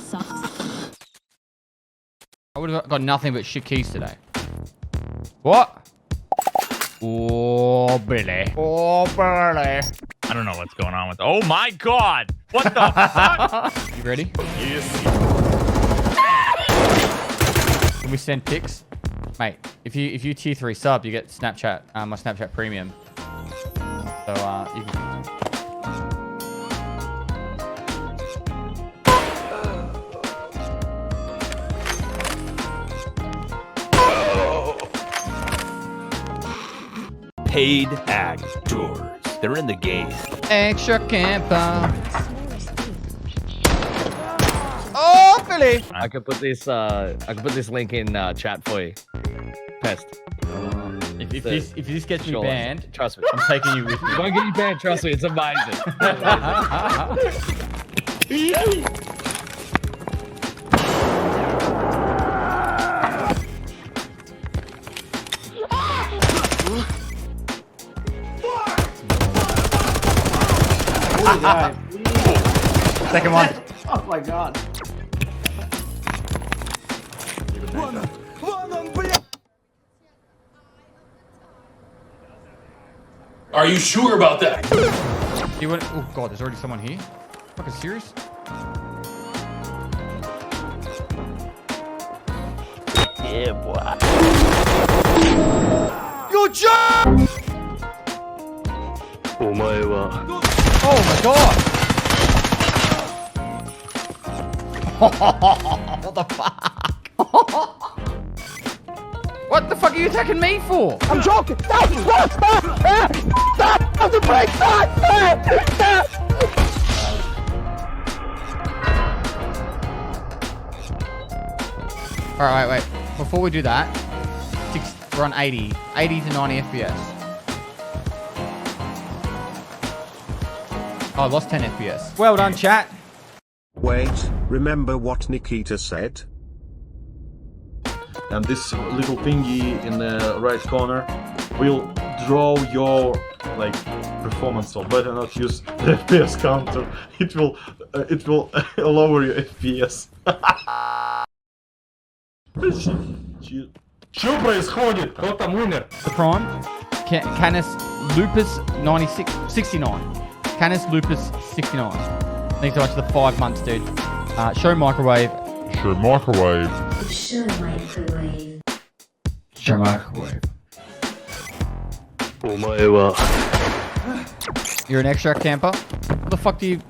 sucks. I would have got nothing but shit keys today. What? Oh, Billy. Oh, Billy. I don't know what's going on with. Oh my God! What the fuck? You ready? Yes. Can we send pics? Mate, if you tier 3 sub, you get Snapchat, my Snapchat premium. So, you can... Paid actors. They're in the game. Extra camper. Oh, Billy! I could put this link in chat for you. Pest. If this gets me Sure. banned, Trust me. I'm taking you with me. Don't get you banned, trust me, it's amazing. Second one. Oh my god. Are you sure about that? You went, oh god, there's already someone here? Fucking serious? Yeah, boy. Good job! Oh my god! What the fuck? What the fuck are you attacking me for? I'm joking. Stop! Stop! Stop! Stop! Stop the break! Stop! Stop! Stop! Alright, wait. Before we do that, we're on 80 to 90 FPS. Oh, I lost 10 FPS. Well done, chat. Wait, remember what Nikita said? And this little thingy in the right corner will draw your performance. So better not use the FPS counter. It will lower your FPS. Что происходит? Кто там умер? The prime. Canis Lupus 69. Canis Lupus 69. Thanks so much for the 5 months, dude. Show microwave. Show microwave. Show microwave. Show microwave. You're an extract camper? What the fuck do you...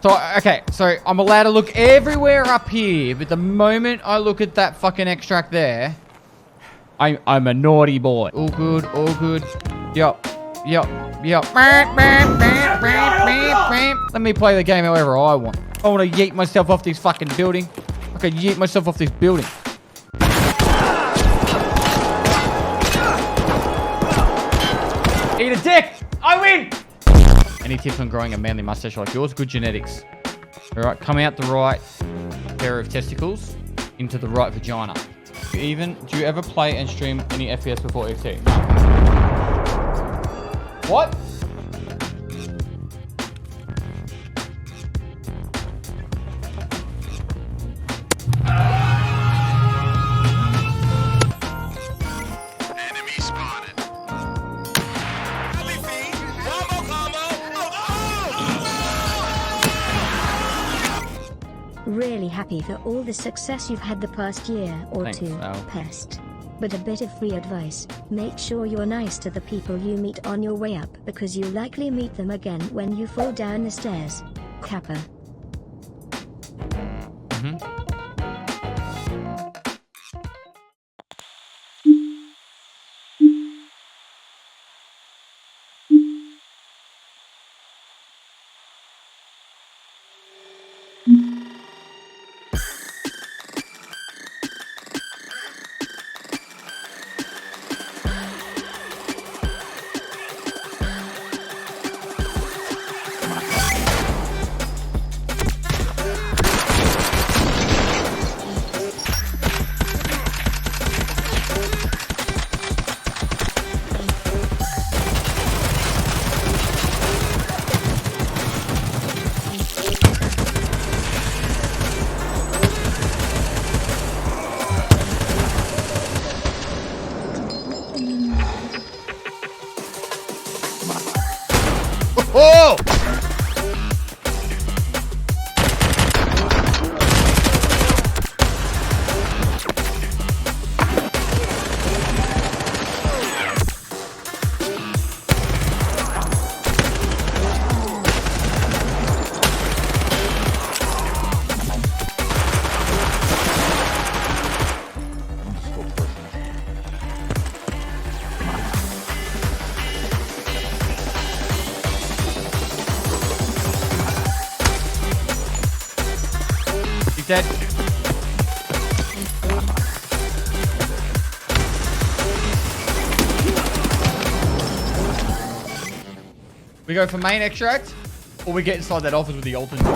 So, okay, so I'm allowed to look everywhere up here, but the moment I look at that fucking extract there, I'm a naughty boy. All good, all good. Yup. Let me play the game however I want. I want to yeet myself off this fucking building. I can yeet myself off this building. Eat a dick! I win! Any tips on growing a manly mustache like yours? Good genetics. Alright, come out the right pair of testicles into the right vagina. Do you ever play and stream any FPS before ET? What? Really happy for all the success you've had the past year or Thanks, two, Al. Pest. But a bit of free advice, make sure you're nice to the people you meet on your way up because you likely meet them again when you fall down the stairs. Kappa. Dead. We go for main extract, or we get inside that office with the alternate.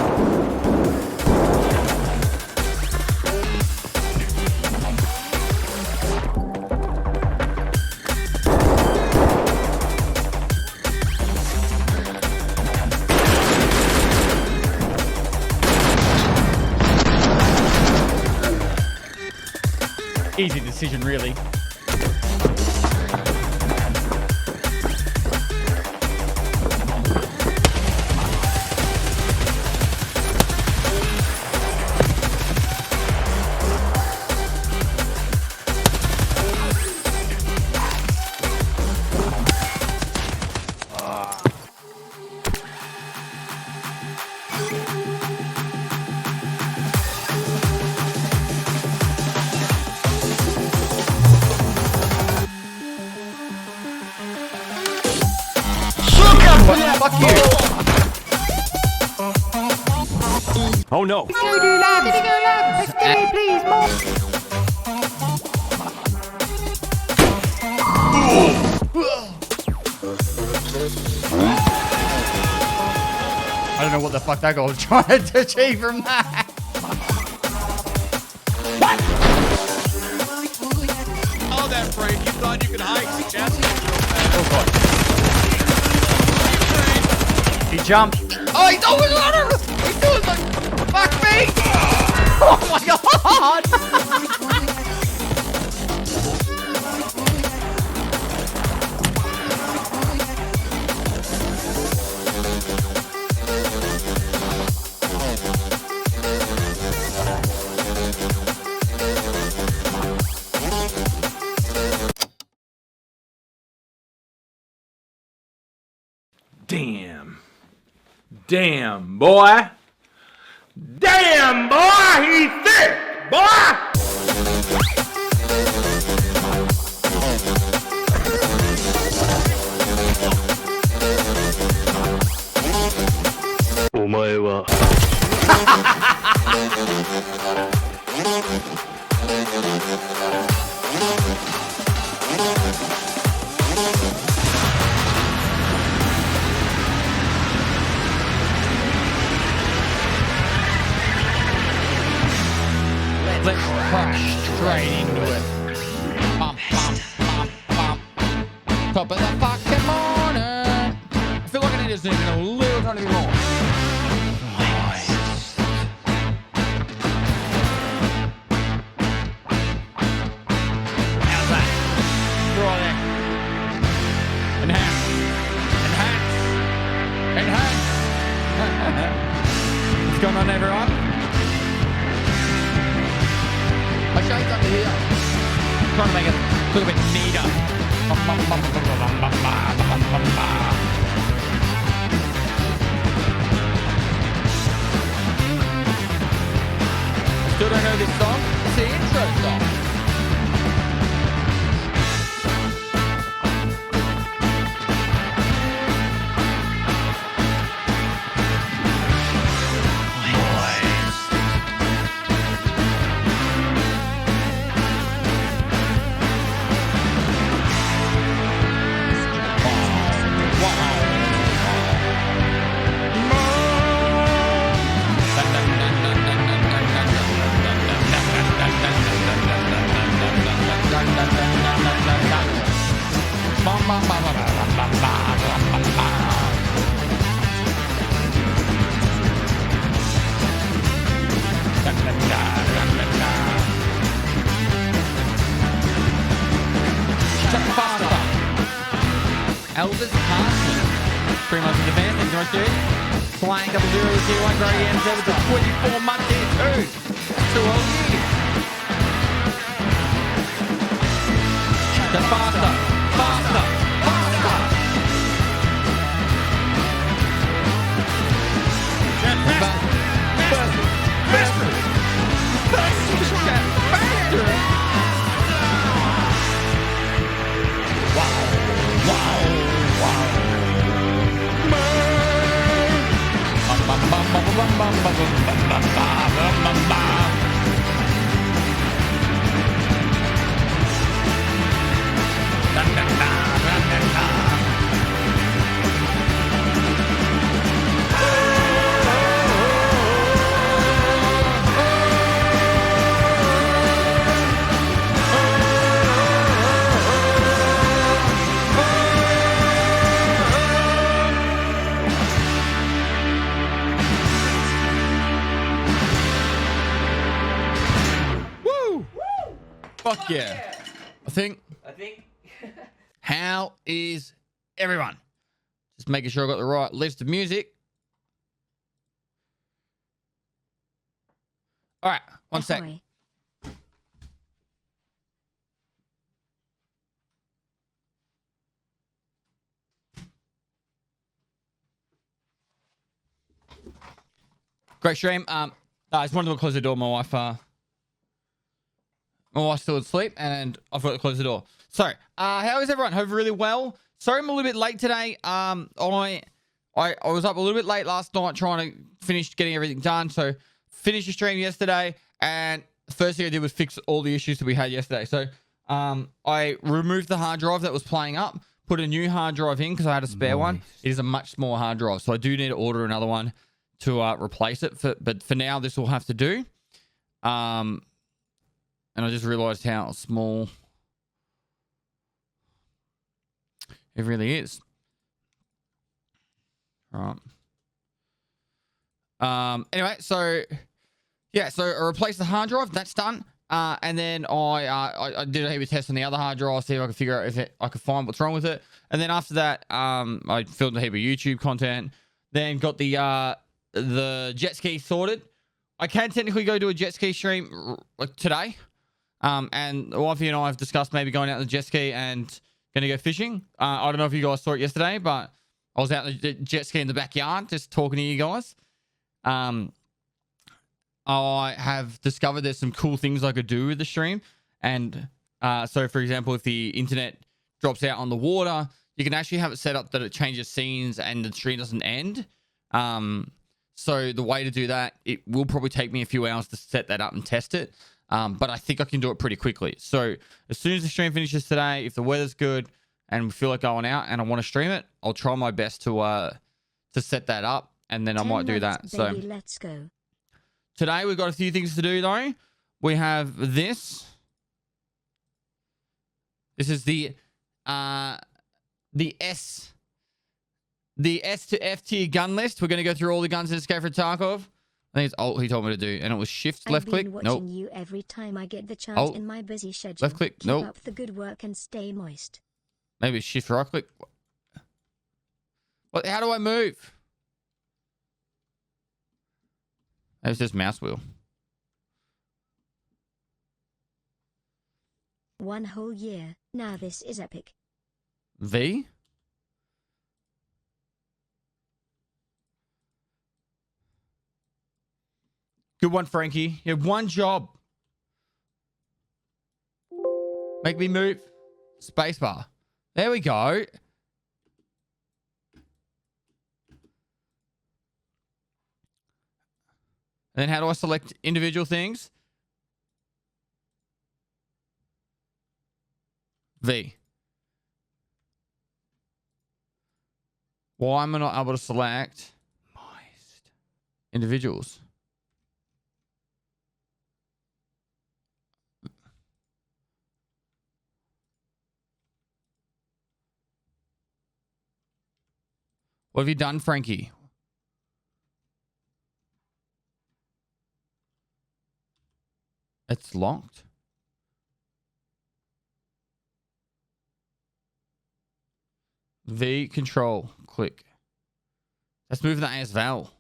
Easy decision, really. Fuck you! Oh no! I don't know what the fuck that guy was trying to achieve from that. Oh, that Frank, you thought you could hike. Oh god. He jumped. Oh, he's always on it! He's doing like, fuck me! Oh my god! Damn. Damn, boy. Damn, boy, he's thick, boy. お前は Let's crash straight into it. Bump, bump, bump, bump. Top of the fucking morning. I feel like I need to zoom in a little tiny bit more. How's that? Right there. Enhance. Enhance. Enhance. What's going on, everyone? My shades under here. Trying to make it a little bit neater. Still don't know this song? It's the intro song. Elvis Carson. 3 months in advance, thanks so much, dude. Flying 0001 Grey ends over to 24 months here, too. That's too old. The faster, faster, faster. Faster. Wow. Woo! Fuck yeah. I think. How is everyone? Just making sure I got the right list of music. All right, one sec. Ahoy. Great stream. I just wanted to close the door. My wife's still asleep, and I forgot to close the door. So, how is everyone? Hope really well. Sorry, I'm a little bit late today. I was up a little bit late last night trying to finish getting everything done. So, finished the stream yesterday, and the first thing I did was fix all the issues that we had yesterday. So, I removed the hard drive that was playing up, put a new hard drive in because I had a spare one. It is a much smaller hard drive, so I do need to order another one to replace it. But for now, this will have to do. And I just realized how small it really is. Right. Anyway, so yeah, so I replaced the hard drive. That's done. And then I did a heap of tests on the other hard drive, see if I could figure out if I could find what's wrong with it. And then after that, I filmed a heap of YouTube content. Then got the jet ski sorted. I can technically go do a jet ski stream like today. And the wifey and I have discussed maybe going out on the jet ski and going to go fishing. I don't know if you guys saw it yesterday, but I was out on the jet ski in the backyard just talking to you guys. I have discovered there's some cool things I could do with the stream. And so, for example, if the internet drops out on the water, you can actually have it set up that it changes scenes and the stream doesn't end. So the way to do that, it will probably take me a few hours to set that up and test it. But I think I can do it pretty quickly. So as soon as the stream finishes today, if the weather's good and we feel like going out and I want to stream it, I'll try my best to set that up, and then I might do that. Baby, so let's go. today we've got a few things to do though. We have this. This is the S to F tier gun list. We're going to go through all the guns in Escape from Tarkov. I think it's Alt he told me to do, and it was shift, left click. I've been Nope. watching you every time I get the chance Alt, in my busy schedule. left click. Keep Nope. up the good work and stay moist. Maybe it's shift, right click. What? How do I move? Maybe it's just mouse wheel. One whole year. Now this is epic. V? Good one, Frankie. You have one job. Make me move. Spacebar. There we go. And then how do I select individual things? V. Why am I not able to select individuals? What have you done, Frankie? It's locked. V control click. Let's move that as Val.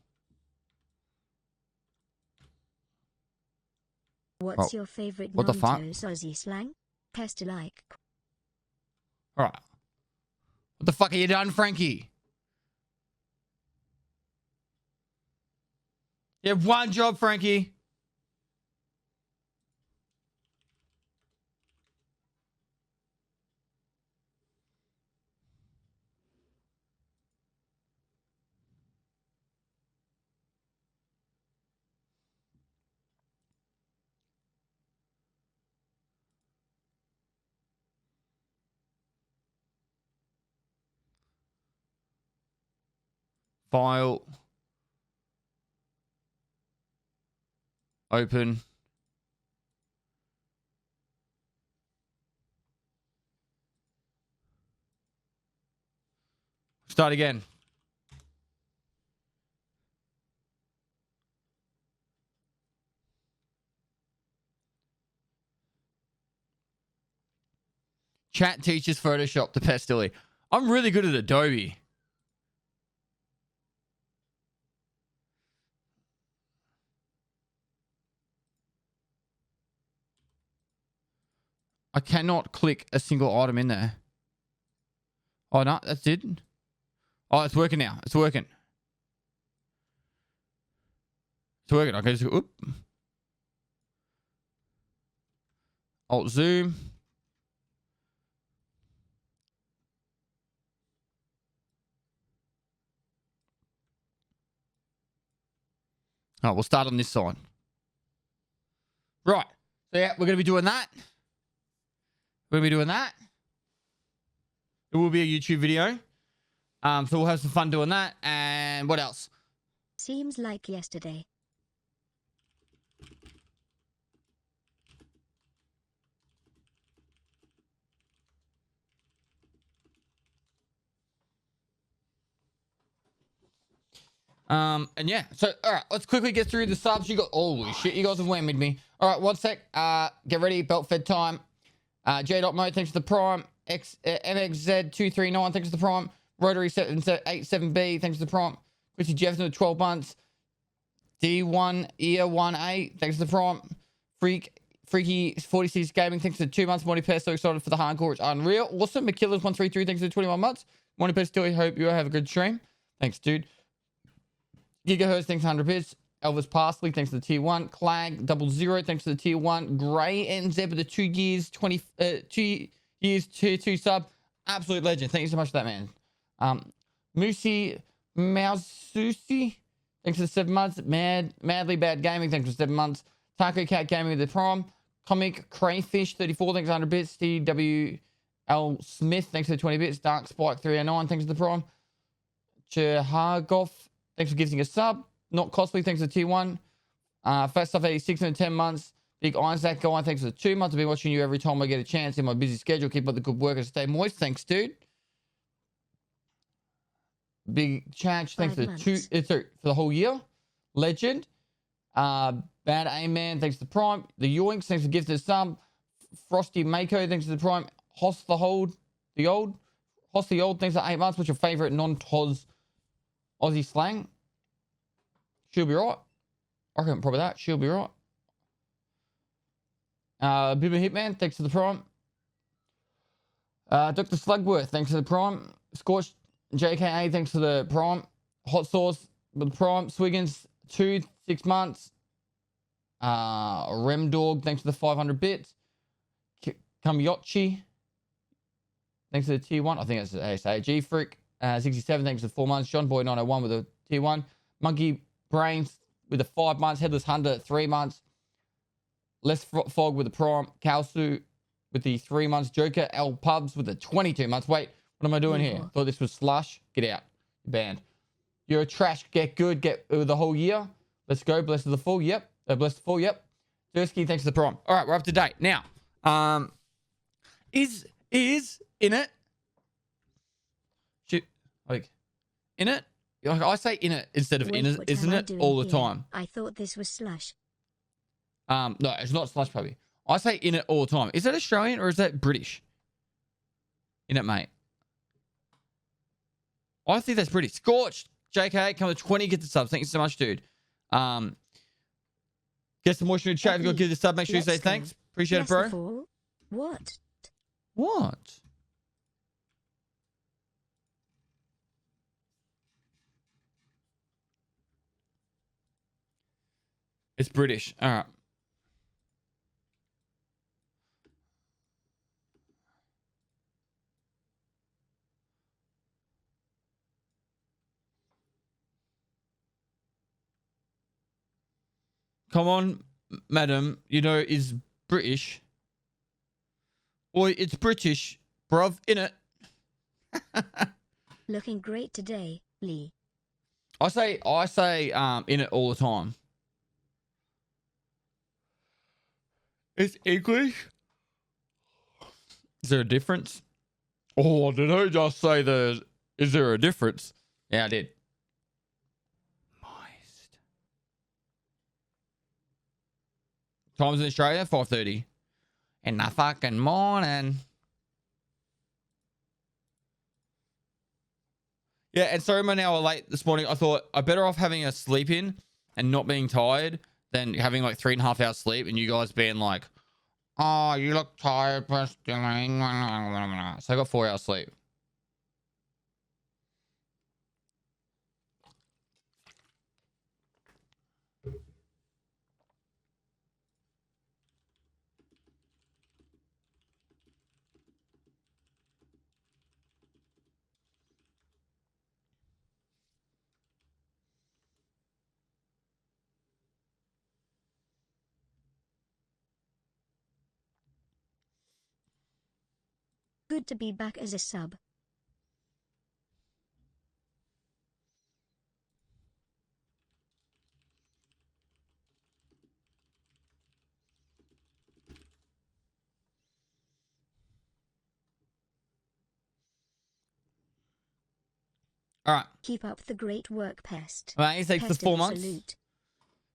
What's your favorite what the fuck? Aussie slang? Pester like. All right. What the fuck are you done, Frankie? You have one job, Frankie. File. Open. Start again. Chat teaches Photoshop the Pestilly. I'm really good at Adobe. I cannot click a single item in there. Oh, no, that's it. Oh, it's working now. It's working. It's working. Okay, just go, oop. Alt zoom. Oh, we'll start on this side. Right. So yeah, we're going to be doing that. We're going to be doing that. It will be a YouTube video. So we'll have some fun doing that. And what else? Seems like yesterday. And yeah, so all right, let's quickly get through the subs. You got holy shit, you guys have whammied me. All right, 1 sec. Get ready, belt fed time. J.Mo, thanks for the prime. MXZ239, thanks for the prime. Rotary 87B, thanks for the prime. Chrissy Jefferson, 12 months. D1 Ear 1A, thanks for the prime. Freaky 46 Gaming, thanks for 2 months. Monty Pest, so excited for the hardcore, it's unreal. Awesome. McKillers 133, thanks for 21 months. Monty Pest, still hope you have a good stream. Thanks, dude. Gigahertz, thanks for 100 bits. Elvis Parsley, thanks for the tier 1. Clag 00, thanks for the tier 1. Gray NZ with the 2 years, 2 years, tier 2 sub. Absolute legend. Thank you so much for that, man. Moosey Maususi, thanks for the 7 months. Madly Bad Gaming, thanks for 7 months. Taco Cat Gaming with the prime. Comic Crayfish 34, thanks for 100 bits. TWL Smith, thanks for the 20 bits. Dark Spike 309, thanks for the prime. Chehargoff, thanks for giving a sub. Not Costly, thanks for tier 1. Fast Stuff 86 in 10 months. Big Isaac Guy, thanks for 2 months. I've been watching you every time I get a chance in my busy schedule. Keep up the good work and stay moist. Thanks, dude. Big Chach, thanks for for the whole year. Legend. Bad Amen, thanks to the prime. The Yoinks, thanks for gifting some. Frosty Mako, thanks to the prime. Hoss the Old, thanks for 8 months. What's your favorite non-Toz Aussie slang? She'll be right. I reckon probably that. She'll be right. Bibba Hitman, thanks for the prime. Dr. Slugworth, thanks for the prime. Scorched JKA, thanks for the prime. Hot Sauce with the prime. Swiggins, 6 months. Rem Dog, thanks for the 500 bits. Kamyochi, thanks for the tier 1. I think that's how you say it. G Frick, 67, thanks for 4 months. John Boy 901 with a tier 1. Monkey Brains with the 5 months. Headless Hunter, 3 months. Les Fog with the prime. Kalsu with the 3 months. Joker L Pubs with the 22 months. Wait, what am I doing here? Thought this was Slush. Get out. Banned. You're a trash. Get good. Get the whole year. Let's go. Blessed of the full. Yep. Blessed the full. Yep. Dursky, thanks for the prime. All right, we're up to date. Now, is in it? Shit. Like, in it? Like, I say in it instead of in it, isn't it? All the time. I thought this was Slush. No, it's not Slush Puppy. I say in it all the time. Is that Australian or is that British? In it, mate. I think that's British. Scorched. JK, come to 20, get the subs. Thank you so much, dude. Get some moisture in chat. If you got to give the sub, make sure you say thanks. Appreciate it, bro. What? What? It's British. All right. Come on, madam. You know, is British. Oi, it's British, bruv. In it. Looking great today, Lee. I say in it all the time. It's English. Is there a difference? Oh, did I just say is there a difference? Yeah, I did. Moist. Times in Australia, 5:30. In the fucking morning. Yeah, and sorry I'm an hour late this morning. I thought I'm better off having a sleep in and not being tired than having like 3.5 hours sleep and you guys being like, oh, you look tired. So I got 4 hours sleep. Good to be back as a sub. All right. Keep up the great work, Pest. Thanks for Pest 4 and months. salute.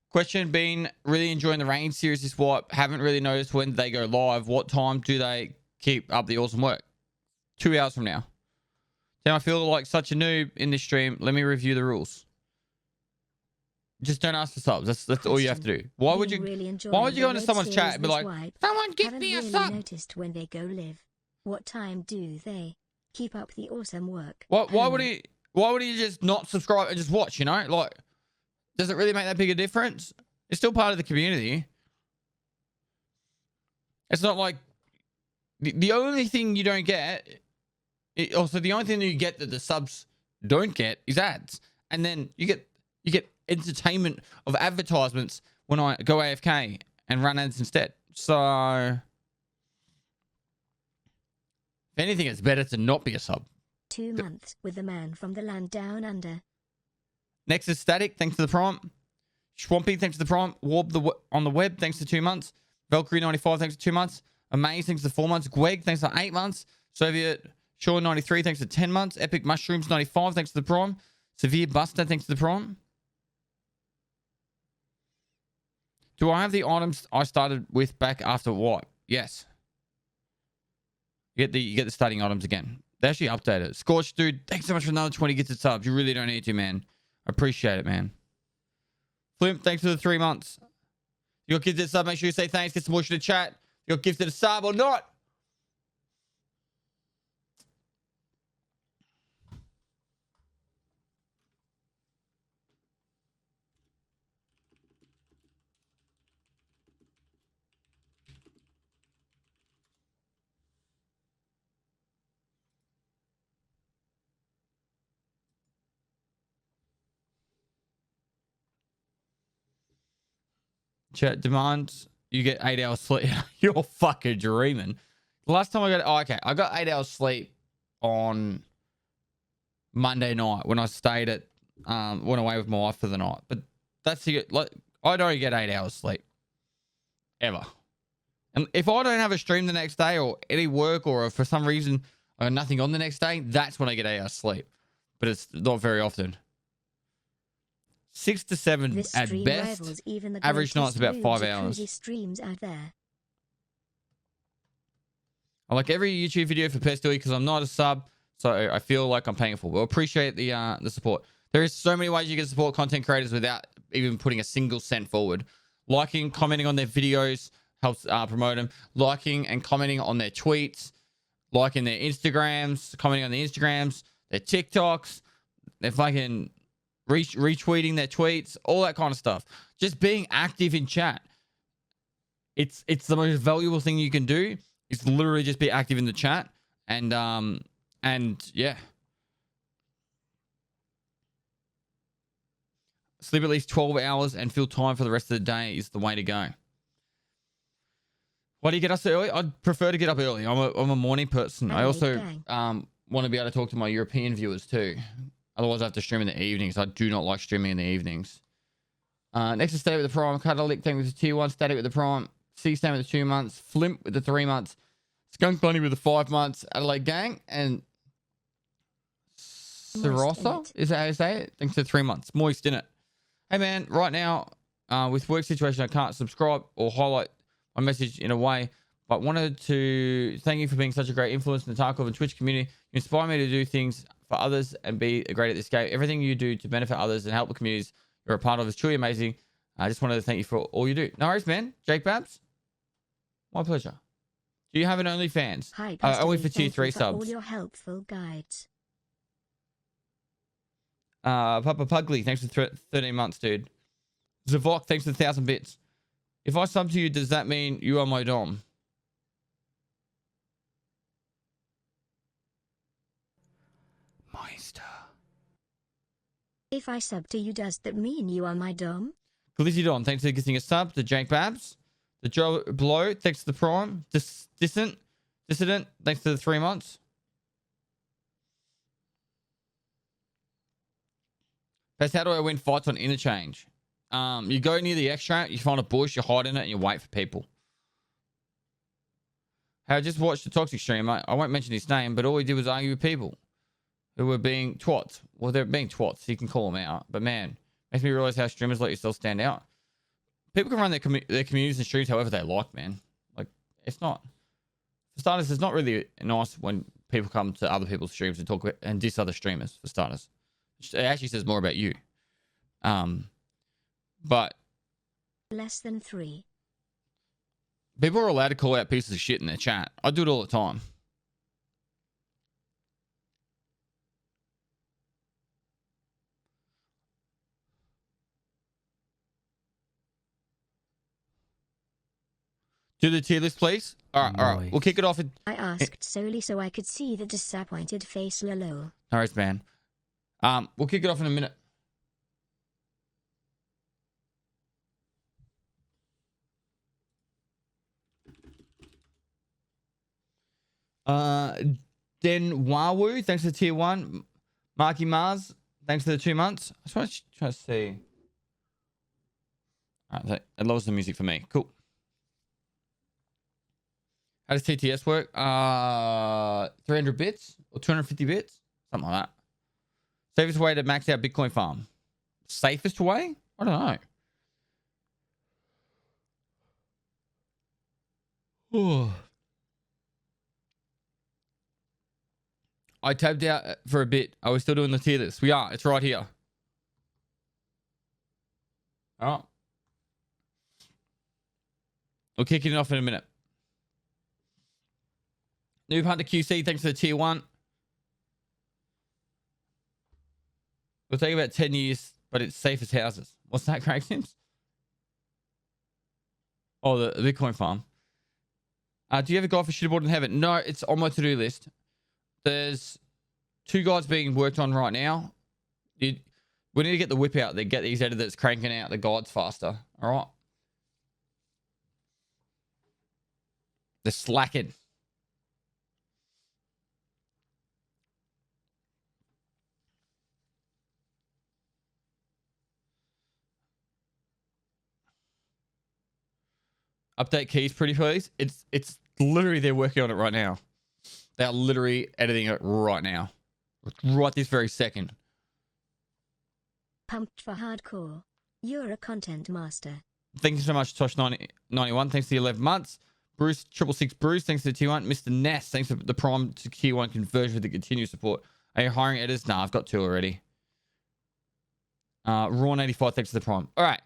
Question: been really enjoying the Rain series this wipe. Haven't really noticed when they go live. What time do they keep up the awesome work? 2 hours from now. Then I feel like such a noob in this stream. Let me review the rules. Just don't ask for subs. That's all you have to do. Why would you? Really Why would you go into the someone's red chat and be series like, this wipe? "Someone give Haven't me a really sub"? Noticed when they go live. What time do they? Keep up the awesome work. Why would he? Why would he just not subscribe and just watch? You know, like, does it really make that big a difference? It's still part of the community. It's not like the only thing you don't get. Also, the only thing that you get that the subs don't get is ads, and then you get entertainment of advertisements when I go AFK and run ads instead. So, if anything, it's better to not be a sub. 2 months with the man from the land down under. Next is Static, thanks to the prompt. Swampy, thanks to the prompt. Warp on the web, thanks to 2 months. Valkyrie 95, thanks to 2 months. Amaze, thanks to 4 months. Gweg, thanks to 8 months. Soviet Shaw 93, thanks to 10 months. Epic Mushrooms 95, thanks to the prompt. Severe Buster, thanks to the prompt. Do I have the items I started with back after what? Yes. You get the starting items again. They actually updated it. Scorch, dude, thanks so much for another 20 gifted subs. You really don't need to, man. I appreciate it, man. Flimp, thanks for the 3 months. You got gifted a sub, make sure you say thanks. Get some more shit to chat. You got gifted a sub or not? Chat demands you get 8 hours sleep. You're fucking dreaming. The last time I got 8 hours sleep on Monday night when I stayed at went away with my wife for the night. But that's like I don't get 8 hours sleep ever. And if I don't have a stream the next day or any work or if for some reason I got nothing on the next day, that's when I get 8 hours sleep. But it's not very often. 6 to 7 This at stream best. rivals even the Average night's about greatest 5 jacuzzi hours. streams out there. I like every YouTube video for Pestoy because I'm not a sub, so I feel like I'm paying for. Well, appreciate the support. There is so many ways you can support content creators without even putting a single cent forward. Liking, commenting on their videos helps promote them. Liking and commenting on their tweets, liking their Instagrams, commenting on the Instagrams, their TikToks, they're fucking retweeting their tweets, all that kind of stuff. Just being active in chat. It's the most valuable thing you can do. Is literally just be active in the chat and yeah. Sleep at least 12 hours and feel time for the rest of the day is the way to go. Why do you get up so early? I'd prefer to get up early. I'm a morning person. I also want to be able to talk to my European viewers too. Otherwise, I have to stream in the evenings. I do not like streaming in the evenings. Next is Static with the Prime. Cuddlick thing with the tier 1. Static with the Prime. C-Stan with the 2 months. Flimp with the 3 months. Skunk Bunny with the 5 months. Adelaide Gang. And Sarosa, is that how you say it? Thanks for 3 months. Moist in it. Hey man, right now, with work situation, I can't subscribe or highlight my message in a way, but wanted to thank you for being such a great influence in the Tarkov and Twitch community. You inspire me to do things for others and be great at this game. Everything you do to benefit others and help the communities you're a part of is truly amazing. I just wanted to thank you for all you do. No worries, man. Jake Babs, my pleasure. Do you have an OnlyFans? Hi, only for tier 3 subs. all your helpful guides. Papa Pugly, thanks for 13 months, dude. Zavok, thanks for 1,000 bits. If I sub to you, does that mean you are my dom? Meister. If I sub to you, does that mean you are my dom? Glizzy Don, thanks for getting a sub. To Jake Babs. The Joe Blow, thanks to the Prime. Dissident, thanks to the 3 months. Best, how do I win fights on Interchange? You go near the extract, you find a bush, you hide in it, and you wait for people. Hey, I just watched the Toxic stream. I won't mention his name, but all he did was argue with people who were being twats. Well, they're being twats, so you can call them out. But man, makes me realize how streamers like yourself stand out. People can run their communities and streams however they like, man. Like, it's not... For starters, it's not really nice when people come to other people's streams and talk and diss other streamers, for starters. It actually says more about you. But Less than 3. people are allowed to call out pieces of shit in their chat. I do it all the time. Do the tier list, please. All right. We'll kick it off. I asked solely so I could see the disappointed face. Lol. No worries, man. We'll kick it off in a minute. Den Wawu, thanks for tier 1. Marky Mars, thanks for the 2 months. I just want to try to see. All right, that lowers the music for me. Cool. How does TTS work? 300 bits or 250 bits? Something like that. Safest way to max out Bitcoin farm. Safest way? I don't know. Oh. I tabbed out for a bit. Are we still doing the tier list? We are. It's right here. All right. We'll kick it off in a minute. Noob Hunter QC, thanks for the tier 1. It'll take about 10 years, but it's safe as houses. What's that, Craig Sims? Oh, the Bitcoin farm. Do you have a guide for shitterboard in heaven? No, it's on my to-do list. There's 2 guides being worked on right now. We need to get the whip out there, get these editors cranking out the guides faster. All right. They're slacking. Update keys, pretty please. It's literally, they're working on it right now. They are literally editing it right now. Right this very second. Pumped for hardcore. You're a content master. Thank you so much, Tosh91. Thanks for the 11 months. Bruce, 666 Bruce, thanks for the tier 1. Mr. Ness, thanks for the Prime to tier 1 conversion with the continued support. Are you hiring editors? Nah, I've got 2 already. Rawn85, thanks for the Prime. All right.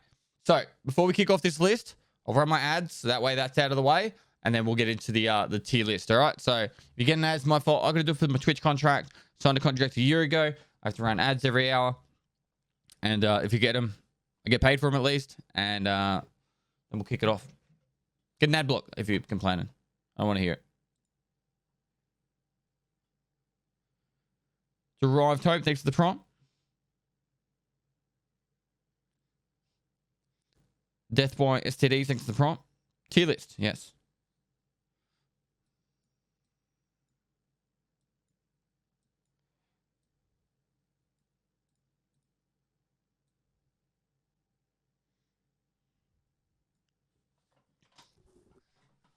So, before we kick off this list, I'll run my ads, so that way that's out of the way, and then we'll get into the tier list, all right? So, if you get an ads, my fault. I've got to do it for my Twitch contract. Signed a contract a year ago. I have to run ads every hour. And if you get them, I get paid for them at least, and then we'll kick it off. Get an ad block if you're complaining. I don't want to hear it. Derived Hope, thanks for the Prime. Death by STD, thanks for the Prime. Tier list, yes.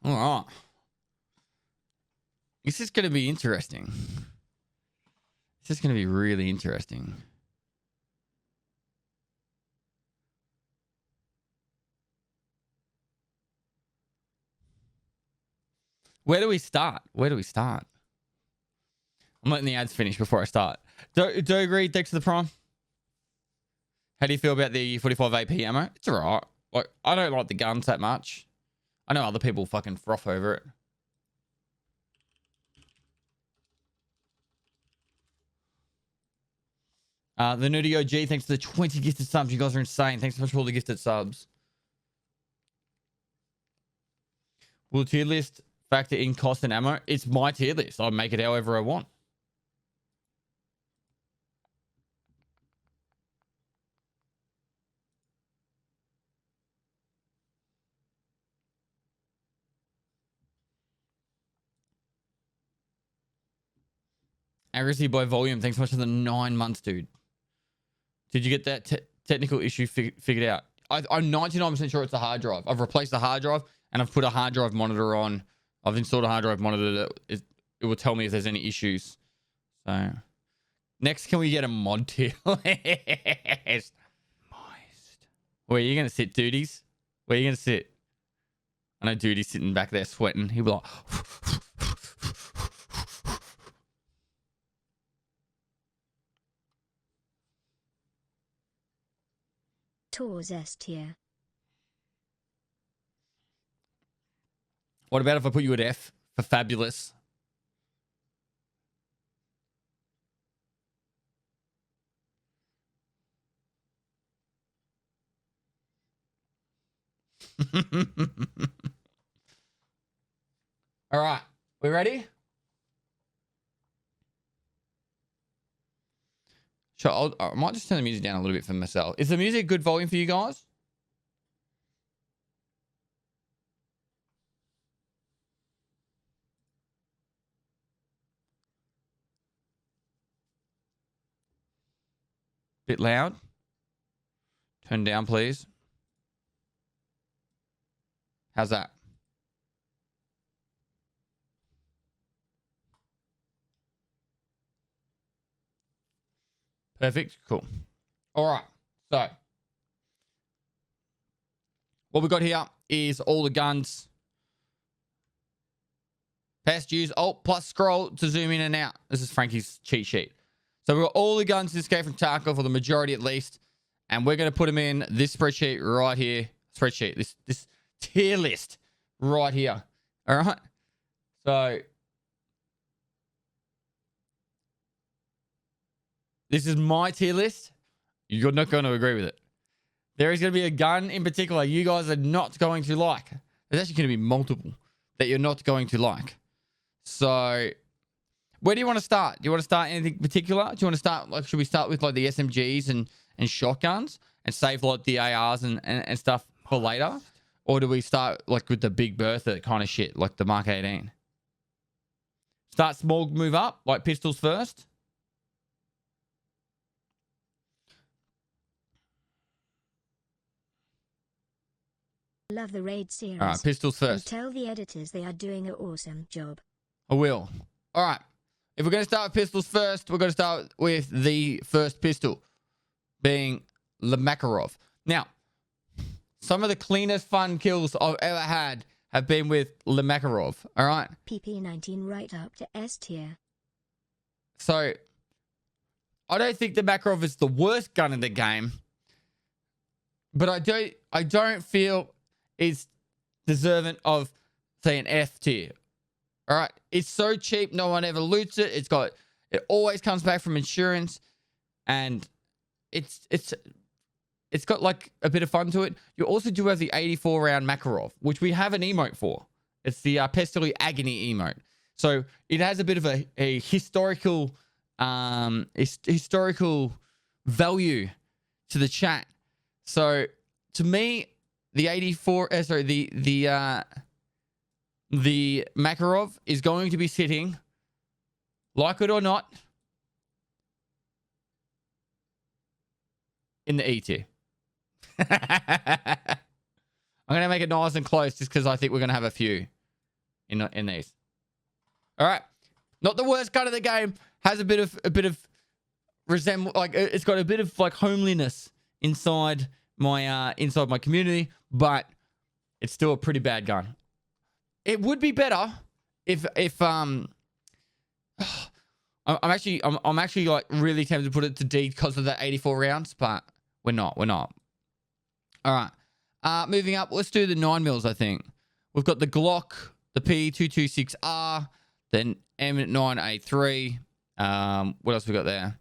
All right. This is going to be interesting. This is going to be really interesting. Where do we start? Where do we start? I'm letting the ads finish before I start. Do agree, thanks to the prime. How do you feel about the 45 AP ammo? It's alright. Like, I don't like the guns that much. I know other people fucking froth over it. The Nudie OG, thanks to the 20 gifted subs. You guys are insane. Thanks so much for all the gifted subs. Will tier list factor in cost and ammo? It's my tier list. I'll make it however I want. Accuracy by volume. Thanks so much for the 9 months, dude. Did you get that technical issue figured out? I'm 99% sure it's the hard drive. I've replaced the hard drive and I've put a hard drive monitor on. I've installed a hard drive monitor that it will tell me if there's any issues. So next, can we get a mod tier list? Moist. Where are you going to sit, duties? Where are you going to sit? I know Duty's sitting back there sweating. He'll be like... Tours S tier. What about if I put you at F for fabulous? All right, we ready? Sure, I might just turn the music down a little bit for myself. Is the music good volume for you guys? Bit loud. Turn down, please. How's that? Perfect. Cool. All right. So what we got here is all the guns. Past use Alt plus scroll to zoom in and out. This is Frankie's cheat sheet. So we've got all the guns in this game from Tarkov, or the majority at least. And we're going to put them in this spreadsheet right here. Spreadsheet. This tier list right here. All right. So this is my tier list. You're not going to agree with it. There is going to be a gun in particular you guys are not going to like. There's actually going to be multiple that you're not going to like. So where do you want to start? Do you want to start anything particular? Do you want to start, like, should we start with like the SMGs and shotguns and save like the ARs and stuff for later? Or do we start like with the Big Bertha kind of shit, like the Mark 18? Start small, move up, like pistols first. Love the raid series. All right, pistols first. And tell the editors they are doing an awesome job. I will. All right. If we're going to start with pistols first, we're going to start with the first pistol, being the Makarov. Now, some of the cleanest fun kills I've ever had have been with the Makarov. All right. PP19 right up to S tier. So, I don't think the Makarov is the worst gun in the game, but I don't feel it's deserving of, say, an F tier. All right. It's so cheap, no one ever loots it. It always comes back from insurance, and it's got like a bit of fun to it. You also do have the 84 round Makarov, which we have an emote for. It's the Pestily Agony emote. So it has a bit of a historical value to the chat. So to me, the 84, the Makarov is going to be sitting, like it or not, in the E tier. I'm going to make it nice and close just because I think we're going to have a few. in these. All right, not the worst gun of the game. Has a bit of resemble, like it's got a bit of like homeliness inside my community, but it's still a pretty bad gun. It would be better if I'm actually like really tempted to put it to D because of that 84 rounds, but we're not. All right. Moving up, let's do the 9mm, I think. We've got the Glock, the P226R, then M9A3. What else we got there?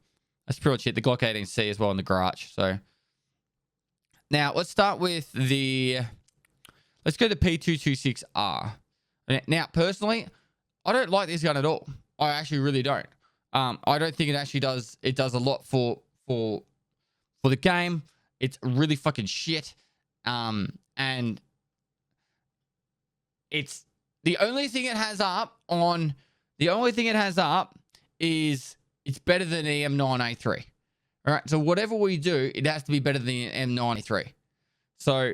That's pretty much it. The Glock 18C as well in the garage. So now let's start with let's go to P226R. Now, personally, I don't like this gun at all. I actually really don't. I don't think it actually does. It does a lot for the game. It's really fucking shit. And it's the only thing it has up is it's better than the M9A3. All right. So whatever we do, it has to be better than the M9A3. So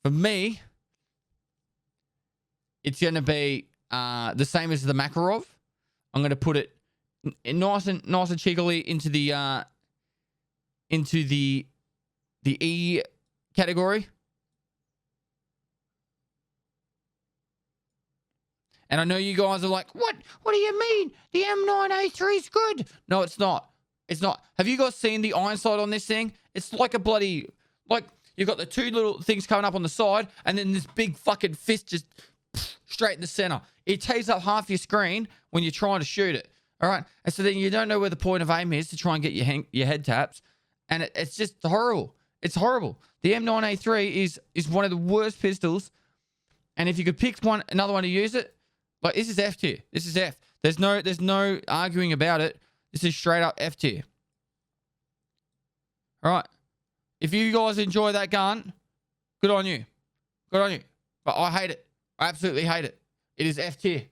for me, it's going to be the same as the Makarov. I'm going to put it nice and cheekily into the E category. And I know you guys are like, what do you mean? The M9A3 is good. No, it's not. It's not. Have you guys seen the iron sight on this thing? It's like a bloody, like you've got the two little things coming up on the side and then this big fucking fist just straight in the center. It takes up half your screen when you're trying to shoot it. All right. And so then you don't know where the point of aim is to try and get your head taps. And it's just horrible. It's horrible. The M9A3 is one of the worst pistols. And if you could pick another one to use it, like this is F tier. This is F. There's no arguing about it. This is straight up F tier. All right. If you guys enjoy that gun, good on you. Good on you. But I hate it. I absolutely hate it. It is F tier.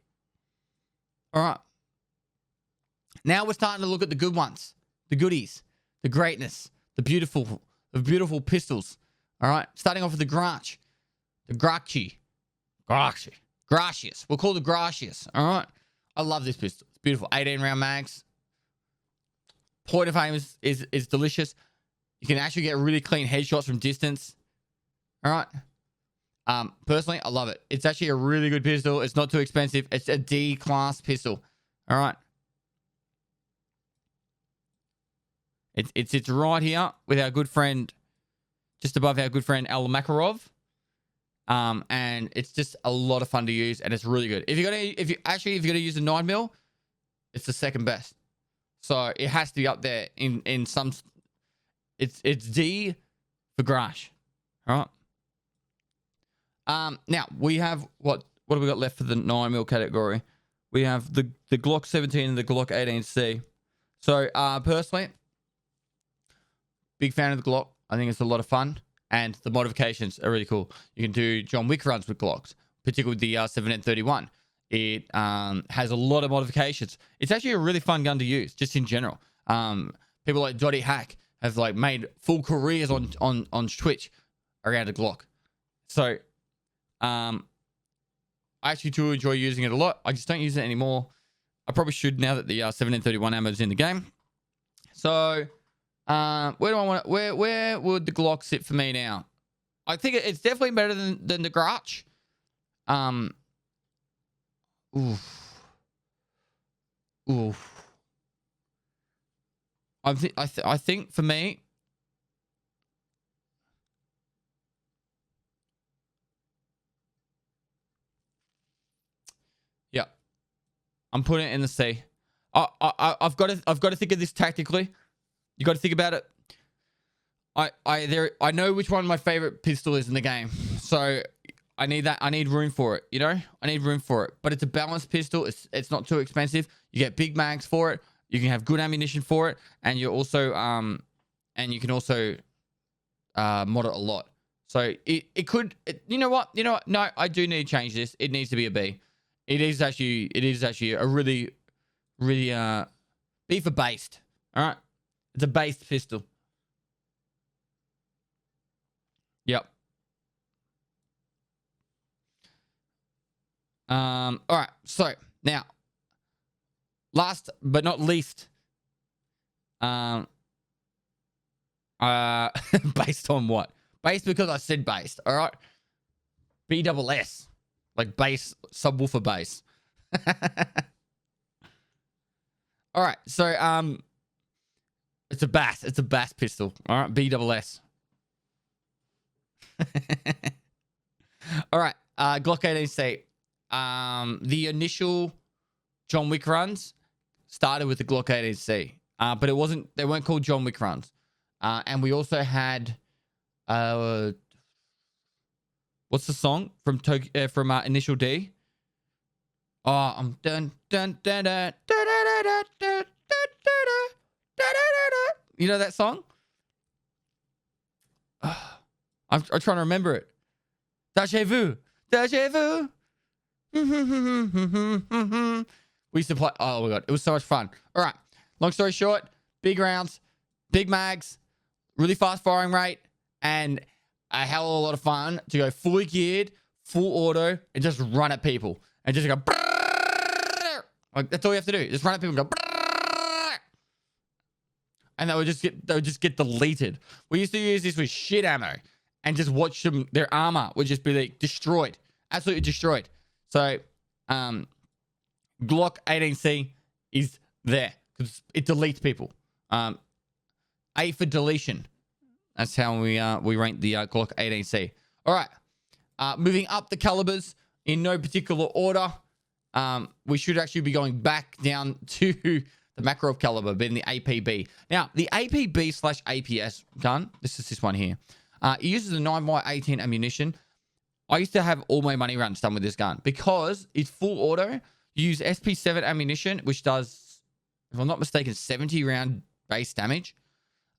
All right. Now we're starting to look at the good ones, the goodies, the greatness, the beautiful pistols. All right. Starting off with the Grach, the Gracious. We'll call it the Gracious. All right. I love this pistol. It's beautiful. 18 round mags. Point of aim is delicious. You can actually get really clean headshots from distance. All right. Personally, I love it. It's actually a really good pistol. It's not too expensive. It's a D class pistol. All right. It's right here with our good friend, just above our good friend Al Makarov. And it's just a lot of fun to use, and it's really good. If you're gonna use a 9mm, it's the second best. So it has to be up there in some. It's D for Grash. All right. Now we have what have we got left for the 9mm category? We have the Glock 17 and the Glock 18C. So personally, big fan of the Glock. I think it's a lot of fun. And the modifications are really cool. You can do John Wick runs with Glocks, particularly with the 7N31. It has a lot of modifications. It's actually a really fun gun to use, just in general. People like Dotty Hack have like made full careers on Twitch around a Glock. So I actually do enjoy using it a lot. I just don't use it anymore. I probably should now that the 7N31 ammo is in the game. So where do I want it? Where would the Glock sit for me now? I think it's definitely better than the Grach. Oof. I think for me, yeah, I'm putting it in the C. I've got to think of this tactically. You got to think about it. I know which one my favorite pistol is in the game, so I need that. I need room for it. You know, I need room for it. But it's a balanced pistol. It's not too expensive. You get big mags for it. You can have good ammunition for it, and you also and you can also mod it a lot. So it could. You know what? No, I do need to change this. It needs to be a B. It is actually a really B for based. All right. It's a based pistol. Yep. All right. So now, last but not least, based on what? Based because I said based. All right. BSS, like bass, subwoofer bass. All right. So it's a bass. It's a bass pistol. All right. BSS. All right. Glock 18C. The initial John Wick runs started with the Glock 18C, but they weren't called John Wick runs. And we also had, what's the song from Initial D? Oh, I'm dun dun dun dun dun dun dun dun dun. You know that song? I'm trying to remember it. Deja vu. Deja vu. We used to play. Oh my god, it was so much fun. All right, long story short, big rounds, big mags, really fast firing rate, and a hell of a lot of fun to go fully geared, full auto, and just run at people and just go. Like that's all you have to do. Just run at people and go. And they would just get deleted. We used to use this with shit ammo and just watch them. Their armor would just be like destroyed, absolutely destroyed. So, Glock 18C is there because it deletes people. A for deletion. That's how we rank the Glock 18C. All right, moving up the calibers in no particular order. We should actually be going back down to the Makarov caliber, being the APB. Now, the APB/APS gun. This is this one here. It uses a 9x18 ammunition. I used to have all my money runs done with this gun because it's full auto. You use SP7 ammunition, which does, if I'm not mistaken, 70 round base damage.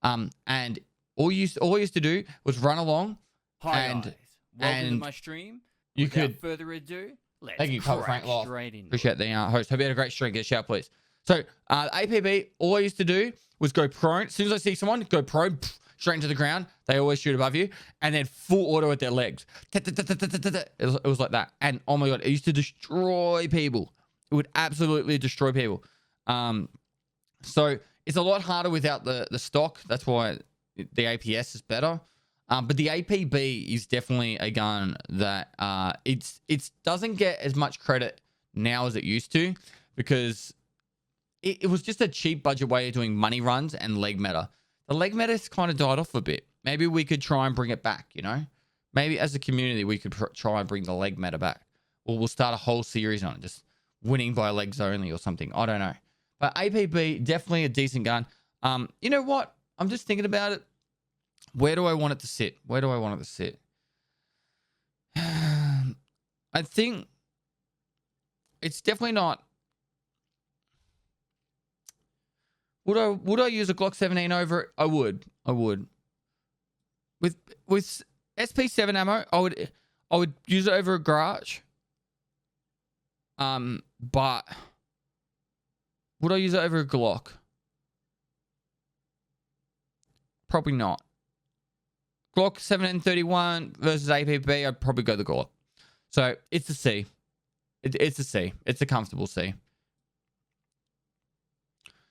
And all you used to do was run along. Hi guys, welcome to my stream. You Without could. further ado, let's Thank you, Cover crack Frank Law. straight into Appreciate the host. Hope you had a great stream. Get a shout, please. So, APB, all I used to do was go prone. As soon as I see someone, go prone, straight into the ground. They always shoot above you. And then full auto at their legs. It was like that. And oh my God, it used to destroy people. It would absolutely destroy people. So, it's a lot harder without the stock. That's why the APS is better. But the APB is definitely a gun that it doesn't get as much credit now as it used to because it was just a cheap budget way of doing money runs and leg meta. The leg meta's kind of died off a bit. Maybe we could try and bring it back, you know? Maybe as a community, we could try and bring the leg meta back. Or we'll start a whole series on it, just winning by legs only or something. I don't know. But APB, definitely a decent gun. You know what? I'm just thinking about it. Where do I want it to sit? Where do I want it to sit? I think it's definitely not. Would I use a Glock 17 over it? I would. With SP7 ammo, I would use it over a garage. But would I use it over a Glock? Probably not. Glock 1731 versus APB, I'd probably go the Glock. So it's a C. It's a C. It's a comfortable C.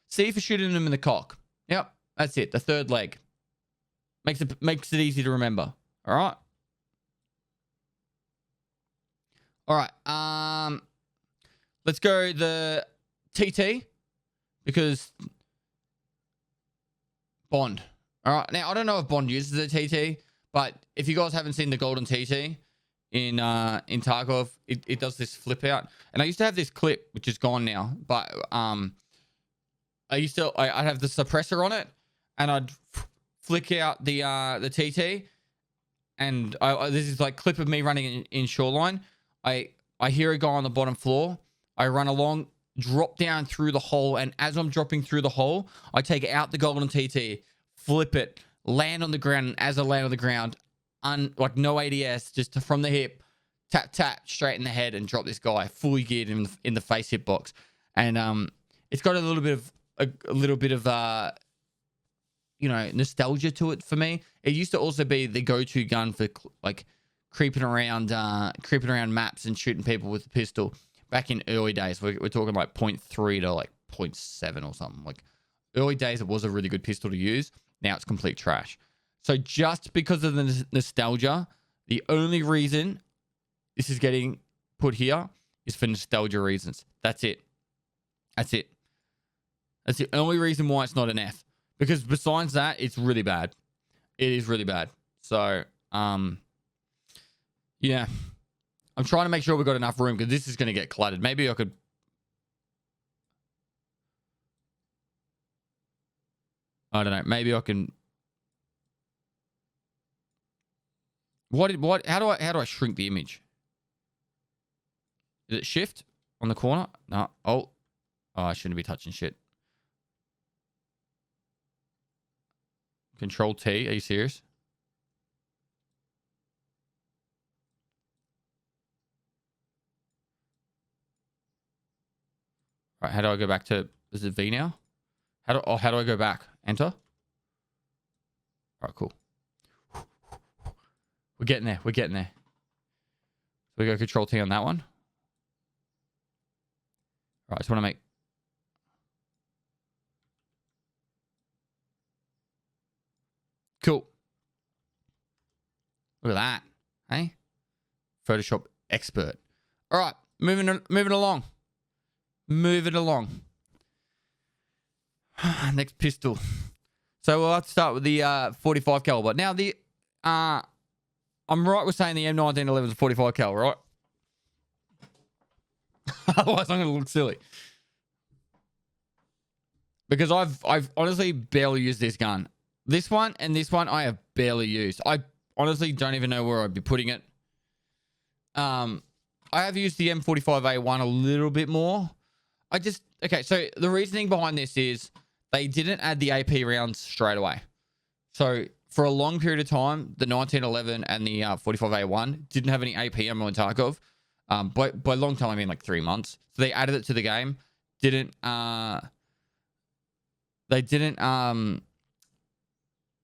C for shooting them in the cock. Yep, that's it. The third leg. Makes it easy to remember. All right. All right. Let's go the TT because Bond. All right. Now I don't know if Bond uses the TT, but if you guys haven't seen the golden TT in Tarkov, it does this flip out. And I used to have this clip, which is gone now, but I'd have the suppressor on it, and I'd flick out the TT, and this is like clip of me running in Shoreline. I hear a guy on the bottom floor. I run along, drop down through the hole, and as I'm dropping through the hole, I take out the golden TT, flip it, land on the ground, and as I land on the ground, like no ADS, just from the hip, tap straight in the head, and drop this guy fully geared in the face hit box, and it's got a little bit of nostalgia to it for me. It used to also be the go-to gun for like creeping around maps and shooting people with a pistol back in early days. We're talking like 0.3 to like 0.7 or something. Like early days, it was a really good pistol to use. Now it's complete trash. So just because of the nostalgia, the only reason this is getting put here is for nostalgia reasons. That's it. That's it. That's the only reason why it's not an F. Because besides that, it's really bad. It is really bad. So, yeah. I'm trying to make sure we've got enough room because this is going to get cluttered. Maybe I could... I don't know. Maybe I can... How do I shrink the image? Is it shift on the corner? No. Oh, I shouldn't be touching shit. Control T. Are you serious? All right. How do I go back to? Is it V now? How do I go back? Enter. All right. Cool. We're getting there. We're getting there. So we go Control T on that one. All right. I just want to make. Cool. Look at that. Hey? Photoshop expert. All right. Moving along. Moving along. Next pistol. So we'll have to start with the 45 caliber. Now I'm right with saying the M1911 is a 45 caliber, right? Otherwise I'm gonna look silly. Because I've honestly barely used this gun. This one and this one I have barely used. I honestly don't even know where I'd be putting it. I have used the M45A1 a little bit more. Okay, so the reasoning behind this is they didn't add the AP rounds straight away. So for a long period of time, the 1911 and the 45A1 didn't have any AP ammo in Tarkov. By long time, I mean like 3 months. So they added it to the game. They didn't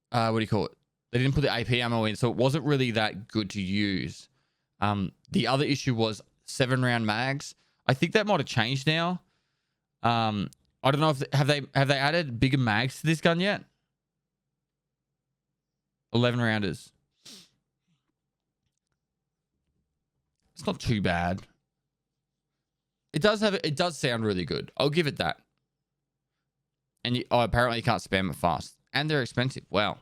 what do you call it? They didn't put the AP ammo in, so it wasn't really that good to use. The other issue was 7-round mags. I think that might have changed now. I don't know if have they added bigger mags to this gun yet? 11 rounders. It's not too bad. It does sound really good. I'll give it that. And apparently you can't spam it fast. And they're expensive. Wow.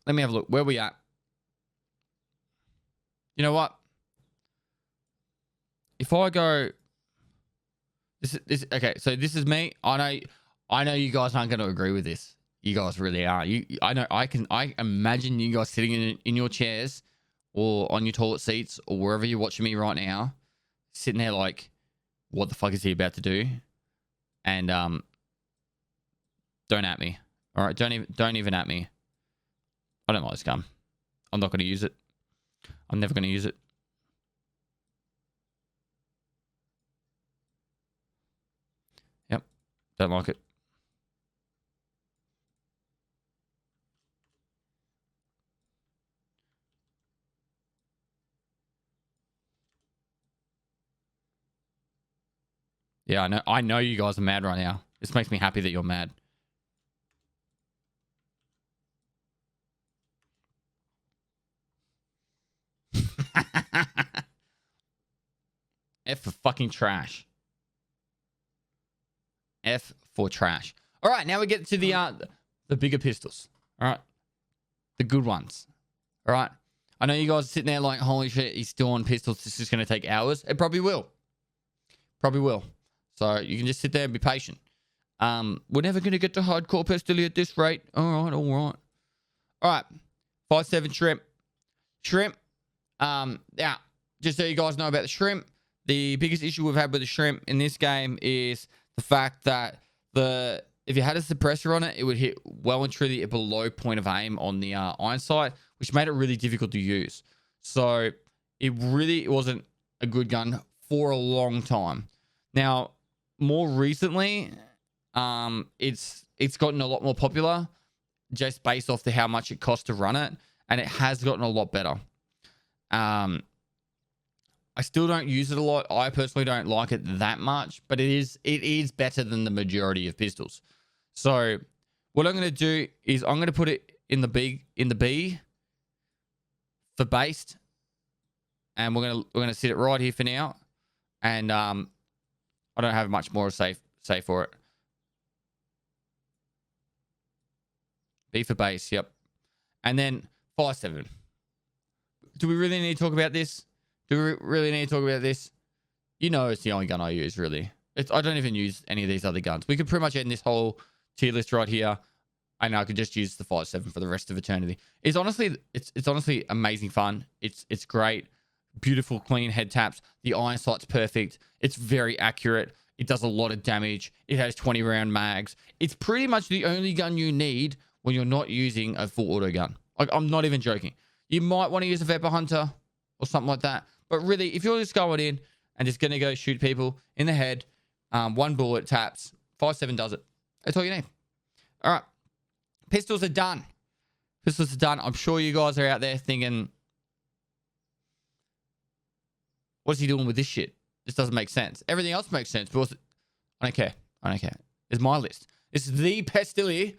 Let me have a look. Where are we at? You know what? If I go... Okay, so this is me. I know you guys aren't going to agree with this. You guys really are. I imagine you guys sitting in your chairs or on your toilet seats or wherever you're watching me right now, sitting there like, what the fuck is he about to do? And don't at me. All right, don't even at me. I don't like this gun. I'm not going to use it. I'm never going to use it. Yep, don't like it. Yeah, I know you guys are mad right now. This makes me happy that you're mad. F for fucking trash. F for trash. All right, now we get to the bigger pistols. All right, the good ones. All right, I know you guys are sitting there like, holy shit, he's still on pistols. This is going to take hours. It probably will. Probably will. So you can just sit there and be patient. We're never going to get to hardcore pistol at this rate. All right. All right. 5.7 shrimp. Shrimp. Yeah, just so you guys know about the shrimp, the biggest issue we've had with the shrimp in this game is the fact that if you had a suppressor on it, it would hit well and truly a below point of aim on the iron sight, which made it really difficult to use. So it really wasn't a good gun for a long time. Now, more recently, it's gotten a lot more popular just based off how much it costs to run it. and it has gotten a lot better. I still don't use it a lot. I personally don't like it that much, but it is better than the majority of pistols. So what I'm going to do is I'm going to put it in the B for based, and we're going to sit it right here for now. And I don't have much more to say for it. B for base, yep. And then 5.7. Do we really need to talk about this? Do we really need to talk about this? You know, it's the only gun I use, really. I don't even use any of these other guns. We could pretty much end this whole tier list right here, and I could just use the 5.7 for the rest of eternity. It's honestly amazing fun. It's great, beautiful, clean head taps. The iron sight's perfect. It's very accurate. It does a lot of damage. It has 20-round mags. It's pretty much the only gun you need when you're not using a full auto gun. Like, I'm not even joking. You might want to use a Vapor Hunter or something like that. But really, if you're just going in and just going to go shoot people in the head, one bullet taps, 5.7 does it. That's all you need. All right. Pistols are done. Pistols are done. I'm sure you guys are out there thinking, what's he doing with this shit? This doesn't make sense. Everything else makes sense. But I don't care. I don't care. It's my list. It's the Pestilli.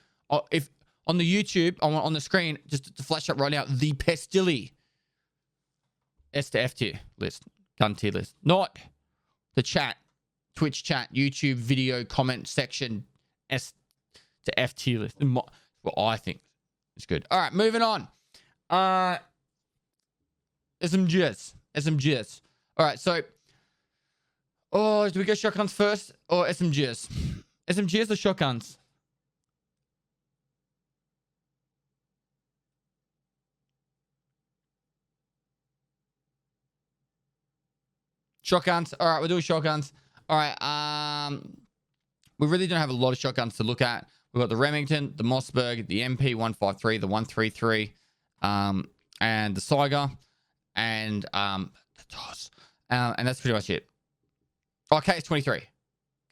If on the YouTube, on the screen, just to flash up right now, the Pestilli S to F tier list. Gun tier list. Not the chat, Twitch chat, YouTube video comment section S to F tier list. What I think is good. All right, moving on. SMGs. All right, so do we go shotguns first or SMGs? SMGs or shotguns? Shotguns. All right, we're doing shotguns. All right. We really don't have a lot of shotguns to look at. We've got the Remington, the Mossberg, the MP153, the 133, and the Saiga, and the DOS. And that's pretty much it. Oh, KS23.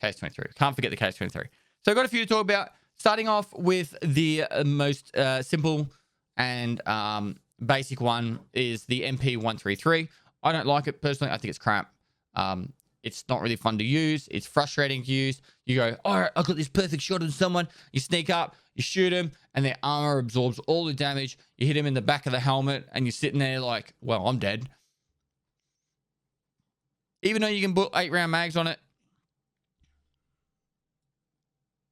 KS23. Can't forget the KS23. So I've got a few to talk about. Starting off with the most simple and basic one is the MP133. I don't like it personally. I think it's crap. It's not really fun to use. It's frustrating to use. You go, all right, I've got this perfect shot on someone. You sneak up, you shoot him, and their armor absorbs all the damage. You hit him in the back of the helmet, and you're sitting there like, well, I'm dead. Even though you can put 8-round mags on it,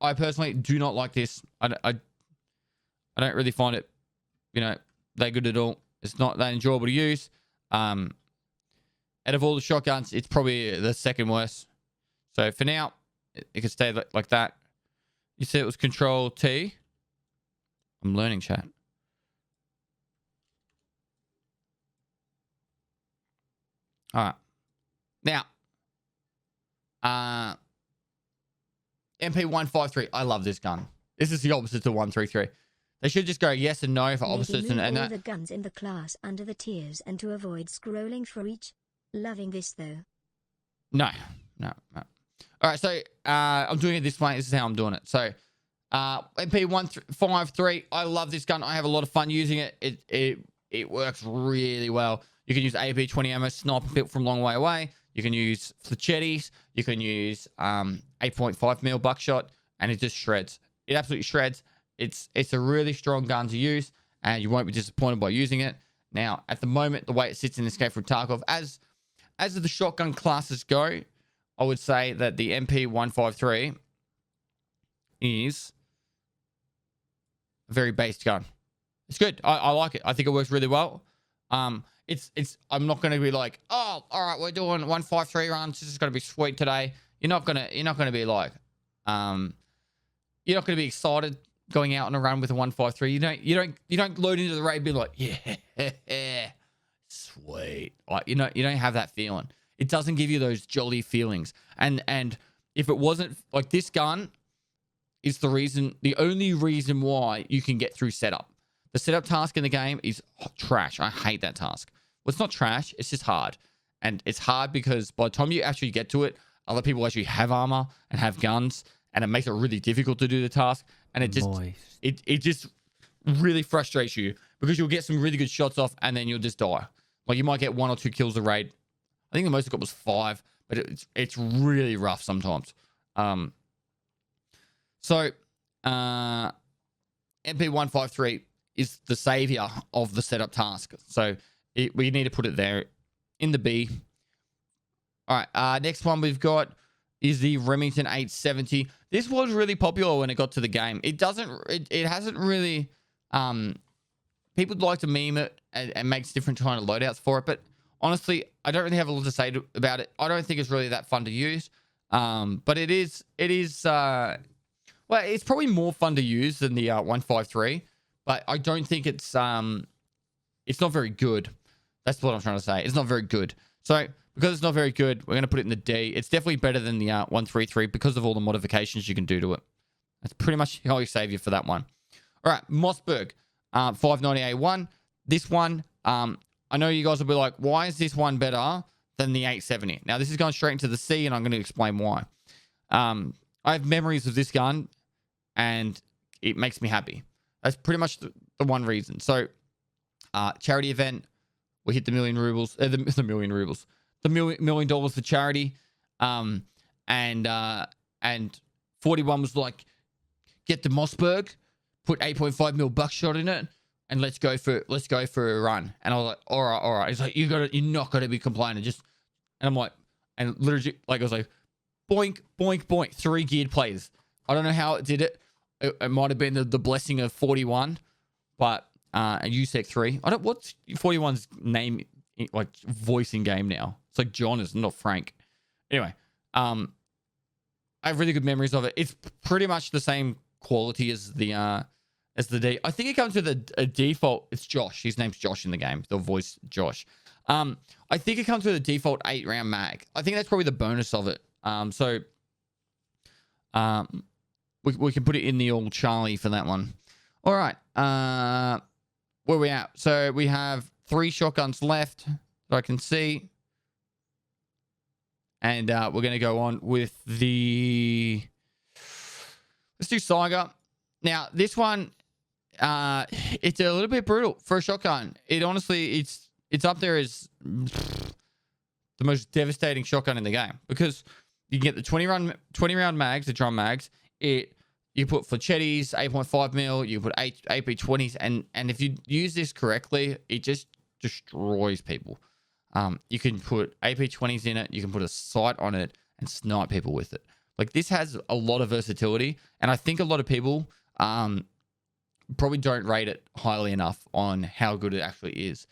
I personally do not like this. I don't really find it, that good at all. It's not that enjoyable to use. Out of all the shotguns, it's probably the second worst. So for now, it can stay like that. You said it was Control T. I'm learning, chat. All right. Now, MP153. I love this gun. This is the opposite to 133. They should just go yes and no for opposites and all that. The guns in the class under the tiers and to avoid scrolling for each. Loving this though. No. All right, so I'm doing it this way. This is how I'm doing it. So MP153. I love this gun. I have a lot of fun using it. It works really well. You can use AP20 ammo, sniper people from a long way away. You can use fletchettis. You can use 8.5mm buckshot, and it just shreds. It absolutely shreds. It's a really strong gun to use, and you won't be disappointed by using it. Now, at the moment, the way it sits in this game from Tarkov, as the shotgun classes go, I would say that the MP153 is a very based gun. It's good. I like it. I think it works really well. I'm not going to be like, oh, all right, we're doing 153 runs. This is going to be sweet today. You're not going to be like, you're not going to be excited going out on a run with a 153. You don't load into the raid and be like, yeah, sweet. Like, you don't have that feeling. It doesn't give you those jolly feelings. And if it wasn't like, this gun is the only reason why you can get through setup. The setup task in the game is trash. I hate that task. Well, it's not trash. It's just hard. And it's hard because by the time you actually get to it, other people actually have armor and have guns, and it makes it really difficult to do the task. And it just really frustrates you because you'll get some really good shots off and then you'll just die. Like you might get 1 or 2 kills a raid. I think the most I got was 5, but it's really rough sometimes. So MP153 is the savior of the setup task. So we need to put it there in the B. All right, next one we've got is the Remington 870. This was really popular when it got to the game. It hasn't really, people like to meme it and makes different kind of loadouts for it, but honestly, I don't really have a lot to say about it. I don't think it's really that fun to use. But it is, well, it's probably more fun to use than the 153, but I don't think it's not very good. That's what I'm trying to say. It's not very good. So because it's not very good, we're going to put it in the D. It's definitely better than the 133 because of all the modifications you can do to it. That's pretty much how you save you for that one. All right, Mossberg, 590A1. This one, I know you guys will be like, why is this one better than the 870? Now, this is going straight into the C, and I'm going to explain why. I have memories of this gun, and it makes me happy. That's pretty much the one reason. So, charity event, we hit the million rubles, the million rubles, the $1 million for charity, and 41 was like, get the Mossberg, put 8.5 mil buckshot in it, and let's go for a run. And I was like, all right. He's like, you're not gonna be complaining, and I'm like, and literally, like, I was like, boink, boink, boink, 3 geared players. I don't know how it did it. It might have been the blessing of 41, but USEC 3. What's 41's name, like, voice in game now? It's like John, is not Frank. Anyway, I have really good memories of it. It's pretty much the same quality as the D. I think it comes with a default. It's Josh. His name's Josh in the game. The voice Josh. I think it comes with a default 8-round mag. I think that's probably the bonus of it. So we can put it in the old Charlie for that one. All right. Where are we at? So we have 3 shotguns left that I can see. And we're going to go on with the... Let's do Saiga. Now, this one, it's a little bit brutal for a shotgun. It honestly, it's up there as the most devastating shotgun in the game, because you can get the 20 round mags, the drum mags. You put fletchettis, 8.5 mil, you put AP20s, and if you use this correctly, it just destroys people. You can put AP20s in it, you can put a sight on it and snipe people with it. Like, this has a lot of versatility, and I think a lot of people probably don't rate it highly enough on how good it actually is.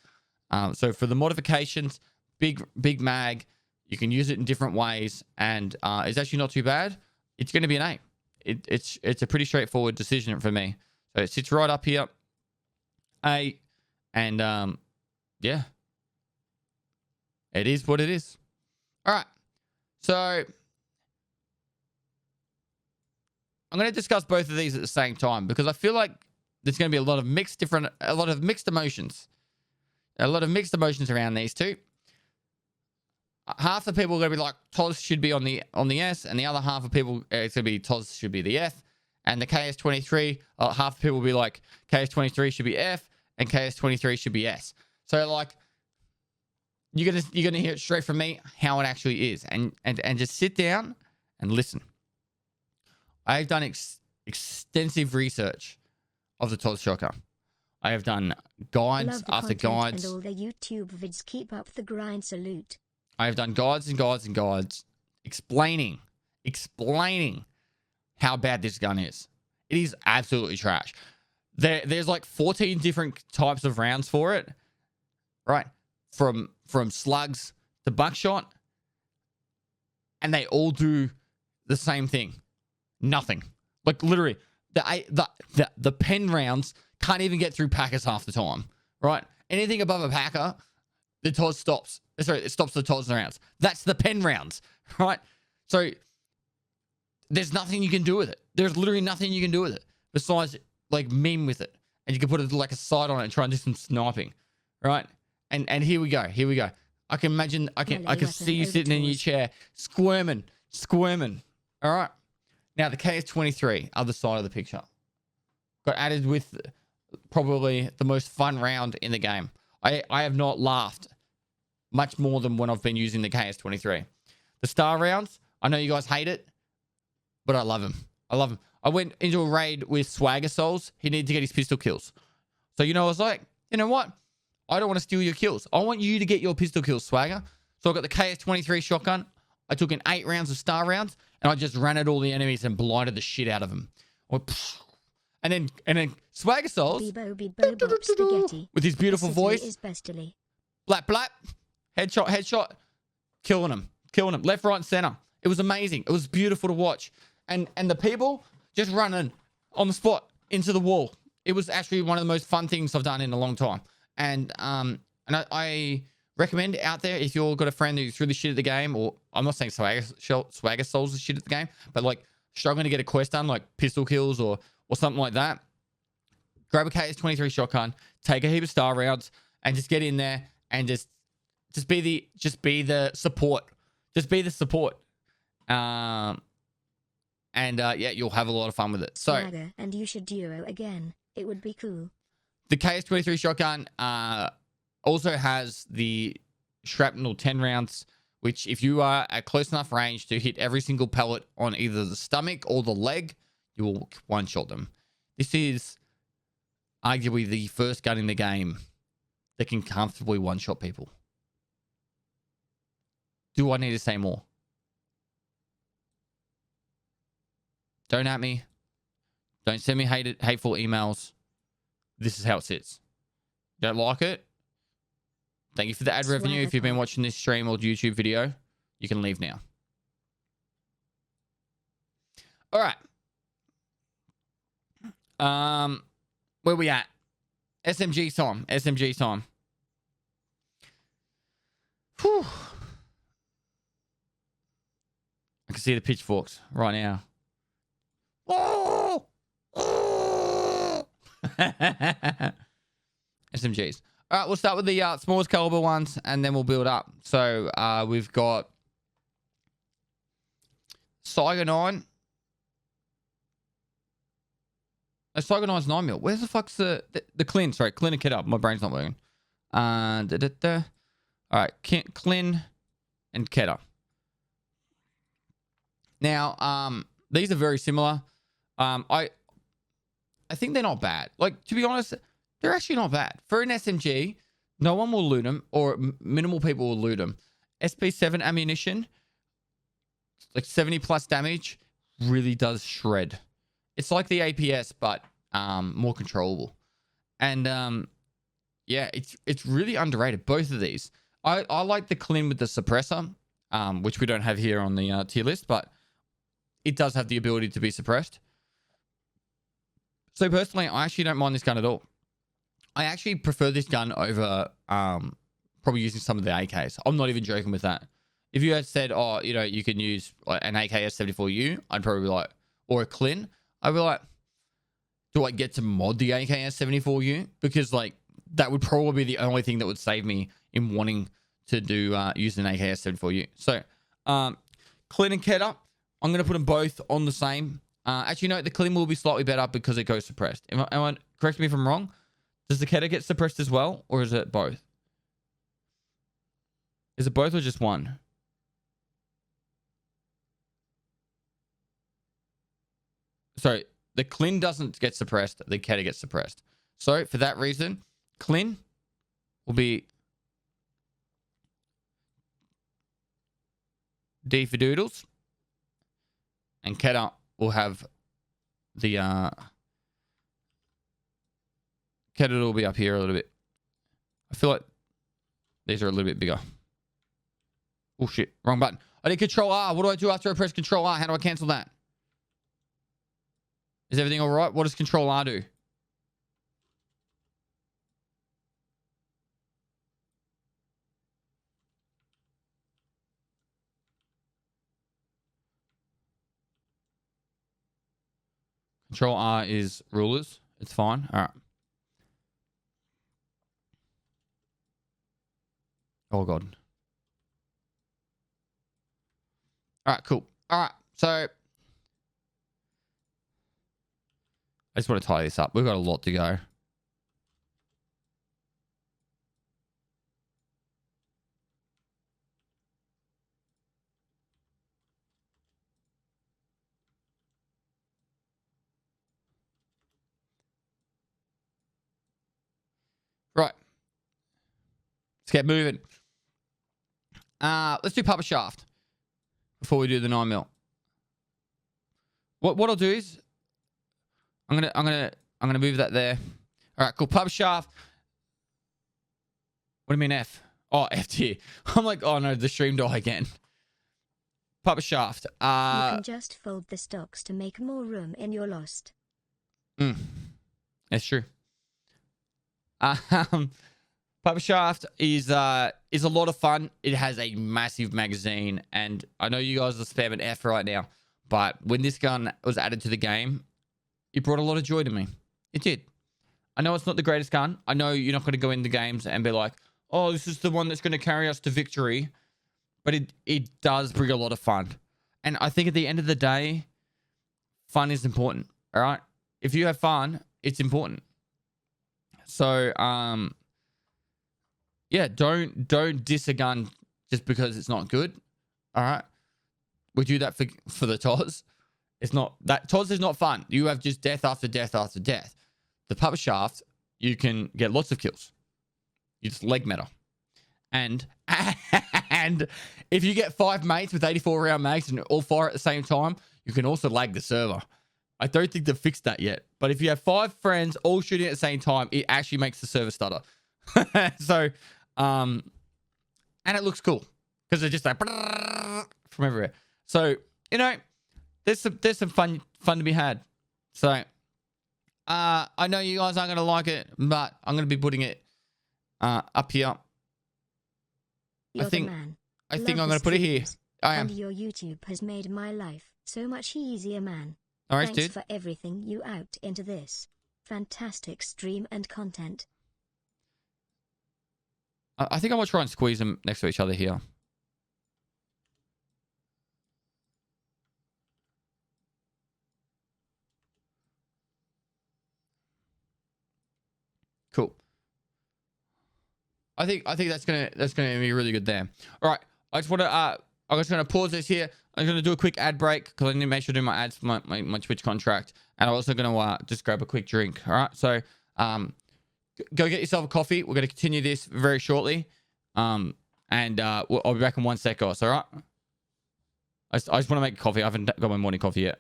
So for the modifications, big mag, you can use it in different ways, and it's actually not too bad. It's going to be an A. It's a pretty straightforward decision for me. So it sits right up here, A, and yeah, it is what it is. All right, so I'm going to discuss both of these at the same time, because I feel like there's going to be a lot of mixed emotions. A lot of mixed emotions around these two. Half the people are going to be like, TOS should be on the S, and the other half of people, it's going to be TOS should be the F. And the KS23, half the people will be like, KS23 should be F, and KS23 should be S. So, like, you're gonna hear it straight from me how it actually is, and just sit down and listen. I've done extensive research of the TOS shotgun. I have done guides after guides. And all the YouTube vids. Keep up the grind. Salute. I have done guides and guides and guides explaining how bad this gun is. It is absolutely trash. There's like 14 different types of rounds for it, right? From slugs to buckshot, and they all do the same thing. Nothing. Like, literally, the pen rounds can't even get through packers half the time, right? Anything above a packer, the TOS stops. Sorry, it stops the TOS rounds. That's the pen rounds, right? So there's nothing you can do with it. There's literally nothing you can do with it besides, like, meme with it. And you can put like a sight on it and try and do some sniping, right? And here we go. I can imagine, I can see you sitting in your chair, squirming. All right. Now the KS23, other side of the picture, got added with probably the most fun round in the game. I have not laughed much more than when I've been using the KS-23. The star rounds, I know you guys hate it, but I love him. I love him. I went into a raid with Swagger Souls. He needed to get his pistol kills. So, I was like, you know what? I don't want to steal your kills. I want you to get your pistol kills, Swagger. So I got the KS-23 shotgun. I took in 8 rounds of star rounds, and I just ran at all the enemies and blinded the shit out of them. And then Swagger Souls with his beautiful voice. Blap, blap. Headshot. Killing him. Left, right, and center. It was amazing. It was beautiful to watch. And the people just running on the spot into the wall. It was actually one of the most fun things I've done in a long time. And I recommend out there, if you've got a friend who's really shit at the game, or I'm not saying Swagger Souls is shit at the game, but like struggling to get a quest done, like pistol kills or something like that, grab a KS-23 shotgun, take a heap of star rounds, and just get in there and just be the support. Just be the support. Yeah, you'll have a lot of fun with it. So, and you should duo again. It would be cool. The KS-23 shotgun also has the shrapnel 10 rounds, which if you are at close enough range to hit every single pellet on either the stomach or the leg, you will one-shot them. This is arguably the first gun in the game that can comfortably one-shot people. Do I need to say more? Don't at me. Don't send me hateful emails. This is how it sits. Don't like it? Thank you for the ad revenue. If you've been watching this stream or YouTube video, you can leave now. All right. Where we at? SMG time. SMG time. Whew. I can see the pitchforks right now. Oh! Oh! SMGs. All right, we'll start with the smallest caliber ones, and then we'll build up. So we've got Saiga 9. Saiga 9's 9mm. Where's the fuck's the Clin? Sorry, Clin and Kid up. My brain's not working. All right, Clin and Ketter. Now, these are very similar. I think they're not bad. Like, to be honest, they're actually not bad. For an SMG, no one will loot them, or minimal people will loot them. SP7 ammunition, like 70 plus damage, really does shred. It's like the APS, but more controllable. And yeah, it's really underrated, both of these. I like the Clin with the suppressor, which we don't have here on the tier list, but it does have the ability to be suppressed. So personally, I actually don't mind this gun at all. I actually prefer this gun over probably using some of the AKs. I'm not even joking with that. If you had said, oh, you can use like an AKS-74U, I'd probably be like, or a Clin, I'd be like, do I get to mod the AKS-74U? Because like that would probably be the only thing that would save me in wanting to do use an AKS-74U. So Clin and Ketter, I'm going to put them both on the same. Actually, no, the Clin will be slightly better because it goes suppressed. Correct me if I'm wrong. Does the Ketter get suppressed as well, or is it both? Is it both or just one? Sorry, the Clin doesn't get suppressed. The Ketter gets suppressed. So, for that reason, Clin will be D for Doodles. And Ketter will have the... Ketter will be up here a little bit. I feel like these are a little bit bigger. Oh, shit. Wrong button. I did Control R. What do I do after I press Control R? How do I cancel that? Is everything all right? What does Control R do? Control R is rulers. It's fine. All right. Oh, God. All right, cool. All right, so I just want to tie this up. We've got a lot to go. Let's get moving. Let's do Papa Shaft before we do the 9mm. What I'll do is I'm gonna move that there. All right, cool. Papa Shaft. What do you mean F? Oh, F tier. I'm like, oh no, the stream died again. Papa Shaft. You can just fold the stocks to make more room in your Lost. That's true. Papa Shaft is a lot of fun. It has a massive magazine, and I know you guys are spamming F right now, but when this gun was added to the game, it brought a lot of joy to me. It did. I know it's not the greatest gun. I know you're not going to go in the games and be like, oh, this is the one that's going to carry us to victory, but it does bring a lot of fun. And I think at the end of the day, fun is important. All right. If you have fun, it's important. So, yeah, don't diss a gun just because it's not good. All right. We do that for the TOS. It's not that TOS is not fun. You have just death after death after death. The Papa Shaft, you can get lots of kills. You just leg matter. And if you get 5 mates with 84 round mags and all fire at the same time, you can also lag the server. I don't think they've fixed that yet. But if you have 5 friends all shooting at the same time, it actually makes the server stutter. So, and it looks cool because they're just like from everywhere. So, you know, there's some fun to be had. So, I know you guys aren't going to like it, but I'm going to be putting it up here. You're I think I'm going to put it here. I am. And your YouTube has made my life so much easier, man. All right, Thanks dude. for everything you out into this fantastic stream and content. I think I'm going to try and squeeze them next to each other here. Cool. I think that's gonna be really good there. All right, I'm just gonna pause this here. I'm gonna do a quick ad break because I need to make sure to do my ads for my Twitch contract, and I'm also gonna just grab a quick drink. All right, so go get yourself a coffee. We're gonna continue this very shortly, and I'll be back in 1 sec, guys. All right. I just want to make coffee. I haven't got my morning coffee yet.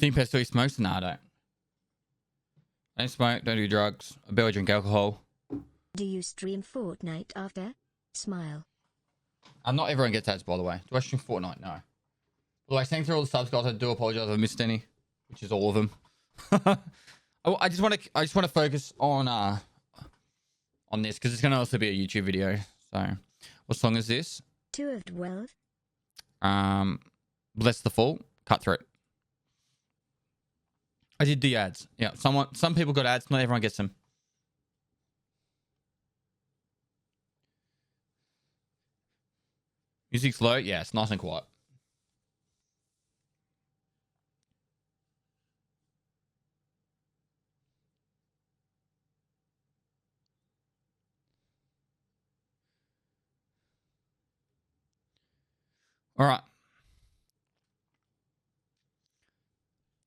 think Pesto he smokes? No, I don't. Don't smoke, don't do drugs. I barely drink alcohol. Do you stream Fortnite after? Smile. Not everyone gets ads, by the way. Do I stream Fortnite? No. Well, I sang through all the subs, guys. I do apologize if I missed any, which is all of them. I just want to focus on this because it's going to also be a YouTube video. So, what song is this? 2 of 12. Bless the Fall, Cutthroat. I did the ads. Yeah, some people got ads. Not everyone gets them. Music's low. Yeah, it's nice and quiet. All right.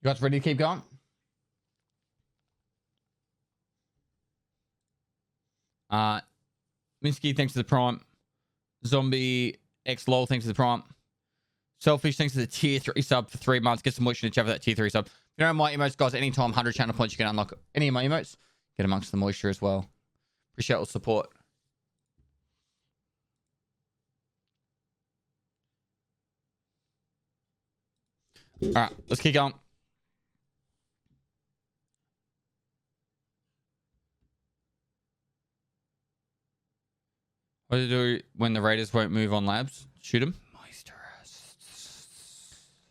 You guys ready to keep going? Minsky, thanks for the prime. Zombie X Lol, thanks for the prime. Selfish, thanks for the tier 3 sub for 3 months. Get some moisture in the chat for that tier 3 sub. If you don't have my emotes, guys, anytime 100 channel points, you can unlock any of my emotes. Get amongst the moisture as well. Appreciate all the support. All right, let's keep going. What do you do when the Raiders won't move on labs? Shoot them.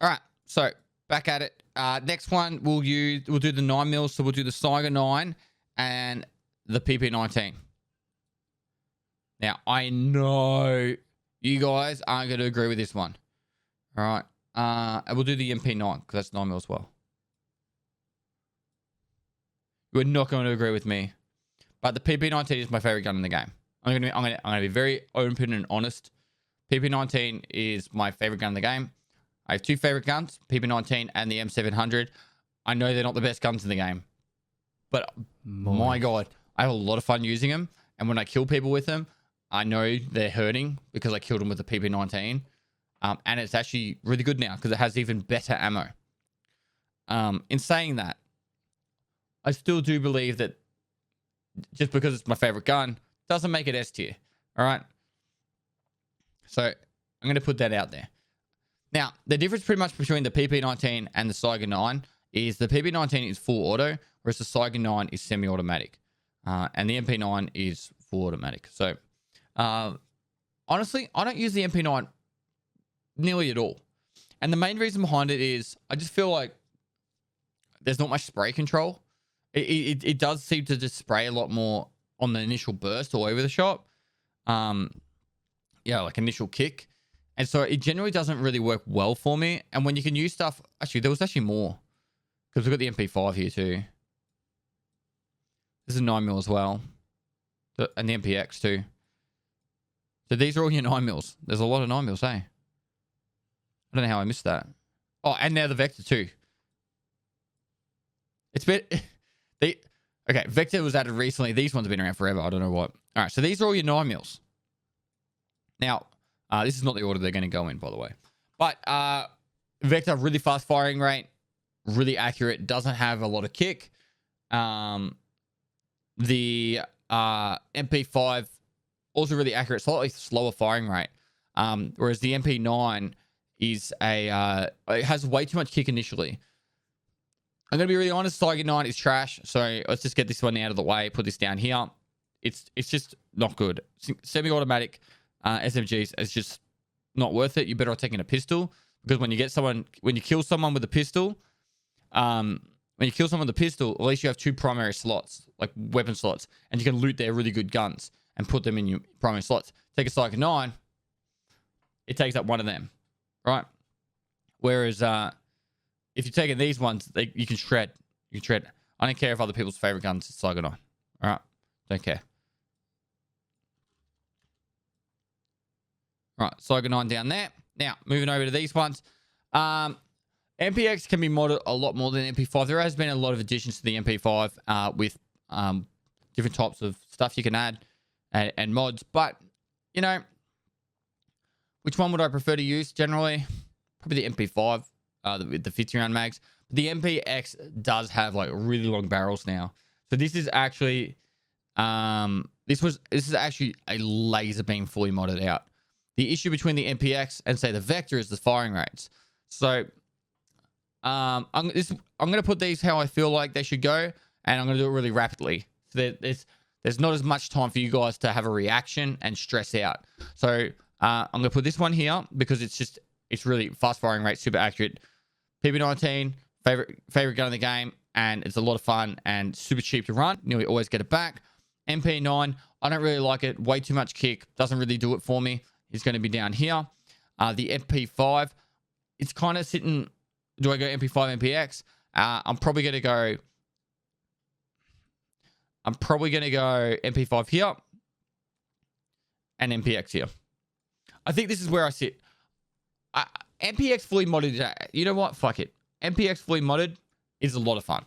All right, so back at it. Next one we'll do the 9mm, so we'll do the Saiga 9 and the PP19. Now I know you guys aren't going to agree with this one. All right, and we'll do the MP9 because that's 9mm as well. You're not going to agree with me, but the PP19 is my favorite gun in the game. I'm gonna be very open and honest. PP19 is my favorite gun in the game. I have 2 favorite guns, PP19 and the M700. I know they're not the best guns in the game, but my God, I have a lot of fun using them. And when I kill people with them, I know they're hurting because I killed them with the PP19. And it's actually really good now because it has even better ammo. In saying that, I still do believe that just because it's my favorite gun doesn't make it S tier. All right. So I'm going to put that out there. Now, the difference pretty much between the PP19 and the Saiga 9 is the PP19 is full auto, whereas the Saiga 9 is semi-automatic. And the MP9 is full automatic. So, honestly, I don't use the MP9 nearly at all. And the main reason behind it is I just feel like there's not much spray control. It does seem to just spray a lot more on the initial burst all over the shop. Yeah, like initial kick. And so it generally doesn't really work well for me. And when you can use stuff... Actually, there was actually more. Because we've got the MP5 here too. This is a 9mm as well. And the MPX too. So these are all your 9mm. There's a lot of 9mm, eh? I don't know how I missed that. Oh, and now the Vector too. It's been... Okay, Vector was added recently. These ones have been around forever. I don't know what. All right, so these are all your 9mm. Now... this is not the order they're going to go in, by the way. But Vector, really fast firing rate, really accurate, doesn't have a lot of kick. The MP5, also really accurate, slightly slower firing rate. Whereas the MP9 is it has way too much kick initially. I'm going to be really honest, Saiga 9 is trash. So let's just get this one out of the way, put this down here. It's just not good. Semi-automatic SMGs is just not worth it. You're better off taking a pistol because when you kill someone with a pistol, at least you have 2 primary slots, like weapon slots, and you can loot their really good guns and put them in your primary slots. Take a Saiga 9, it takes up one of them, right? Whereas if you're taking these ones, you can shred. You can shred. I don't care if other people's favorite guns is Saiga 9. All right, don't care. All right, Saiga 9 down there. Now, moving over to these ones. MPX can be modded a lot more than MP5. There has been a lot of additions to the MP5 with different types of stuff you can add and mods. But, you know, which one would I prefer to use generally? Probably the MP5. the 50 round mags. The MPX does have like really long barrels now. So this is actually this is actually a laser beam fully modded out. The issue between the MPX and say the Vector is the firing rates. So I'm going to put these how I feel like they should go, and I'm going to do it really rapidly. So there's not as much time for you guys to have a reaction and stress out. So I'm going to put this one here because it's really fast firing rate, super accurate. PP19, favorite gun in the game, and it's a lot of fun and super cheap to run. You always get it back. MP9, I don't really like it. Way too much kick. Doesn't really do it for me. It's going to be down here. The MP5, it's kind of sitting. Do I go MP5, MPX? I'm probably going to go MP5 here and MPX here. I think this is where I sit. MPX fully modded. You know what? Fuck it. MPX fully modded is a lot of fun.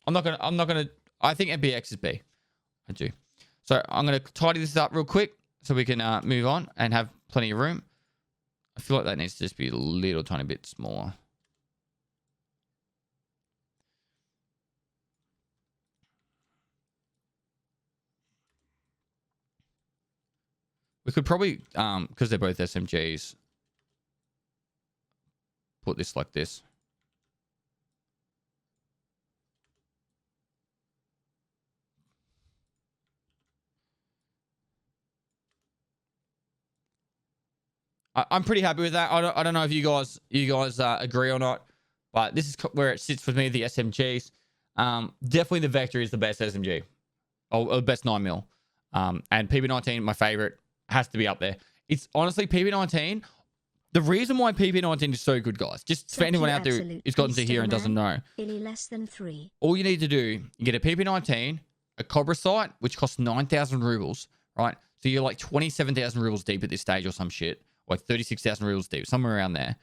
I think MPX is B. I do. So I'm gonna tidy this up real quick so we can move on and have plenty of room. I feel like that needs to just be a little tiny bit smaller. We could probably, because they're both SMGs, put this like this. I'm pretty happy with that. I don't know if you guys agree or not, but this is where it sits with me. The SMGs, definitely the Vector is the best SMG, or the best 9mm, and PP19 my favorite, has to be up there. It's honestly PP19. The reason why PP19 is so good, guys, just for anyone out there who's gotten to here and doesn't know, less than 3. all you need to do, you get a PP19, a Cobra sight, which costs 9,000 rubles, right? So you're like 27,000 rubles deep at this stage or some shit, like 36,000 rubles deep, somewhere around there.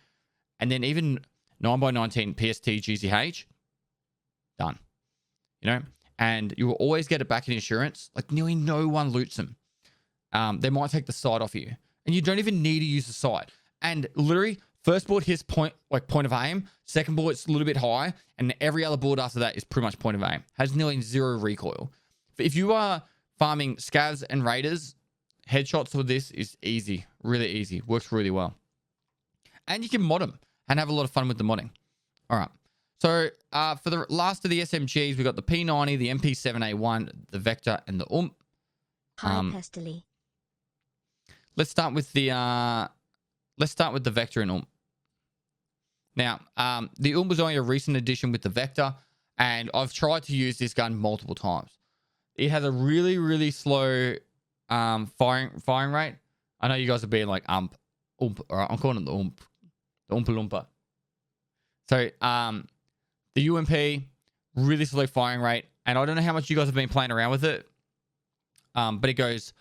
And then even 9x19 PST GZH, done. You know? And you will always get it back in insurance. Like nearly no one loots them. They might take the sight off you. And you don't even need to use the sight. And literally, first bullet hits point of aim. Second bullet's a little bit high. And every other bullet after that is pretty much point of aim. Has nearly zero recoil. If you are farming scavs and raiders, headshots with this is easy. Really easy. Works really well. And you can mod them and have a lot of fun with the modding. All right. So for the last of the SMGs, we've got the P90, the MP7A1, the Vector, and the UMP. Hi, Pestily. Let's start with the Vector and UMP. Now, the UMP was only a recent addition with the Vector, and I've tried to use this gun multiple times. It has a really, really slow firing rate. I know you guys are being like UMP. All right, I'm calling it the UMP. The Oompa Loompa. So, the UMP, really slow firing rate. And I don't know how much you guys have been playing around with it. But it goes...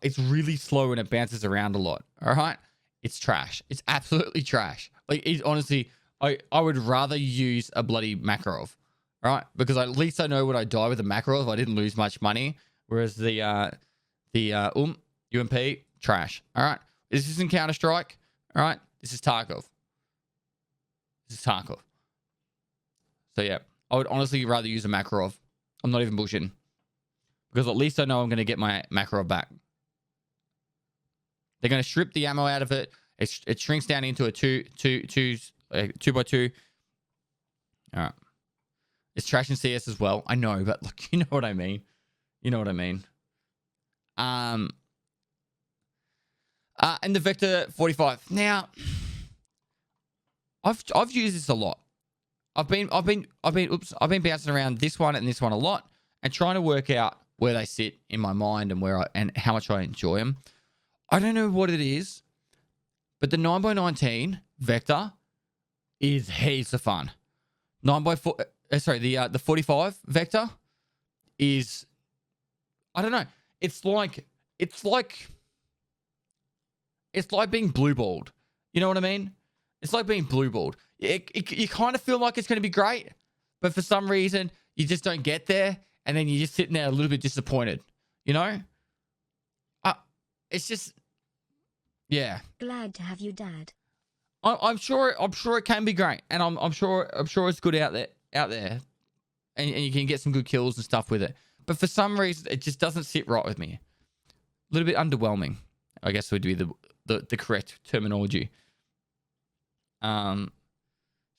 It's really slow and it bounces around a lot. All right? It's trash. It's absolutely trash. Like, it's honestly... I would rather use a bloody Makarov. All right? Because at least I know when I die with a Makarov, I didn't lose much money. Whereas the UMP, trash. All right? This isn't Counter-Strike. All right? This is Tarkov. This is Tarkov. So, yeah. I would honestly rather use a Makarov. I'm not even bullshitting. Because at least I know I'm going to get my Makarov back. They're going to strip the ammo out of it. It shrinks down into a 2x2. All right. It's trash in CS as well. I know, but look, you know what I mean. You know what I mean. And the Vector 45. Now, I've used this a lot. I've been bouncing around this one and this one a lot and trying to work out where they sit in my mind and how much I enjoy them. I don't know what it is, but the 9x19 Vector is heaps of fun. 9x4, the 45 Vector is, I don't know. It's like being blue-balled. You know what I mean? It's like being blue-balled. You kind of feel like it's going to be great, but for some reason, you just don't get there, and then you're just sitting there a little bit disappointed. You know? It's just... Yeah. Glad to have you, Dad. I'm sure it can be great, and I'm sure it's good out there, and you can get some good kills and stuff with it. But for some reason, it just doesn't sit right with me. A little bit underwhelming, I guess would be the correct terminology. So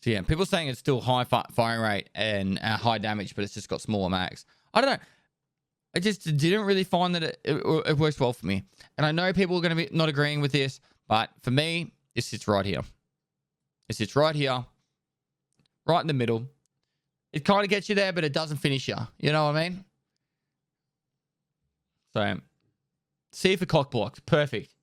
yeah, people saying it's still high firing rate and high damage, but it's just got smaller mags. I don't know. I just didn't really find that it works well for me. And I know people are going to be not agreeing with this, but for me, it sits right here. It sits right here, right in the middle. It kind of gets you there, but it doesn't finish you. You know what I mean? So, C for cock blocks. Perfect.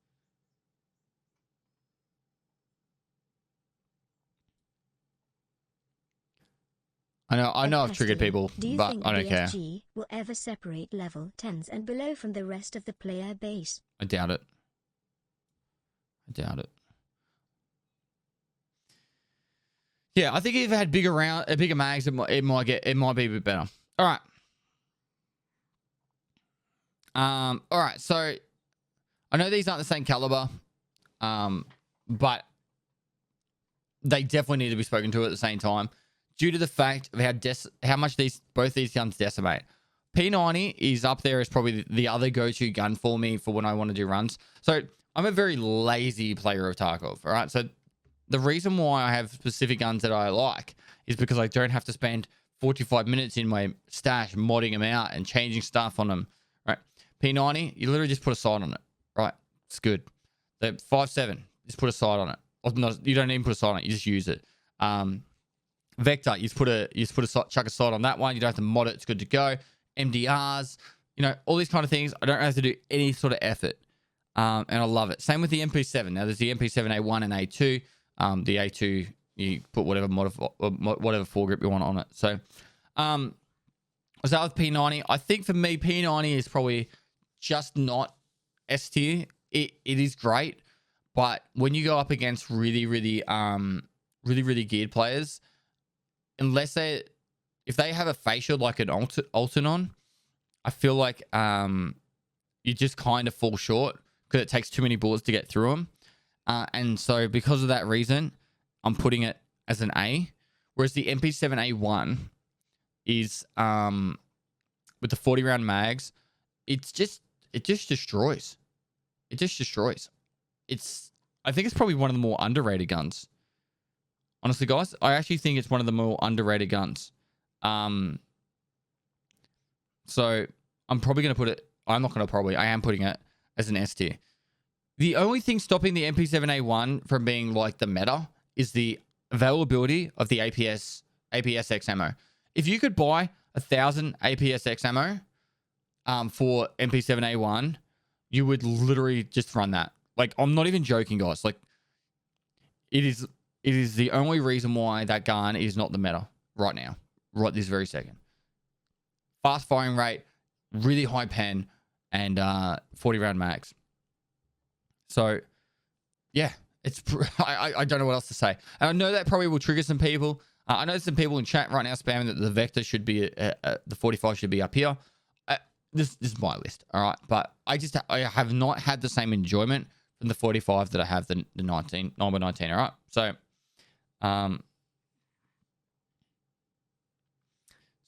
I know I've triggered people, but I don't care. Do you think BSG will ever separate level 10s and below from the rest of the player base? I doubt it. Yeah, I think if it had bigger mags, it might be a bit better. All right. All right. So I know these aren't the same caliber, but they definitely need to be spoken to at the same time, due to the fact of how much both these guns decimate. P90 is up there as probably the other go-to gun for me for when I want to do runs. So I'm a very lazy player of Tarkov. All right. So the reason why I have specific guns that I like is because I don't have to spend 45 minutes in my stash modding them out and changing stuff on them. Right. P90, you literally just put a sight on it. Right. It's good. The 5.7, just put a sight on it. Or no, you don't even put a sight on it. You just use it. Vector, you just chuck a sight on that one. You don't have to mod it. It's good to go. MDRs, all these kind of things. I don't have to do any sort of effort. And I love it. Same with the MP7. Now there's the MP7A1 and A2. The A2, you put whatever foregrip you want on it. So, I start with P90. I think for me, P90 is probably just not S tier. It is great, but when you go up against really geared players, if they have a facial like an Altanon, I feel like you just kind of fall short because it takes too many bullets to get through them. And so because of that reason, I'm putting it as an A. Whereas the MP7A1 is with the 40 round mags, it just destroys. It just destroys. I think it's probably one of the more underrated guns. Honestly, guys, I actually think it's one of the more underrated guns. So I'm probably going to put it... I am putting it as an S tier. The only thing stopping the MP7A1 from being like the meta is the availability of the APSX ammo. If you could buy 1,000 APSX ammo for MP7A1, you would literally just run that. Like, I'm not even joking, guys. Like, it is the only reason why that gun is not the meta right now, right this very second. Fast firing rate, really high pen, and 40 round mags. So, yeah, I don't know what else to say. And I know that probably will trigger some people. I know some people in chat right now spamming that the Vector should be, the 45 should be up here. This is my list, all right? But I have not had the same enjoyment from the 45 that I have the 19, 9x19, all right? So,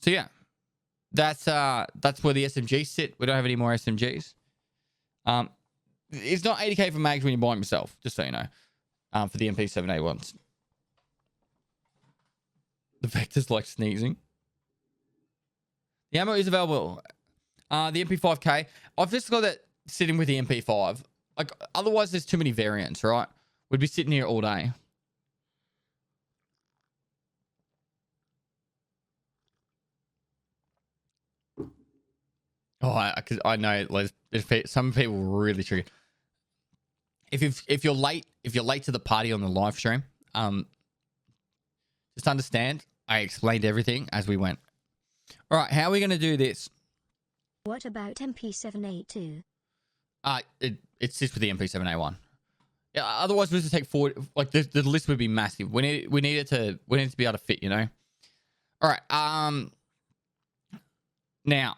yeah, that's where the SMGs sit. We don't have any more SMGs. It's not 80k for mags when you buy them yourself, just so you know, for the MP7A1s. The Vector's like sneezing. The ammo is available. The MP5K, I've just got that sitting with the MP5. Like, otherwise, there's too many variants, right? We'd be sitting here all day. Oh, I know some people really trigger. If you're late to the party on the live stream, just understand I explained everything as we went. All right, how are we going to do this? What about MP7A2? It sits with the MP7A1. Yeah, otherwise we just take forward. Like the list would be massive. We need it to be able to fit. You know. All right. Now,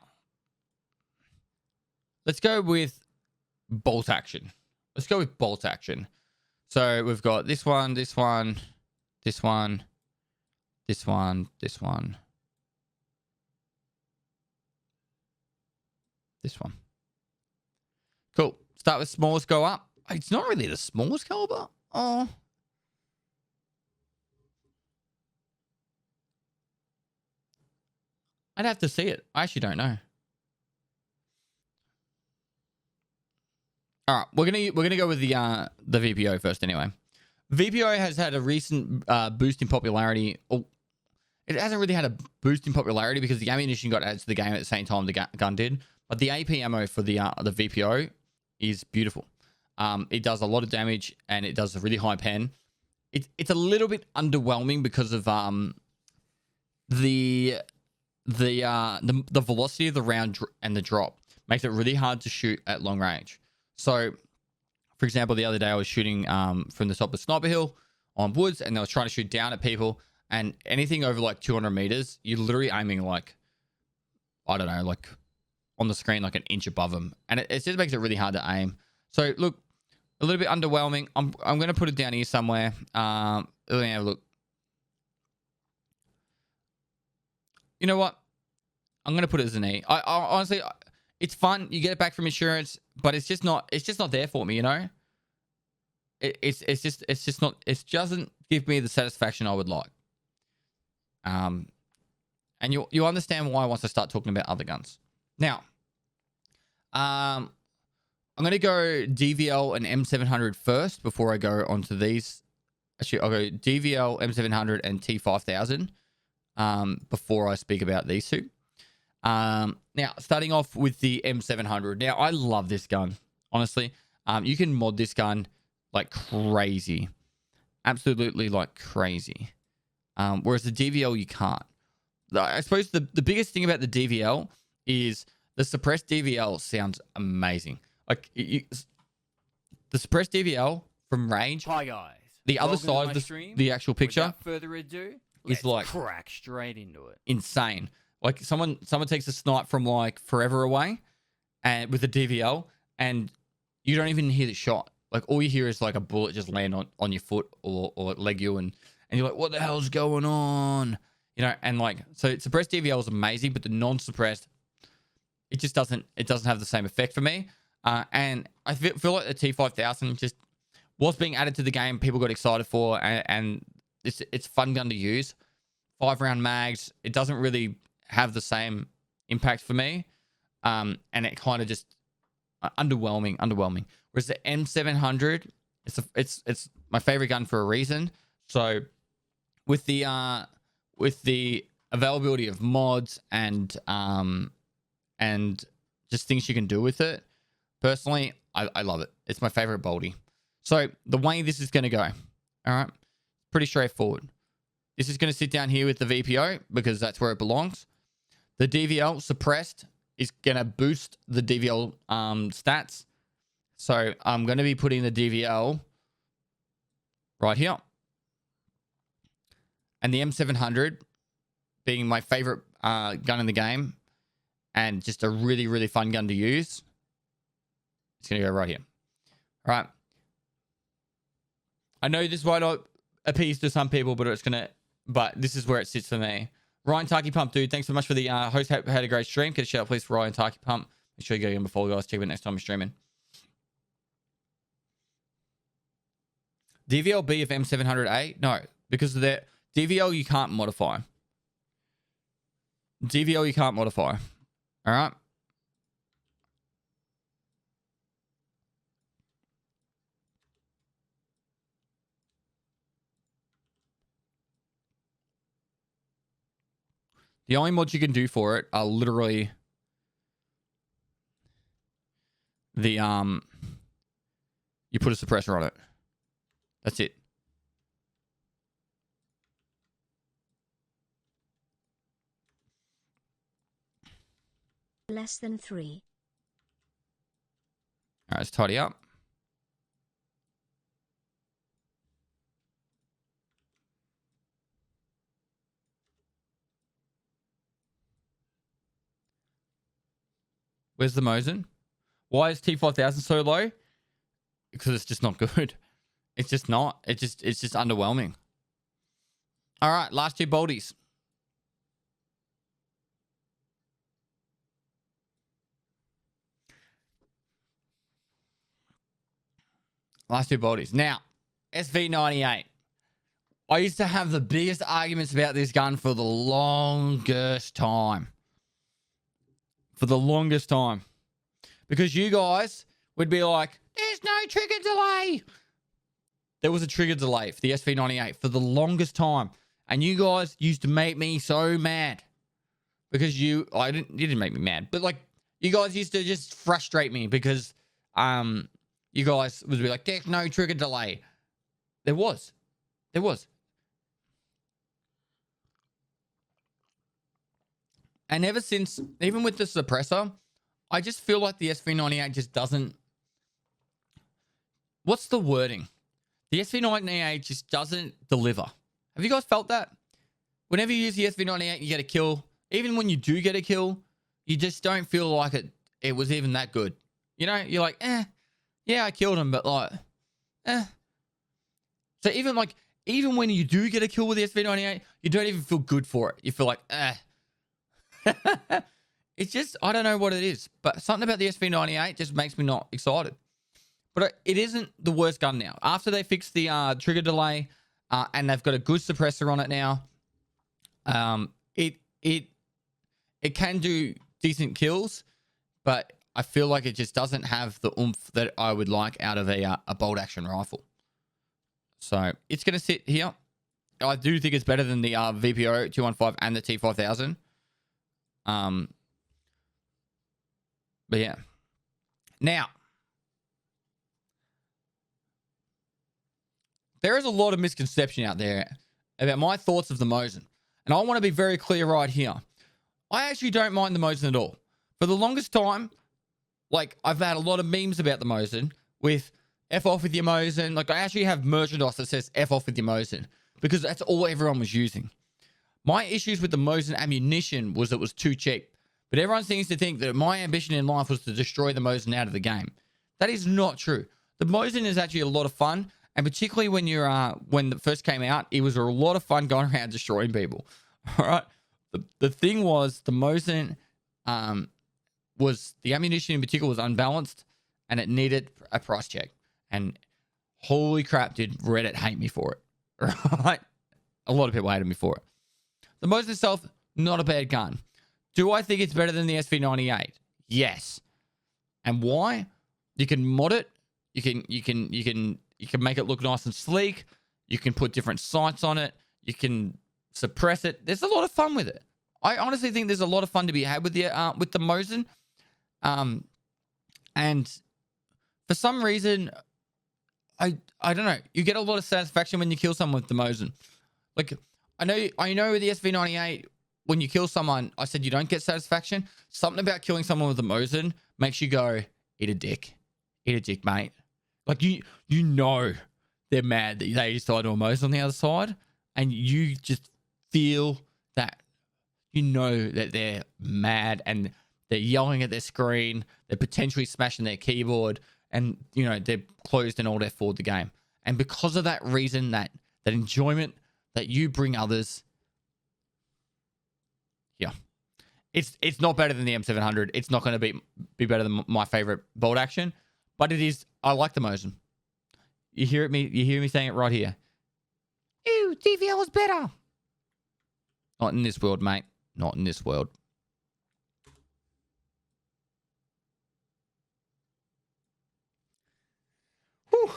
let's go with bolt action. So we've got this one, this one, this one, this one, this one, this one. Cool. Start with smallest, go up. It's not really the smallest caliber. Oh. I'd have to see it. I actually don't know. All right, we're gonna go with the VPO first anyway. VPO has had a recent boost in popularity. Oh, it hasn't really had a boost in popularity because the ammunition got added to the game at the same time the gun did. But the AP ammo for the VPO is beautiful. It does a lot of damage and it does a really high pen. It's a little bit underwhelming because of the velocity of the round and the drop makes it really hard to shoot at long range. So, for example, the other day I was shooting from the top of Sniper Hill on Woods, and I was trying to shoot down at people, and anything over like 200 meters, you're literally aiming like, I don't know, like on the screen like an inch above them, and it just makes it really hard to aim. So look, a little bit underwhelming. I'm going to put it down here somewhere. Let me have a look. You know what? I'm going to put it as an E. I honestly, it's fun. You get it back from insurance, but it's just not there for me, you know? It's just not, it doesn't give me the satisfaction I would like. And you'll understand why once I start talking about other guns. Now, I'm going to go DVL and M700 first before I go onto these. Actually, I'll go DVL, M700 and T5000 before I speak about these two. Now, starting off with the M700. Now, I love this gun, honestly. You can mod this gun like crazy. Absolutely like crazy. Whereas the DVL, you can't. I suppose the biggest thing about the DVL is the suppressed DVL sounds amazing. Like, the suppressed DVL from range. Hi, guys. The other side of the actual picture. Without further ado, it's like crack straight into it. Insane. Like someone takes a snipe from like forever away, and with a DVL, and you don't even hear the shot. Like all you hear is like a bullet just land on your foot or leg you, and you're like, what the hell's going on? You know, and like, so suppressed DVL is amazing, but the non-suppressed, it just doesn't have the same effect for me. And I feel like the T5000 just was being added to the game. People got excited for, and it's fun gun to use. 5-round mags. It doesn't really have the same impact for me, and it kind of just underwhelming. Whereas the M700, it's my favorite gun for a reason. So with the availability of mods and just things you can do with it, personally, I love it. It's my favorite boldy. So the way this is going to go, all right, pretty straightforward. This is going to sit down here with the VPO because that's where it belongs. The DVL suppressed is going to boost the DVL stats. So I'm going to be putting the DVL right here. And the M700 being my favorite gun in the game and just a really, really fun gun to use. It's going to go right here. All right. I know this might not appease to some people, but this is where it sits for me. Ryan Tarky Pump, dude, thanks so much for the host. Had a great stream. Get a shout out, please, for Ryan Tarky Pump. Make sure you go in before, guys. Check it next time you're streaming. DVL-B of M700A? No, because of the DVL you can't modify. DVL you can't modify. All right? The only mods you can do for it are literally the you put a suppressor on it. That's it. Less than 3. All right, let's tidy up. Where's the Mosin? Why is T5000 so low? Because it's just not good. It's just not. It's just underwhelming. All right, last two bolties. Last two bolties. Now, SV98. I used to have the biggest arguments about this gun for the longest time. For the longest time. Because you guys would be like, there's no trigger delay. There was a trigger delay for the SV98 for the longest time. And you guys used to make me so mad. Because you didn't make me mad. But like, you guys used to just frustrate me because you guys would be like, there's no trigger delay. There was. There was. And ever since, even with the suppressor, I just feel like the SV98 just doesn't... What's the wording? The SV98 just doesn't deliver. Have you guys felt that? Whenever you use the SV98, you get a kill. Even when you do get a kill, you just don't feel like it was even that good. You know, you're like, yeah, I killed him, but like, So even when you do get a kill with the SV98, you don't even feel good for it. You feel like, It's just, I don't know what it is, but something about the SV98 just makes me not excited. But it isn't the worst gun now. After they fixed the trigger delay, and they've got a good suppressor on it now, it can do decent kills, but I feel like it just doesn't have the oomph that I would like out of a bolt action rifle. So it's going to sit here. I do think it's better than the VPO 215 and the T5000. But yeah. Now, there is a lot of misconception out there about my thoughts of the Mosin. And I want to be very clear right here. I actually don't mind the Mosin at all. For the longest time, like, I've had a lot of memes about the Mosin with F off with your Mosin. Like, I actually have merchandise that says F off with your Mosin because that's all everyone was using. My issues with the Mosin ammunition was it was too cheap. But everyone seems to think that my ambition in life was to destroy the Mosin out of the game. That is not true. The Mosin is actually a lot of fun. And particularly when when it first came out, it was a lot of fun going around destroying people. All right. The thing was, the Mosin was, the ammunition in particular was unbalanced and it needed a price check. And holy crap, did Reddit hate me for it. Right? A lot of people hated me for it. The Mosin itself, not a bad gun. Do I think it's better than the SV98? Yes. And why? You can mod it. You can make it look nice and sleek. You can put different sights on it. You can suppress it. There's a lot of fun with it. I honestly think there's a lot of fun to be had with the Mosin. And for some reason, I don't know. You get a lot of satisfaction when you kill someone with the Mosin. Like, I know with the SV98, when you kill someone, I said you don't get satisfaction. Something about killing someone with the Mosin makes you go, eat a dick. Eat a dick, mate. Like, you know they're mad that they just died to a Mosin on the other side. And you just feel that, you know that they're mad and they're yelling at their screen. They're potentially smashing their keyboard. And, you know, they're closed and all that for the game. And because of that reason, that enjoyment that you bring others, yeah. It's not better than the M700. It's not going to be better than my favorite bolt action. But it is, I like the Mosin. You hear me saying it right here. Ew, TVL is better. Not in this world, mate. Not in this world. Whew.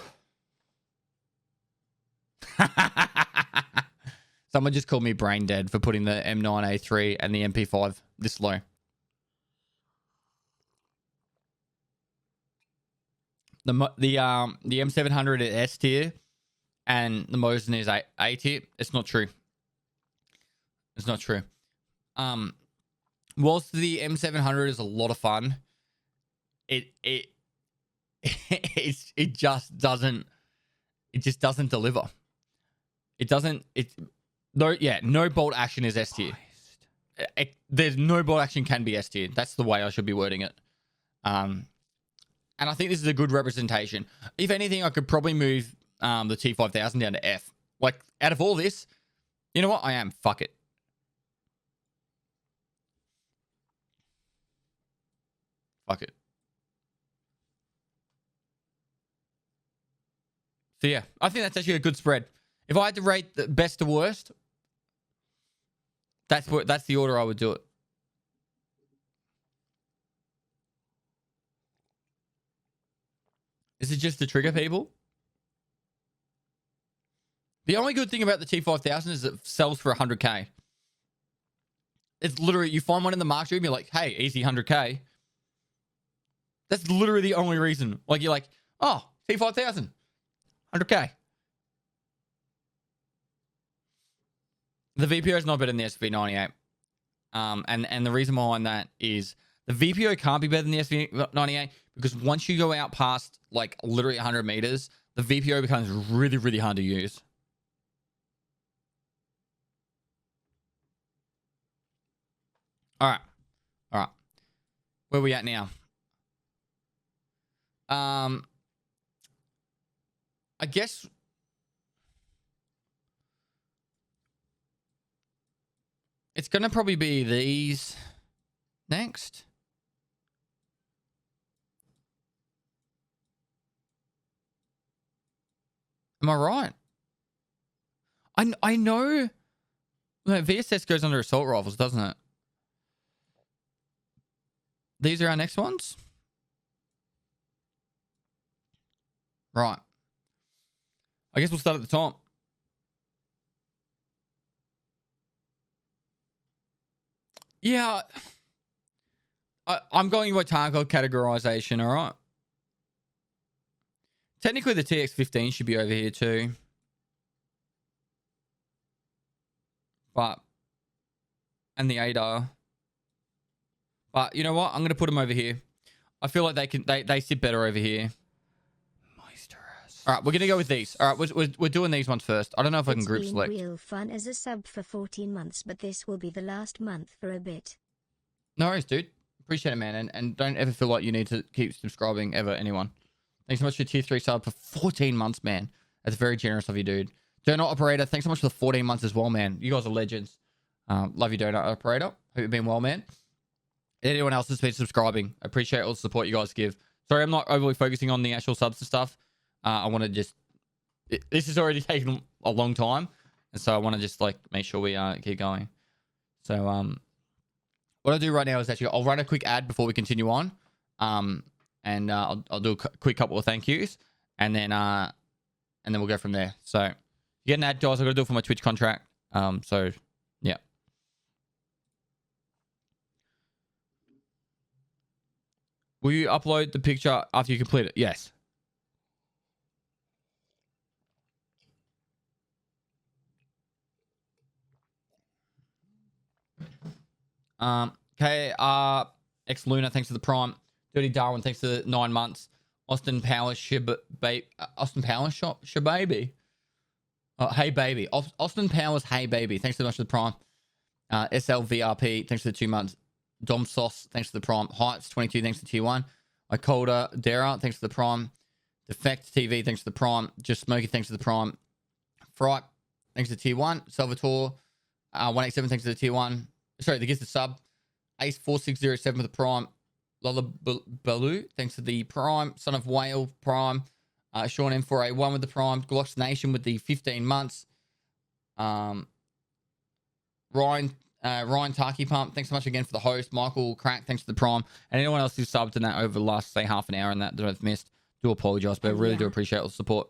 Someone just called me brain dead for putting the M9A3 and the MP5 this low. The M700 is S tier and the Mosin is A tier. It's not true. It's not true. Whilst the M700 is a lot of fun, it just doesn't deliver. It doesn't. No bolt action is S tier. There's no bolt action can be S tier. That's the way I should be wording it. And I think this is a good representation. If anything, I could probably move the T5000 down to F. Like, out of all this, you know what? I am. Fuck it. Fuck it. So yeah, I think that's actually a good spread. If I had to rate the best to worst, that's the order I would do it. Is it just the trigger, people? The only good thing about the T5000 is it sells for 100k. It's literally, you find one in the market room, you're like, hey, easy 100k. That's literally the only reason. Like, you're like, oh, T5000, 100k. The VPO is not better than the SV98. And the reason behind that is the VPO can't be better than the SV98 because once you go out past like literally 100 meters, the VPO becomes really, really hard to use. All right. All right. Where are we at now? I guess it's going to probably be these next. Am I right? I know no, VSS goes under assault rifles, doesn't it? These are our next ones? Right. I guess we'll start at the top. Yeah. I'm going by Tarkov categorization, all right? Technically, the TX-15 should be over here too. But, and the ADAR. But you know what? I'm going to put them over here. I feel like they sit better over here. All right, we're going to go with these. All right, we're doing these ones first. I don't know if I can group select. It's been real fun as a sub for 14 months, but this will be the last month for a bit. No worries, dude. Appreciate it, man. And don't ever feel like you need to keep subscribing ever, anyone. Thanks so much for your tier 3 sub for 14 months, man. That's very generous of you, dude. Donut Operator, thanks so much for the 14 months as well, man. You guys are legends. Love you, Donut Operator. Hope you've been well, man. Anyone else that's been subscribing, I appreciate all the support you guys give. Sorry, I'm not overly focusing on the actual subs and stuff. I want to just... This has already taken a long time. And so I want to just, like, make sure we keep going. So, what I'll do right now is actually... I'll run a quick ad before we continue on. And I'll do a quick couple of thank yous. And then we'll go from there. So, you get an ad, guys. I've got to do it for my Twitch contract. So, yeah. Will you upload the picture after you complete it? Yes. KR X Luna, thanks for the prime. Dirty Darwin, thanks for the 9 months. Austin Power Austin Power Shababy. Hey baby. Austin Powers, hey baby. Thanks so much for the prime. SLVRP, thanks for the 2 months. Dom Sauce, thanks for the prime. Heights 22, thanks for tier 1. Icolda Dara, thanks for the prime. Defect TV, thanks for the prime. Just Smoky, thanks for the prime. Fright, thanks for tier 1. Salvatore 187, thanks for the tier 1. Sorry, the gifted sub. Ace 4607 for the prime. Lola Baloo, thanks for the prime. Son of Whale, prime. Sean M4A1 with the prime. Glocks Nation with the 15 months. Ryan Tarky Pump, thanks so much again for the host. Michael Crack, thanks for the prime. And anyone else who subbed in that over the last, say, half an hour and that I've missed, do apologize, but I really do appreciate all the support.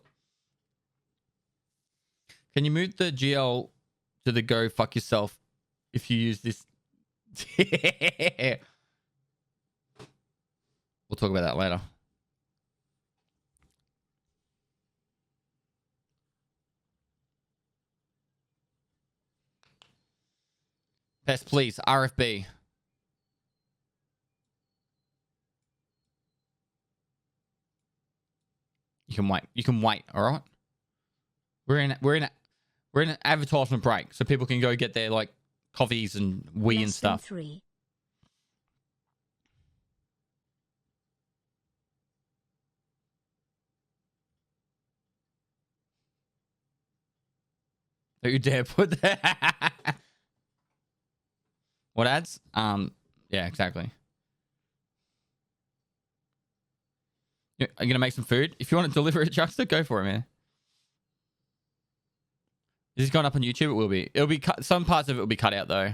Can you move the GL to the go fuck yourself if you use this? We'll talk about that later. Best, please. RFB. You can wait. You can wait. All right. We're in an advertisement break, so people can go get their like coffees and wee and stuff. 3. Don't you dare put that. What ads? Yeah, exactly. Yeah, are you gonna make some food? If you want to deliver it, Chuckster, go for it, man. This is going up on YouTube. It will be. It'll be cut. Some parts of it will be cut out though.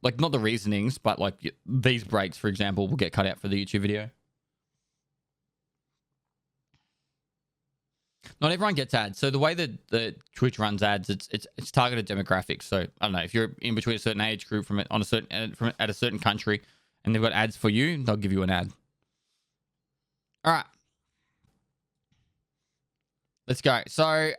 Like not the reasonings, but like these breaks, for example, will get cut out for the YouTube video. Not everyone gets ads. So the way that the Twitch runs ads, it's targeted demographics. So I don't know if you're in between a certain age group from a certain country, and they've got ads for you, they'll give you an ad. All right, let's go. So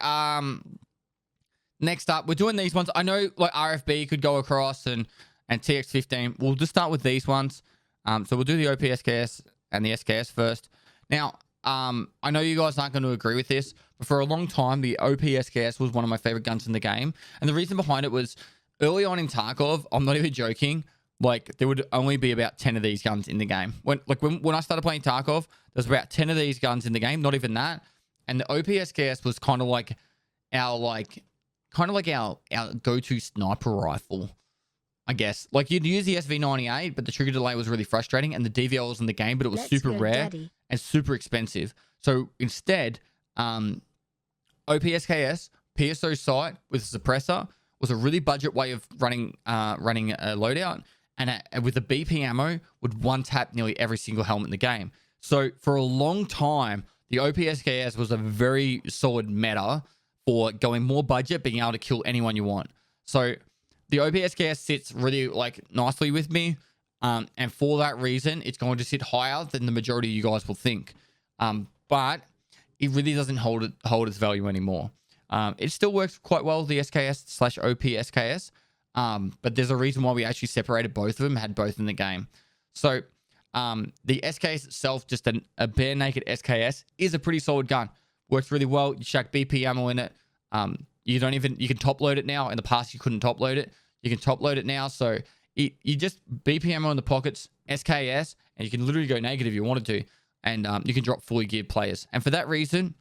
next up, we're doing these ones. I know like RFB could go across and TX15. We'll just start with these ones. So we'll do the OP SKS and the SKS first. Now. I know you guys aren't going to agree with this, but for a long time, the OP SKS was one of my favorite guns in the game. And the reason behind it was early on in Tarkov, I'm not even joking, like there would only be about 10 of these guns in the game. When I started playing Tarkov, there's about 10 of these guns in the game, not even that. And the OP SKS was kind of like our go-to sniper rifle, I guess. Like you'd use the SV98, but the trigger delay was really frustrating, and the DVL was in the game, but it was super rare. Daddy. And super expensive. So instead, OPSKS, PSO sight with a suppressor was a really budget way of running a loadout, and with the BP ammo would one tap nearly every single helmet in the game. So for a long time, the OPSKS was a very solid meta for going more budget, being able to kill anyone you want. So the OPSKS sits really like nicely with me. And for that reason, it's going to sit higher than the majority of you guys will think. But it really doesn't hold its value anymore. It still works quite well, the SKS/OP SKS. But there's a reason why we actually separated both of them, had both in the game. So the SKS itself, just a bare naked SKS, is a pretty solid gun. Works really well. You chuck BP ammo in it. You can top load it now. In the past, you couldn't top load it. You can top load it now. So you just BP ammo in the pockets, SKS, and you can literally go naked if you wanted to, and you can drop fully geared players. And for that reason,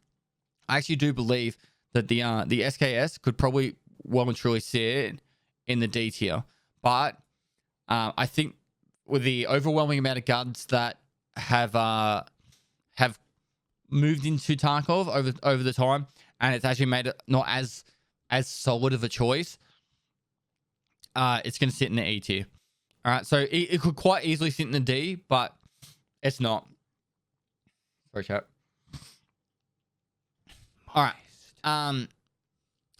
I actually do believe that the SKS could probably well and truly sit in the D tier. But I think with the overwhelming amount of guns that have moved into Tarkov over the time, and it's actually made it not as solid of a choice. It's going to sit in the E tier. All right, so it could quite easily sit in the D, but it's not. Sorry, chat. All right.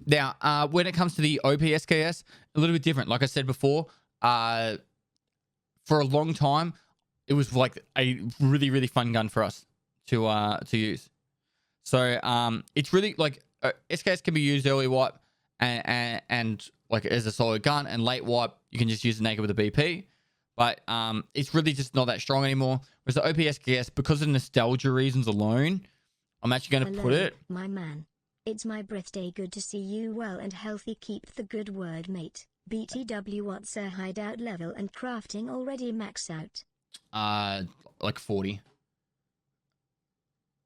Now, when it comes to the OPSKS, a little bit different. Like I said before, for a long time, it was like a really, really fun gun for us to use. So it's really like SKS can be used early wipe and like as a solid gun, and late wipe you can just use it naked with a BP, but it's really just not that strong anymore. Whereas the OPSKS, because of nostalgia reasons alone, I'm actually going to put it. My man, it's my birthday. Good to see you well and healthy. Keep the good word, mate. BTW, what's a hideout level and crafting already max out? Like 40.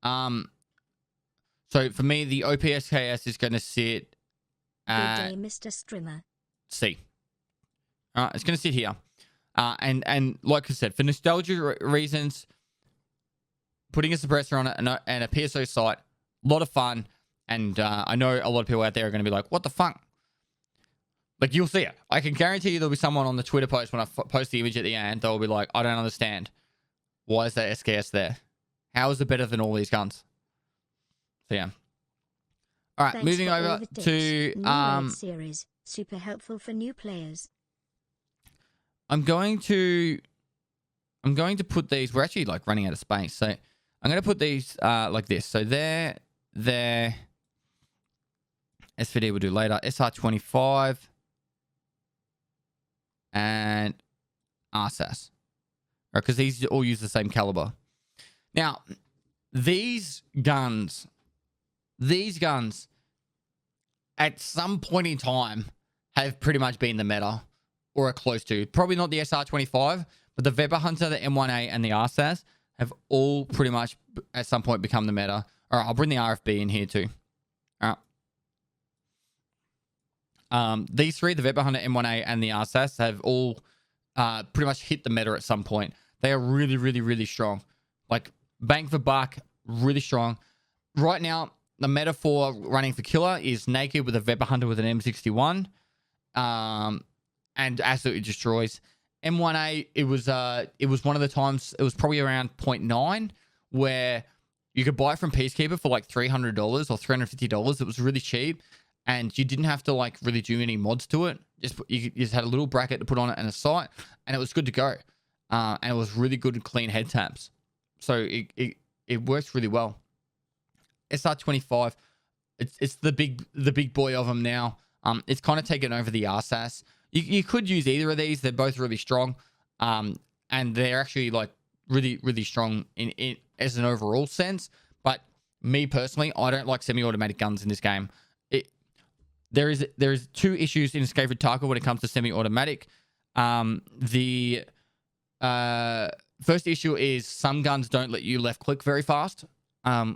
So for me, the OPSKS is going to sit Good day, Mr. Strimmer. C. It's going to sit here. And like I said, for nostalgia reasons, putting a suppressor on it and a PSO sight, a lot of fun. And I know a lot of people out there are going to be like, what the fuck? Like, you'll see it. I can guarantee you there'll be someone on the Twitter post when I post the image at the end, they'll be like, I don't understand. Why is that SKS there? How is it better than all these guns? So, yeah. All right, Thanks moving over to new series, super helpful for new players. I'm going to put these. We're actually like running out of space, so I'm going to put these like this. So there. SVD we'll do later. SR25 and RSAS, because these all use the same caliber. Now, these guns at some point in time have pretty much been the meta, or are close to. Probably not the SR25, but the Weber Hunter, the M1A, and the RSAS have all pretty much at some point become the meta. All right, I'll bring the RFB in here too. All right. These three, the Vet Hunter, M1A, and the RSAS, have all pretty much hit the meta at some point. They are really, really, really strong. Like, bang for buck, really strong. Right now, the meta for running for killer is naked with a Vet Hunter with an M61. And absolutely destroys. M1A, it was one of the times, it was probably around 0.9, where you could buy it from Peacekeeper for like $300 or $350. It was really cheap, and you didn't have to like really do any mods to it. You just had a little bracket to put on it and a sight, and it was good to go. And it was really good and clean head taps. So it works really well. SR25, it's the big boy of them now. It's kind of taken over the RSAS. You could use either of these. They're both really strong. And they're actually like really, really strong in as an overall sense. But me personally, I don't like semi-automatic guns in this game. There is two issues in Escape from Tarkov when it comes to semi-automatic. The first issue is some guns don't let you left click very fast.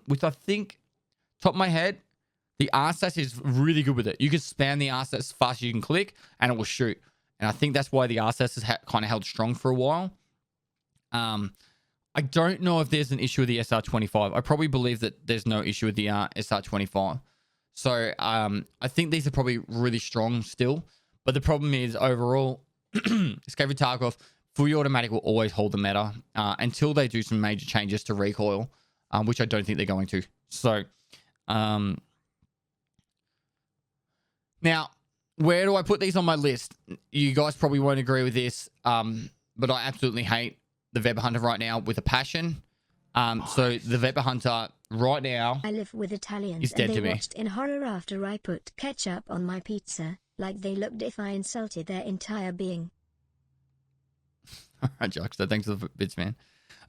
Which I think, top of my head, the RSAS is really good with it. You can spam the RSAS as fast as you can click, and it will shoot. And I think that's why the RSAS has kind of held strong for a while. I don't know if there's an issue with the SR25. I probably believe that there's no issue with the SR25. So I think these are probably really strong still. But the problem is, overall, Escape from Tarkov, fully automatic will always hold the meta until they do some major changes to recoil, which I don't think they're going to. So, now, where do I put these on my list? You guys probably won't agree with this, but I absolutely hate the Vet Hunter right now with a passion. So the Vet Hunter right now, I live with Italians is dead and to they me. watched in horror after I put ketchup on my pizza, like they looked if I insulted their entire being. Alright, Jock, so thanks for the bits, man.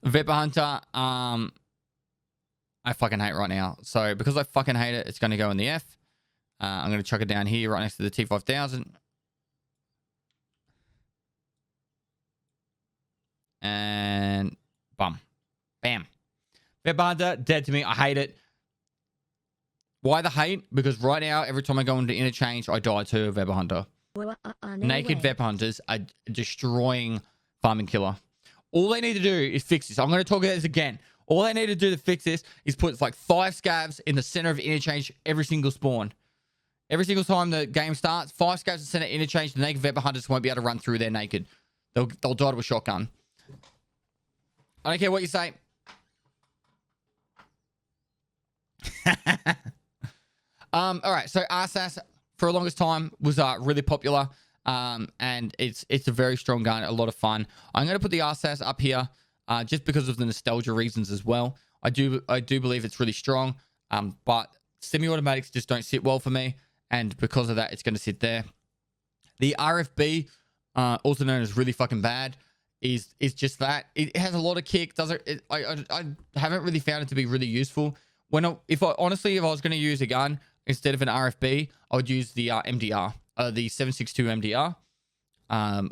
Vet Hunter, I fucking hate right now. So because I fucking hate it, it's going to go in the F. I'm going to chuck it down here right next to the T5000. And bum. Bam. Vet Hunter, dead to me. I hate it. Why the hate? Because right now, every time I go into Interchange, I die to a Vet Hunter. No Naked way. Vet Hunters are destroying Farming Killer. All they need to do is fix this. I'm going to talk about this again. All they need to do to fix this is put like 5 scavs in the center of Interchange every single spawn. Every single time the game starts, 5 scavs in the center of Interchange, the naked Vet Hunters won't be able to run through there naked. They'll die to a shotgun. I don't care what you say. All right, so RSAS for the longest time was really popular, and it's a very strong gun, a lot of fun. I'm going to put the RSAS up here just because of the nostalgia reasons as well. I do believe it's really strong, but semi-automatics just don't sit well for me, and because of that, it's going to sit there. The RFB, also known as really fucking bad, is just that. It has a lot of kick. I haven't really found it to be really useful. If I was going to use a gun instead of an RFB, I would use the MDR, the 762 MDR,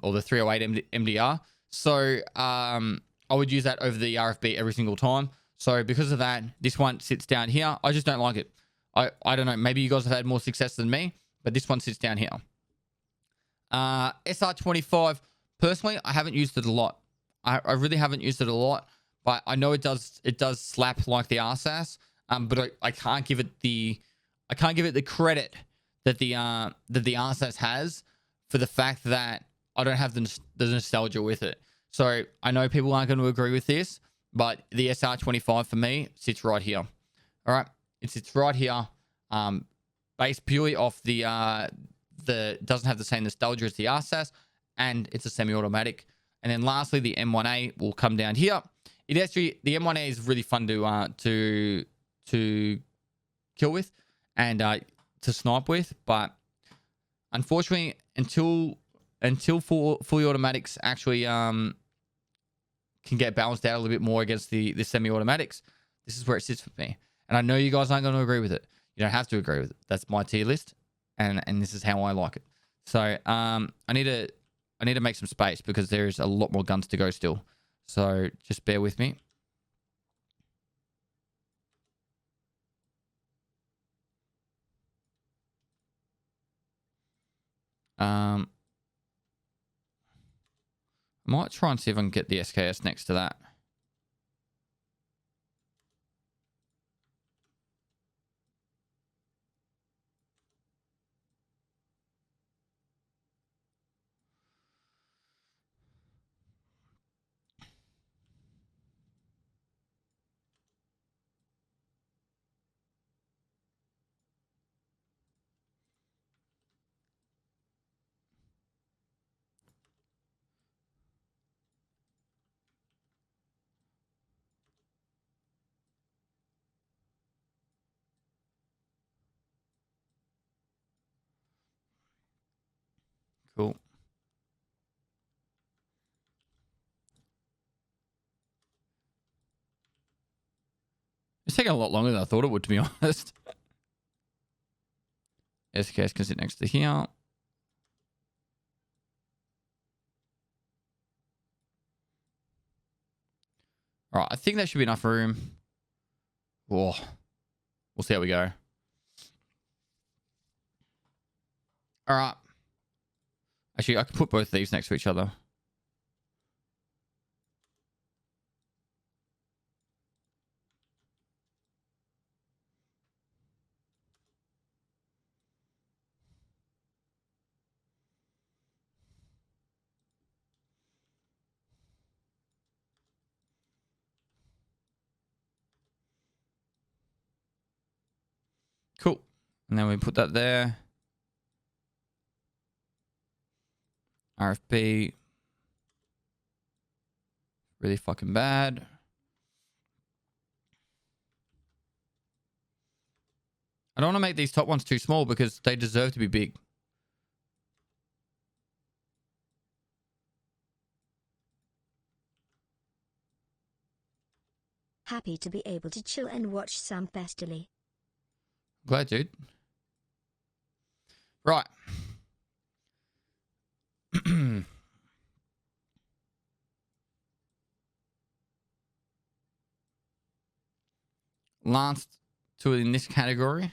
or the 308 MDR. So I would use that over the RFB every single time. So because of that, this one sits down here. I just don't like it. I don't know. Maybe you guys have had more success than me, but this one sits down here. SR25, personally, I haven't used it a lot. I really haven't used it a lot, but I know it does slap like the RSAS. But I can't give it the credit that the RSAS has for the fact that I don't have the nostalgia with it. So I know people aren't going to agree with this, but the SR25 for me sits right here. All right, it sits right here, based purely off the doesn't have the same nostalgia as the RSAS, and it's a semi-automatic. And then lastly, the M1A will come down here. The M1A is really fun to kill with and to snipe with, but unfortunately, until fully automatics actually can get balanced out a little bit more against the semi-automatics, this is where it sits for me. And I know you guys aren't going to agree with it. You don't have to agree with it. That's my tier list, and this is how I like it. So I need to make some space because there is a lot more guns to go still. So just bear with me. I might try and see if I can get the SKS next to that. Cool. It's taking a lot longer than I thought it would, to be honest. SKS can sit next to here. All right, I think that should be enough room. Oh, we'll see how we go. All right. Actually, I can put both of these next to each other. Cool. And then we put that there. RFP. Really fucking bad. I don't want to make these top ones too small because they deserve to be big. Happy to be able to chill and watch some Pestily. Glad, dude. Right. Last two in this category.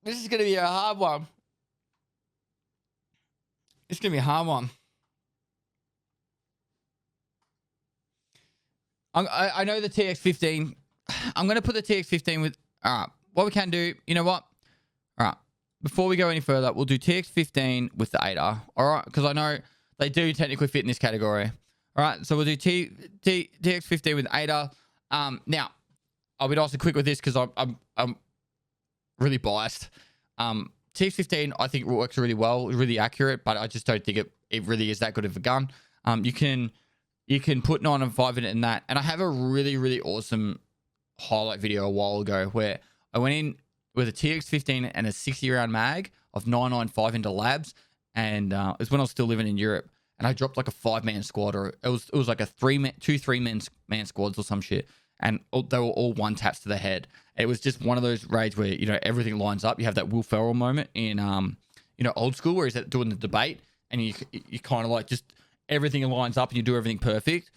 This is going to be a hard one. It's going to be a hard one. I know the TX15. I'm going to put the TX15 with... All right. What we can do... You know what? All right. Before we go any further, we'll do TX15 with the 8R. All right? Because I know they do technically fit in this category. All right. So we'll do TX15 with 8R. Now, I'll be nice and quick with this because I'm really biased. TX15, I think works really well, really accurate, but I just don't think it really is that good of a gun. You can put 9 and 5 in it and that. And I have a really, really awesome highlight video a while ago where I went in with a TX15 and a 60 round mag of 995 into labs. And it was when I was still living in Europe. And I dropped like a 5-man squad, or it was like a 3-man squads or some shit. And they were all one taps to the head. It was just one of those raids where, you know, everything lines up. You have that Will Ferrell moment in, you know, Old School where he's doing the debate and you kind of like just everything lines up and you do everything perfect.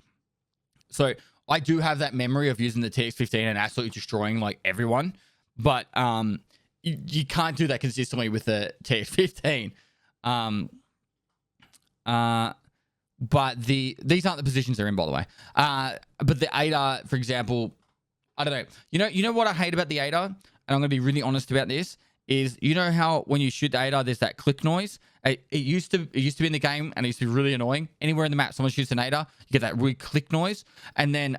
So I do have that memory of using the TX15 and absolutely destroying like everyone. But you can't do that consistently with the TX15. But these aren't the positions they're in, by the way. But the 8R, for example, I don't know. You know what I hate about the 8R? And I'm going to be really honest about this. Is you know how when you shoot the 8R, there's that click noise. It used to be in the game, and it used to be really annoying. Anywhere in the map, someone shoots an 8R, you get that weird click noise, and then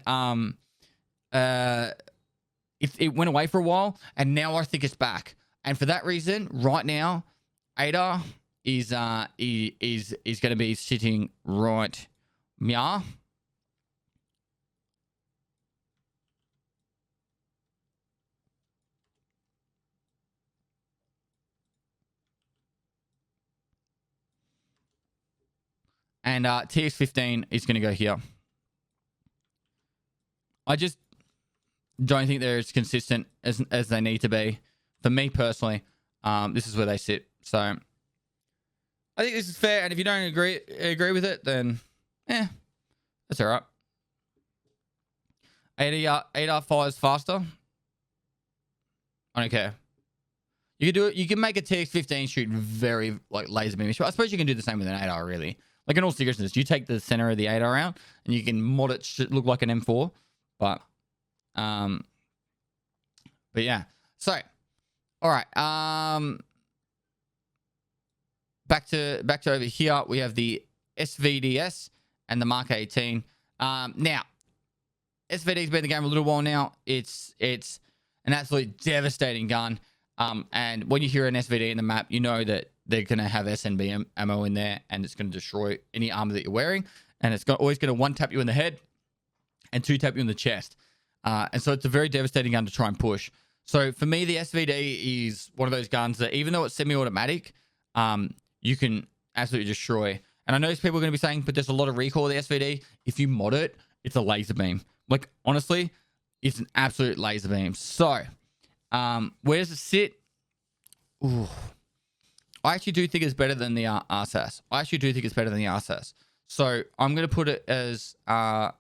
it went away for a while, and now I think it's back. And for that reason, right now, 8R is going to be sitting right here. And TX15 is going to go here. I just don't think they're as consistent as they need to be. For me personally, this is where they sit. So I think this is fair. And if you don't agree with it, then that's all right. 8R fires faster. I don't care. You can do it. You can make a TX-15 shoot very like laser beam. I suppose you can do the same with an 8R really. Like in all seriousness, you take the center of the 8R out and you can mod it to look like an M4. But yeah. So, all right. Back to over here. We have the SVDS and the Mark 18. Now, SVD's been in the game a little while now. It's an absolutely devastating gun. And when you hear an SVD in the map, you know that they're going to have SNB ammo in there, and it's going to destroy any armor that you're wearing. And it's always going to 1-tap you in the head and 2-tap you in the chest. And so it's a very devastating gun to try and push. So for me, the SVD is one of those guns that even though it's semi-automatic, you can absolutely destroy. And I know people are going to be saying, but there's a lot of recoil with the SVD. If you mod it, it's a laser beam. Like, honestly, it's an absolute laser beam. So, where does it sit? Ooh. I actually do think it's better than the RSAS. I actually do think it's better than the RSAS. So, I'm going to put it as A.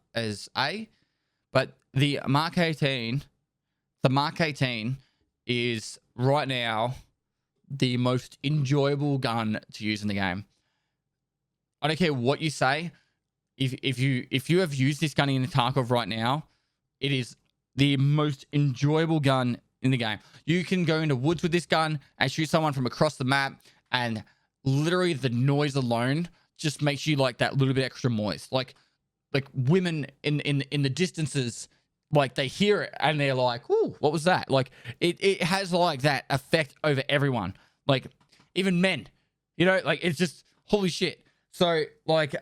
But the Mark 18 is right now the most enjoyable gun to use in the game. I don't care what you say. If you have used this gun in Tarkov right now, it is the most enjoyable gun in the game. You can go into woods with this gun and shoot someone from across the map, and literally the noise alone just makes you like that little bit extra moist. Like women in the distances, like they hear it and they're like, "Ooh, what was that?" Like it has like that effect over everyone. Like even men, you know, like it's just holy shit. So like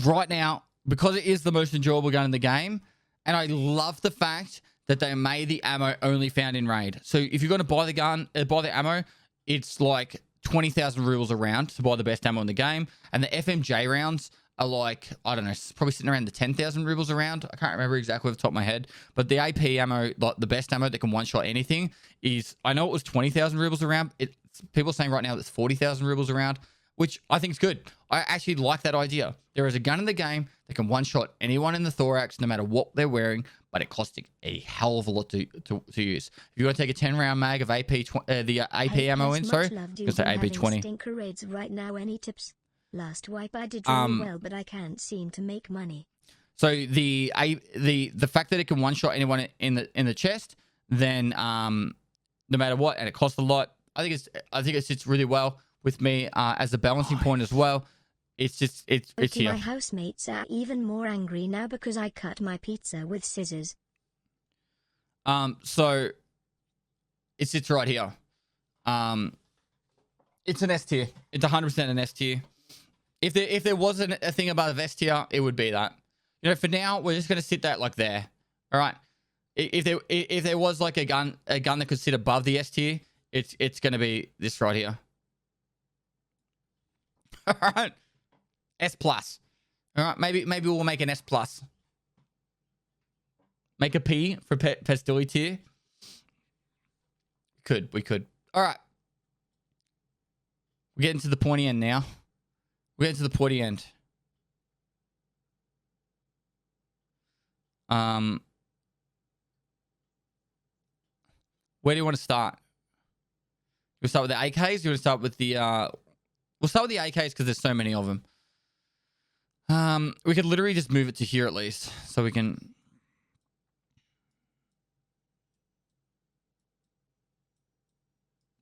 right now, because it is the most enjoyable gun in the game, and I love the fact that they made the ammo only found in raid. So if you're going to buy the gun, buy the ammo, it's like 20,000 rubles a round to buy the best ammo in the game. And the FMJ rounds are like, I don't know, probably sitting around the 10,000 rubles a round. I can't remember exactly off the top of my head. But the AP ammo, like the best ammo that can one-shot anything is, I know it was 20,000 rubles a round. People are saying right now it's 40,000 rubles a round, which I think is good. I actually like that idea. There is a gun in the game that can one-shot anyone in the thorax, no matter what they're wearing, but it costs a hell of a lot to use. If you want to take a 10-round mag of AP, the AP ammo in, sorry, because the AP 20. Stinker raids right now. Any tips? Last wipe I did really well, but I can't seem to make money. So the fact that it can one-shot anyone in the chest, then no matter what, and it costs a lot, I think it sits really well with me as a balancing point as well. It's just it's here. My housemates are even more angry now because I cut my pizza with scissors. So it sits right here. It's an S tier. It's 100% an S tier. If there wasn't a thing about a S tier, it would be that. You know, for now we're just gonna sit that like there. All right. If there was like a gun that could sit above the S tier, it's gonna be this right here. All right. S plus. All right. Maybe we'll make an S plus. Make a P for Pestily tier. We could. All right. We're getting to the pointy end now. We're getting to the pointy end. Where do you want to start? We'll start with the AKs. You want to start with the we'll start with the AKs because there's so many of them. We could literally just move it to here at least, so we can.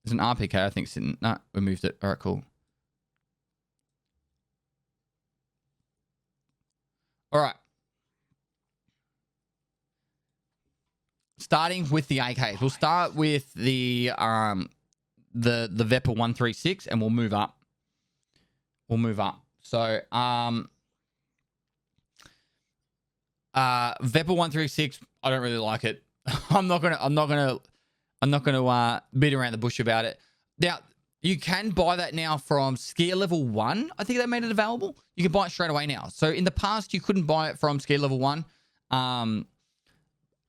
There's an RPK, I think. No, we moved it. All right, cool. All right. Starting with the AKs, we'll start with the Vepr 136, and we'll move up. So Vepr 136, I don't really like it. I'm not gonna beat around the bush about it. Now you can buy that now from skier level 1. I think they made it available. You can buy it straight away now. So in the past you couldn't buy it from skier level 1.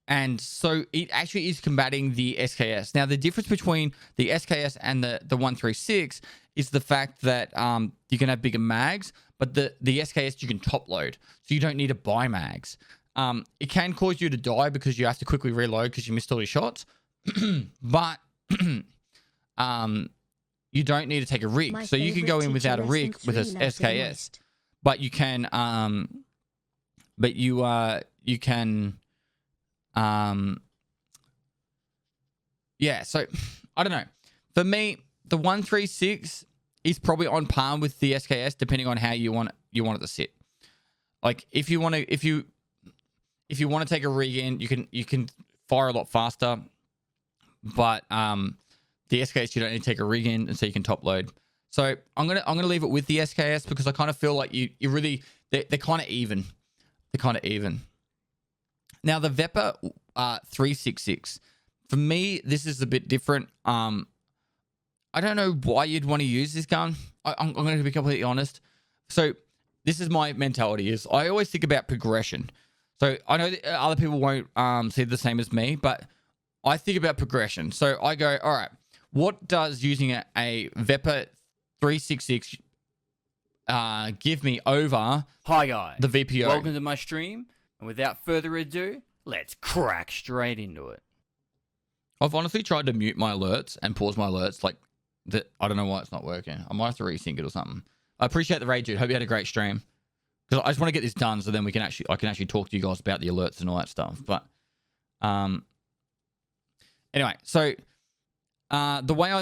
And so it actually is combating the SKS. Now, the difference between the SKS and the 136 is the fact that you can have bigger mags, but the SKS you can top load. So you don't need to buy mags. It can cause you to die because you have to quickly reload because you missed all your shots. But you don't need to take a rig. So you can go in without a rig with a SKS, but you can yeah, so I don't know. For me, the 136 is probably on par with the SKS, depending on how you want it to sit. Like if you want to take a rig in, you can fire a lot faster, but the SKS you don't need to take a rig in, and so you can top load. So I'm gonna leave it with the SKS because I kind of feel like you really they're kind of even. They're kind of even. Now the Vepr 366. For me, this is a bit different. I don't know why you'd want to use this gun. I'm going to be completely honest. So this is my mentality. Is I always think about progression. So I know that other people won't see the same as me, but I think about progression. So I go, all right, what does using a Vepr 366 give me over Hi guys, the VPO? welcome to my stream, and without further ado, let's crack straight into it. I've honestly tried to mute my alerts and pause my alerts. Like, I don't know why it's not working. I might have to resync it or something. I appreciate the raid, dude. Hope you had a great stream. Because I just want to get this done so then I can actually talk to you guys about the alerts and all that stuff. But anyway, so the way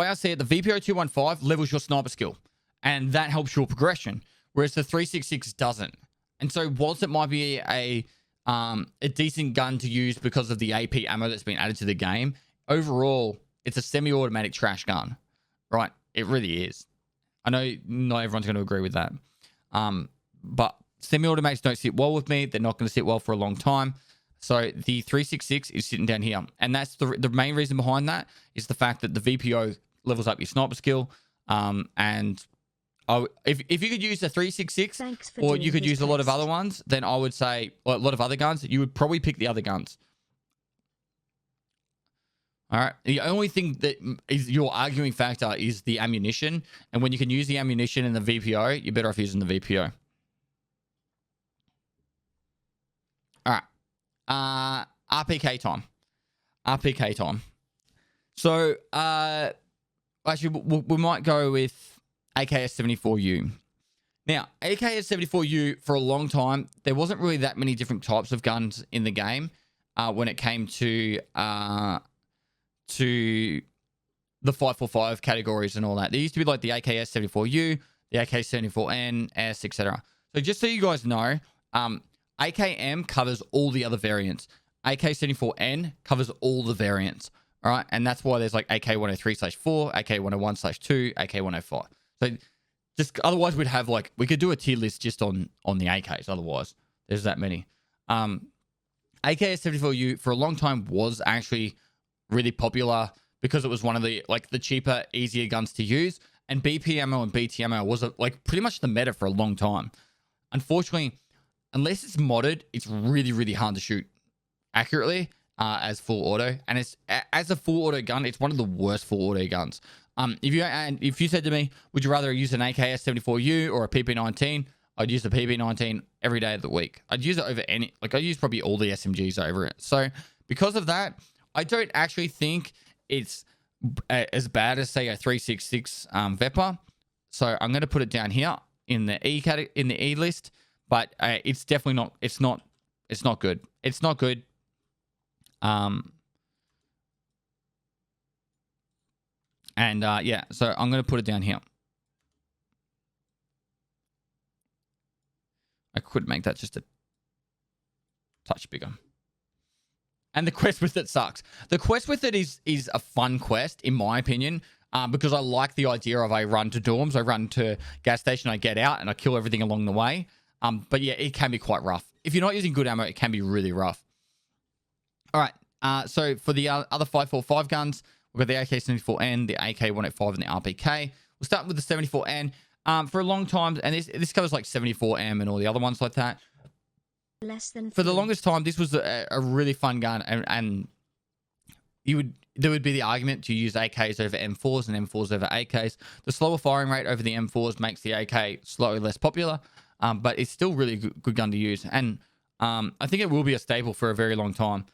I see it, the VPO 215 levels your sniper skill, and that helps your progression, whereas the 366 doesn't. And so whilst it might be a decent gun to use because of the AP ammo that's been added to the game, overall, it's a semi-automatic trash gun, right? It really is. I know not everyone's going to agree with that. But semi-automatics don't sit well with me. They're not going to sit well for a long time. So the 366 is sitting down here. And that's the main reason behind that is the fact that the VPO levels up your sniper skill. And if you could use the 366 or you could use a lot of other ones, then I would say, or a lot of other guns, you would probably pick the other guns. All right. The only thing that is your arguing factor is the ammunition. And when you can use the ammunition in the VPO, you're better off using the VPO. All right. RPK time. RPK time. So, actually, we might go with AKS-74U. Now, AKS-74U, for a long time, there wasn't really that many different types of guns in the game when it came to the 545 categories and all that. There used to be like the AKS-74U, the AK-74N, S, etc. So just so you guys know, AKM covers all the other variants. AK-74N covers all the variants. All right, and that's why there's like AK-103/4, AK-101/2, AK-105. So just otherwise we'd have like, we could do a tier list just on the AKs. Otherwise, there's that many. AKS-74U for a long time was actually really popular because it was one of the cheaper, easier guns to use. And BP ammo and BT ammo was like pretty much the meta for a long time. Unfortunately, unless it's modded, it's really, really hard to shoot accurately as full auto. And it's as a full auto gun, it's one of the worst full auto guns. If you said to me, would you rather use an AKS-74U or a PP19? I'd use the PP19 every day of the week. I'd use it over I'd use probably all the SMGs over it. So because of that, I don't actually think it's as bad as, say, a 366 Vepr. So I'm going to put it down here in the E list, but it's definitely not. It's not good. It's not good. Yeah. So I'm going to put it down here. I could make that just a touch bigger. And the quest with it sucks. The quest with it is a fun quest, in my opinion, because I like the idea of I run to dorms, I run to gas station, I get out, and I kill everything along the way. But yeah, it can be quite rough. If you're not using good ammo, it can be really rough. All right. So for the other 545 guns, we've got the AK-74N, the AK-105, and the RPK. We'll start with the 74N. For a long time, and this covers like 74M and all the other ones like that. For the longest time, this was a really fun gun, and there would be the argument to use AKs over M4s and M4s over AKs. The slower firing rate over the M4s makes the AK slightly less popular, but it's still really good gun to use, and I think it will be a staple for a very long time.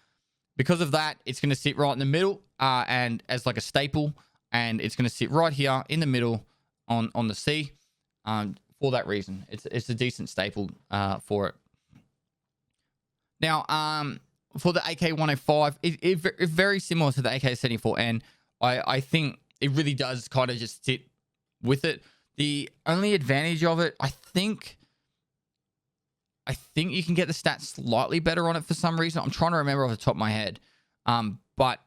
Because of that, it's going to sit right in the middle. and as like a staple, and it's going to sit right here in the middle on the C. For that reason, it's a decent staple for it. Now, for the AK-105, it's very similar to the AK-74N. I think it really does kind of just sit with it. The only advantage of it, I think you can get the stats slightly better on it for some reason. I'm trying to remember off the top of my head. But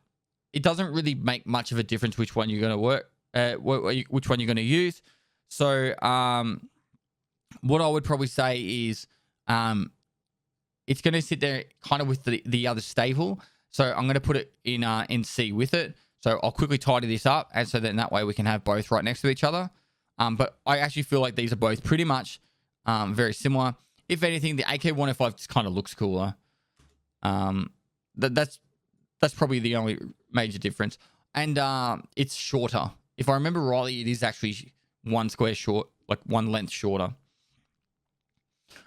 it doesn't really make much of a difference which one you're going to which one you're going to use. So, what I would probably say is, it's going to sit there kind of with the other staple. So I'm going to put it in C with it. So I'll quickly tidy this up, and so then that way we can have both right next to each other. But I actually feel like these are both pretty much very similar. If anything, the AK-105 just kind of looks cooler. That's probably the only major difference. And it's shorter. If I remember rightly, it is actually one square short, like one length shorter.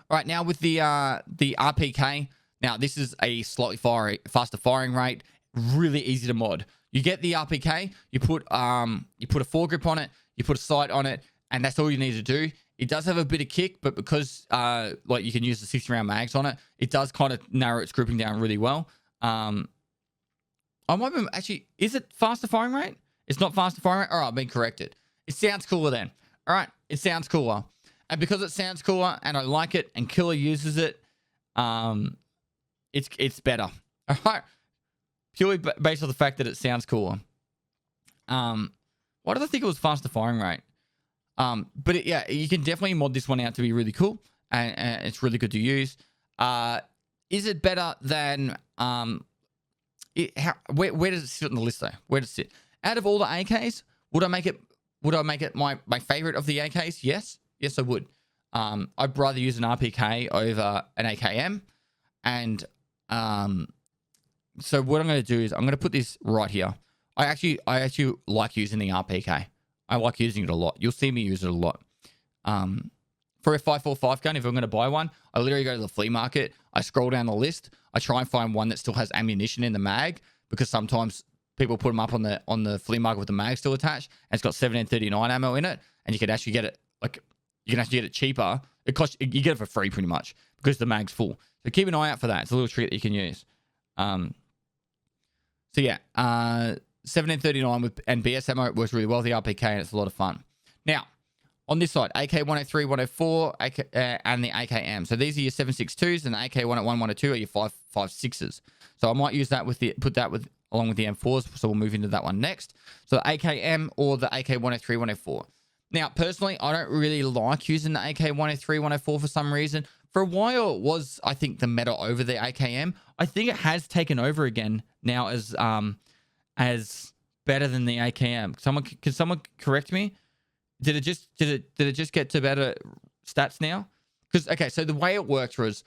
All right, now with the RPK. Now this is a slightly faster firing rate. Really easy to mod. You get the RPK. You put a foregrip on it. You put a sight on it, and that's all you need to do. It does have a bit of kick, but because like you can use the 60-round mags on it, it does kind of narrow its grouping down really well. I might be actually. Is it faster firing rate? It's not faster firing rate. All right, I've been corrected. It sounds cooler then. All right, it sounds cooler. And because it sounds cooler and I like it and Killer uses it, it's better. All right. Purely based on the fact that it sounds cooler. Why did I think it was faster firing rate? But yeah, you can definitely mod this one out to be really cool, and it's really good to use. Is it better than where does it sit on the list though? Where does it sit? Out of all the AKs, would I make it my favorite of the AKs? Yes, I would. I'd rather use an RPK over an AKM. And so what I'm going to do is I'm going to put this right here. I actually like using the RPK. I like using it a lot. You'll see me use it a lot. For a 5.45 gun, if I'm going to buy one, I literally go to the flea market. I scroll down the list. I try and find one that still has ammunition in the mag, because sometimes people put them up on the flea market with the mag still attached, and it's got 1739 ammo in it, and you can actually get it cheaper. You get it for free pretty much because the mag's full. So keep an eye out for that. It's a little trick that you can use. So yeah, 1739 and BS ammo works really well with the RPK, and it's a lot of fun. Now, on this side, AK-103, 104, and the AKM. So these are your 7.62s, and the AK-101, 102 are your 5.56s. So I might use that along with the M4s. So we'll move into that one next. So the AKM or the AK-103, 104. Now, personally, I don't really like using the AK-103, 104 for some reason. For a while, it was, I think, the meta over the AKM. I think it has taken over again now as better than the AKM. Can someone correct me? Did it just get to better stats now? Because okay, so the way it works was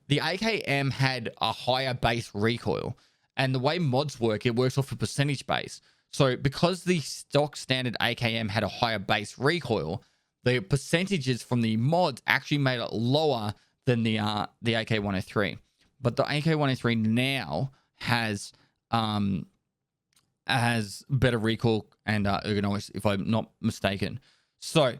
the AKM had a higher base recoil, and the way mods work, it works off a percentage base. So because the stock standard AKM had a higher base recoil, the percentages from the mods actually made it lower than the AK-103. But the AK-103 now has better recoil and ergonomics, if I'm not mistaken. So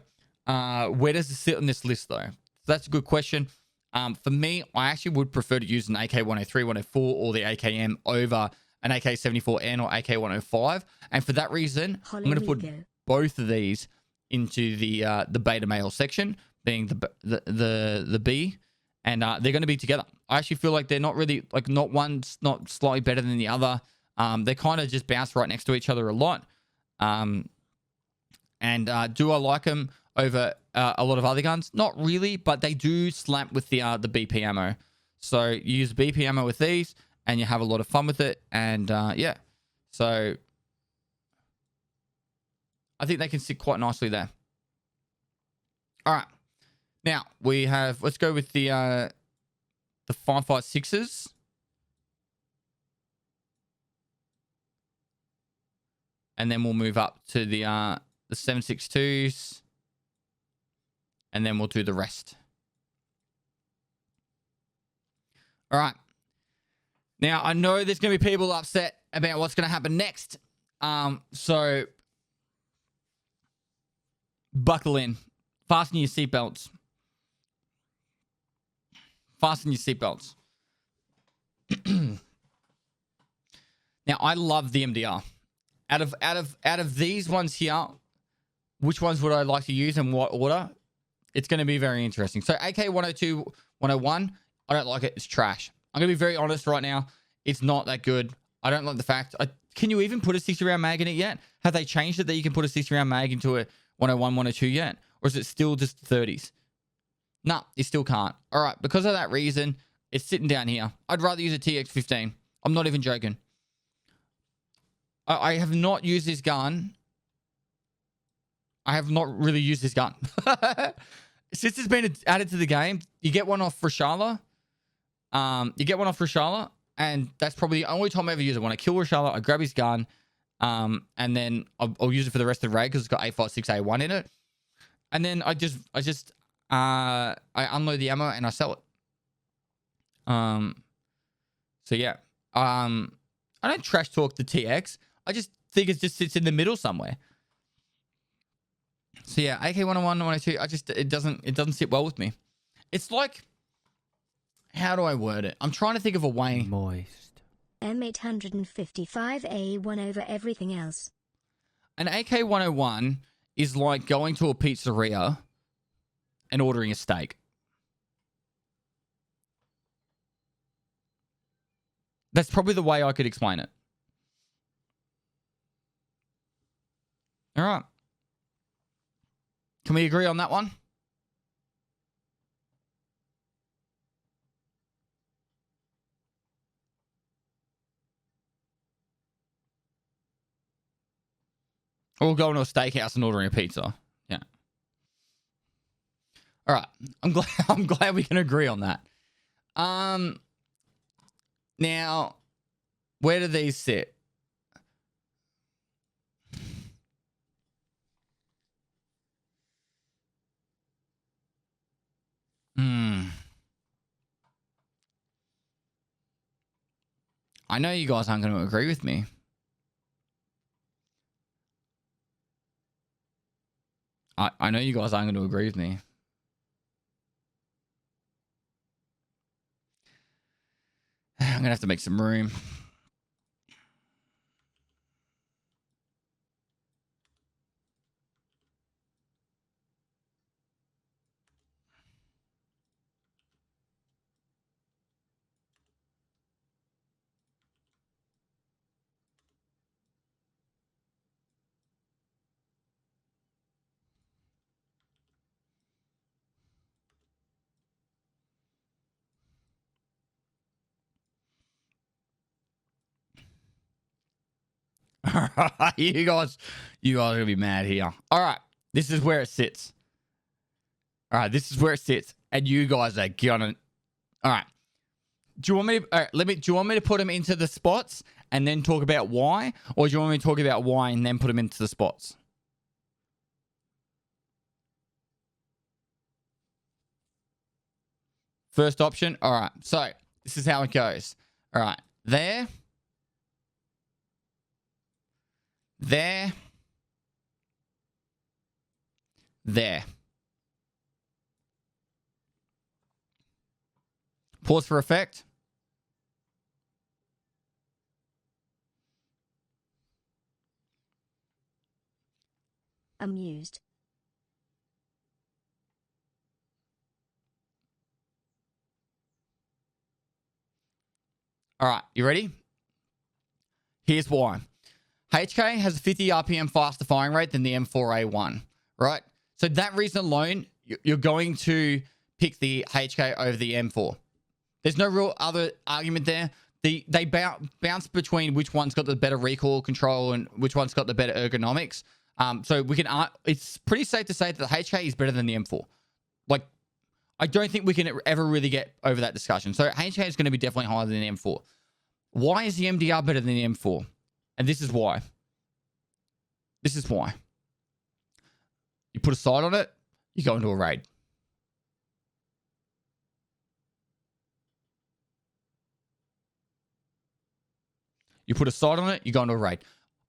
where does it sit on this list though? That's a good question. For me, I actually would prefer to use an AK-103, 104 or the AKM over an AK-74N or AK-105, and for that reason, I'm going to put both of these into the beta male section, being the B, and they're going to be together. I actually feel like they're not really not one's not slightly better than the other. They kind of just bounce right next to each other a lot. And do I like them over a lot of other guns? Not really, but they do slap with the BP ammo. So you use BP ammo with these, and you have a lot of fun with it. And yeah, so I think they can sit quite nicely there. All right, now we have. Let's go with the 5.56s. And then we'll move up to the 7.62s. And then we'll do the rest. All right. Now, I know there's going to be people upset about what's going to happen next. So buckle in. Fasten your seatbelts. Fasten your seatbelts. Now, I love the MDR. Out of these ones here, which ones would I like to use and what order? It's going to be very interesting. So AK 102, 101, I don't like it. It's trash. I'm going to be very honest right now. It's not that good. I don't like the fact. Can you even put a 60-round mag in it yet? Have they changed it that you can put a 60-round mag into a 101, 102 yet? Or is it still just 30s? No, you still can't. All right, because of that reason, it's sitting down here. I'd rather use a TX15. I'm not even joking. I have not used this gun. I have not really used this gun. Since it's been added to the game, you get one off Rashala. And that's probably the only time I ever use it. When I kill Rashala, I grab his gun, and then I'll use it for the rest of the raid because it's got 856A1 in it. And then I unload the ammo and I sell it. So yeah. I don't trash talk the TX. I just think it just sits in the middle somewhere. So yeah, AK 101, 102, it doesn't sit well with me. It's like, how do I word it? I'm trying to think of a way. Moist. M855A1 over everything else. An AK 101 is like going to a pizzeria and ordering a steak. That's probably the way I could explain it. All right. Can we agree on that one? Or we'll go into a steakhouse and ordering a pizza. Yeah. All right. I'm glad we can agree on that. Now, where do these sit? I know you guys aren't going to agree with me. I know you guys aren't going to agree with me. I'm going to have to make some room. you guys are gonna be mad here. All right, this is where it sits. All right, this is where it sits, and you guys are gonna. All right, do you want me to? All right, do you want me to put them into the spots and then talk about why, or do you want me to talk about why and then put them into the spots? First option. All right, so this is how it goes. All right, there. There. Pause for effect. Amused. All right, you ready? Here's why. HK has a 50 RPM faster firing rate than the M4A1, right? So that reason alone, you're going to pick the HK over the M4. There's no real other argument there. They bounce between which one's got the better recoil control and which one's got the better ergonomics. So we can. It's pretty safe to say that the HK is better than the M4. Like, I don't think we can ever really get over that discussion. So HK is going to be definitely higher than the M4. Why is the MDR better than the M4? And this is why. This is why. You put a sight on it, you go into a raid. You put a sight on it, you go into a raid.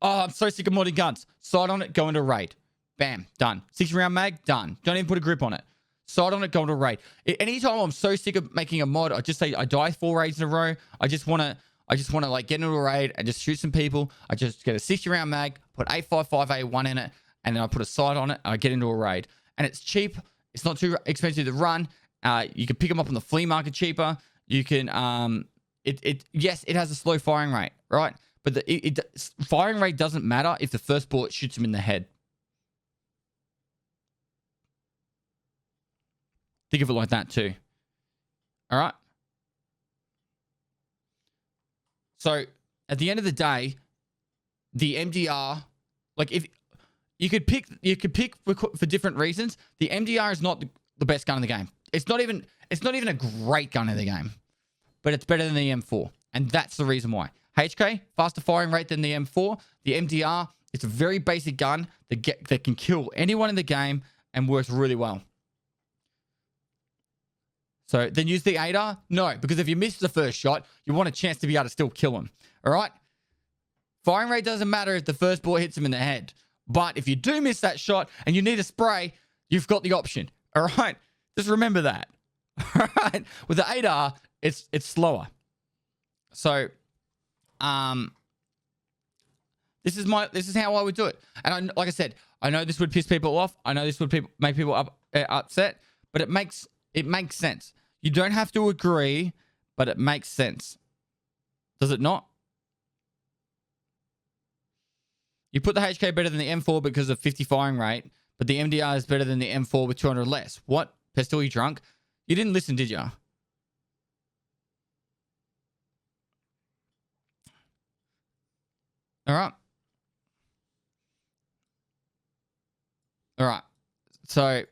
Oh, I'm so sick of modding guns. Sight on it, go into a raid. Bam, done. 60-round mag, done. Don't even put a grip on it. Sight on it, go into a raid. Anytime I'm so sick of making a mod, I just say I die 4 raids in a row. I just want to like get into a raid and just shoot some people. I just get a 60-round mag, put 855A1 in it, and then I put a sight on it and I get into a raid. And it's cheap. It's not too expensive to run. You can pick them up on the flea market cheaper. You can yes, it has a slow firing rate, right? But the firing rate doesn't matter if the first bullet shoots him in the head. Think of it like that too. All right. So at the end of the day, the MDR, like if you could pick for different reasons, the MDR is not the best gun in the game. It's not even a great gun in the game, but it's better than the M4, and that's the reason why. HK, faster firing rate than the M4. The MDR, it's a very basic gun that can kill anyone in the game and works really well. So then use the ADR? No, because if you miss the first shot, you want a chance to be able to still kill him. All right? Firing rate doesn't matter if the first bullet hits him in the head. But if you do miss that shot and you need a spray, you've got the option. All right? Just remember that. All right? With the ADR, it's slower. So, this is how I would do it. And like I said, I know this would piss people off. I know this would make people upset, but it makes sense. You don't have to agree, but it makes sense. Does it not? You put the HK better than the M4 because of 50 firing rate, but the MDR is better than the M4 with 200 less. What? Pistol, you drunk? You didn't listen, did you? All right. All right. So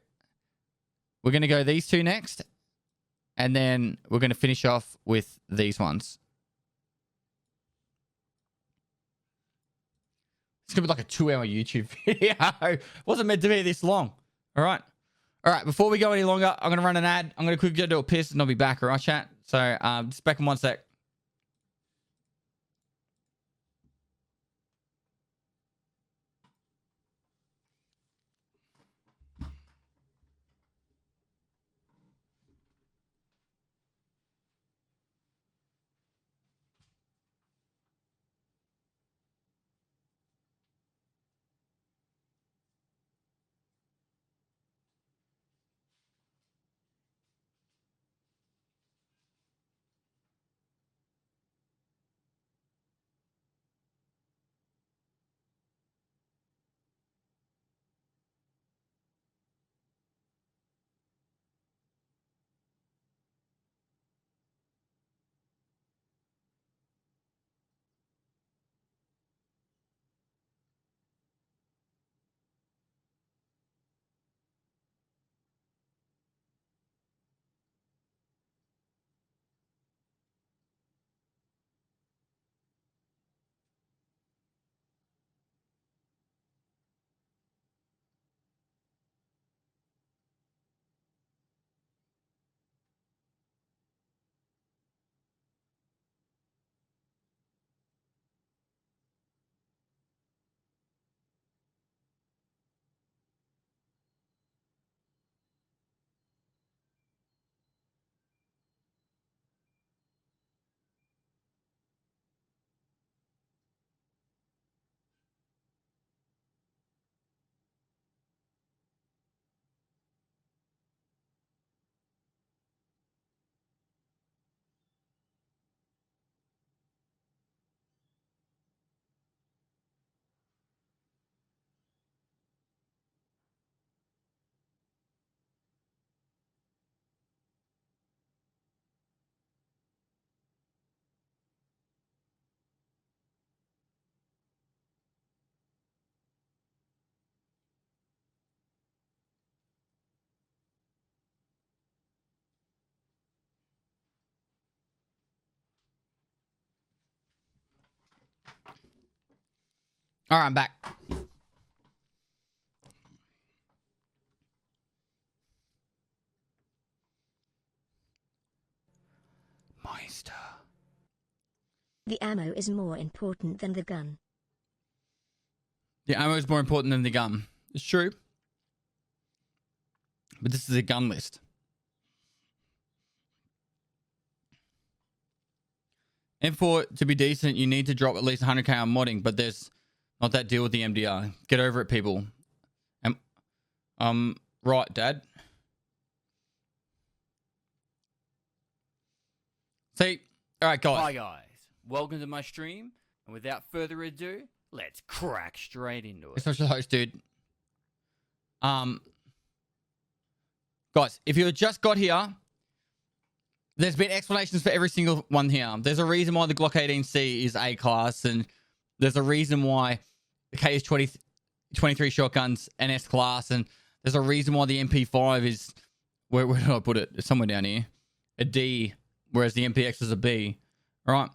we're going to go these two next, and then we're going to finish off with these ones. It's going to be like a 2-hour YouTube video. Wasn't meant to be this long. All right. All right. Before we go any longer, I'm going to run an ad. I'm going to quickly go do a piss, and I'll be back. All right, chat? So just back in 1 sec. All right, I'm back. Meister. The ammo is more important than the gun. The ammo is more important than the gun. It's true. But this is a gun list. And for it to be decent, you need to drop at least 100k on modding, but there's not that deal with the MDR. Get over it, people. Right, Dad. See, all right, guys. Hi guys, welcome to my stream, and without further ado, let's crack straight into it. It's not your host, dude. Guys, if you just got here, there's been explanations for every single one here. There's a reason why the Glock 18C is A class, and there's a reason why the KS23 shotgun's an S class, and there's a reason why the MP5 is, where did I put it? It's somewhere down here, a D, whereas the MPX is a B. All right.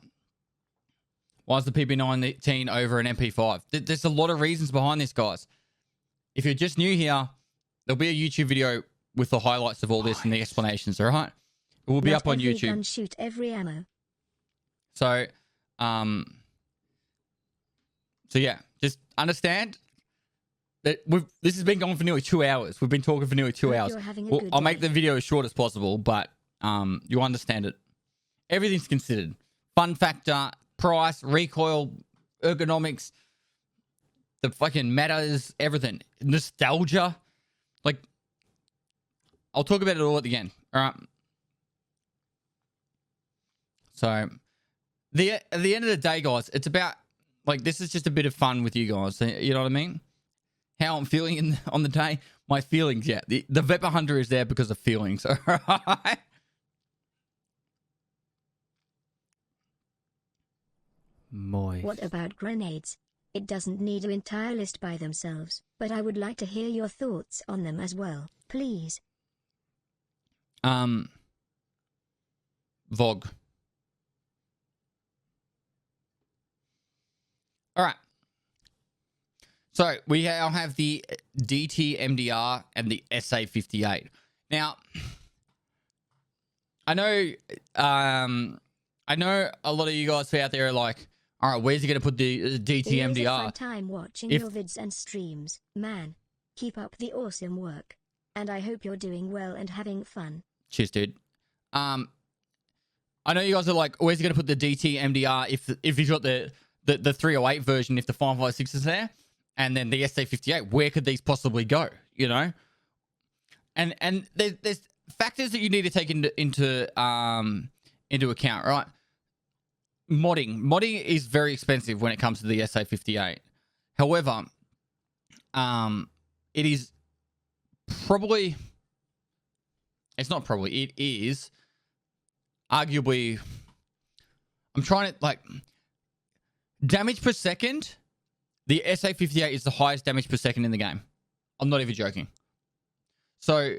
Why is the PP19 over an MP5? There's a lot of reasons behind this, guys. If you're just new here, there'll be a YouTube video with the highlights of all this and the explanations, all right? It will be up on YouTube. Gun shoot every ammo. So yeah, just understand that this has been going for nearly 2 hours. We've been talking for nearly 2 hours. I'll make the video as short as possible, but you understand it. Everything's considered. Fun factor, price, recoil, ergonomics, the fucking matters, everything. Nostalgia. Like, I'll talk about it all at the end. All right. So, at the end of the day, guys, it's about, like, this is just a bit of fun with you guys. You know what I mean? How I'm feeling on the day. My feelings, yeah. The Vepper Hunter is there because of feelings. All right. Moist. What about grenades? It doesn't need an entire list by themselves, but I would like to hear your thoughts on them as well, please. Vog. All right. So we now have the DT MDR and the SA58. Now, I know a lot of you guys out there are like, all right, where's he going to put the DT It was a MDR? fun time watching your vids and streams, man. Keep up the awesome work, and I hope you're doing well and having fun. Cheers, dude. I know you guys are like, where's he going to put the DT MDR if he's got the 308 version, if the 556 is there, and then the SA58, where could these possibly go? You know, and there's factors that you need to take into account, right? Modding is very expensive when it comes to the SA58. However, it is probably, it's not probably, it is arguably, I'm trying to, like, damage per second, the SA58 is the highest damage per second in the game. I'm not even joking. So,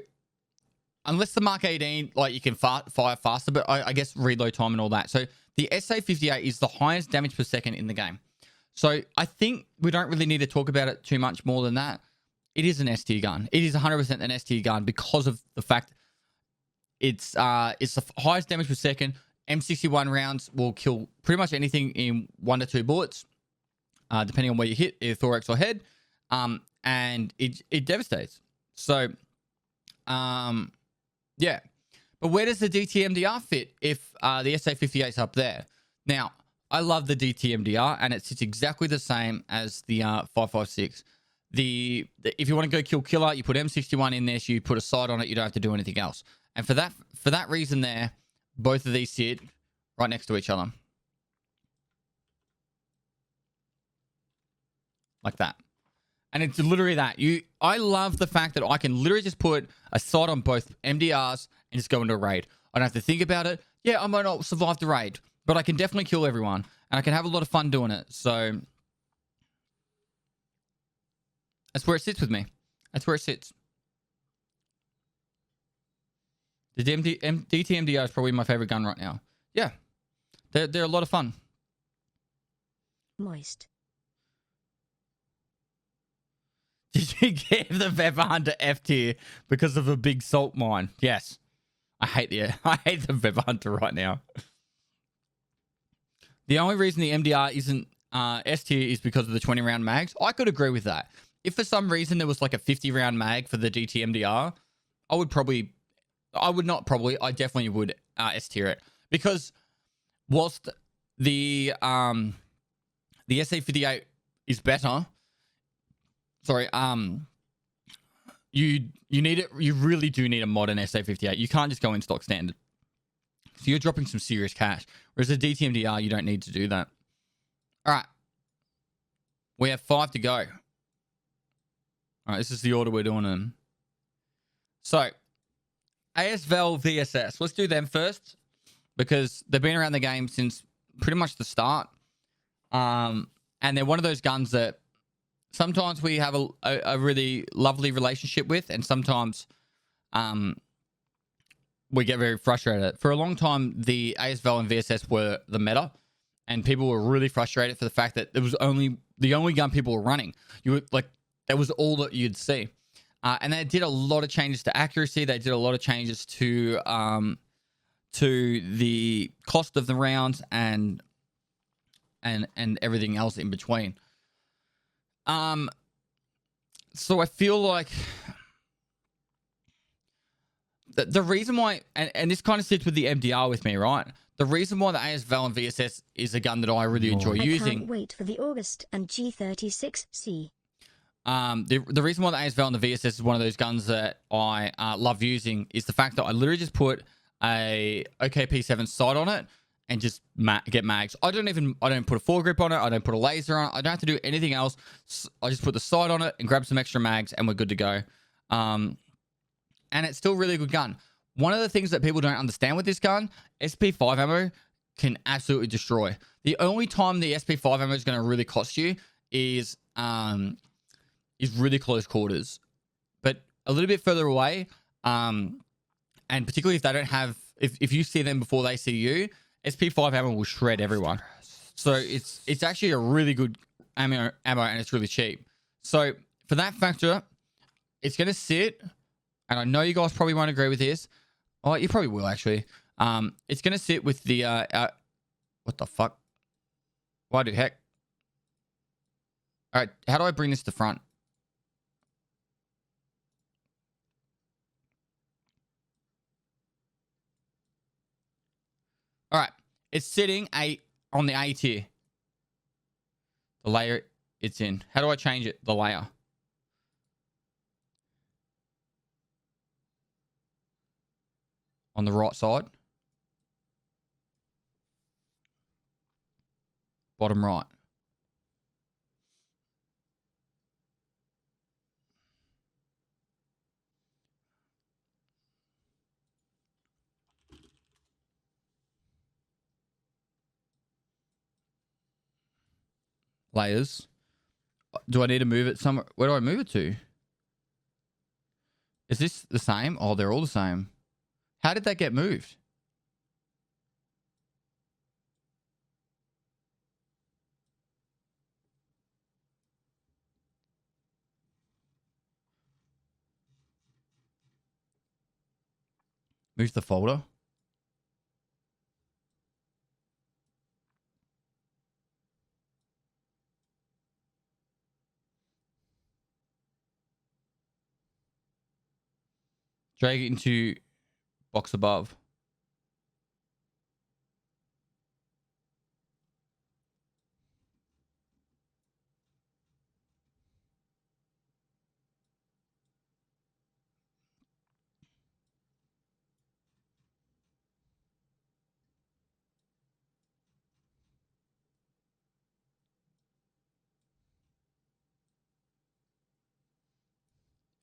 unless the Mark 18, like, you can fire faster, but I guess reload time and all that. So, the SA58 is the highest damage per second in the game. So, I think we don't really need to talk about it too much more than that. It is an S tier gun. It is 100% an S tier gun because of the fact it's the highest damage per second. M61 rounds will kill pretty much anything in 1 to 2 bullets, depending on where you hit, either thorax or head. And it devastates. So, yeah. But where does the DT-MDR fit if the SA58 is up there? Now, I love the DT-MDR, and it sits exactly the same as the 556. If you want to go kill killer, you put M61 in there, so you put a sight on it, you don't have to do anything else. And for that reason there, both of these sit right next to each other. Like that. And it's literally that. I love the fact that I can literally just put a sight on both MDRs and just go into a raid. I don't have to think about it. Yeah, I might not survive the raid, but I can definitely kill everyone. And I can have a lot of fun doing it. So that's where it sits with me. That's where it sits. The DT-MDR is probably my favorite gun right now. Yeah. They're a lot of fun. Moist. Did you give the Vepper Hunter F tier because of a big salt mine? Yes. I hate the Vepper Hunter right now. The only reason the MDR isn't S tier is because of the 20 round mags. I could agree with that. If for some reason there was like a 50 round mag for the GT-MDR, I definitely would S tier it, because whilst the SA58 is better, sorry, you need it. You really do need a modern SA58. You can't just go in stock standard. So you're dropping some serious cash. Whereas the DTMDR, you don't need to do that. All right. We have 5 to go. All right, this is the order we're doing them. So, ASVAL VSS. Let's do them first, because they've been around the game since pretty much the start. And they're one of those guns that sometimes we have a really lovely relationship with, and sometimes we get very frustrated. For a long time, the ASVAL and VSS were the meta, and people were really frustrated for the fact that it was the only gun people were running. You would like, that was all that you'd see. And they did a lot of changes to accuracy. They did a lot of changes to the cost of the rounds and everything else in between. So I feel like the reason why, and this kind of sits with the MDR with me, right? The reason why the ASVAL and VSS is a gun that I really enjoy using. I can't wait for the August and G36C. The reason why the ASVAL and the VSS is one of those guns that I love using is the fact that I literally just put a OKP7 sight on it and just get mags. I don't put a foregrip on it. I don't put a laser on it. I don't have to do anything else. I just put the sight on it and grab some extra mags, and we're good to go. And it's still a really good gun. One of the things that people don't understand with this gun, SP5 ammo can absolutely destroy. The only time the SP5 ammo is going to really cost you is really close quarters. But a little bit further away, and particularly if they don't have, if you see them before they see you, SP5 ammo will shred everyone. So it's actually a really good ammo, and it's really cheap. So for that factor, it's going to sit, and I know you guys probably won't agree with this. Oh, you probably will, actually. It's going to sit with the... what the fuck? Why the heck? All right, how do I bring this to front? All right, it's sitting on the A tier. The layer it's in. How do I change it? The layer. On the right side. Bottom right. Layers. Do I need to move it somewhere? Where do I move it to? Is this the same? Oh, they're all the same. How did that get moved? Move the folder. Drag it into box above.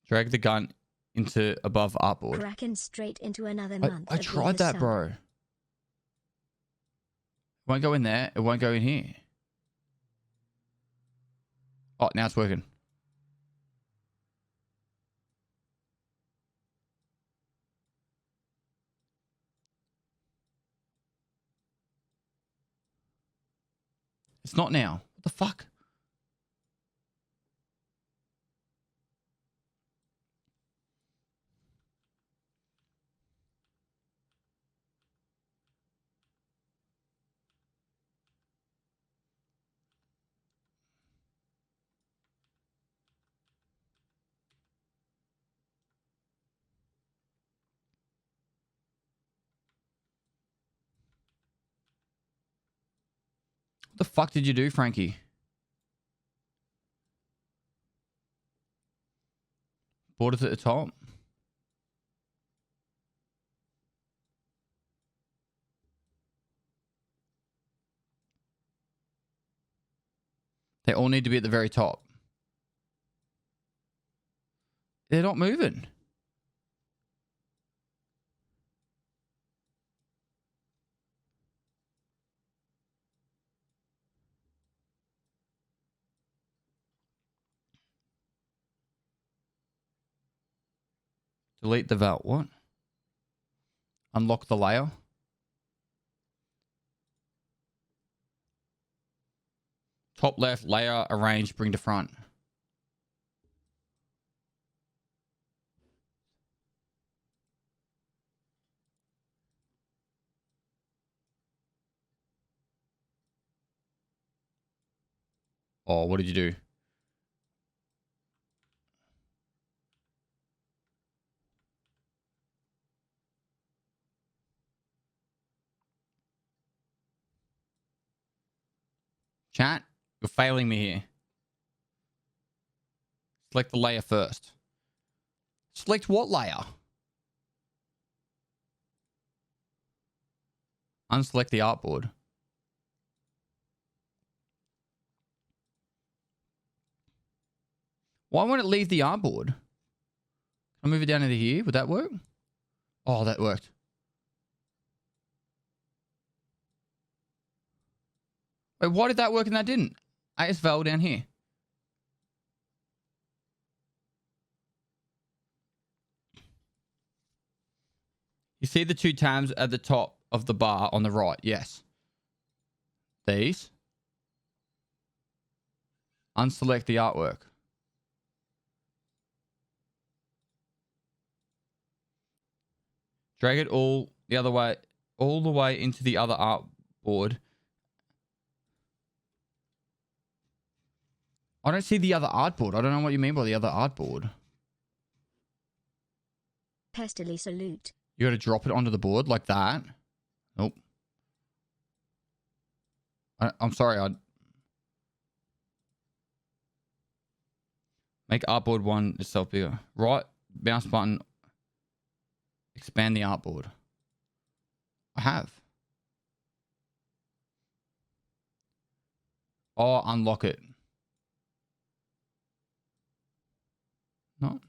Drag the gun into above artboard. Cracking straight into another month. I tried that, bro. It won't go in there. It won't go in here. Oh, now it's working. It's not now. What the fuck? The fuck did you do, Frankie? Borders at the top. They all need to be at the very top. They're not moving. Delete the vault. What? Unlock the layer. Top left, layer, arrange, bring to front. Oh, what did you do? Chat, you're failing me here. Select the layer first. Select what layer? Unselect the artboard. Why won't it leave the artboard? Can I move it down into here? Would that work? Oh, that worked. Wait, why did that work and that didn't? ASVAL down here. You see the two tabs at the top of the bar on the right? Yes. These. Unselect the artwork. Drag it all the other way, all the way into the other artboard. I don't see the other artboard. I don't know what you mean by the other artboard. Pestily salute. You got to drop it onto the board like that. Nope. I'm sorry. I'd make artboard 1 itself bigger. Right mouse button. Expand the artboard. I have. Oh, unlock it. No.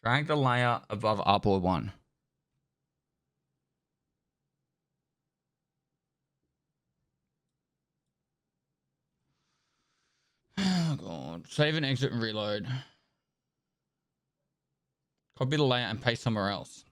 Drag the layer above artboard 1. Oh god. Save and exit and reload. Copy the layer and paste somewhere else.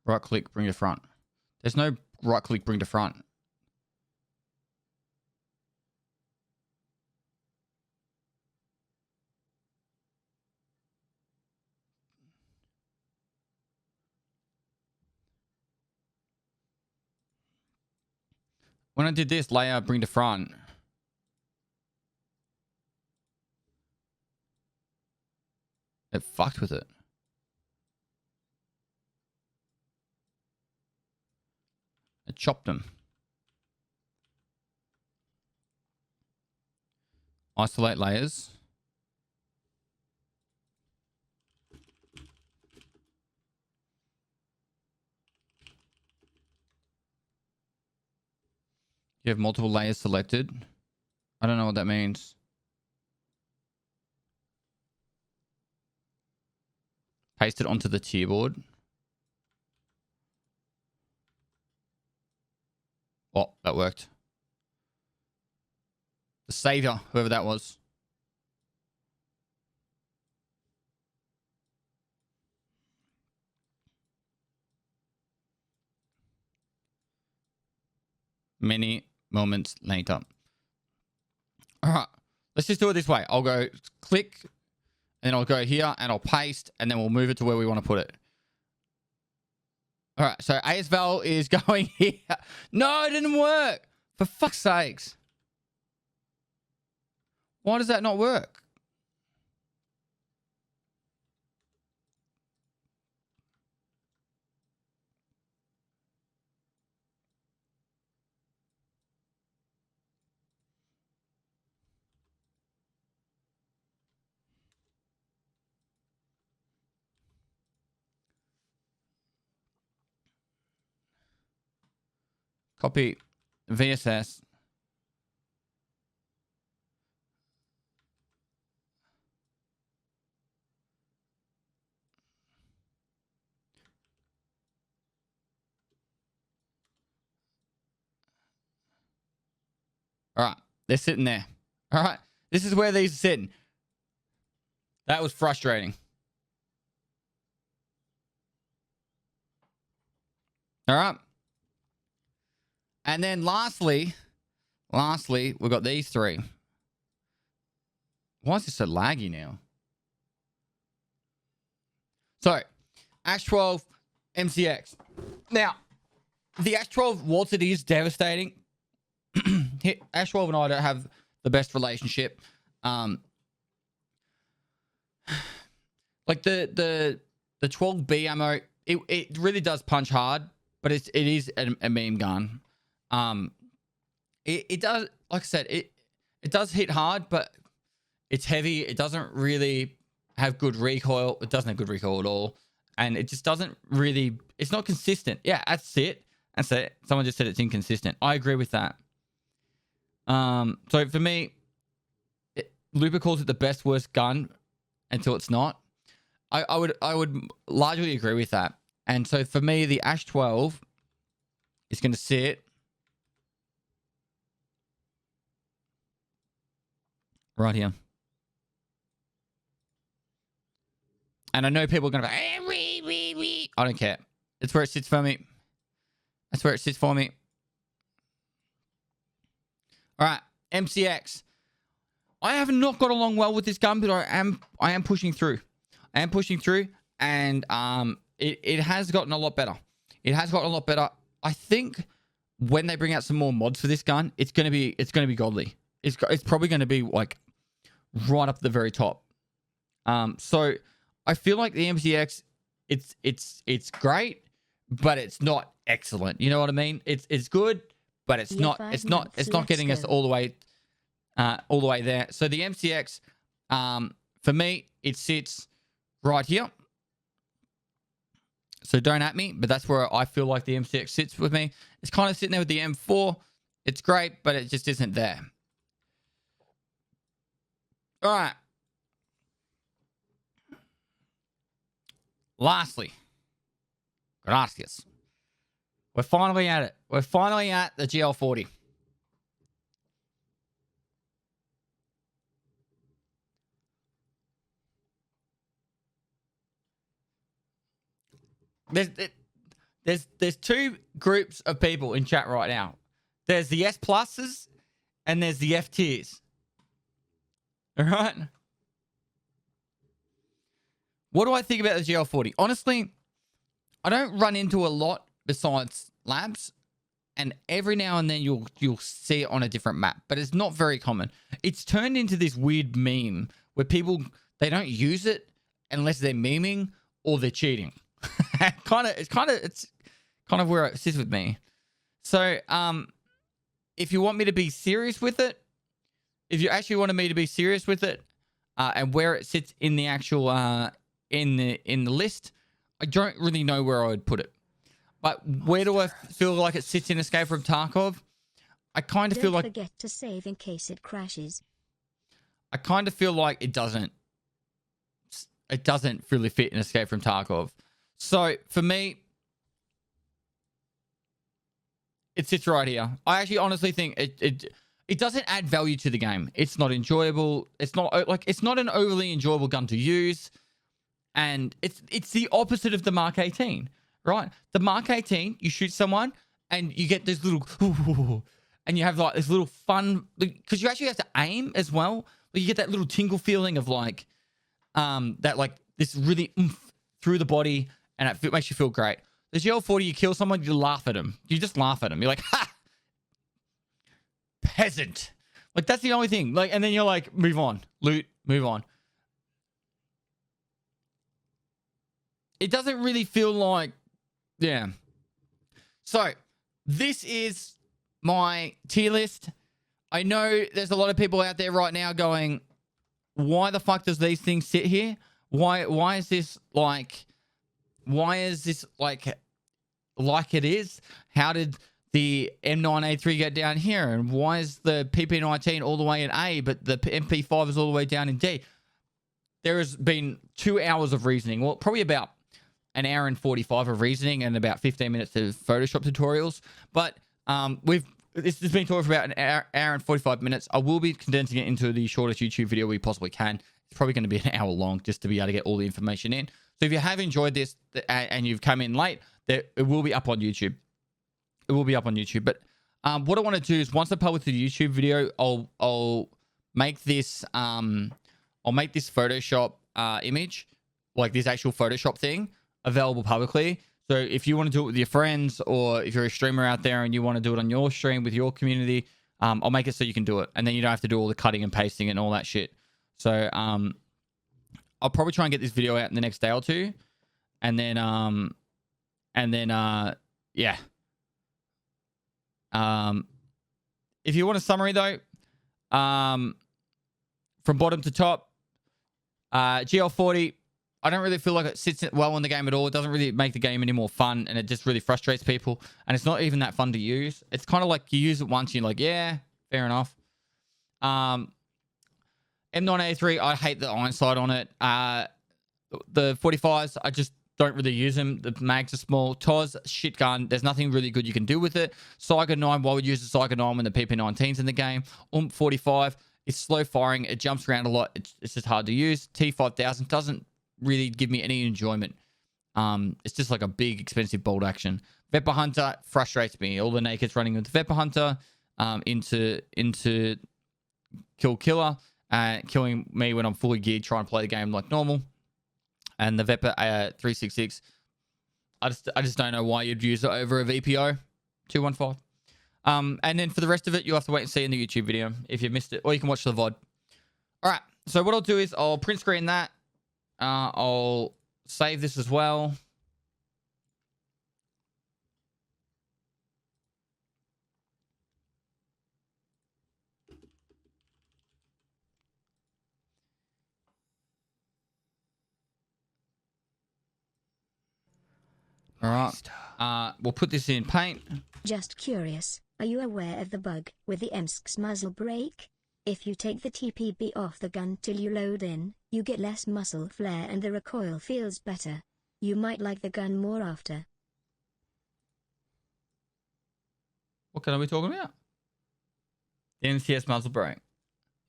Right click, bring to front. There's no right click, bring to front. When I did this, layer, bring to front. It fucked with it. It chopped them. Isolate layers. You have multiple layers selected. I don't know what that means. Paste it onto the tier board. Oh, that worked. The savior, whoever that was. Mini moments later. All right, let's just do it this way. I'll go click, and then I'll go here, and I'll paste, and then we'll move it to where we want to put it. All right, so ASVAL is going here. No, it didn't work. For fuck's sakes. Why does that not work? Copy VSS. All right, they're sitting there. All right, this is where these are sitting. That was frustrating. All right. And then lastly, we've got these three. Why is this so laggy now? So, Ash 12, MCX. Now, the Ash 12, whilst it is devastating, Ash 12 and I don't have the best relationship. Like the 12B ammo, it really does punch hard, but it is a meme gun. It does, like I said, it does hit hard, but it's heavy. It doesn't really have good recoil. It doesn't have good recoil at all. And it just doesn't really, it's not consistent. Yeah, that's it. That's it. Someone just said it's inconsistent. I agree with that. So for me, Looper calls it the best worst gun until it's not. I would largely agree with that. And so for me, the Ash 12 is going to sit right here. And I know people are going to be, I don't care. It's where it sits for me. That's where it sits for me. All right, MCX. I have not got along well with this gun, but I am pushing through. I am pushing through, and it has gotten a lot better. It has gotten a lot better. I think when they bring out some more mods for this gun, it's gonna be godly. It's probably gonna be like right up the very top. So I feel like the MCX, it's great, but it's not excellent. You know what I mean? It's good, but it's not getting us all the way there. So the MCX, for me, it sits right here. So don't at me, but that's where I feel like the MCX sits with me. It's kind of sitting there with the M4. It's great, but it just isn't there. All right. Lastly, gracias. We're finally at it. We're finally at the GL40. There's two groups of people in chat right now. There's the S pluses and there's the F tiers. All right. What do I think about the GL40? Honestly, I don't run into a lot besides labs, and every now and then you'll see it on a different map, but it's not very common. It's turned into this weird meme where people, they don't use it unless they're memeing or they're cheating. It's kind of where it sits with me. So, if you want me to be serious with it, if you actually wanted me to be serious with it, and where it sits in the actual in the list, I don't really know where I would put it. But where do I feel like it sits in Escape from Tarkov? I kind of feel like, don't forget to save in case it crashes. I kind of feel like it doesn't really fit in Escape from Tarkov. So for me, it sits right here. I actually honestly think it doesn't add value to the game. It's not enjoyable. It's not an overly enjoyable gun to use. And it's the opposite of the Mark 18, right? The Mark 18, you shoot someone and you get this little, and and you have like this little fun, because you actually have to aim as well. But you get that little tingle feeling of like, that like this really through the body, and it makes you feel great. The GL40, you kill someone, you laugh at them. You just laugh at them. You're like, ha! Peasant. Like, that's the only thing. Like, and then you're like, move on. Loot, move on. It doesn't really feel like, yeah. So, this is my tier list. I know there's a lot of people out there right now going, why the fuck does these things sit here? Why is this like... Why is this like it is? How did the M9A3 get down here? And why is the PP19 all the way in A, but the MP5 is all the way down in D? There has been 2 hours of reasoning. Well, probably about an hour and 45 of reasoning and about 15 minutes of Photoshop tutorials. But this has been talking for about an hour and 45 minutes. I will be condensing it into the shortest YouTube video we possibly can. It's probably going to be an hour long just to be able to get all the information in. So if you have enjoyed this and you've come in late, it will be up on YouTube. It will be up on YouTube. But what I want to do is once I publish the YouTube video, I'll make this Photoshop image, like this actual Photoshop thing, available publicly. So if you want to do it with your friends, or if you're a streamer out there and you want to do it on your stream with your community, I'll make it so you can do it, and then you don't have to do all the cutting and pasting and all that shit. So I'll probably try and get this video out in the next day or two. And then, yeah. If you want a summary though, from bottom to top, GL40, I don't really feel like it sits well in the game at all. It doesn't really make the game any more fun, and it just really frustrates people. And it's not even that fun to use. It's kind of like you use it once and you're like, yeah, fair enough. M9A3, I hate the iron sight on it. The 45s, I just don't really use them. The mags are small. TOS, shit gun. There's nothing really good you can do with it. Psycho 9, why would you use the Psycho 9 when the PP19's in the game? 45, it's slow firing. It jumps around a lot. It's just hard to use. T5000 doesn't really give me any enjoyment. It's just like a big, expensive bolt action. Vepr Hunter frustrates me. All the nakeds running with the Vepr Hunter into Kill Killer. Killing me when I'm fully geared, trying to play the game like normal. And the Vepr 366, I just don't know why you'd use it over a VPO 215. And then for the rest of it, you'll have to wait and see in the YouTube video if you missed it, or you can watch the VOD. All right, so what I'll do is I'll print screen that. I'll save this as well. All right, we'll put this in paint. Just curious, are you aware of the bug with the MSC's muzzle brake? If you take the TPB off the gun till you load in, you get less muzzle flare and the recoil feels better. You might like the gun more after. What gun are we talking about? The NCS muzzle brake.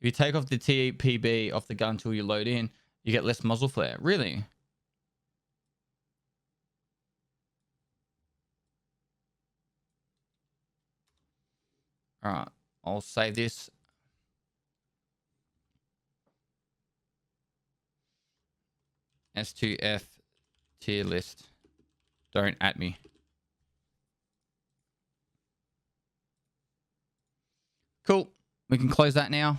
If you take off the TPB off the gun till you load in, you get less muzzle flare. Really? All right, I'll save this. S2F tier list. Don't at me. Cool. We can close that now.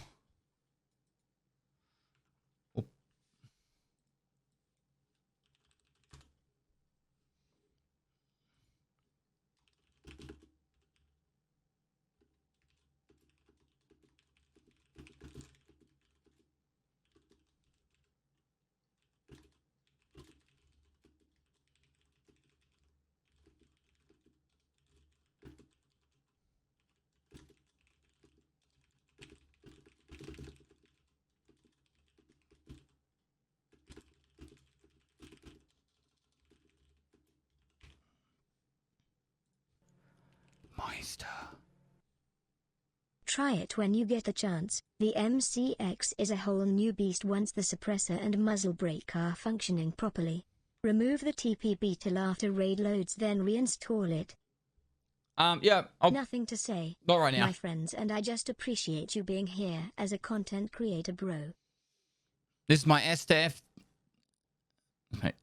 Try it when you get the chance. The MCX is a whole new beast once the suppressor and muzzle brake are functioning properly. Remove the TPB till after raid loads, then reinstall it. Yeah. Nothing to say, Not right now. my friends, and I just appreciate you being here as a content creator, bro. This is my S to F. Wait.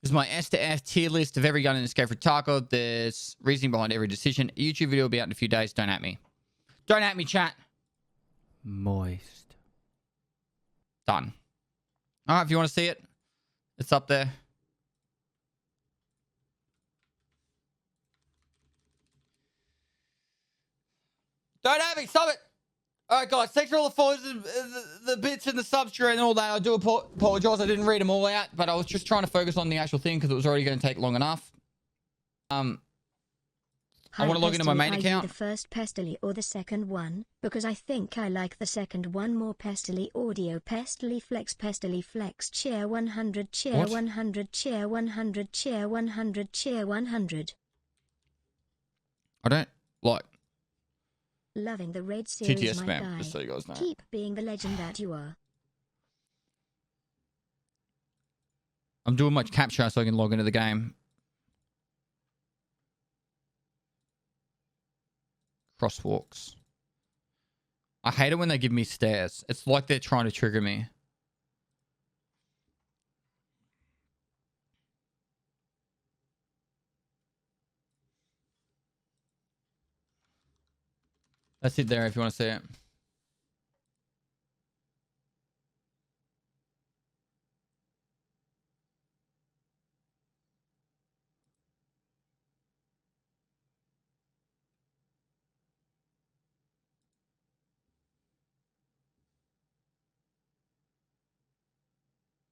This is my S to F tier list of every gun in this game for Tarkov. There's reasoning behind every decision. A YouTube video will be out in a few days. Don't at me. Don't at me, chat. Moist. Done. All right, if you want to see it, it's up there. Don't at me. Stop it. All right, guys. Thanks for all the follows, the bits and the subs and all that. I do apologize. I didn't read them all out, but I was just trying to focus on the actual thing because it was already going to take long enough. I want to log into my main account. The first Pestily or the second one, because I think I like the second one more. Pestily audio, Pestily flex, chair 100, chair What? 100, chair 100, chair 100, chair 100. I don't like Loving the raid series, TTS my spam, guy. just so you guys know. Keep being the legend that you are. I'm doing much capture so I can log into the game. Crosswalks. I hate it when they give me stairs. It's like they're trying to trigger me. That's it there if you want to see it.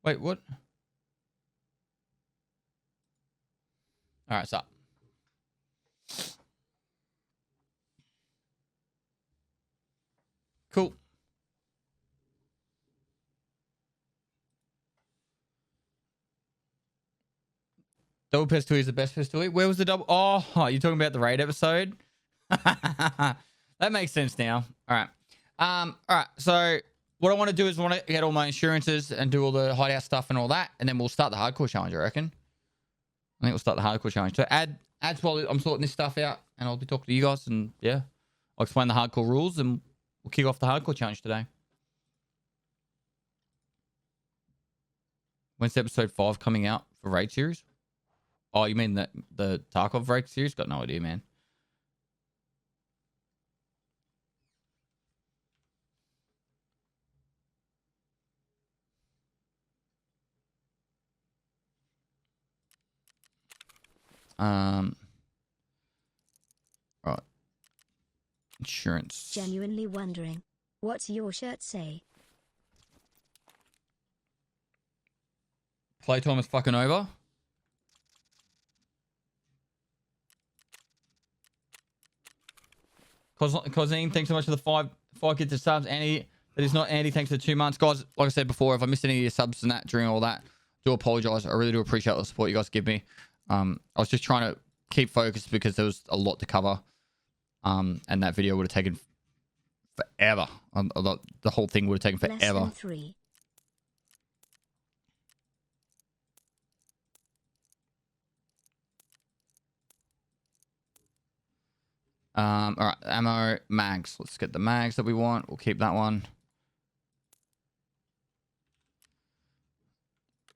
Wait, what? All right, it's up. Cool. Double pistol is the best pistol. Where was the double? Oh, you're talking about the raid episode? That makes sense now. All right. All right. So what I want to do is I want to get all my insurances and do all the hideout stuff and all that, and then we'll start the hardcore challenge, I reckon. I think we'll start the hardcore challenge. So ads while I'm sorting this stuff out, and I'll be talking to you guys, and yeah, I'll explain the hardcore rules, and we'll kick off the hardcore challenge today. When's episode 5 coming out for raid series? Oh, you mean the Tarkov raid series? Got no idea, man. Right. Insurance. Genuinely wondering, what's your shirt say? Playtime is fucking over. Cosine, thanks so much for the five kids of subs. Andy, that is not Andy. Thanks for the 2 months, guys. Like I said before, if I missed any of your subs and that during all that, do apologize. I really do appreciate the support you guys give me. I was just trying to keep focused because there was a lot to cover, and that video would have taken forever. The whole thing would have taken forever. Lesson 3. All right, ammo, mags. Let's get the mags that we want. We'll keep that one.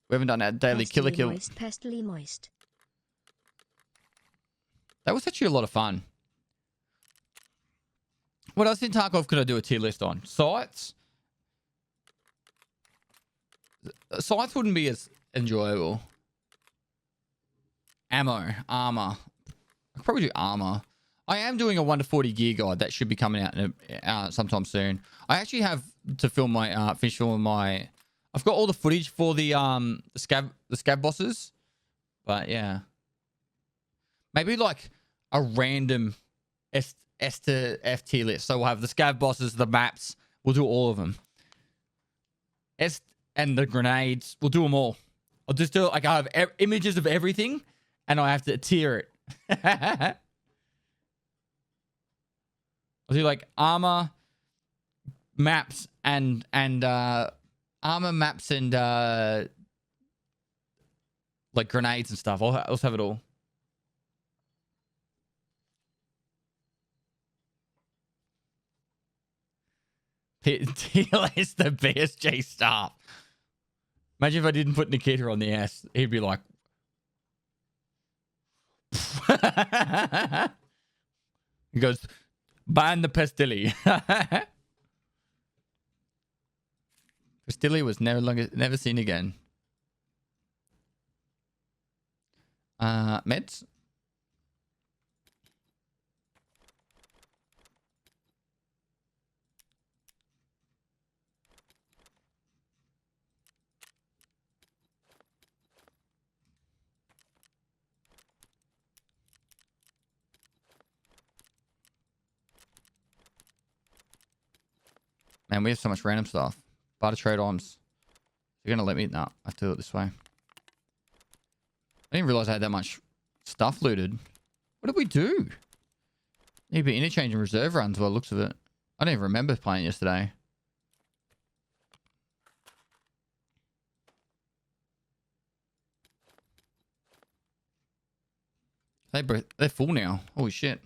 We haven't done our daily killer kill. Moist, pestily moist. That was actually a lot of fun. What else in Tarkov could I do a tier list on? Sights? Sights wouldn't be as enjoyable. Ammo, armor. I could probably do armor. I am doing a 1 to 40 gear guide that should be coming out sometime soon. I actually have to film my finish filming my. I've got all the footage for the scab bosses, but yeah, maybe like a random S to F tier list. So we'll have the scab bosses, the maps. We'll do all of them. S and the grenades. We'll do them all. I'll just do it like I have images of everything, and I have to tier it. I'll do like armor, maps, and armor, maps, and like grenades and stuff. I'll have it all. TLS the BSG staff. Imagine if I didn't put Nikita on the ass. He'd be like... He goes, ban the Pestilli. Pestilli was never seen again. Meds? Man, we have so much random stuff. Barter trade arms. You're going to let me... No, I have to do it this way. I didn't realize I had that much stuff looted. What did we do? Need to be interchange and reserve runs by the looks of it. I don't even remember playing yesterday. They're full now. Holy shit.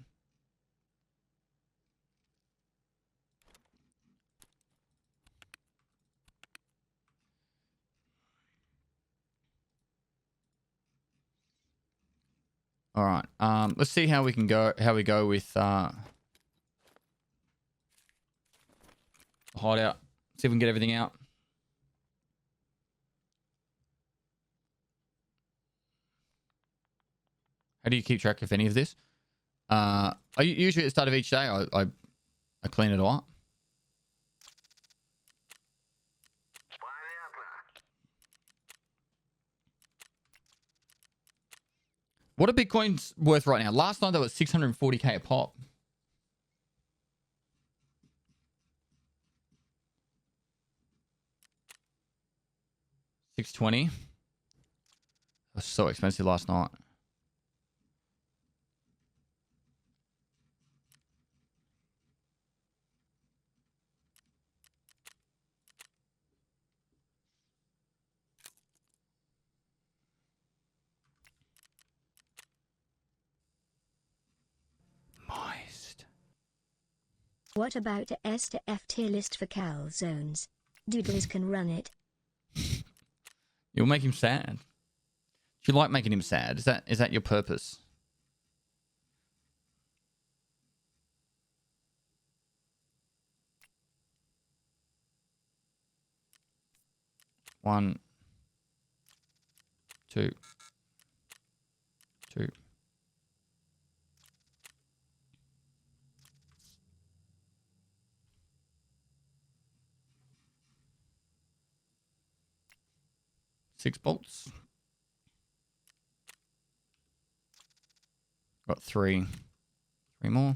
All right. Let's see how we can go. How we go with hideout. See if we can get everything out. How do you keep track of any of this? I usually at the start of each day, I clean it all up. What are Bitcoins worth right now? Last night they were 640k a pop. $620. It was so expensive last night. What about a S to F tier list for calzones? Doodles can run it. You'll make him sad. Do you like making him sad? Is that your purpose? One, two. Six bolts. Got three more.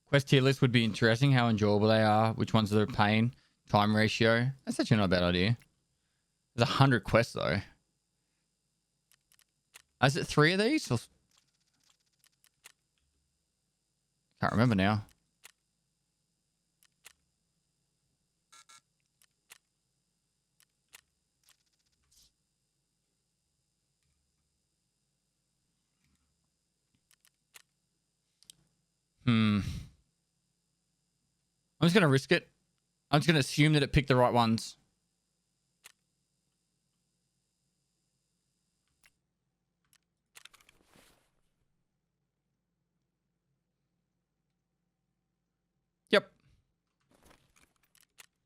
Quest tier list would be interesting. How enjoyable they are. Which ones are a pain. Time ratio. That's actually not a bad idea. There's 100 quests though. Is it 3 of these? Or... Can't remember now. I'm just going to risk it. I'm just going to assume that it picked the right ones. Yep.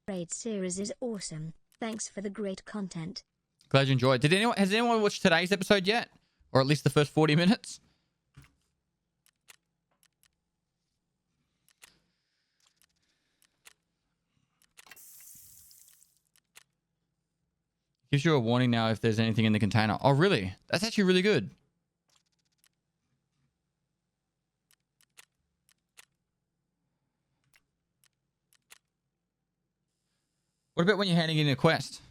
Raid series is awesome. Thanks for the great content. Glad you enjoyed. Has anyone watched today's episode yet? Or at least the first 40 minutes? Gives you a warning now if there's anything in the container. Oh, really? That's actually really good. What about when you're handing in a quest?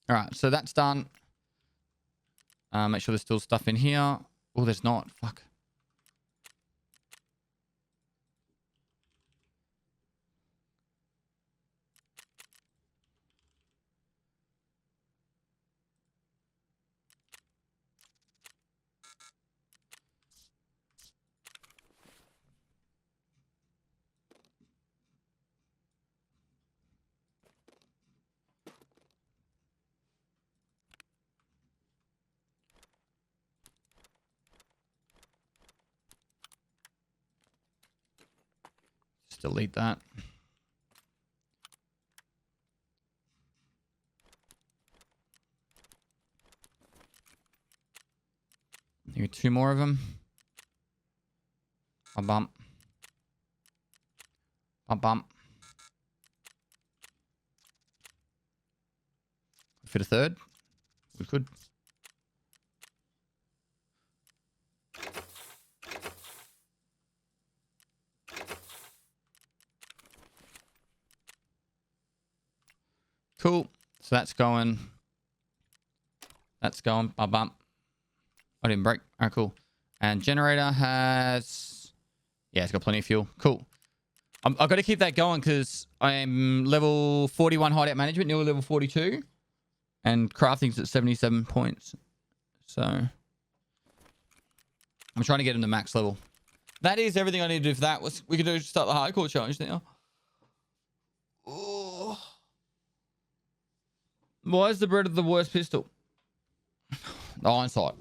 All right, so that's done. Make sure there's still stuff in here. Oh, there's not. Fuck. delete that. You got 2 more of them. Bump, bump. Bump, bump. Fit a third. We could. Cool. So that's going. That's going. Bump, bump. I didn't break. All right, cool. And generator has... Yeah, it's got plenty of fuel. Cool. I've got to keep that going because I'm level 41 hideout management, nearly level 42. And crafting's at 77 points. So... I'm trying to get him to max level. That is everything I need to do for that. We can do start the hardcore challenge now. Oh. Why is the Better the worst pistol? The hindsight.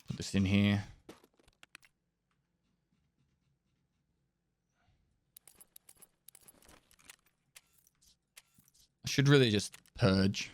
Put this in here. I should really just purge.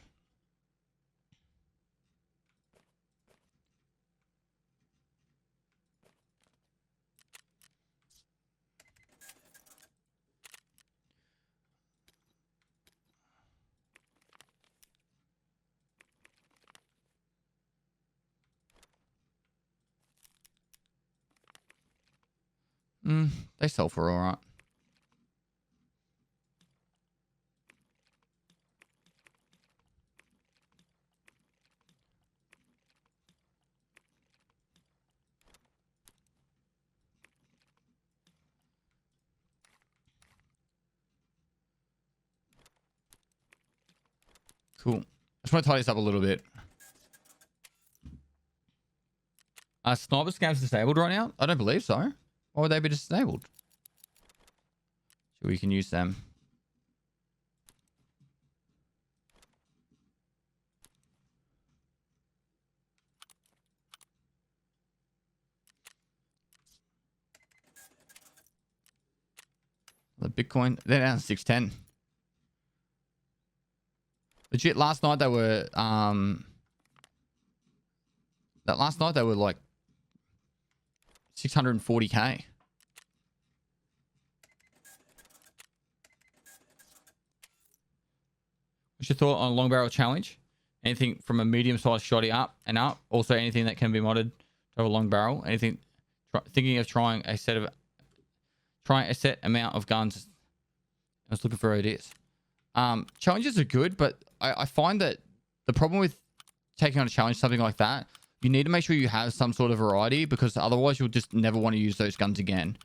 They sell for all right. Cool. I just want to tie this up a little bit. Sniper scams disabled right now? I don't believe so. Why would they be disabled? So we can use them. The Bitcoin, they're down to 610. Legit, last night they were like 640k. What's your thought on long barrel challenge? Anything from a medium-sized shotty up and up. Also, anything that can be modded to have a long barrel. Anything. Thinking of trying a set amount of guns. I was looking for ideas. Challenges are good, but I find that the problem with taking on a challenge, something like that, you need to make sure you have some sort of variety because otherwise you'll just never want to use those guns again.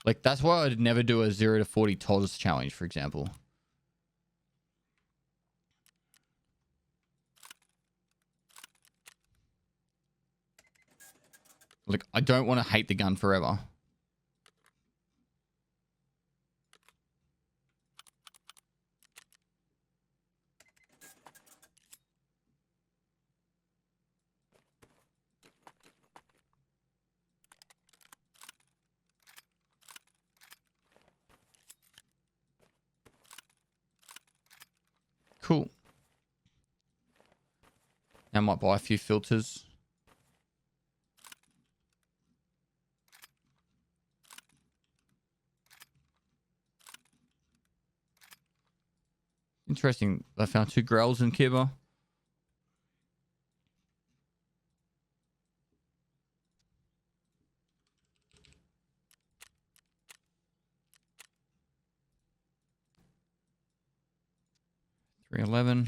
Like, that's why I'd never do a 0 to 40 TOS challenge, for example. Like, I don't want to hate the gun forever. Cool. Now I might buy a few filters. Interesting. I found 2 growls in Kibba. $311.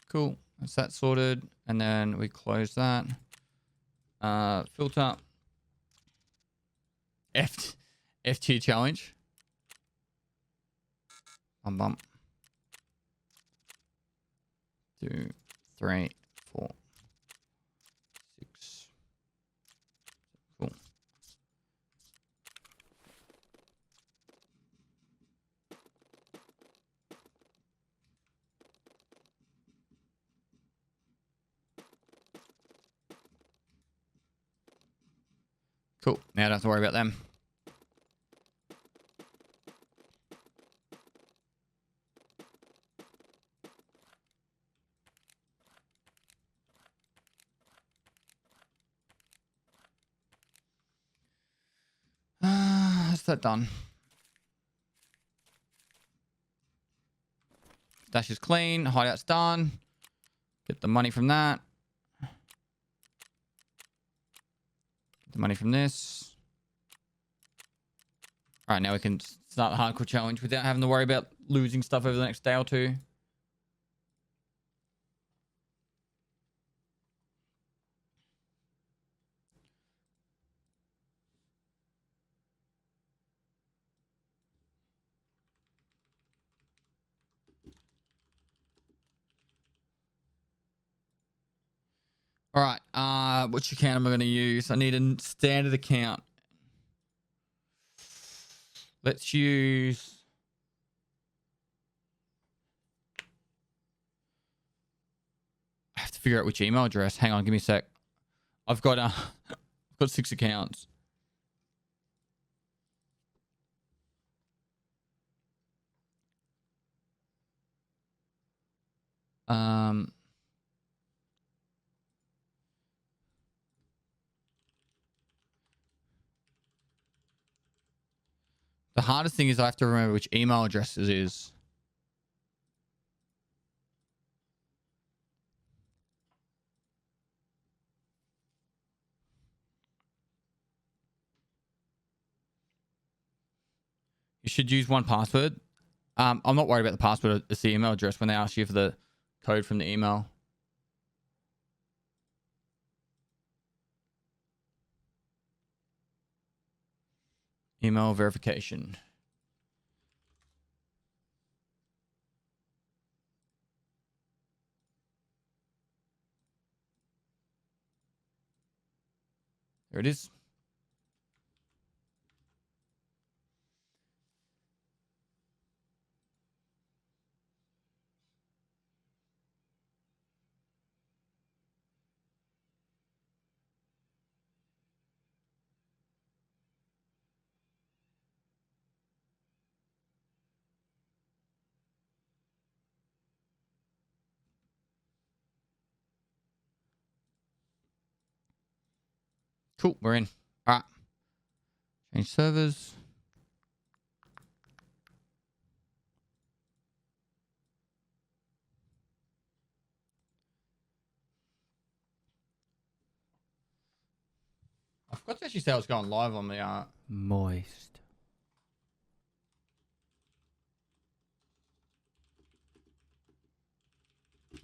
Cool. That's that sorted. And then we close that. Filter. F tier challenge. Bump. 2, 3, 4, 6. Cool. Cool. Now I don't have to worry about them. That's that done. Dash is clean. Hideout's done. Get the money from that. Get the money from this. All right, now we can start the hardcore challenge without having to worry about losing stuff over the next day or two. All right, which account am I going to use? I need a standard account. Let's use... I have to figure out which email address. Hang on, give me a sec. I've got I've got 6 accounts. The hardest thing is I have to remember which email address it is. You should use one password. I'm not worried about the password. It's the email address when they ask you for the code from the email. Email verification. There it is. Cool, we're in. All right. Change servers. I forgot to actually say I was going live on the Moist.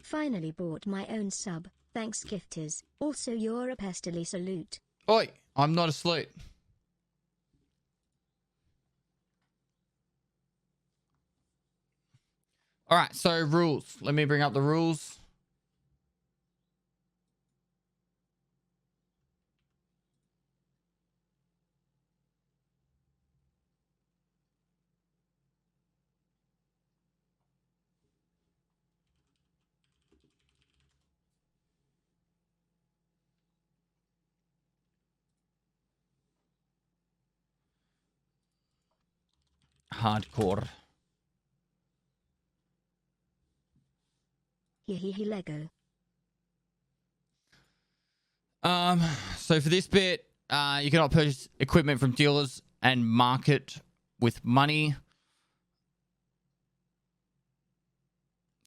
Finally bought my own sub. Thanks, gifters. Also, you're a pestily salute. Oi, I'm not asleep. All right, so rules. Let me bring up the rules. Hardcore. Hehehe Lego. So for this bit, you cannot purchase equipment from dealers and market with money.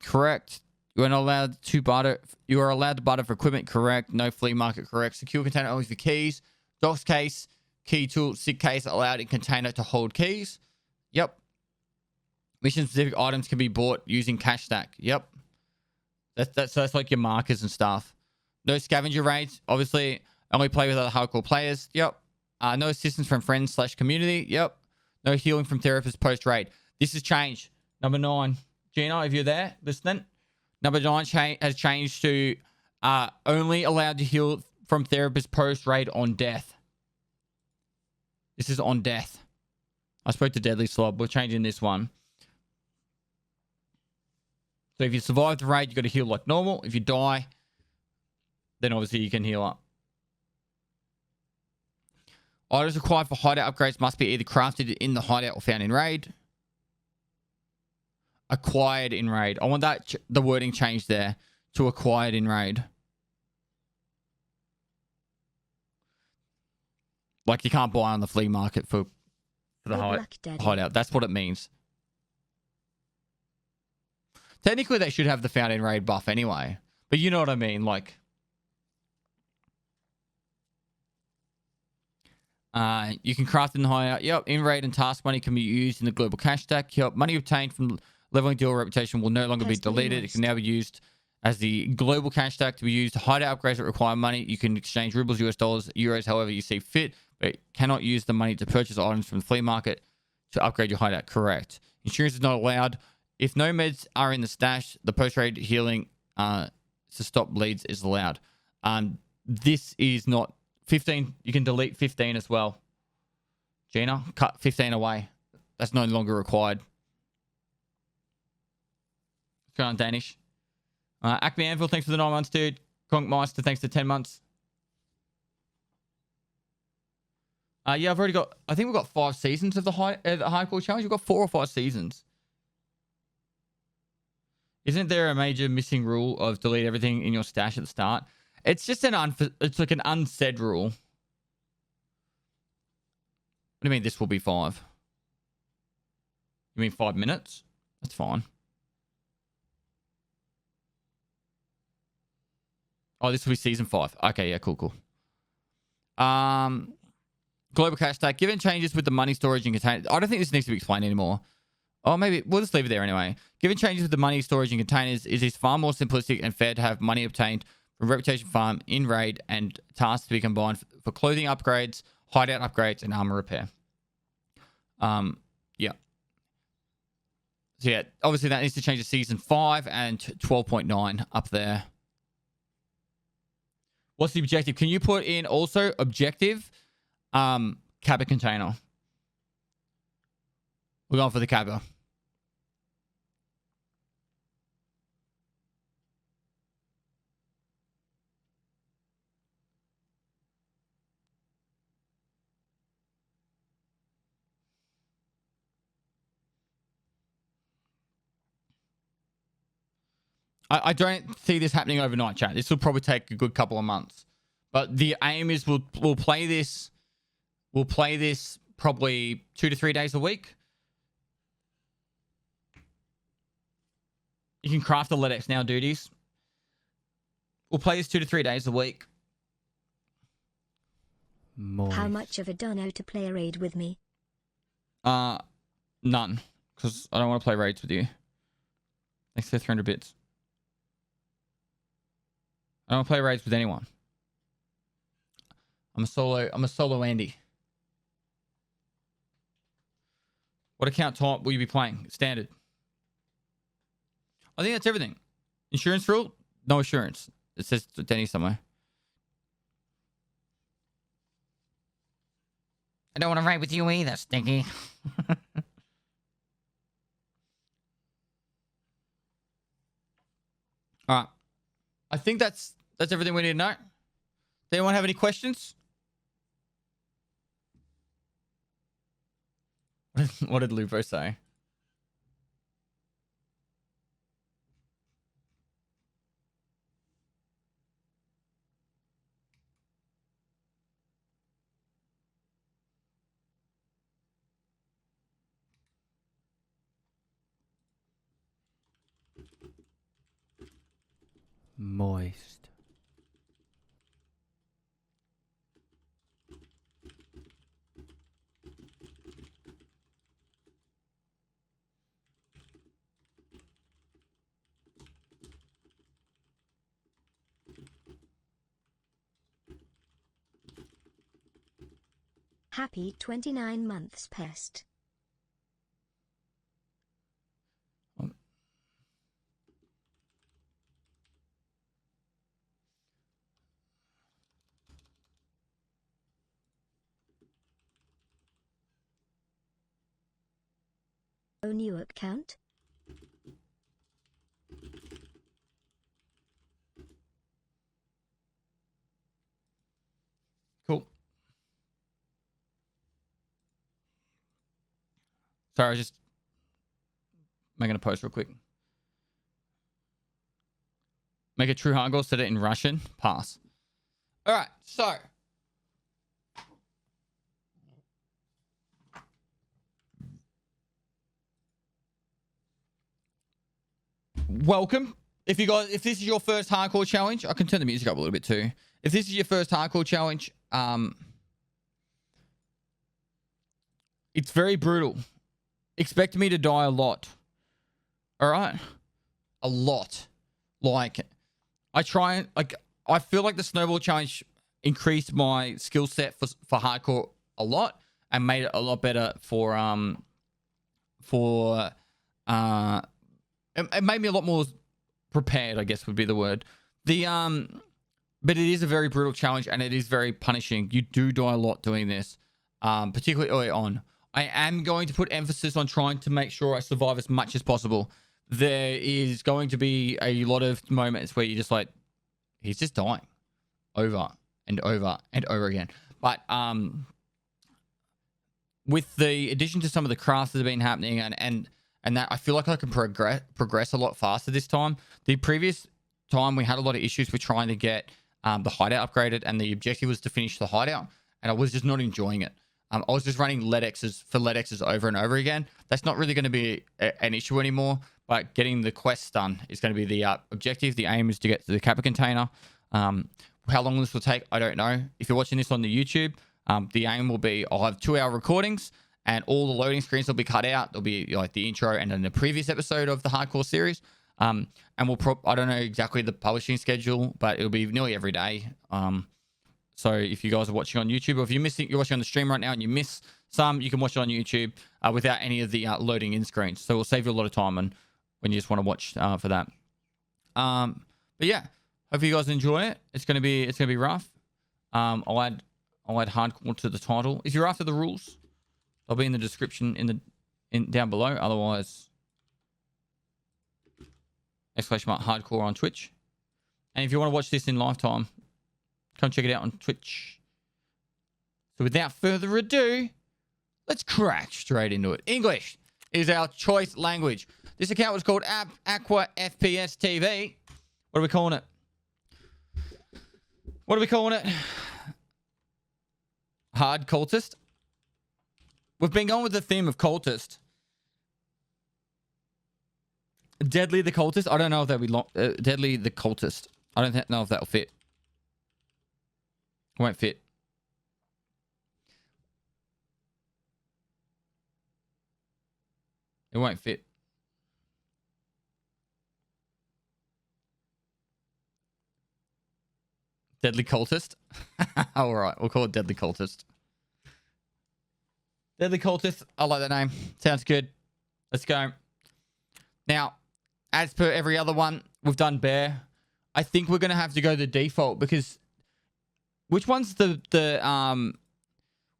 Correct. You are not allowed to barter. You are allowed to barter for equipment. Correct. No flea market. Correct. Secure container only for keys. Docs case, key tool, SIG case allowed in container to hold keys. Yep. Mission specific items can be bought using cash stack. Yep. That's like your markers and stuff. No scavenger raids. Obviously, only play with other hardcore players. Yep. No assistance from friends / community. Yep. No healing from therapists post raid. This has changed. Number 9. Gino, if you're there listening, number 9 has changed to only allowed to heal from therapist post raid on death. This is on death. I spoke to Deadly Slob. We're changing this one. So if you survive the raid, you got to heal like normal. If you die, then obviously you can heal up. Items required for hideout upgrades must be either crafted in the hideout or found in raid. Acquired in raid. I want that the wording changed there to acquired in raid. Like you can't buy on the flea market for the hideout. That's what it means. Technically, they should have the found in raid buff anyway. But you know what I mean, like. You can craft in the hideout. Yep, in raid and task money can be used in the global cash stack. Yep, money obtained from leveling deal reputation will no longer be deleted. It can now be used as the global cash stack to be used to hideout upgrades that require money. You can exchange rubles, US dollars, euros, however you see fit, but cannot use the money to purchase items from the flea market to upgrade your hideout. Correct. Insurance is not allowed. If no meds are in the stash, the post-raid healing to stop bleeds is allowed. This is not 15. You can delete 15 as well. Gina, cut 15 away. That's no longer required. What's going on, Danish? Acme Anvil, thanks for the 9 months, dude. Conk Meister, thanks for 10 months. Yeah, I've already got, I think we've got 5 seasons of the hardcore challenge. We've got 4 or 5 seasons. Isn't there a major missing rule of delete everything in your stash at the start? It's just it's like an unsaid rule. What do you mean this will be 5? You mean 5 minutes? That's fine. Oh, this will be season 5. Okay, yeah, cool. Global cash stack. Given changes with the money storage and containers. I don't think this needs to be explained anymore. Oh, maybe we'll just leave it there anyway. Given changes with the money storage and containers, it is far more simplistic and fair to have money obtained from Reputation Farm in raid and tasks to be combined for clothing upgrades, hideout upgrades, and armor repair. Yeah. So yeah, obviously that needs to change to season 5 and 12.9 up there. What's the objective? Can you put in also objective cabba container? We're going for the cabba. I don't see this happening overnight, chat. This will probably take a good couple of months. But the aim is we'll play this. We'll play this probably 2 to 3 days a week. You can craft the LEDX now duties. We'll play this 2 to 3 days a week. Moist. How much of a dono to play a raid with me? None. Because I don't want to play raids with you. Thanks for 300 bits. I don't play raids with anyone. I'm a solo Andy. What account type will you be playing? Standard. I think that's everything. Insurance rule? No assurance. It says Denny somewhere. I don't want to raid with you either, Stinky. Alright. I think that's everything we need to know. Does anyone have any questions? What did Lupo say? Moist. Happy 29 months, Pest. Oh, new account? Cool. Sorry, I was just making a post real quick. Make a true hardcore, set it in Russian. Pass. All right, so. Welcome. If this is your first hardcore challenge, I can turn the music up a little bit too. If this is your first hardcore challenge, it's very brutal. Expect me to die a lot. All right? A lot. Like, I feel like the snowball challenge increased my skill set for hardcore a lot and made it a lot better it made me a lot more prepared, I guess would be the word. But it is a very brutal challenge and it is very punishing. You do die a lot doing this, particularly early on. I am going to put emphasis on trying to make sure I survive as much as possible. There is going to be a lot of moments where you're just like, he's just dying over and over and over again. But with the addition to some of the crafts that have been happening and that, I feel like I can progress a lot faster this time. The previous time we had a lot of issues with trying to get the hideout upgraded, and the objective was to finish the hideout, and I was just not enjoying it. I was just running lead X's for lead X's over and over again. That's not really going to be an issue anymore, but getting the quests done is going to be the objective. The aim is to get to the Kappa container. How long this will take, I don't know. If you're watching this on the YouTube, the aim will be I'll have 2-hour recordings and all the loading screens will be cut out. There'll be like the intro and then the previous episode of the hardcore series. And I don't know exactly the publishing schedule, but it'll be nearly every day. So if you guys are watching on YouTube, or if you're watching on the stream right now and you miss some, you can watch it on YouTube without any of the loading in screens. So it'll save you a lot of time and when you just want to watch for that. But yeah, hope you guys enjoy it. It's gonna be rough. I'll add hardcore to the title. If you're after the rules, they'll be in the description down below. Otherwise, !hardcore on Twitch. And if you want to watch this in lifetime, come check it out on Twitch. So without further ado, let's crack straight into it. English is our choice language. This account was called Aqua FPS TV. What are we calling it? What are we calling it? Hard Cultist. We've been going with the theme of Cultist. Deadly the Cultist. I don't know if that'll be Deadly the Cultist. I don't know if that'll fit. It won't fit. It won't fit. Deadly Cultist. All right, we'll call it Deadly Cultist. Deadly Cultist. I like that name. Sounds good. Let's go. Now, as per every other one, we've done bear. I think we're gonna have to go the default because which one's the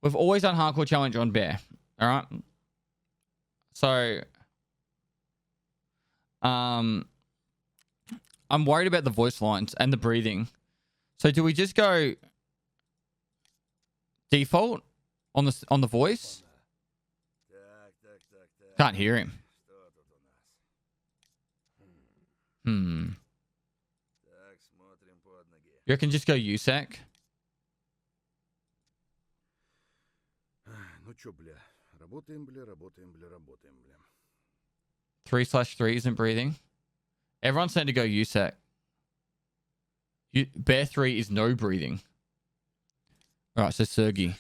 we've always done hardcore challenge on bear. All right. So I'm worried about the voice lines and the breathing. So do we just go default on the voice? Can't hear him. You reckon just go USAC? 3/3 isn't breathing. Everyone's saying to go USAC. Bear 3 is no breathing. All right, so Sergey.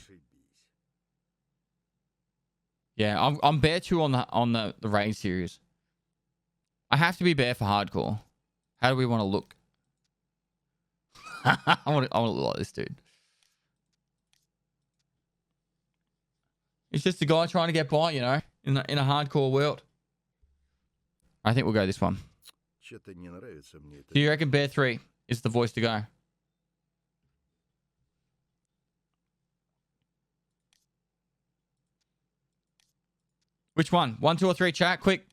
Yeah, I'm Bear 2 on the raid series. I have to be Bear for hardcore. How do we want to look? I want to look like this dude. It's just a guy trying to get by, you know, in a hardcore world. I think we'll go this one. Do you reckon Bear 3 is the voice to go? Which one? 1, 2, or 3, chat, quick.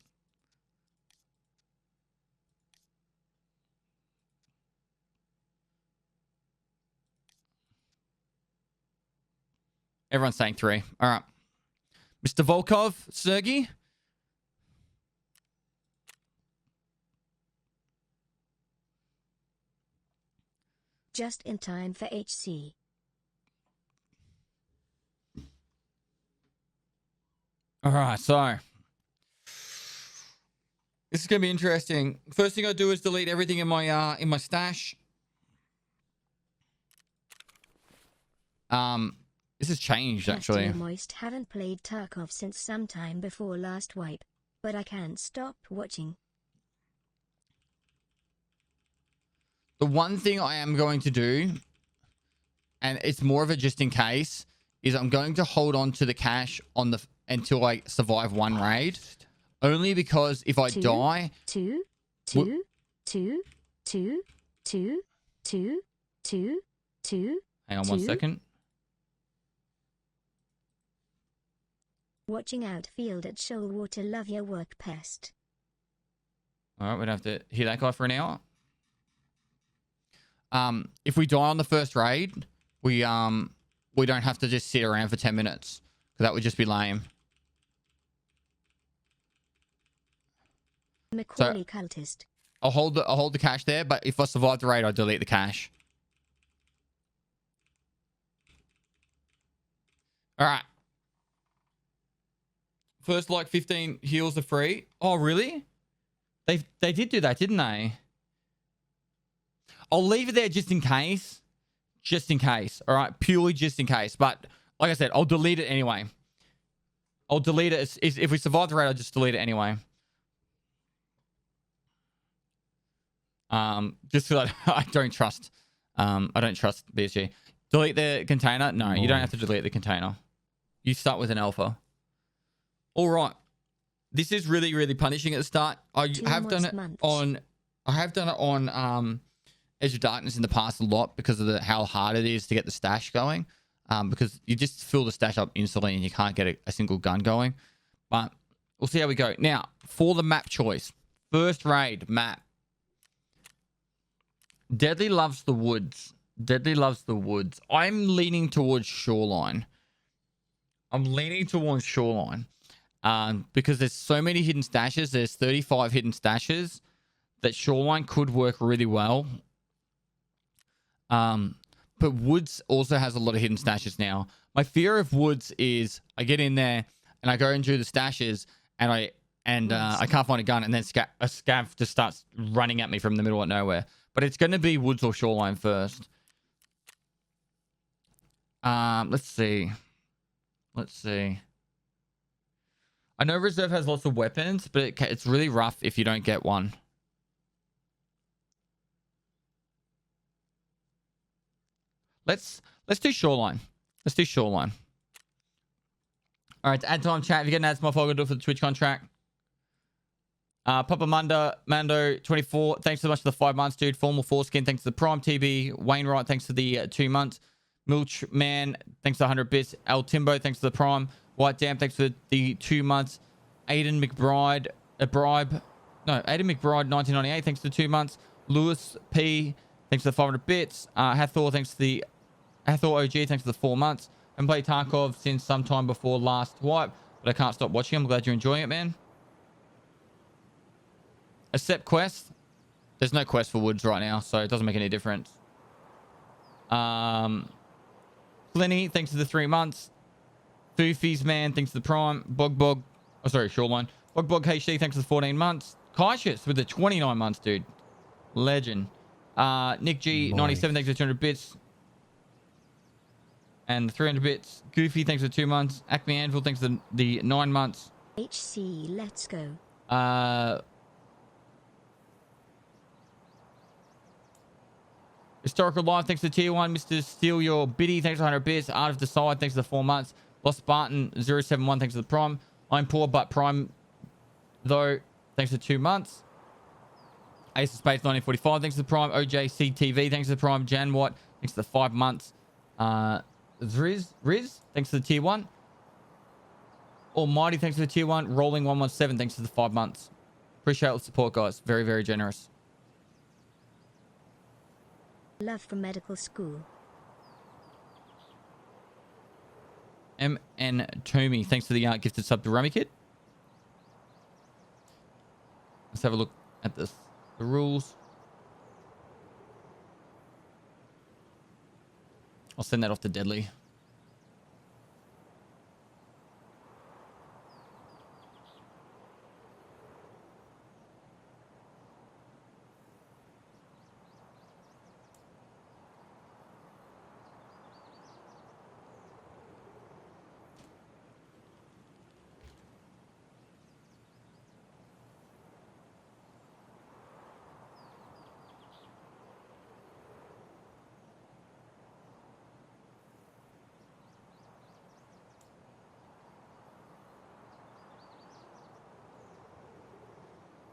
Everyone's saying 3. All right. Mr. Volkov, Sergey? Just in time for HC. All right, so this is gonna be interesting. First thing I do is delete everything in my stash. This has changed actually. Moist haven't played Tarkov since sometime before last wipe, but I can't stop watching. The one thing I am going to do, and it's more of a just in case, is I'm going to hold on to the cash on the until I survive one raid. Only because if I die... Two. Hang on 1 second. Watching outfield at Shoalwater, love your work, pest. Alright, we'd have to hear that guy for an hour. If we die on the first raid, we don't have to just sit around for 10 minutes. Because that would just be lame. Macaulay cultist. I'll hold the cash there, but if I survive the raid, I'll delete the cash. Alright. First like 15 heals are free. Oh, really? They did do that, didn't they? I'll leave it there just in case. Just in case. Alright, purely just in case. But like I said, I'll delete it anyway. I'll delete it. If we survive the raid, I'll just delete it anyway. Just because I don't trust BSG. Delete the container? No, you don't have to delete the container. You start with an alpha. All right. This is really, really punishing at the start. I have done it on Edge of Darkness in the past a lot because of how hard it is to get the stash going. Because you just fill the stash up instantly and you can't get a single gun going. But we'll see how we go. Now, for the map choice. First raid map. Deadly loves the woods. Deadly loves the woods. I'm leaning towards Shoreline. Because there's so many hidden stashes. There's 35 hidden stashes that Shoreline could work really well. But Woods also has a lot of hidden stashes now. My fear of Woods is I get in there and I go and do the stashes and I can't find a gun, and then a scav just starts running at me from the middle of nowhere. But it's going to be Woods or Shoreline first. Let's see. I know Reserve has lots of weapons, but it's really rough if you don't get one. Let's do Shoreline. All right, add time chat. If you're getting ads, my fault. I'll do it for the Twitch contract. Papa Mando 24. Thanks so much for the 5 months, dude. Formal foreskin. Thanks to the Prime TB. Wainwright. Thanks for the 2 months. Milchman. Thanks to 100 bits. El Timbo. Thanks to the Prime. White Dam. Thanks for the 2 months. Aiden McBride. Aiden McBride 1998. Thanks for the 2 months. Lewis P. Thanks for the 500 bits. Hathor. Thanks to the Hathor OG. Thanks for the 4 months. I haven't played Tarkov since sometime before last wipe, but I can't stop watching. I'm glad you're enjoying it, man. Accept quest. There's no quest for Woods right now, so it doesn't make any difference. Plenty, thanks for the 3 months. Foofies, man, thanks to the Prime. Shoreline. Bog HD, thanks for the 14 months. Kaishus with the 29 months, dude. Legend. Nick G, 97, thanks for the 200 bits. And the 300 bits. Goofy, thanks for the 2 months. Acme Anvil, thanks for the 9 months. HC, let's go. Historical Life, thanks for the tier 1. Mr. Steal Your Biddy, thanks for 100 bits. Art of Decide, thanks for the 4 months. Lost Spartan 071, thanks for the Prime. I'm poor but Prime, though, thanks for 2 months. Ace of Space 1945, thanks for the Prime. OJCTV, thanks for the Prime. Jan Watt, thanks for the 5 months. Riz, thanks for the tier 1. Almighty, thanks for the tier 1. Rolling 117, thanks for the 5 months. Appreciate all the support, guys. Very, very generous. Love from medical school. MN Toomey, thanks for the gifted sub to Rummy Kid. Let's have a look at the rules. I'll send that off to Deadly.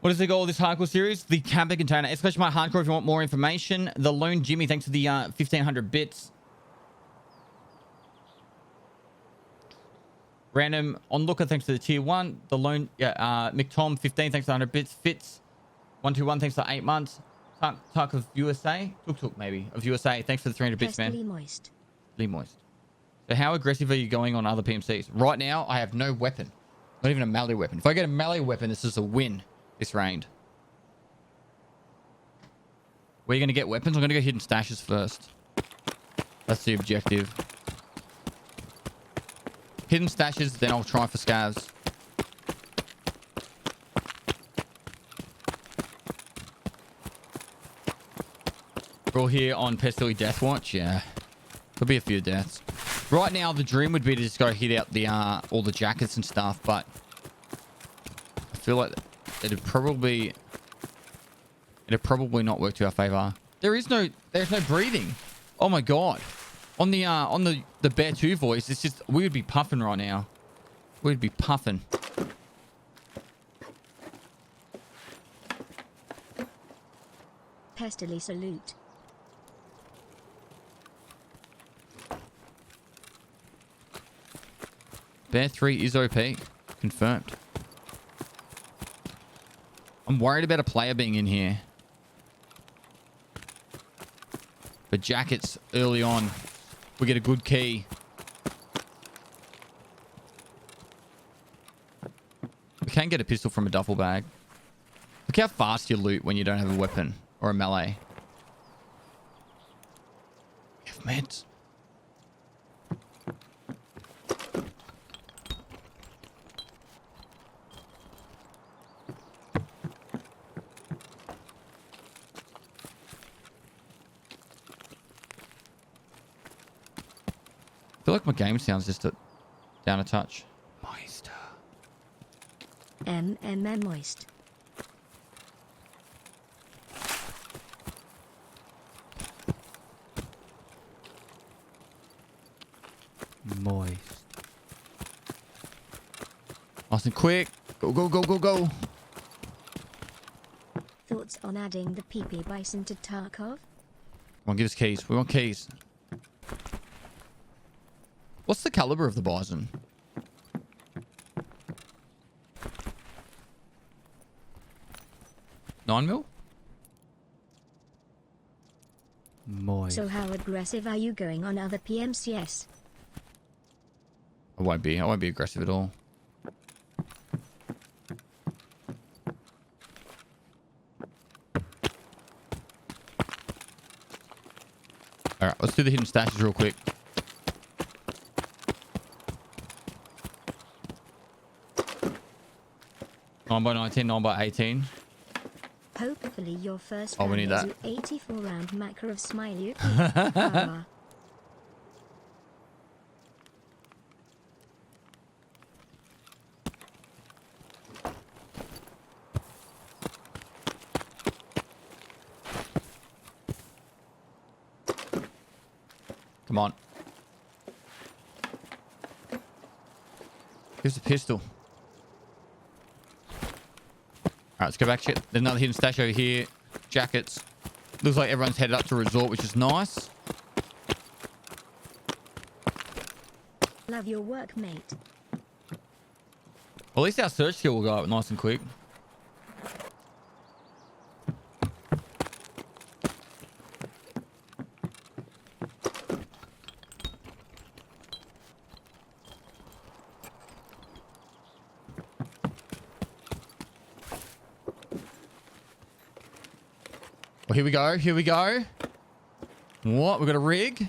What is the goal of this hardcore series? The camping container. Exclamation mark hardcore if you want more information. The Lone Jimmy, thanks for the 1,500 bits. Random Onlooker, thanks for the tier 1. The Lone, McTom, 15, thanks for 100 bits. Fitz, 121, thanks for 8 months. Tark of USA. Tuk maybe, of USA. Thanks for the 300 bits, man. Moist. Moist. So how aggressive are you going on other PMCs? Right now, I have no weapon. Not even a melee weapon. If I get a melee weapon, this is a win. This rained. Where are you going to get weapons? I'm going to go hidden stashes first. That's the objective. Hidden stashes, then I'll try for scavs. We're all here on Pestilly Death Watch. Yeah. Could be a few deaths. Right now, the dream would be to just go hit out the all the jackets and stuff, but I feel like it'd probably not work to our favor. There's no breathing. Oh my god. On the Bear 2 voice, it's just we would be puffing right now. We'd be puffing. Pestilly salute. Bear 3 is OP. Confirmed. I'm worried about a player being in here. But jackets early on. We get a good key. We can get a pistol from a duffel bag. Look how fast you loot when you don't have a weapon or a melee. We have meds. I feel like my game sounds just down a touch. Moist. Moist. Moist. Nice and quick. Go, go, go, go, go. Thoughts on adding the PP Bison to Tarkov? Come on, give us keys. We want keys. What's the caliber of the Bison? Nine mil? Moist. So how aggressive are you going on other PMCs? I won't be aggressive at all. Alright, let's do the hidden stashes real quick. Nine by 19, 9 by 18. Hopefully your first Oh, we need that. 84 round Makarov smiley. Come on. Here's a pistol. Alright, let's go back. There's another hidden stash over here. Jackets. Looks like everyone's headed up to resort, which is nice. Love your work, mate. Well, at least our search skill will go up nice and quick. Well, here we go. Here we go. What? We got a rig.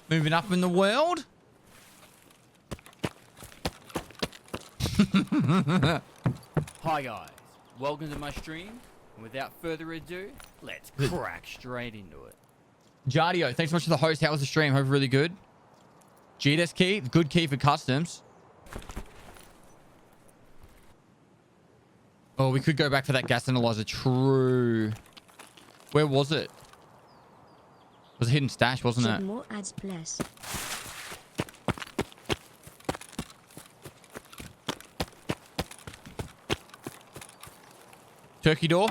Moving up in the world. Hi guys, welcome to my stream. And without further ado, let's crack straight into it. Jardio, thanks so much for the host. How was the stream? Hope really good. GDS key, good key for customs. Oh, we could go back for that gas analyzer. True. Where was it? It was a hidden stash, wasn't it? More ads, bless. Turkey door.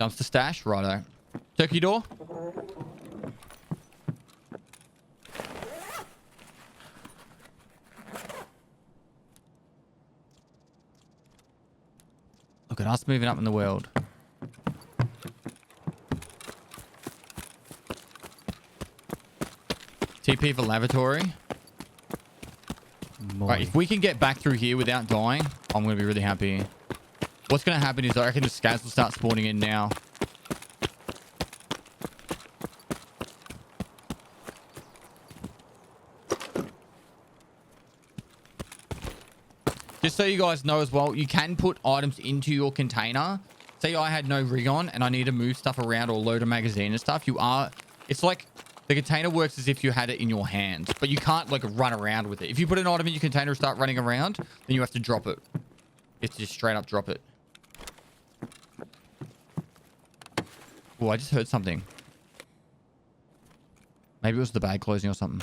Dumpster stash. Righto. Turkey door. Look at us moving up in the world. TP for lavatory. Right, if we can get back through here without dying, I'm going to be really happy. What's going to happen is I reckon the scavs will start spawning in now. Just so you guys know as well, you can put items into your container. Say I had no rig on and I need to move stuff around or load a magazine and stuff. It's like the container works as if you had it in your hands, but you can't like run around with it. If you put an item in your container and start running around, then you have to drop it. You have to just straight up drop it. Oh, I just heard something. Maybe it was the bag closing or something.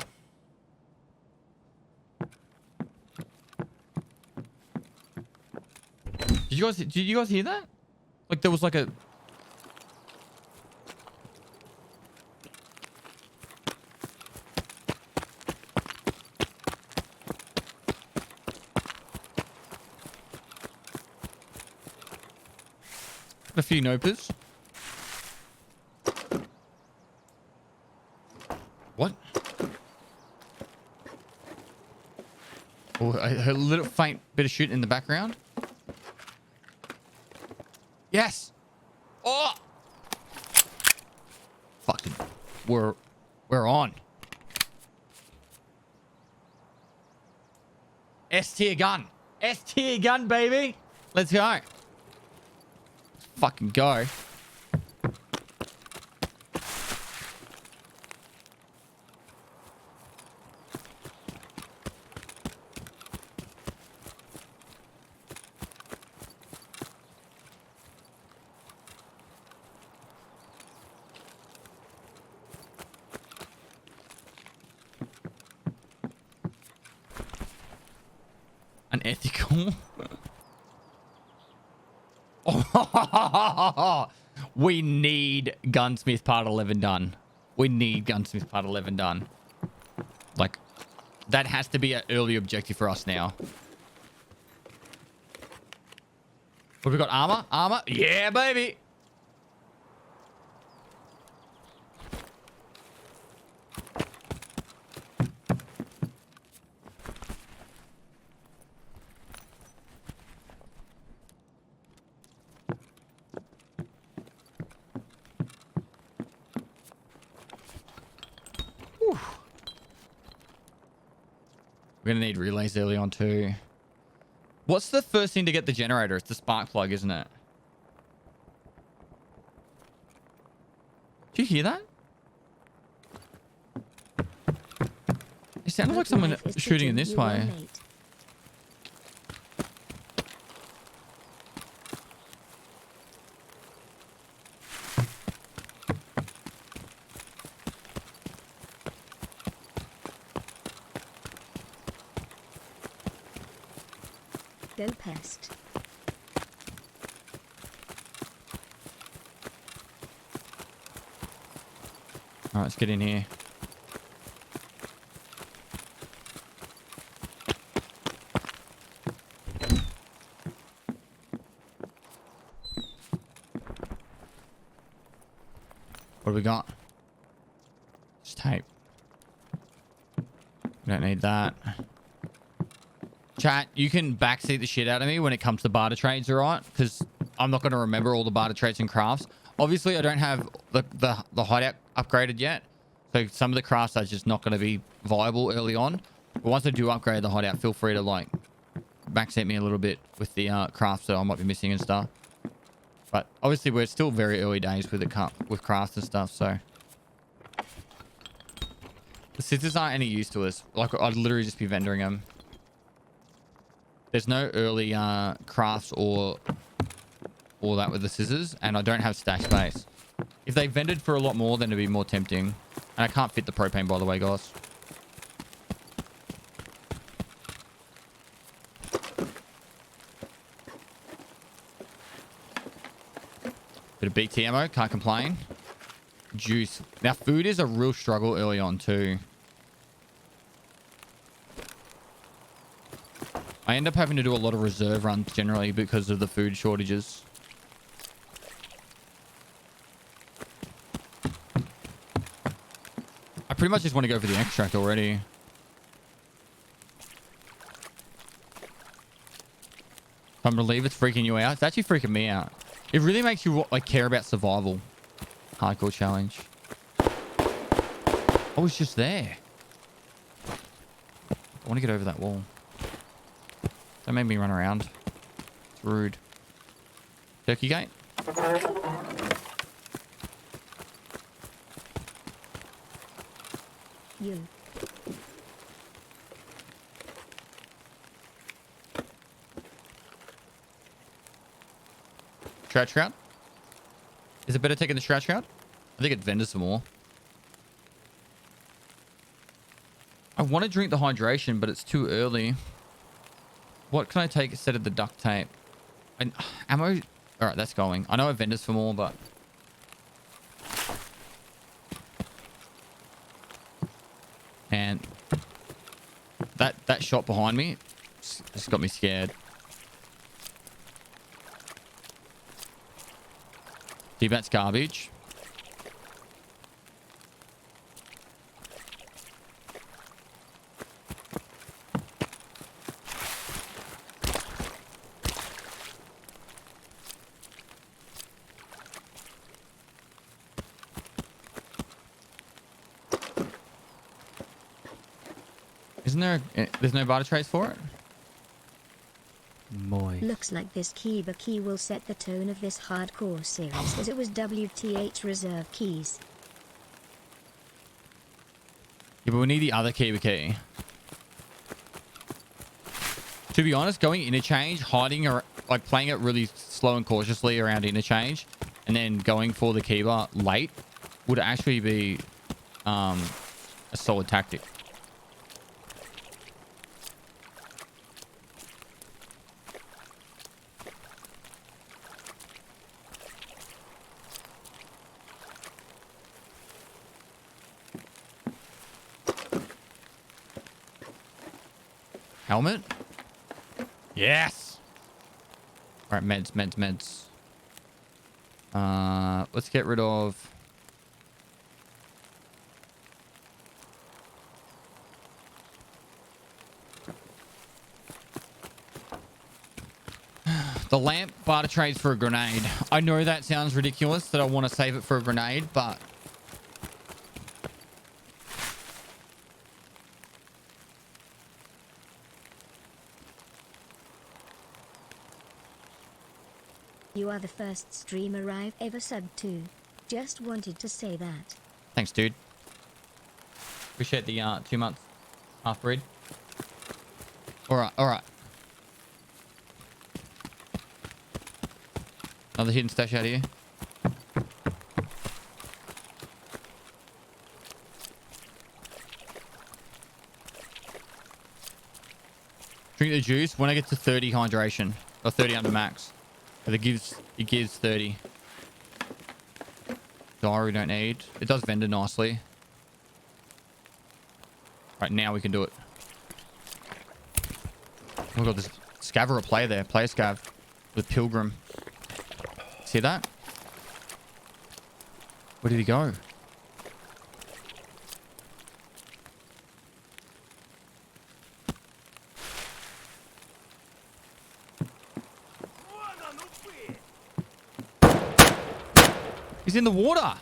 Did you guys hear that? Like there was like a... A few nopers. What? Oh, I heard a little faint bit of shooting in the background. Yes. Oh. Fucking. We're on. S tier gun. S tier gun, baby. Let's go. Fucking go. Unethical. Oh, we need Gunsmith Part 11 done. We need Gunsmith Part 11 done. Like, that has to be an early objective for us now. What have we got? Armor? Armor? Yeah, baby! We're going to need relays early on too. What's the first thing to get the generator? It's the spark plug, isn't it? Did you hear that? It sounded like someone shooting in this way. Go pest. All right, let's get in here. What do we got? Just tape. We don't need that. Chat, you can backseat the shit out of me when it comes to barter trades, alright? Because I'm not going to remember all the barter trades and crafts. Obviously, I don't have the hideout upgraded yet. So some of the crafts are just not going to be viable early on. But once I do upgrade the hideout, feel free to like backseat me a little bit with the crafts that I might be missing and stuff. But obviously, we're still very early days with with crafts and stuff, so... The scissors aren't any use to us. Like, I'd literally just be vendoring them. There's no early crafts or all that with the scissors, and I don't have stash space. If they vended for a lot more, then it'd be more tempting. And I can't fit the propane, by the way, guys. Bit of BT ammo, can't complain. Juice. Now, food is a real struggle early on, too. I end up having to do a lot of reserve runs generally because of the food shortages. I pretty much just want to go for the extract already. I'm relieved it's freaking you out. It's actually freaking me out. It really makes you like care about survival. Hardcore challenge. I was just there. I want to get over that wall. Don't make me run around. It's rude. Turkey gate. You. Trout. Is it better taking the trout? I think it vendors some more. I want to drink the hydration, but it's too early. What can I take instead of the duct tape? Ammo? All right, that's going. I know I have vendors for more, but... And that shot behind me just got me scared. See, that's garbage. Isn't there... There's no barter trace for it? Moist. Looks like this Kiba key will set the tone of this hardcore series as it was WTH reserve keys. Yeah, but we need the other Kiba key. To be honest, going interchange, hiding or like playing it really slow and cautiously around interchange, and then going for the Kiba late would actually be a solid tactic. Helmet? Yes! Alright, meds. Let's get rid of... The lamp barter trades for a grenade. I know that sounds ridiculous that I want to save it for a grenade, but... You are the first streamer I've ever subbed to. Just wanted to say that. Thanks, dude. Appreciate the 2 months half breed. Alright. Another hidden stash out here. Drink the juice when I get to 30 hydration. Or 30 under max. But it gives 30. Diary don't need. It does vendor nicely. Right, now we can do it. Oh my god, there's Scaver a play there. Play a Scav. The Pilgrim. See that? Where did he go? He's in the water.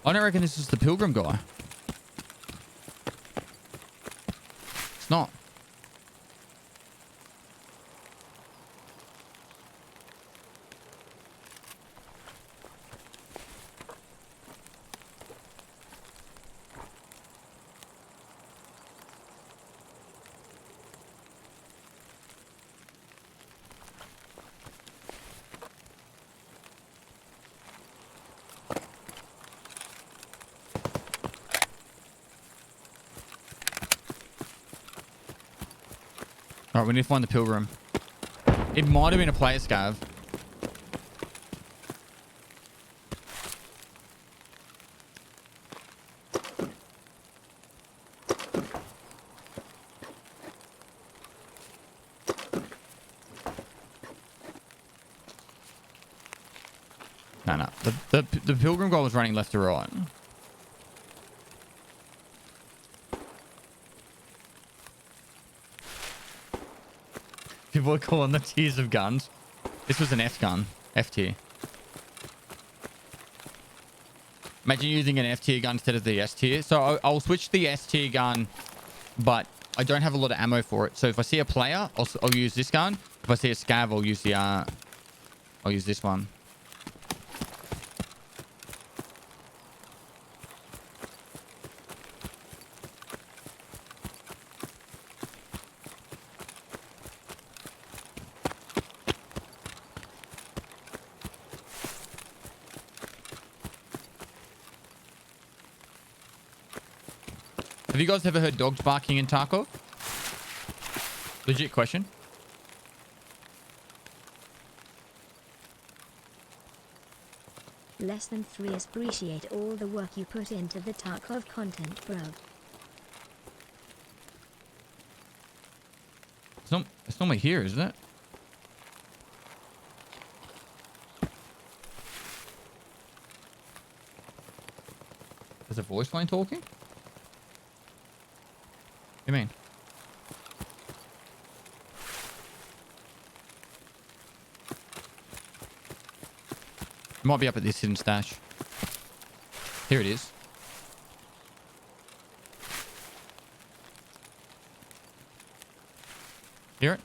I don't reckon this is the pilgrim guy. It's not. Alright, we need to find the pilgrim. It might have been a player scav. No. The pilgrim guy was running left to right. People are calling the tiers of guns. This was an F gun. F tier. Imagine using an F tier gun instead of the S tier. So I'll switch the S tier gun, but I don't have a lot of ammo for it. So if I see a player, I'll use this gun. If I see a scav, I'll use this one. Have you guys ever heard dogs barking in Tarkov? Legit question. Less than 3 appreciate all the work you put into the Tarkov content, bro. It's normally here, isn't it? There's a voice line talking? What do you mean? It might be up at this hidden stash. Here it is. Hear it?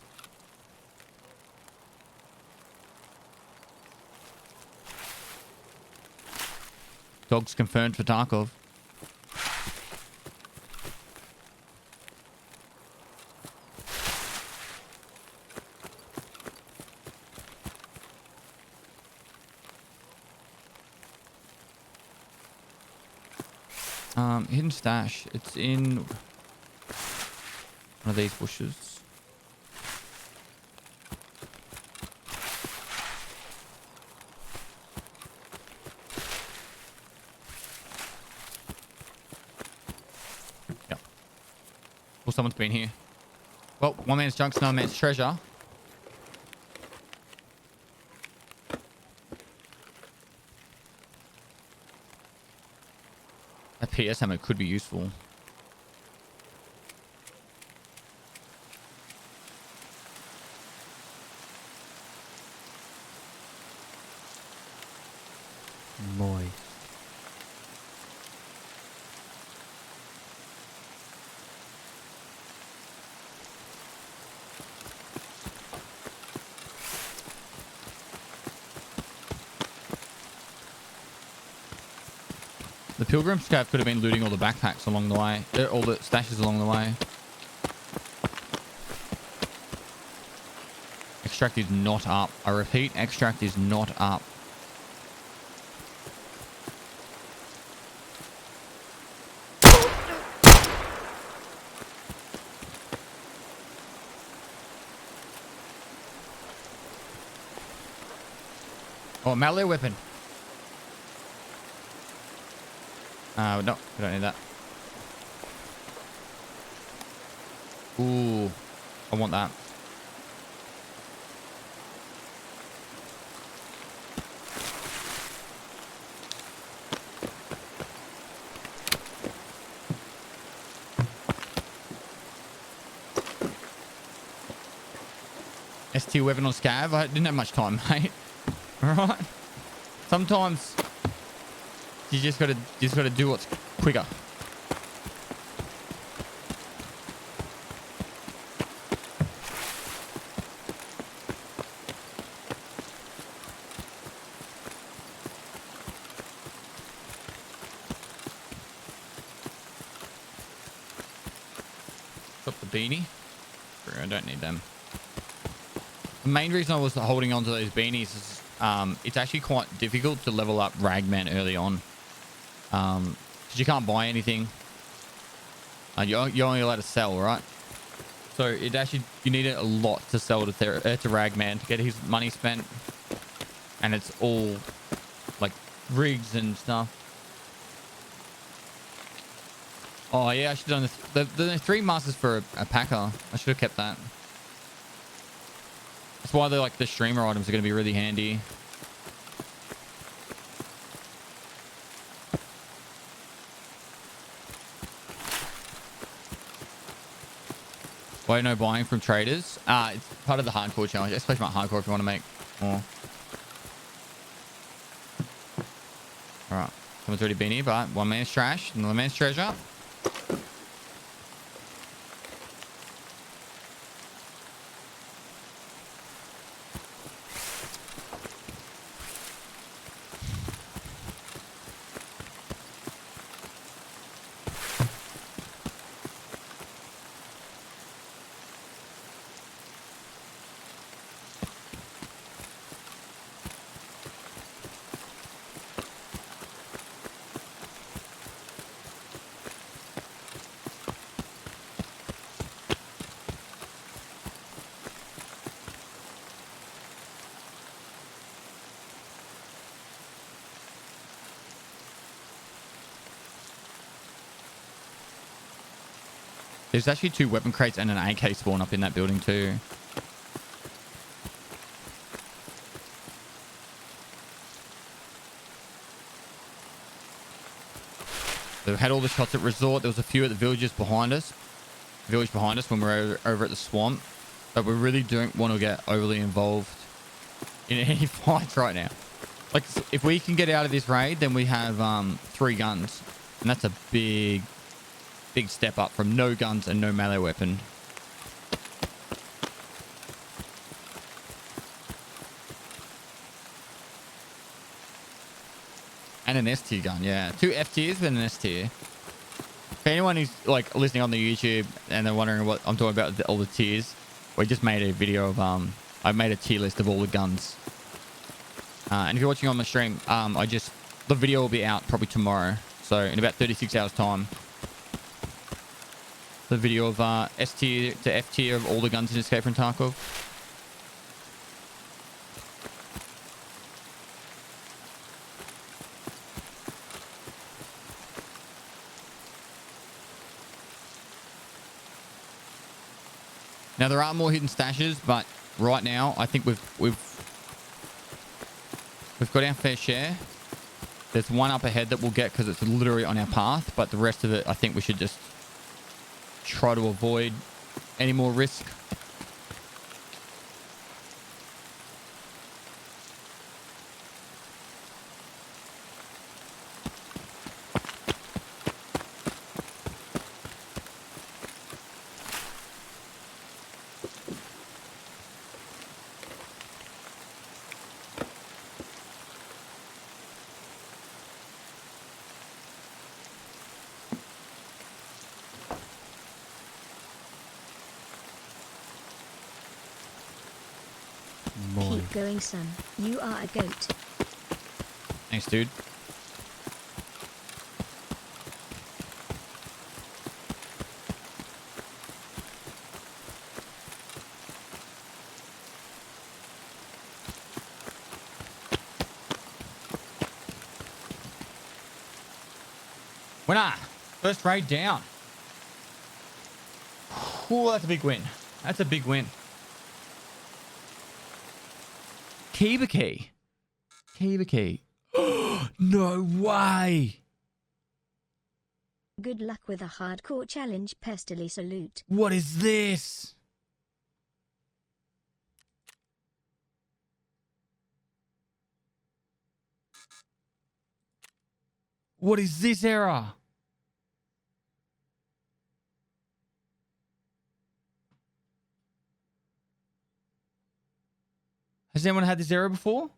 Dogs confirmed for Tarkov. Hidden stash. It's in one of these bushes. Yep. Well, someone's been here. Well, one man's junk's another man's treasure. That PS ammo could be useful. Moist. The pilgrim scav could have been looting all the backpacks along the way. All the stashes along the way. Extract is not up. I repeat, extract is not up. Oh, melee weapon. No, we don't need that. Ooh, I want that. ST weapon on scav. I didn't have much time, mate. All right. Sometimes you just gotta do what's quicker. Got the beanie. I don't need them. The main reason I was holding on to those beanies is it's actually quite difficult to level up Ragman early on. Because you can't buy anything. You're only allowed to sell, right? So it actually, you need it a lot to sell to Ragman to get his money spent. And it's all like rigs and stuff. Oh yeah, I should have done this. The 3 masters for a packer. I should have kept that. That's why the streamer items are going to be really handy. Why no buying from traders? It's part of the hardcore challenge. Especially my hardcore if you want to make more. Alright. Someone's already been here, but one man's trash, another man's treasure. There's actually 2 weapon crates and an AK spawn up in that building too. They've had all the shots at resort. There was a few at the village behind us when we were over at the swamp. But we really don't want to get overly involved in any fights right now. Like, if we can get out of this raid, then we have 3 guns. And that's a big step up from no guns and no melee weapon. And an S tier gun, yeah. 2 F tiers and an S tier. For anyone who's like listening on the YouTube and they're wondering what I'm talking about, all the tiers, we just made a video of I made a tier list of all the guns. And if you're watching on the stream, the video will be out probably tomorrow. So in about 36 hours time. The video of S tier to F tier of all the guns in Escape from Tarkov. Now there are more hidden stashes, but right now I think we've got our fair share. There's one up ahead that we'll get because it's literally on our path, but the rest of it I think we should just try to avoid any more risk. Keep going, son. You are a goat. Thanks, dude. Winner! First raid down. Cool, that's a big win. That's a big win. Kiba key. Kiba key. No way. Good luck with a hardcore challenge, Pestily salute. What is this? What is this error? Has anyone had this error before?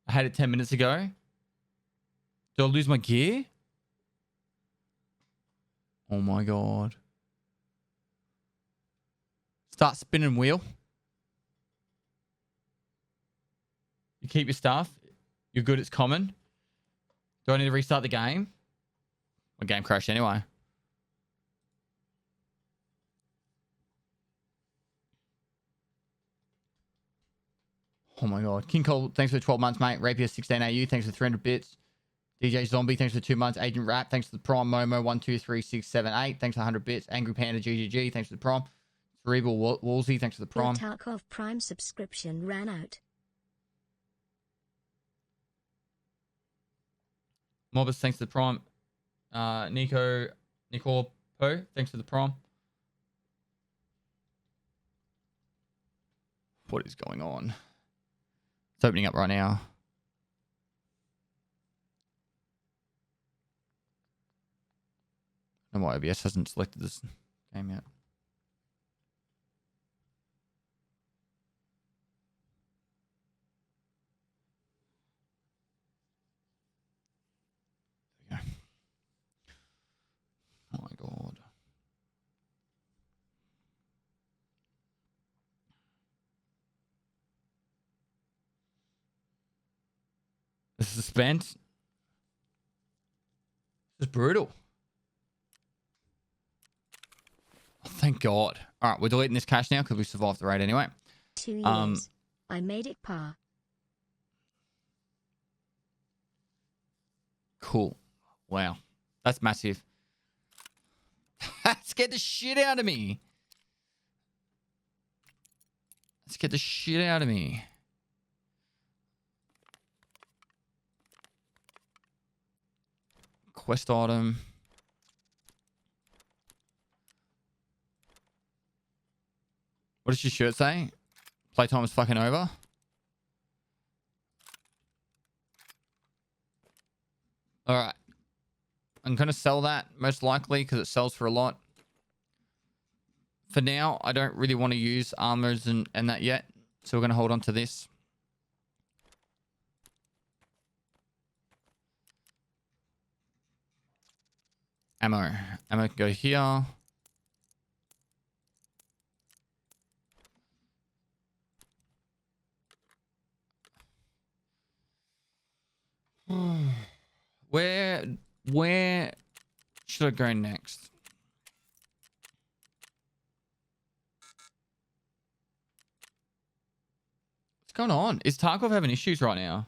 I had it 10 minutes ago. Did I lose my gear? Oh my God. Start spinning wheel. You keep your stuff. You're good, it's common. Do I need to restart the game? My game crashed anyway. Oh my God. King Cole, thanks for 12 months, mate. Rapier 16 AU, thanks for 300 bits. DJ Zombie, thanks for 2 months. Agent Rap, thanks for the Prime. Momo 123678, thanks for 100 bits. Angry Panda GGG, thanks for the Prime. Cerebral Woolsey, thanks for the Prime. Your Tarkov Prime subscription ran out. Mobus, thanks for the Prime. Nicole Po, thanks for the Prime. What is going on? It's opening up right now. I don't know why OBS hasn't selected this game yet. There we go. Oh my God. The suspense. This is brutal. Oh, thank God. All right, we're deleting this cache now because we survived the raid anyway. 2 years. I made it par. Cool. Wow. That's massive. That scared the shit out of me. That scared the shit out of me. Quest item. What does your shirt say? Playtime is fucking over. All right. I'm going to sell that most likely because it sells for a lot. For now, I don't really want to use armors and that yet. So we're going to hold on to this. Ammo. Ammo can go here. Where should I go next? What's going on? Is Tarkov having issues right now?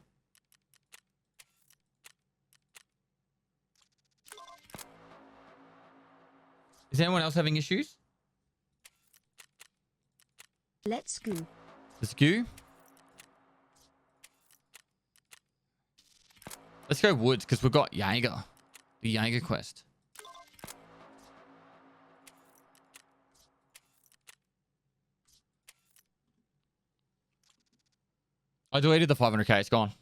Is anyone else having issues? Let's go. Let's go. Let's go woods because we've got Jaeger. The Jaeger quest. I deleted the 500k. It's gone.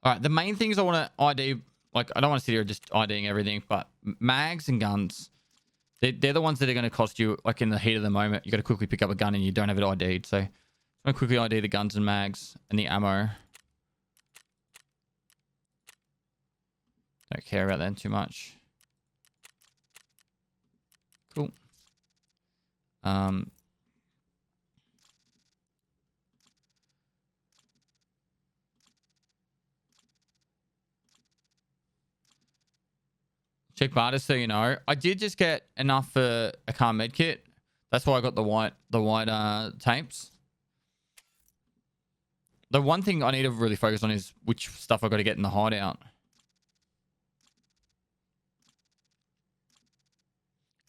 All right, the main things I want to ID, like I don't want to sit here just IDing everything, but mags and guns, they're the ones that are going to cost you, like in the heat of the moment, you got to quickly pick up a gun and you don't have it ID'd. So I'm going to quickly ID the guns and mags and the ammo. Don't care about that too much. Cool. Check barter so you know. I did just get enough for a car med kit. That's why I got the white tapes. The one thing I need to really focus on is which stuff I got to get in the hideout.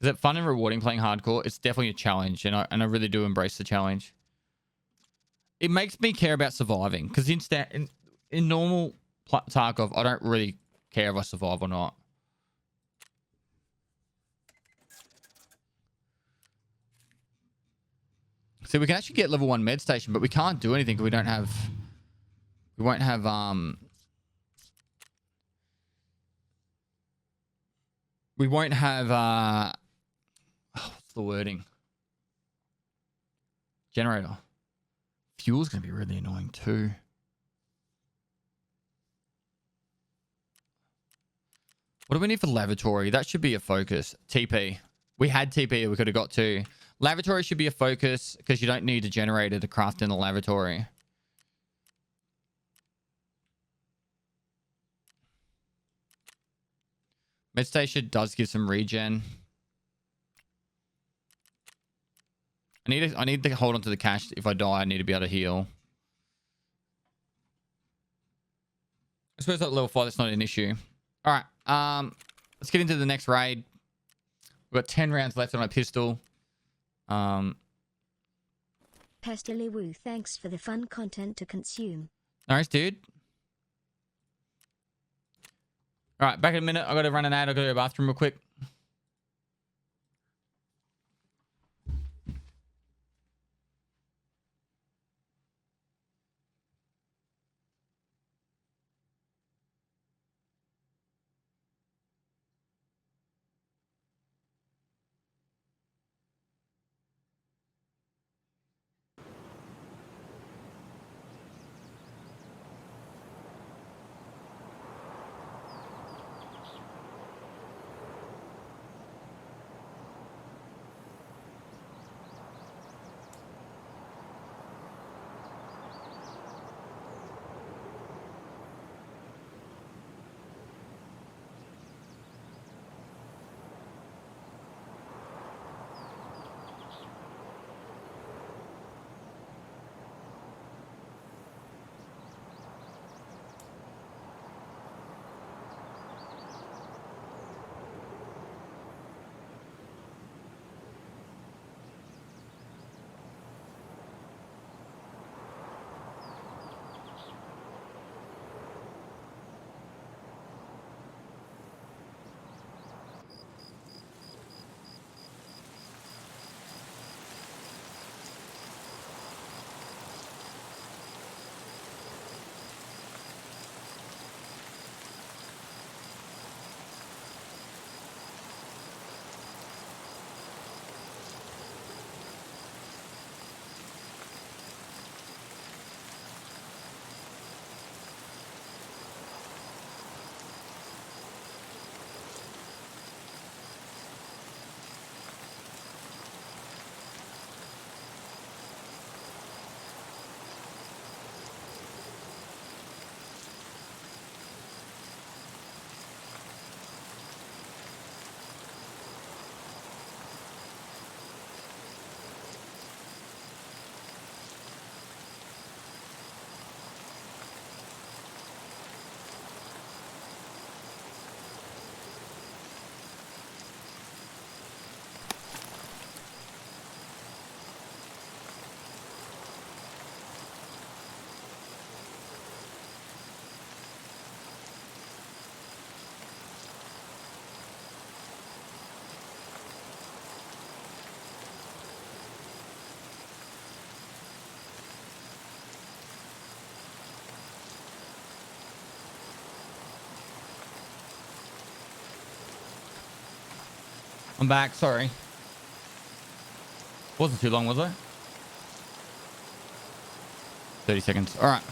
Is it fun and rewarding playing hardcore? It's definitely a challenge, and I really do embrace the challenge. It makes me care about surviving, because in normal Tarkov, I don't really care if I survive or not. So we can actually get level 1 med station, but we can't do anything because we don't have... We won't have... We won't have... what's the wording? Generator. Fuel's going to be really annoying too. What do we need for lavatory? That should be a focus. TP. We had TP we could have got to. Lavatory should be a focus because you don't need a generator to craft in the lavatory. Med station does give some regen. I need to hold on to the cash. If I die, I need to be able to heal. I suppose at level 5, that's not an issue. All right. Let's get into the next raid. We've got 10 rounds left on my pistol. Pestilywoo, thanks for the fun content to consume. Nice, dude. All right, back in a minute. I got to run an ad. I got to go to the bathroom real quick. I'm back. Sorry. Wasn't too long, was it? 30 seconds. All right.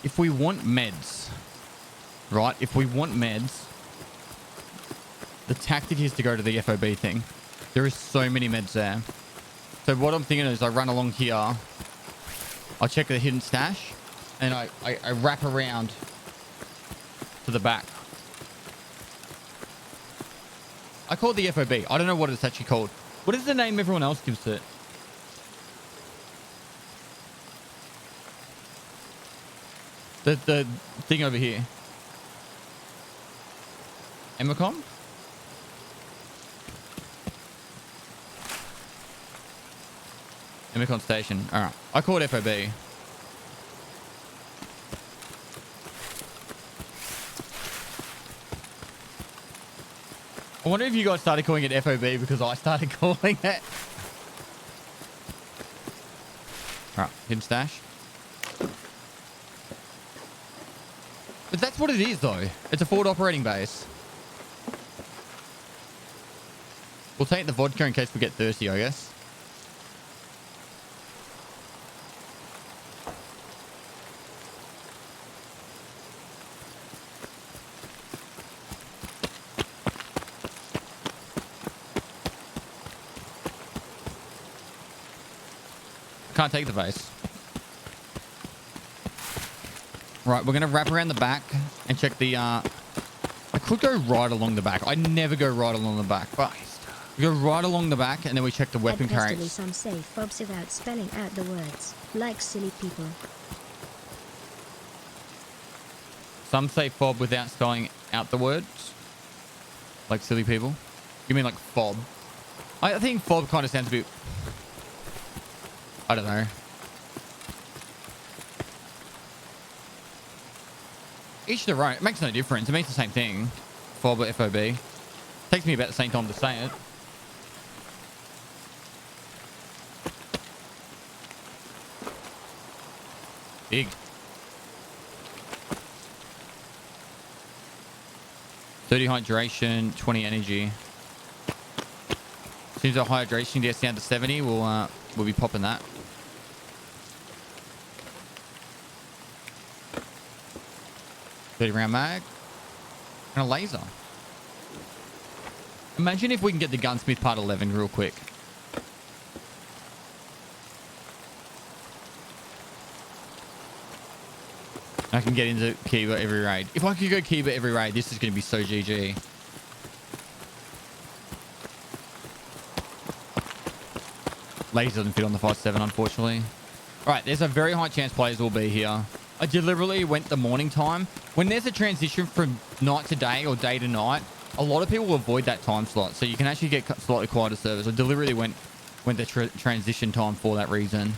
If we want meds, right? If we want meds, The tactic is to go to the FOB thing. There is so many meds there. So what I'm thinking is I run along here. I'll check the hidden stash. And I wrap around to the back. I call it the FOB. I don't know what it's actually called. What is the name everyone else gives it? The thing over here. Emacom? Emacom station. Alright. I call it FOB. I wonder if you guys started calling it FOB because I started calling it. Alright, hidden stash. But that's what it is though. It's a forward operating base. We'll take the vodka in case we get thirsty, I guess. Can't take the base. Right, we're going to wrap around the back and check the... I could go right along the back. I never go right along the back, but we go right along the back and then we check the weapon carriers. Some say fobs without spelling out the words, like silly people. Some say fob without spelling out the words, like silly people. You mean like fob? I think fob kind of sounds a bit... I don't know. Each their own. It makes no difference. It means the same thing. FOB or FOB. Takes me about the same time to say it. Big. 30 hydration, 20 energy. As soon as our hydration gets down to 70, we'll be popping that. Round mag and a laser. Imagine if we can get the gunsmith part 11 real quick. I can get into Kiba every raid. If I could go Kiba every raid, this is going to be so GG. Laser doesn't fit on the 5.7, unfortunately. All right, there's a very high chance players will be here. I deliberately went the morning time. When there's a transition from night to day or day to night, a lot of people will avoid that time slot. So you can actually get slightly quieter service. I deliberately went the transition time for that reason.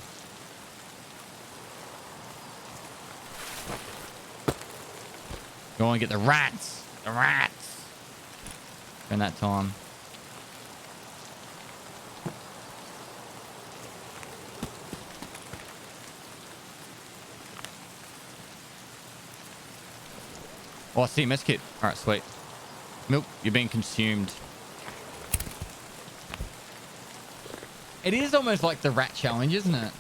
Go and get the rats. The rats. Spend that time. Oh, I see a mess kit. All right, sweet. Milk, you're being consumed. It is almost like the rat challenge, isn't it?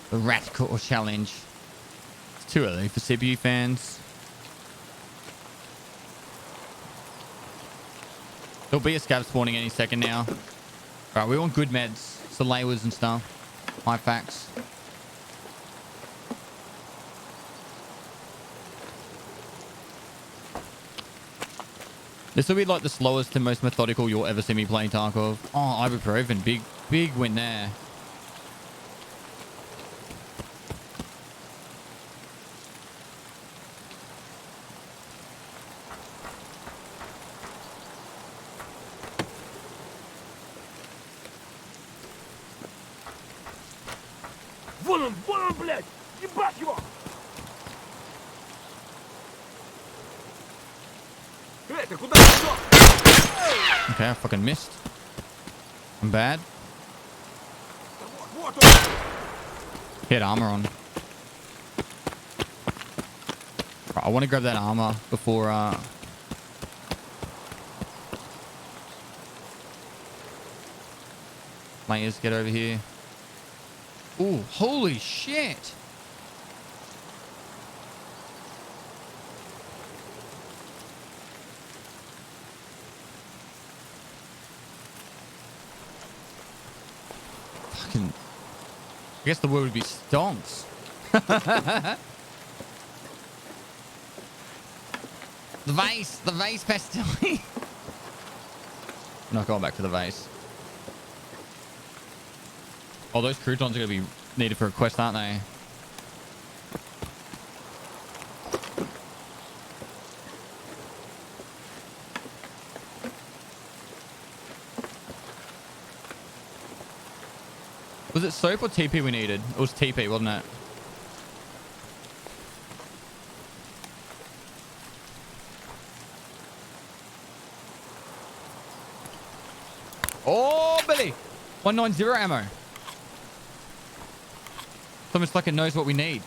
The rat core challenge. It's too early for CPU fans. There'll be a scab spawning any second now. Alright, we want good meds. Salawas and stuff. High facts. This will be like the slowest and most methodical you'll ever see me playing Tarkov. Oh, ibuprofen. Big win there. блядь! Ебать его! Эй, ты куда пошел? Okay, I fucking missed. I'm bad. He had armor on. Right, I want to grab that armor before... Players get over here. Ooh, holy shit! Fucking... I guess the word would be stonks. The vase pastel. I'm not going back to the vase. Oh, those croutons are going to be needed for a quest, aren't they? Was it soap or TP we needed? It was TP, wasn't it? Oh, Billy! 190 ammo. It's almost like it knows what we need.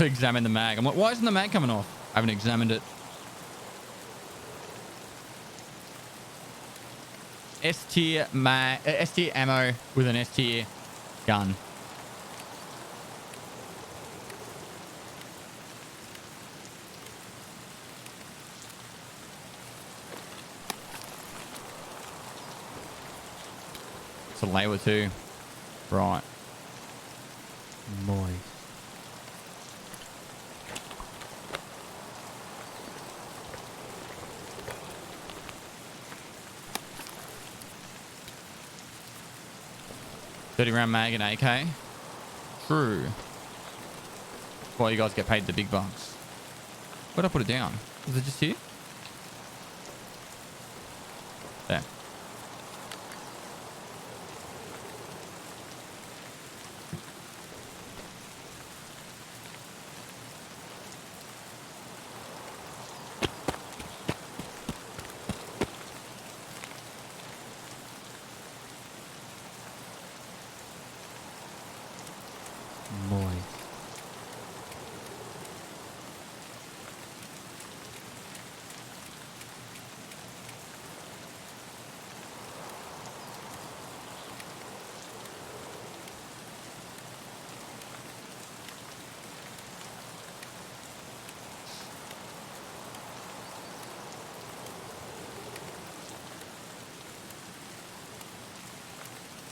Examine the mag. I'm like, why isn't the mag coming off? I haven't examined it. S-tier ammo with an S-tier gun. It's a layer too. Right. Moist. $30 mag and AK. True. Well, you guys get paid the big bucks. Where'd I put it down? Is it just here? There.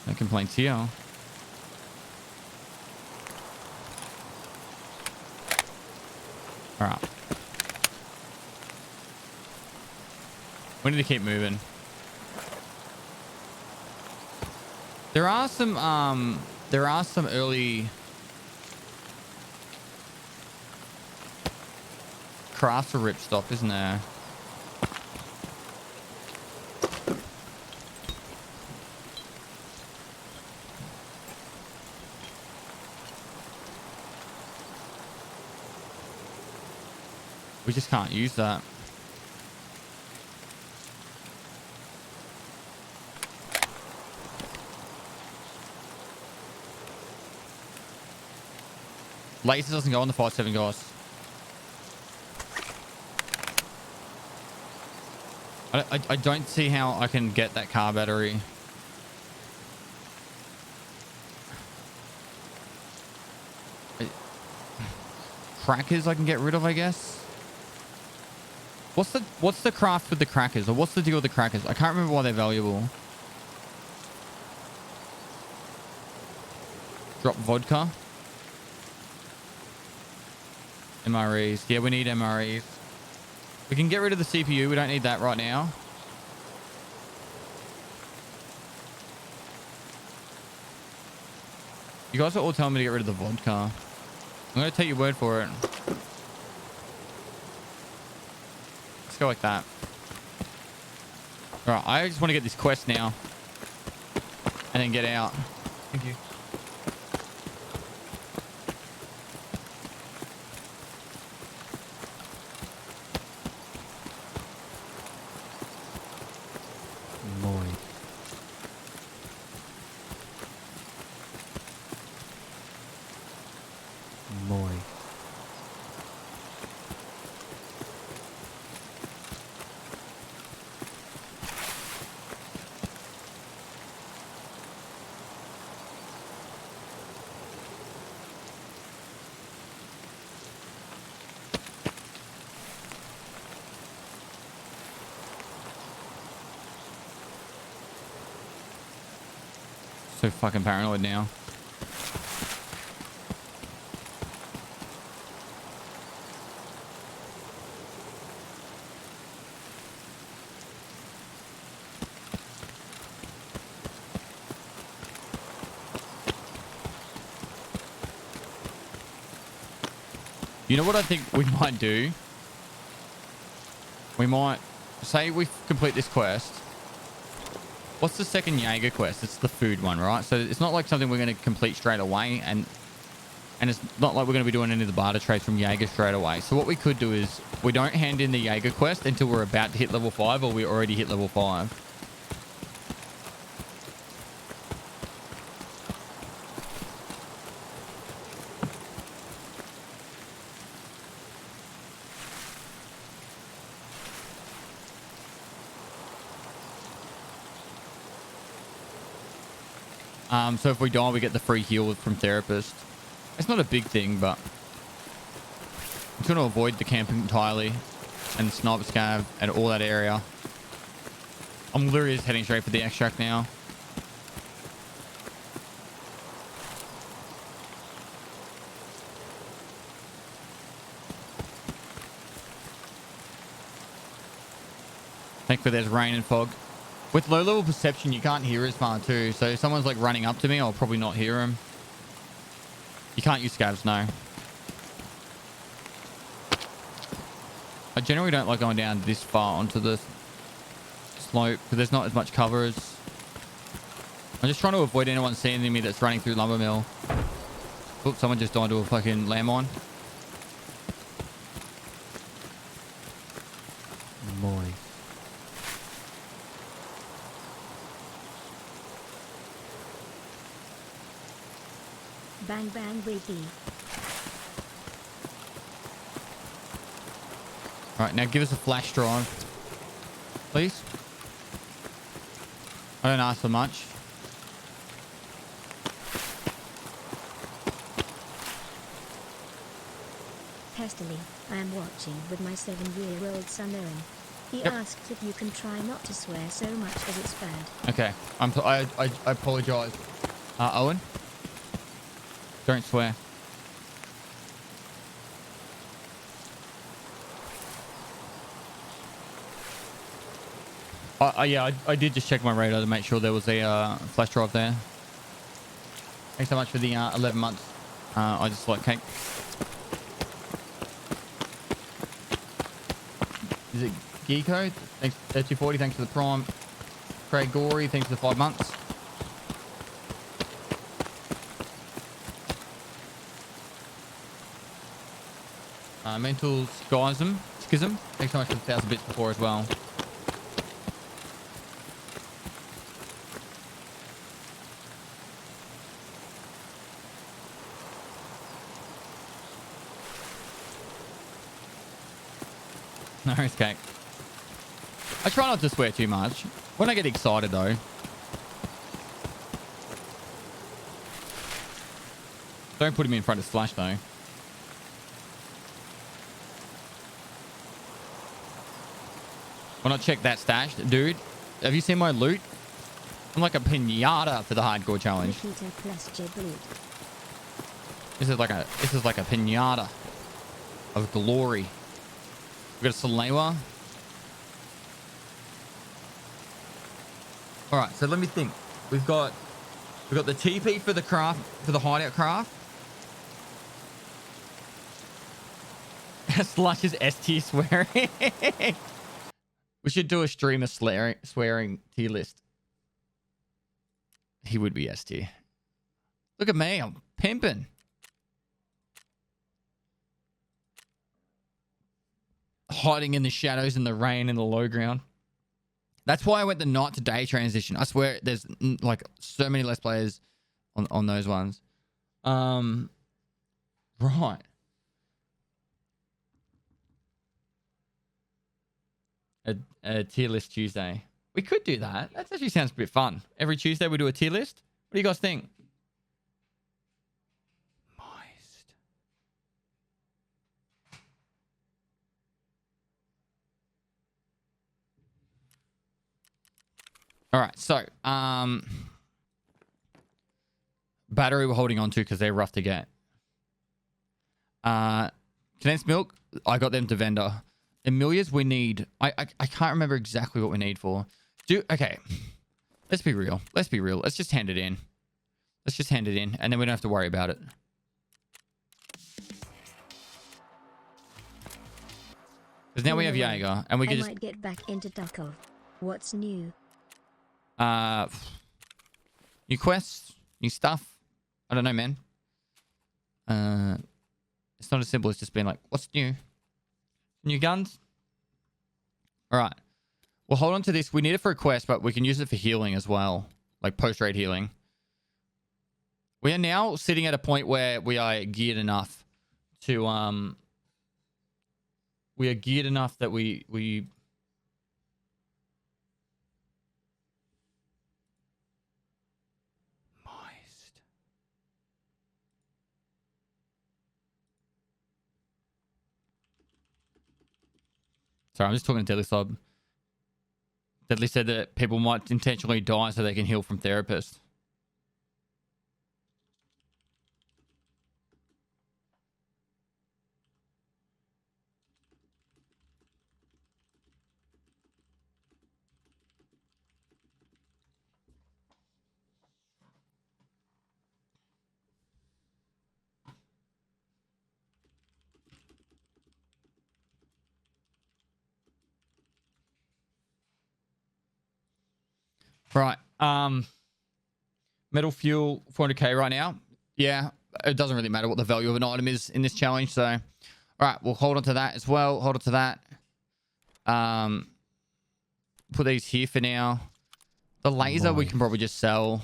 No complaints here. Alright. We need to keep moving. There are some early crafts for rip stop, isn't there? We just can't use that. Laser doesn't go on the 5.7, guys. I don't see how I can get that car battery. Crackers I can get rid of, I guess. What's the craft with the crackers, or what's the deal with the crackers? I can't remember why they're valuable. Drop vodka. MREs. Yeah, we need MREs. We can get rid of the CPU. We don't need that right now. You guys are all telling me to get rid of the vodka. I'm going to take your word for it. Let's go like that. Alright, I just want to get this quest now. And then get out. Thank you. So fucking paranoid now. You know what I think we might do? We might say we complete this quest. What's the second Jaeger quest? It's the food one, right? So it's not like something we're going to complete straight away, and it's not like we're going to be doing any of the barter trades from Jaeger straight away. So what we could do is we don't hand in the Jaeger quest until we're about to hit level 5, or we already hit level 5. So if we die, we get the free heal from therapist. It's not a big thing, but I'm trying to avoid the camping entirely and sniper scav and all that area. I'm literally just heading straight for the extract now. Thankfully, there's rain and fog. With low level perception, you can't hear as far too. So if someone's like running up to me, I'll probably not hear him. You can't use scavs, no. I generally don't like going down this far onto the slope because there's not as much cover as... I'm just trying to avoid anyone seeing me that's running through lumber mill. Oops, someone just died to a fucking landmine. Moist. Bang bang baby. Alright, now give us a flash drive. Please. I don't ask for much. Pestily, I am watching with my 7-year-old son Owen. He Yep. asked if you can try not to swear so much as it's bad. Okay. I apologize. Owen? Don't swear. Yeah, I did just check my radar to make sure there was a flash drive there. Thanks so much for the 11 months. I just like cake. Is it Geeko? Thanks, 240. Thanks for the prime. Craig Gorey, thanks for the 5 months. Mental Schism. Thanks so much for the 1,000 bits before as well. No, it's cake. I try not to swear too much. When I get excited, though. Don't put him in front of Slash, though. When I check that stash, dude, have you seen my loot? I'm like a pinata for the hardcore challenge. This is like a pinata of glory. We got a Salewa. All right, so let me think. We've got the TP for the craft, for the hideout craft. Slush is S tier swearing. We should do a stream of swearing tier list. He would be S tier. Look at me, I'm pimping. Hiding in the shadows in the rain in the low ground. That's why I went the night to day transition. I swear there's like so many less players on those ones. Right. A tier list Tuesday. We could do that. That actually sounds a bit fun. Every Tuesday we do a tier list. What do you guys think? Moist. All right. So, Battery we're holding on to because they're rough to get. Condensed milk, I got them to vendor. Amelia's we need... I can't remember exactly what we need for. Okay. Let's be real. Let's be real. Let's just hand it in. Let's just hand it in, and then we don't have to worry about it. Because now we have Jaeger, and we can I might get back into Tarkov. What's new? New quests, new stuff. I don't know, man. It's not as simple as just being like, what's new? New guns? All right. We'll hold on to this. We need it for a quest, but we can use it for healing as well. Like post-raid healing. We are now sitting at a point where we are geared enough to... We are geared enough that we Sorry, I'm just talking to Deadly Slob. Deadly said that people might intentionally die so they can heal from therapists. Right. Metal fuel, 400k right now. Yeah, it doesn't really matter what the value of an item is in this challenge. So, all right, we'll hold on to that as well. Hold on to that. Put these here for now. The laser we can probably just sell.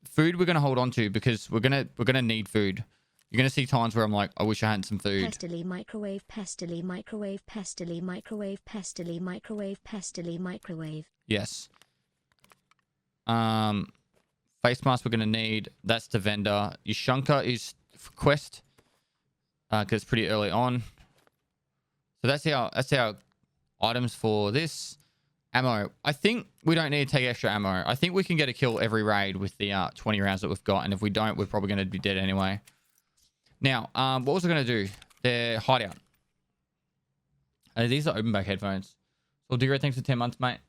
Food we're gonna hold on to because we're gonna need food. You're gonna see times where I'm like, I wish I had some food. Pestily microwave, pestily microwave, pestily microwave, pestily microwave, pestily microwave. Yes. Face mask we're gonna need. That's the vendor. Yushunka is for quest. Because it's pretty early on. So that's our items for this. Ammo. I think we don't need to take extra ammo. I think we can get a kill every raid with the 20 rounds that we've got, and if we don't, we're probably gonna be dead anyway. Now, what was I gonna do? They're hideout. These are open back headphones. So do great things for 10 months, mate.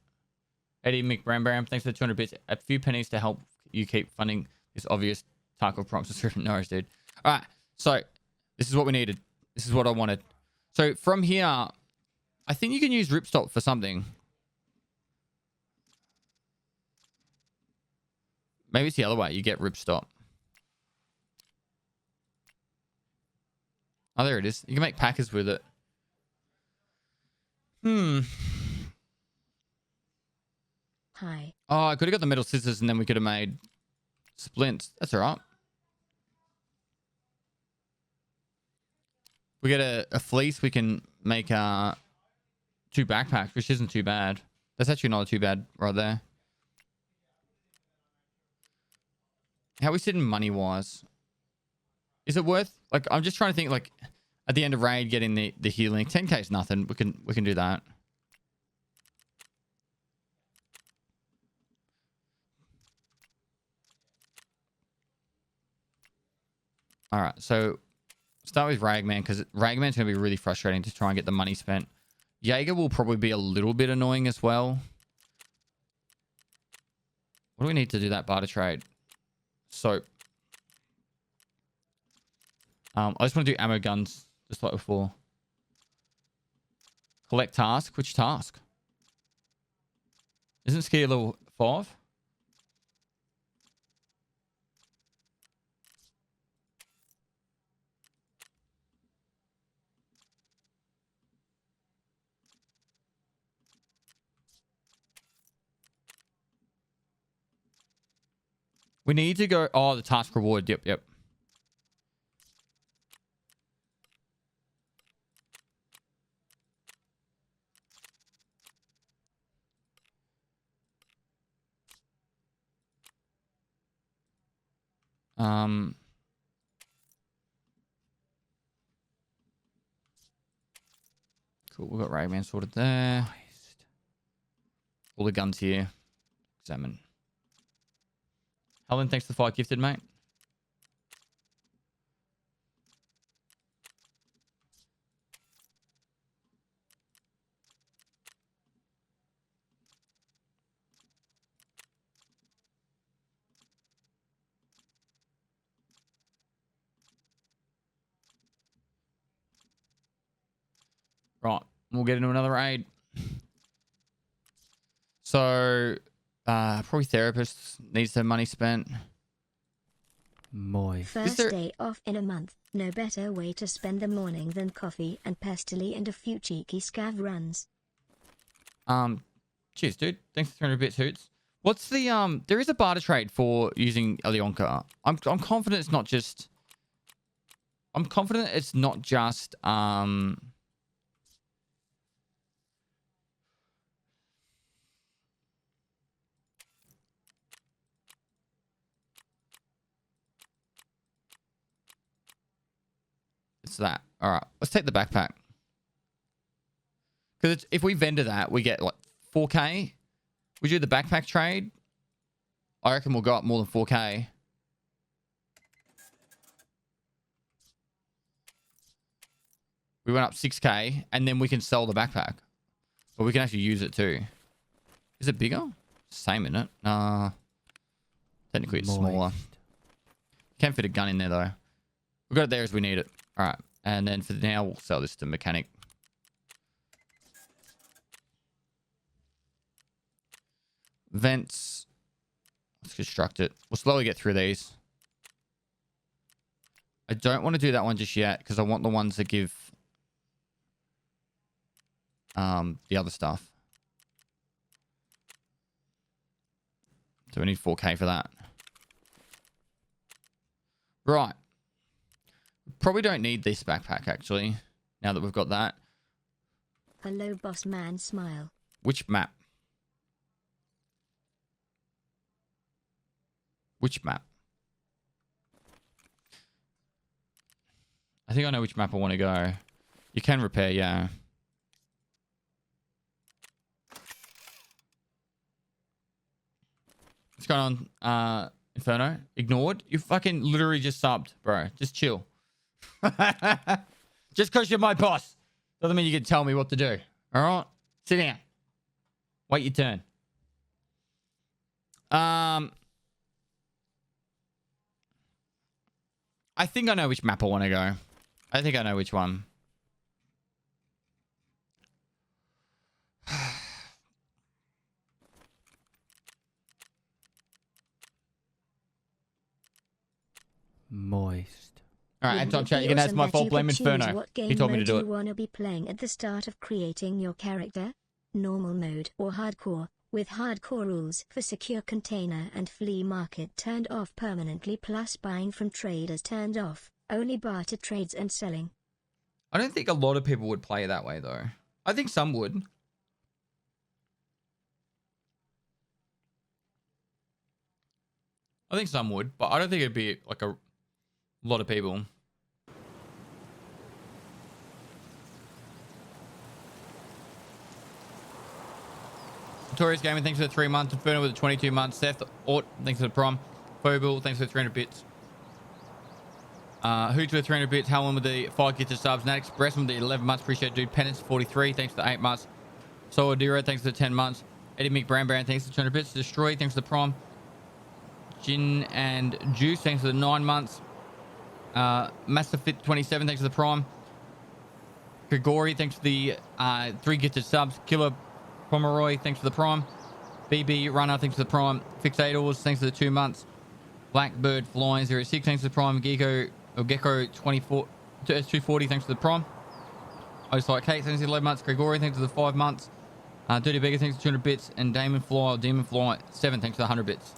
Eddie McBram, thanks for the 200 bits. A few pennies to help you keep funding this obvious Tarkov prompt subscription. No worries, dude. All right, so this is what we needed. This is what I wanted. So from here, I think you can use ripstop for something. Maybe it's the other way. You get ripstop. Oh, there it is. You can make packers with it. Hi. Oh, I could have got the metal scissors and then we could have made splints. That's all right. We get a fleece, we can make 2 backpacks, which isn't too bad. That's actually not too bad right there. How are we sitting money-wise? Is it worth... Like, I'm just trying to think, like, at the end of raid, getting the healing. 10k is nothing. We can do that. All right, so start with Ragman, because Ragman's going to be really frustrating to try and get the money spent. Jaeger will probably be a little bit annoying as well. What do we need to do that barter trade? Soap. I just want to do ammo guns, just like before. Collect task. Which task? Isn't skill level 5? We need to go... Oh, the task reward. Yep. Cool. We've got Ragman sorted there. All the guns here. Examine. Helen, thanks for the 5 gifted, mate. We'll get into another raid. So, probably therapists needs their money spent. Moist. First day off in a month. No better way to spend the morning than coffee and pastily and a few cheeky scav runs. Cheers, dude. Thanks for 300 bits, Hoots. What's the there is a barter trade for using Alyonka. I'm confident it's not just it's that. All right, let's take the backpack. Because if we vendor that, we get like 4K. We do the backpack trade. I reckon we'll go up more than 4K. We went up 6K, and then we can sell the backpack. But we can actually use it too. Is it bigger? Same, isn't it? Technically it's smaller. Can't fit a gun in there though. We've got it there as we need it. All right. And then for now, we'll sell this to mechanic. Vents. Let's construct it. We'll slowly get through these. I don't want to do that one just yet because I want the ones that give the other stuff. So we need 4K for that. Right. Probably don't need this backpack actually. Now that we've got that. Hello, boss man. Smile. Which map? Which map? I think I know which map I want to go. You can repair, yeah. What's going on, Inferno? Ignored? You fucking literally just subbed, bro. Just chill. Just because you're my boss doesn't mean you can tell me what to do. All right? Sit down. Wait your turn. I think I know which map I want to go. I think I know which one. Moist. All right, Anton Chat, you can ask my fault. Blame Inferno. He told me to do it. What game mode do you want to be playing at the start of creating your character? Normal mode or hardcore? With hardcore rules for secure container and flea market turned off permanently, plus buying from traders turned off. Only barter trades and selling. I don't think a lot of people would play it that way, though. I think some would. I think some would, but I don't think it'd be like a lot of people. Notorious Gaming, thanks for the 3 months. Inferno with the 22 months. Seth Ort, thanks for the prom. Phobal, thanks for the 300 bits. Hoots with 300 bits. Helen with the 5 gifted subs. Nat Express with the 11 months. Appreciate it, dude. Penance 43, thanks for the 8 months. Solodiro, thanks for the 10 months. Eddie McBran, thanks for the 200 bits. Destroy, thanks for the prom. Gin and Juice, thanks for the 9 months. Master Fit 27, thanks for the prime. Grigori, thanks for the 3 gifted subs. Killer Pomeroy, thanks for the prime. BB Runner, thanks for the prime. Fixators, thanks for the 2 months. Blackbird Flying 06, thanks for the prime. Gecko 240, thanks for the prime. Osite Kate, thanks for the 11 months. Grigori, thanks for the 5 months. Dirty Beggar, thanks for 200 bits. And Demon Fly 7, thanks for the 100 bits.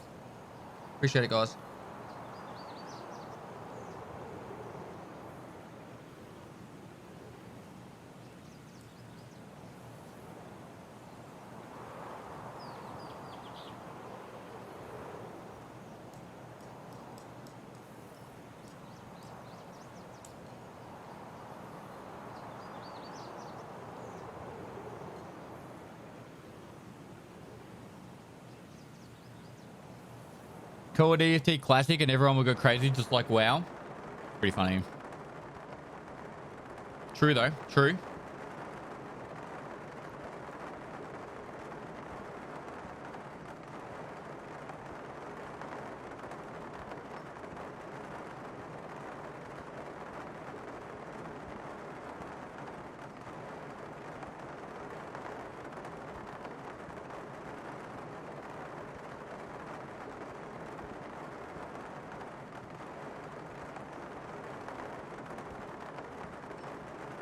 Appreciate it, guys. Call it DFT Classic and everyone will go crazy just like WoW. Pretty funny. True though. True.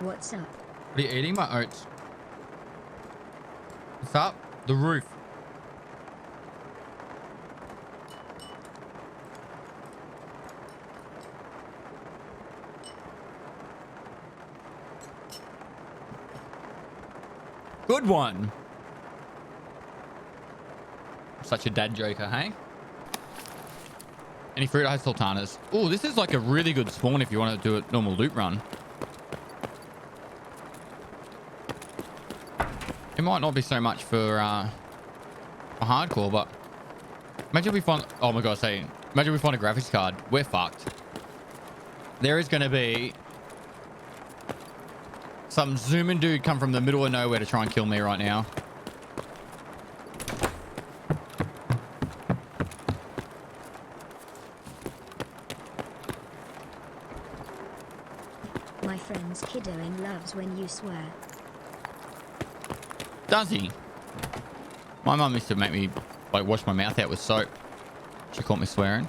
What's up? What are you eating? My oats. What's up? The roof. Good one. Such a dad joker, hey? Any fruit? I have sultanas. Oh, this is like a really good spawn if you want to do a normal loot run. It might not be so much for a hardcore, but imagine we find, oh my god, imagine we find a graphics card. We're fucked. There is going to be some zooming dude come from the middle of nowhere to try and kill me right now. My friend's kiddoing loves when you swear. Does he? My mum used to make me like wash my mouth out with soap. She caught me swearing.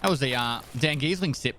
That was the Dan Giesling sip.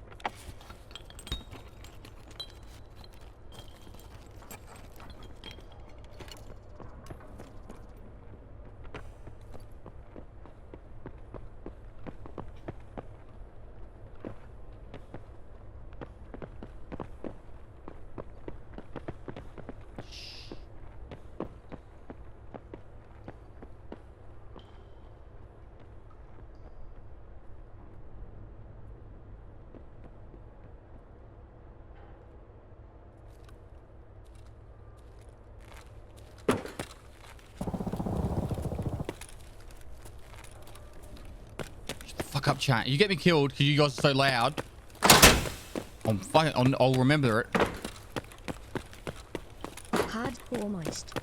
Fuck up, chat. You get me killed because you guys are so loud. I'm fucking. I'll remember it. Hardcore moist.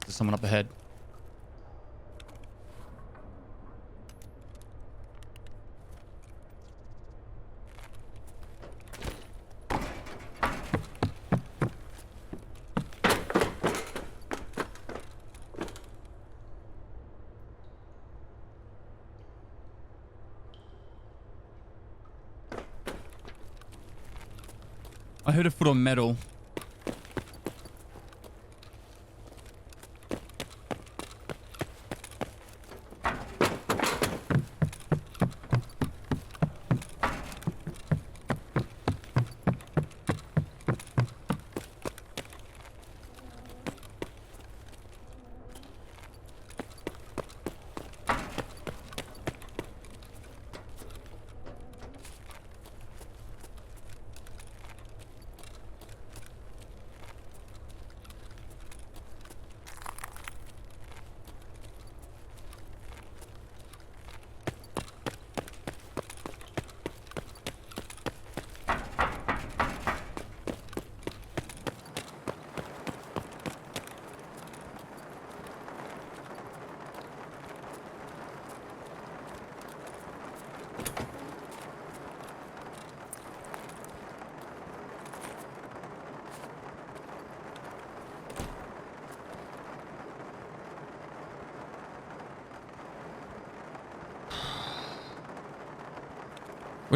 Someone up ahead. I heard a foot on metal.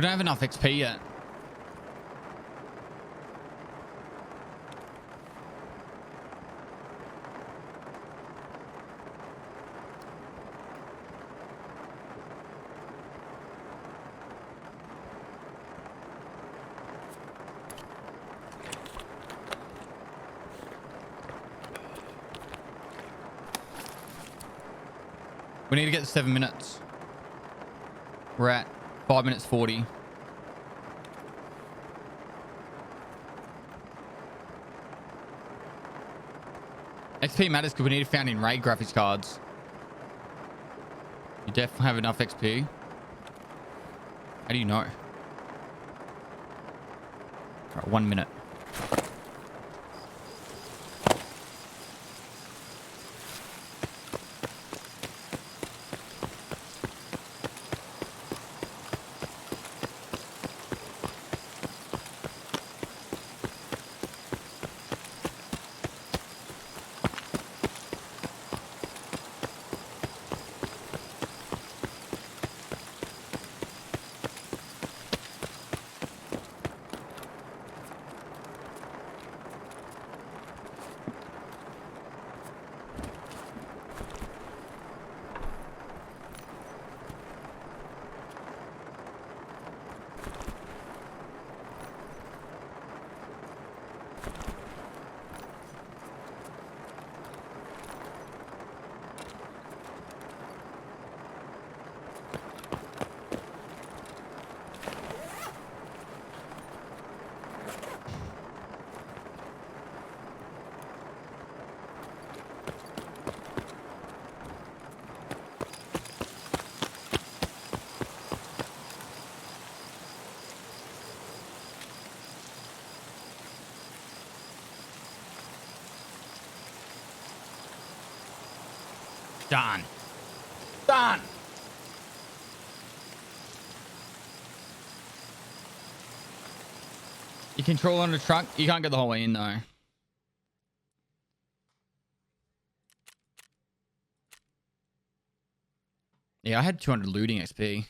We don't have enough XP yet. We need to get to 7 minutes. We're at 5 minutes 40. XP matters because we need to find in raid graphics cards. You definitely have enough XP. How do you know? Alright, 1 minute. Done. Done. You control on the truck. You can't get the whole way in though. Yeah, I had 200 looting XP.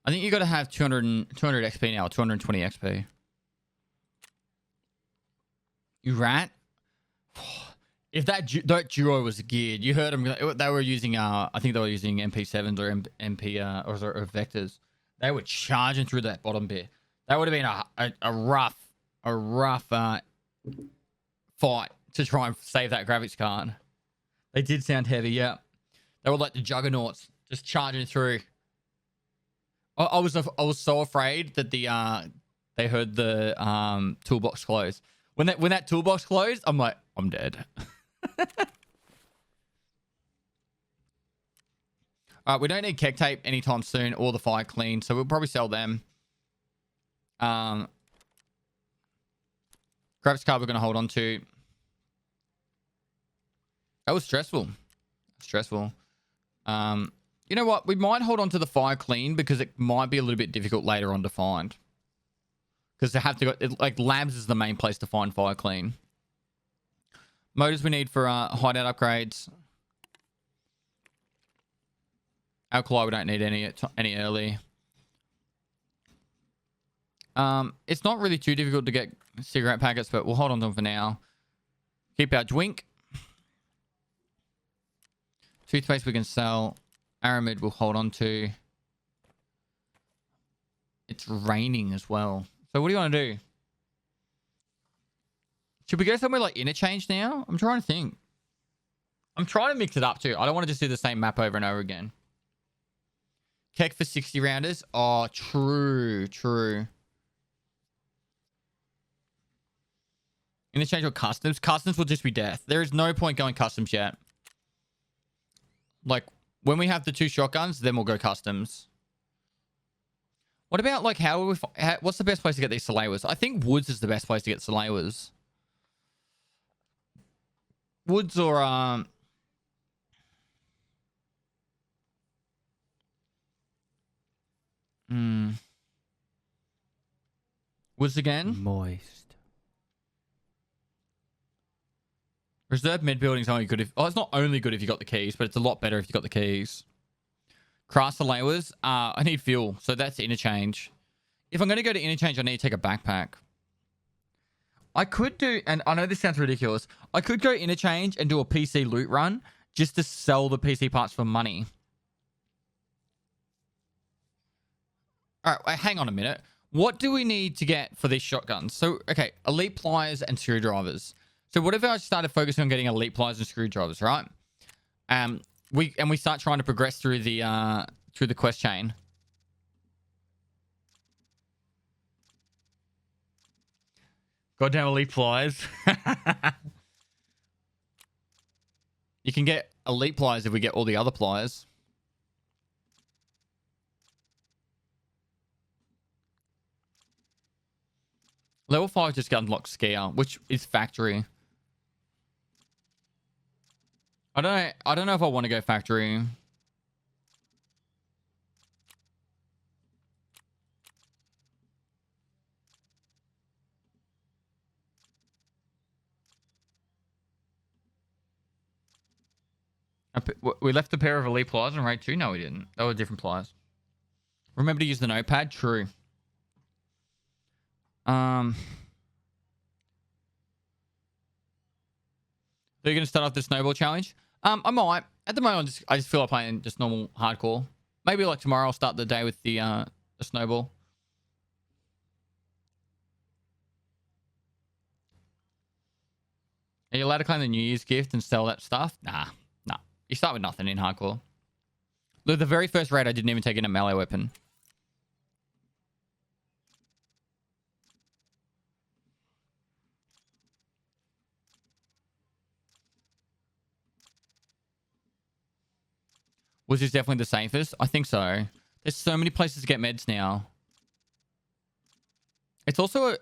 I think you got to have 200 XP now, 220 XP. You rat. If that duo was geared, you heard them. They were using, I think they were using MP7s or MP or vectors. They were charging through that bottom bit. That would have been a rough fight to try and save that graphics card. They did sound heavy, yeah. They were like the juggernauts, just charging through. I was so afraid that they heard the toolbox close. When that toolbox closed, I'm like, I'm dead. Alright, we don't need keg tape anytime soon or the fire clean, so we'll probably sell them. Graphics card we're going to hold on to. That was stressful. Stressful. You know what? We might hold on to the fire clean because it might be a little bit difficult later on to find. Because they have to go... like, labs is the main place to find fire clean. Motors we need for hideout upgrades. Alkali we don't need any early. It's not really too difficult to get cigarette packets, but we'll hold on to them for now. Keep our drink. Toothpaste we can sell. Aramid we'll hold on to. It's raining as well. So what do you want to do? Should we go somewhere like Interchange now? I'm trying to think. I'm trying to mix it up too. I don't want to just do the same map over and over again. Keg for 60 rounders. Oh, true. Interchange or customs. Customs will just be death. There is no point going customs yet. Like, when we have the 2 shotguns, then we'll go customs. What about, like, what's the best place to get these Salewers? I think Woods is the best place to get Salewers. Woods or, Woods again? Moist. Reserve mid building's only good if... oh, it's not only good if you got the keys, but it's a lot better if you got the keys. Crass the lowers. I need fuel, so that's Interchange. If I'm going to go to Interchange, I need to take a backpack. I could do, and I know this sounds ridiculous, I could go Interchange and do a PC loot run just to sell the PC parts for money. All right, wait, hang on a minute. What do we need to get for these shotguns? So, okay, elite pliers and screwdrivers. So what if I started focusing on getting elite pliers and screwdrivers, right? We start trying to progress through the quest chain. Goddamn elite pliers. You can get elite pliers if we get all the other pliers. Level 5 just unlocks Skier, which is factory. I don't know if I want to go factory. We left a pair of elite pliers in raid 2? No, we didn't. They were different pliers. Remember to use the notepad? True. Are you going to start off the snowball challenge? I might. At the moment, I just feel like playing just normal hardcore. Maybe like tomorrow I'll start the day with the snowball. Are you allowed to claim the New Year's gift and sell that stuff? Nah. You start with nothing in hardcore. Look, the very first raid I didn't even take in a melee weapon. Was this definitely the safest? I think so. There's so many places to get meds now. It's also,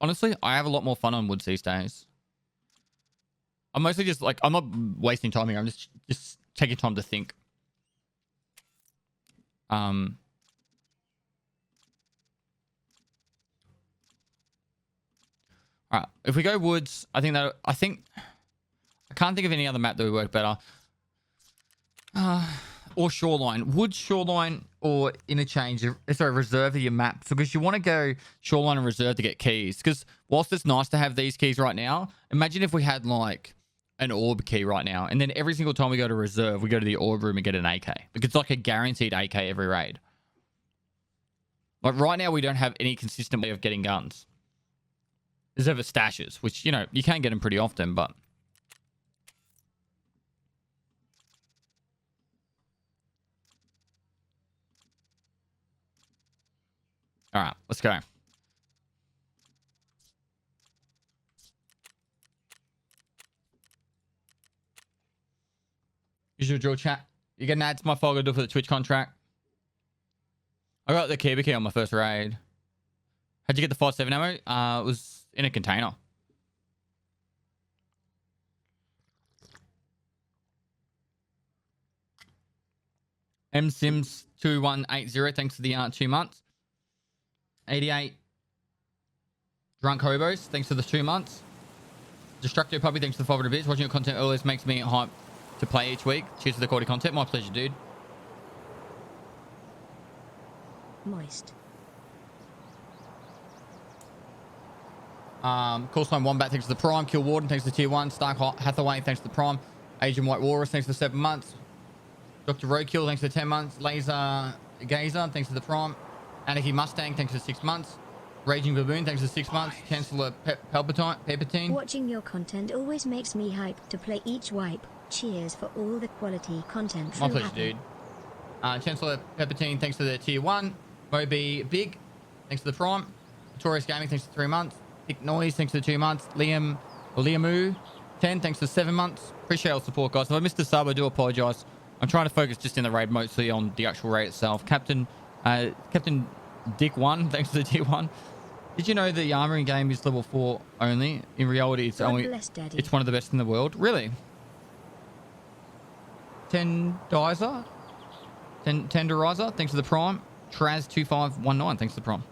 honestly, I have a lot more fun on Woods these days. I'm mostly just like, I'm not wasting time here. I'm just taking time to think. Alright, if we go Woods, I can't think of any other map that would work better. Or Shoreline. Woods, Shoreline, or Interchange. Sorry, Reserve are your maps. Because you want to go Shoreline and Reserve to get keys. Because whilst it's nice to have these keys right now, imagine if we had like an orb key right now. And then every single time we go to Reserve, we go to the orb room and get an AK. Like it's like a guaranteed AK every raid. Like right now, we don't have any consistent way of getting guns. There's ever stashes, which, you know, you can get them pretty often, but... All right, let's go. Usual drill chat. You getting ads to my file? Go do for the Twitch contract. I got the Kiba key on my first raid. How'd you get the 5.7 ammo? It was in a container. MSims2180, thanks for the 2 months. 88 Drunk Hobos, thanks for the 2 months. Destructo Puppy, thanks for the 500 bits. Watching your content always makes me hyped to play each week. Cheers to the quality content. My pleasure, dude. Moist. Courseline Wombat, thanks for the Prime. Kill Warden, thanks for the tier 1. Stark Hathaway, thanks for the Prime. Agent White Walrus, thanks for the 7 months. Dr. Roadkill, thanks for the 10 months. Laser Gazer, thanks for the Prime. Anarchy Mustang, thanks for 6 months. Raging Baboon, thanks for 6 months. Chancellor Palpatine. Watching your content always makes me hyped to play each wipe. Cheers for all the quality content. My pleasure, dude. Chancellor Palpatine, thanks for the tier 1. Moby Big, thanks for the Prime. Notorious Gaming, thanks for 3 months. Thick Noise, thanks for the 2 months. Liamu, 10, thanks for 7 months. Appreciate all the support, guys. If I missed the sub, I do apologize. I'm trying to focus just in the raid, mostly on the actual raid itself. Captain Dick 1, thanks for the tier 1. Did you know the armoring game is level 4 only? In reality, it's it's one of the best in the world. Really? Tenderizer, thanks for the Prime. Traz2519, thanks for the Prime.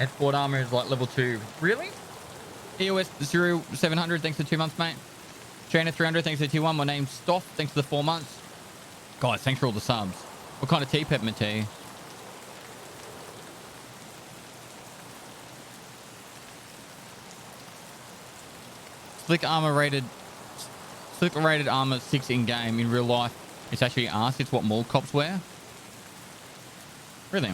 Export armor is like level 2. Really? EOS 0700, thanks for 2 months, mate. Trainer 300, thanks for tier 1. My name's Stoff, thanks for the 4 months. Guys, thanks for all the subs. What kind of tea, peppermint tea? Slick rated armor 6 in game. In real life, it's actually arse. It's what mall cops wear. Really?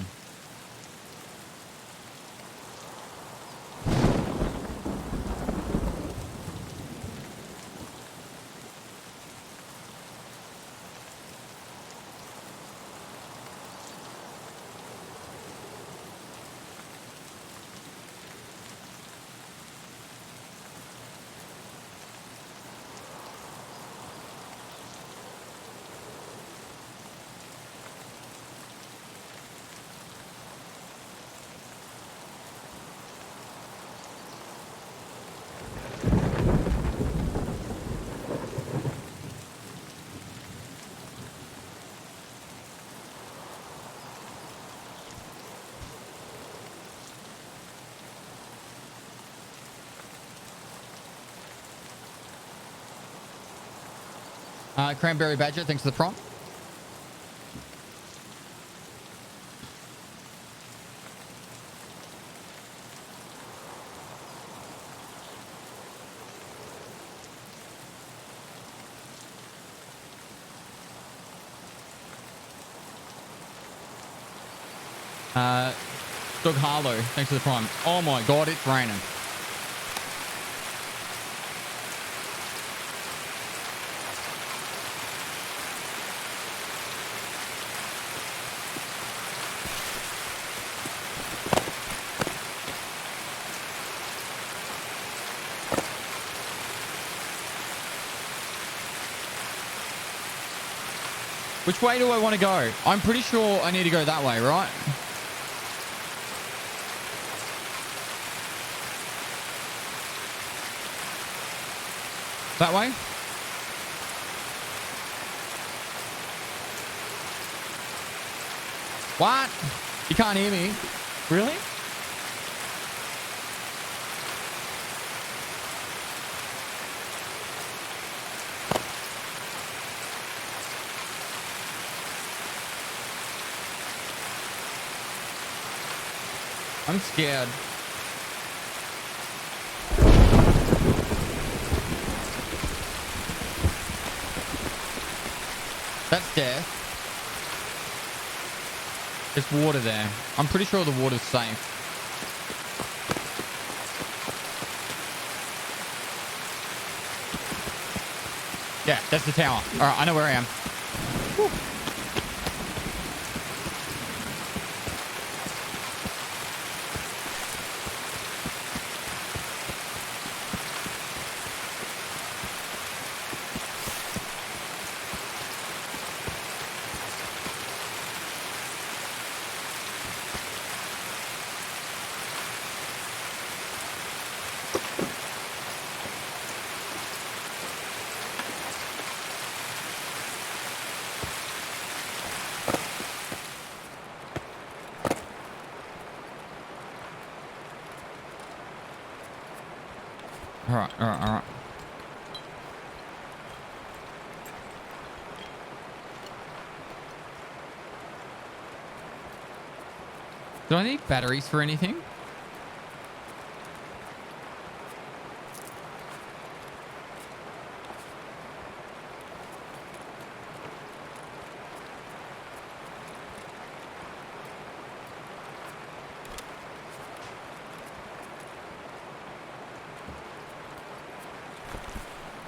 Cranberry Badger, thanks for the prompt. Doug Harlow, thanks for the prime. Oh my god, it's raining. Which way do I want to go? I'm pretty sure I need to go that way, right? That way? What? You can't hear me? Really? I'm scared. That's death. There's water there. I'm pretty sure the water's safe. Yeah, that's the tower. Alright, I know where I am. Whew. Alright. Do I need batteries for anything?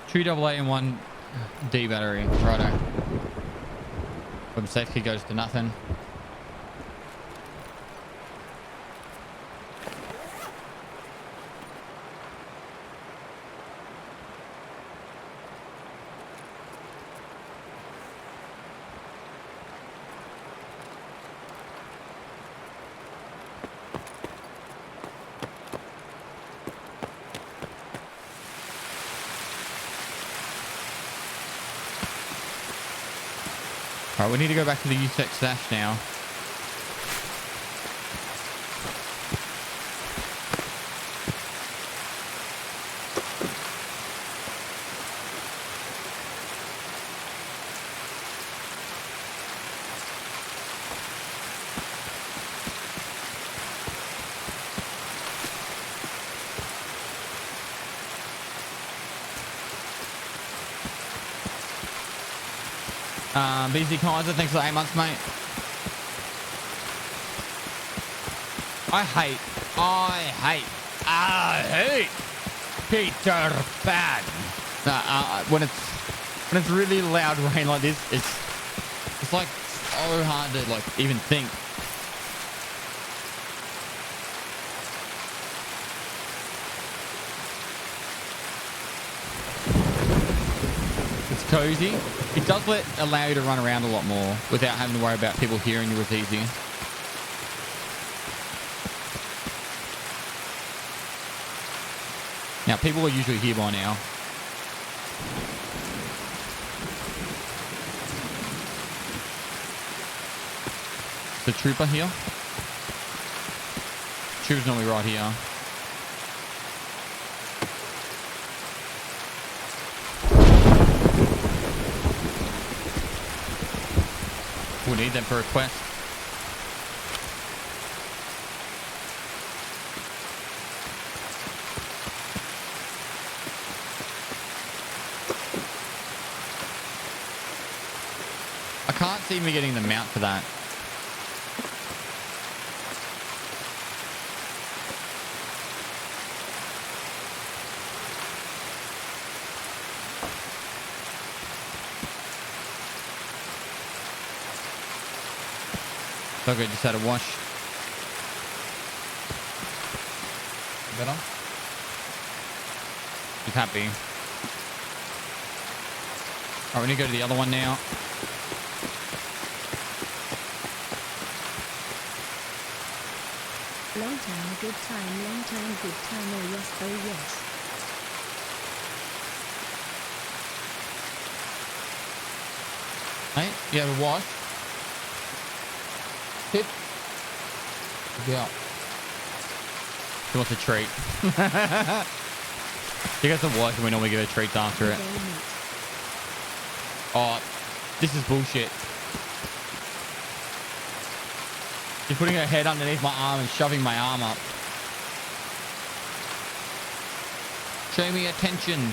Two AA and one D battery. Righto. Weapon safety goes to nothing. Alright, we need to go back to the USEC stash now. BZ Kaiser, thanks for the 8 months, mate. I hate Peter Pan. When it's really loud rain like this, it's like so hard to like even think. It's cozy. It does allow you to run around a lot more without having to worry about people hearing you as easy. Now, people are usually here by now. The trooper here. Trooper's normally right here. We'll need them for a quest. I can't see me getting the mount for that. Okay, just had a wash. Better? He's happy. Alright, we need to go to the other one now. Long time, good time, long time, good time, oh yes, oh yes. Hey, you have a wash? Tip. Yeah. He wants a treat. He gets a wash and we normally give her treats after it. Oh, this is bullshit. She's putting her head underneath my arm and shoving my arm up. Show me attention.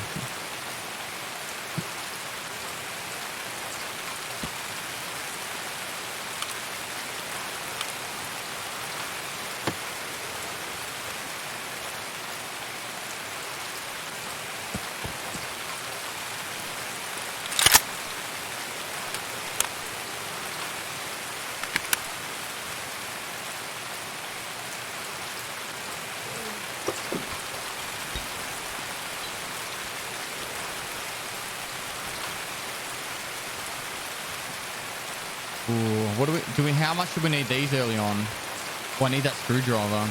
What do we how much do we need these early on? Oh, I need that screwdriver.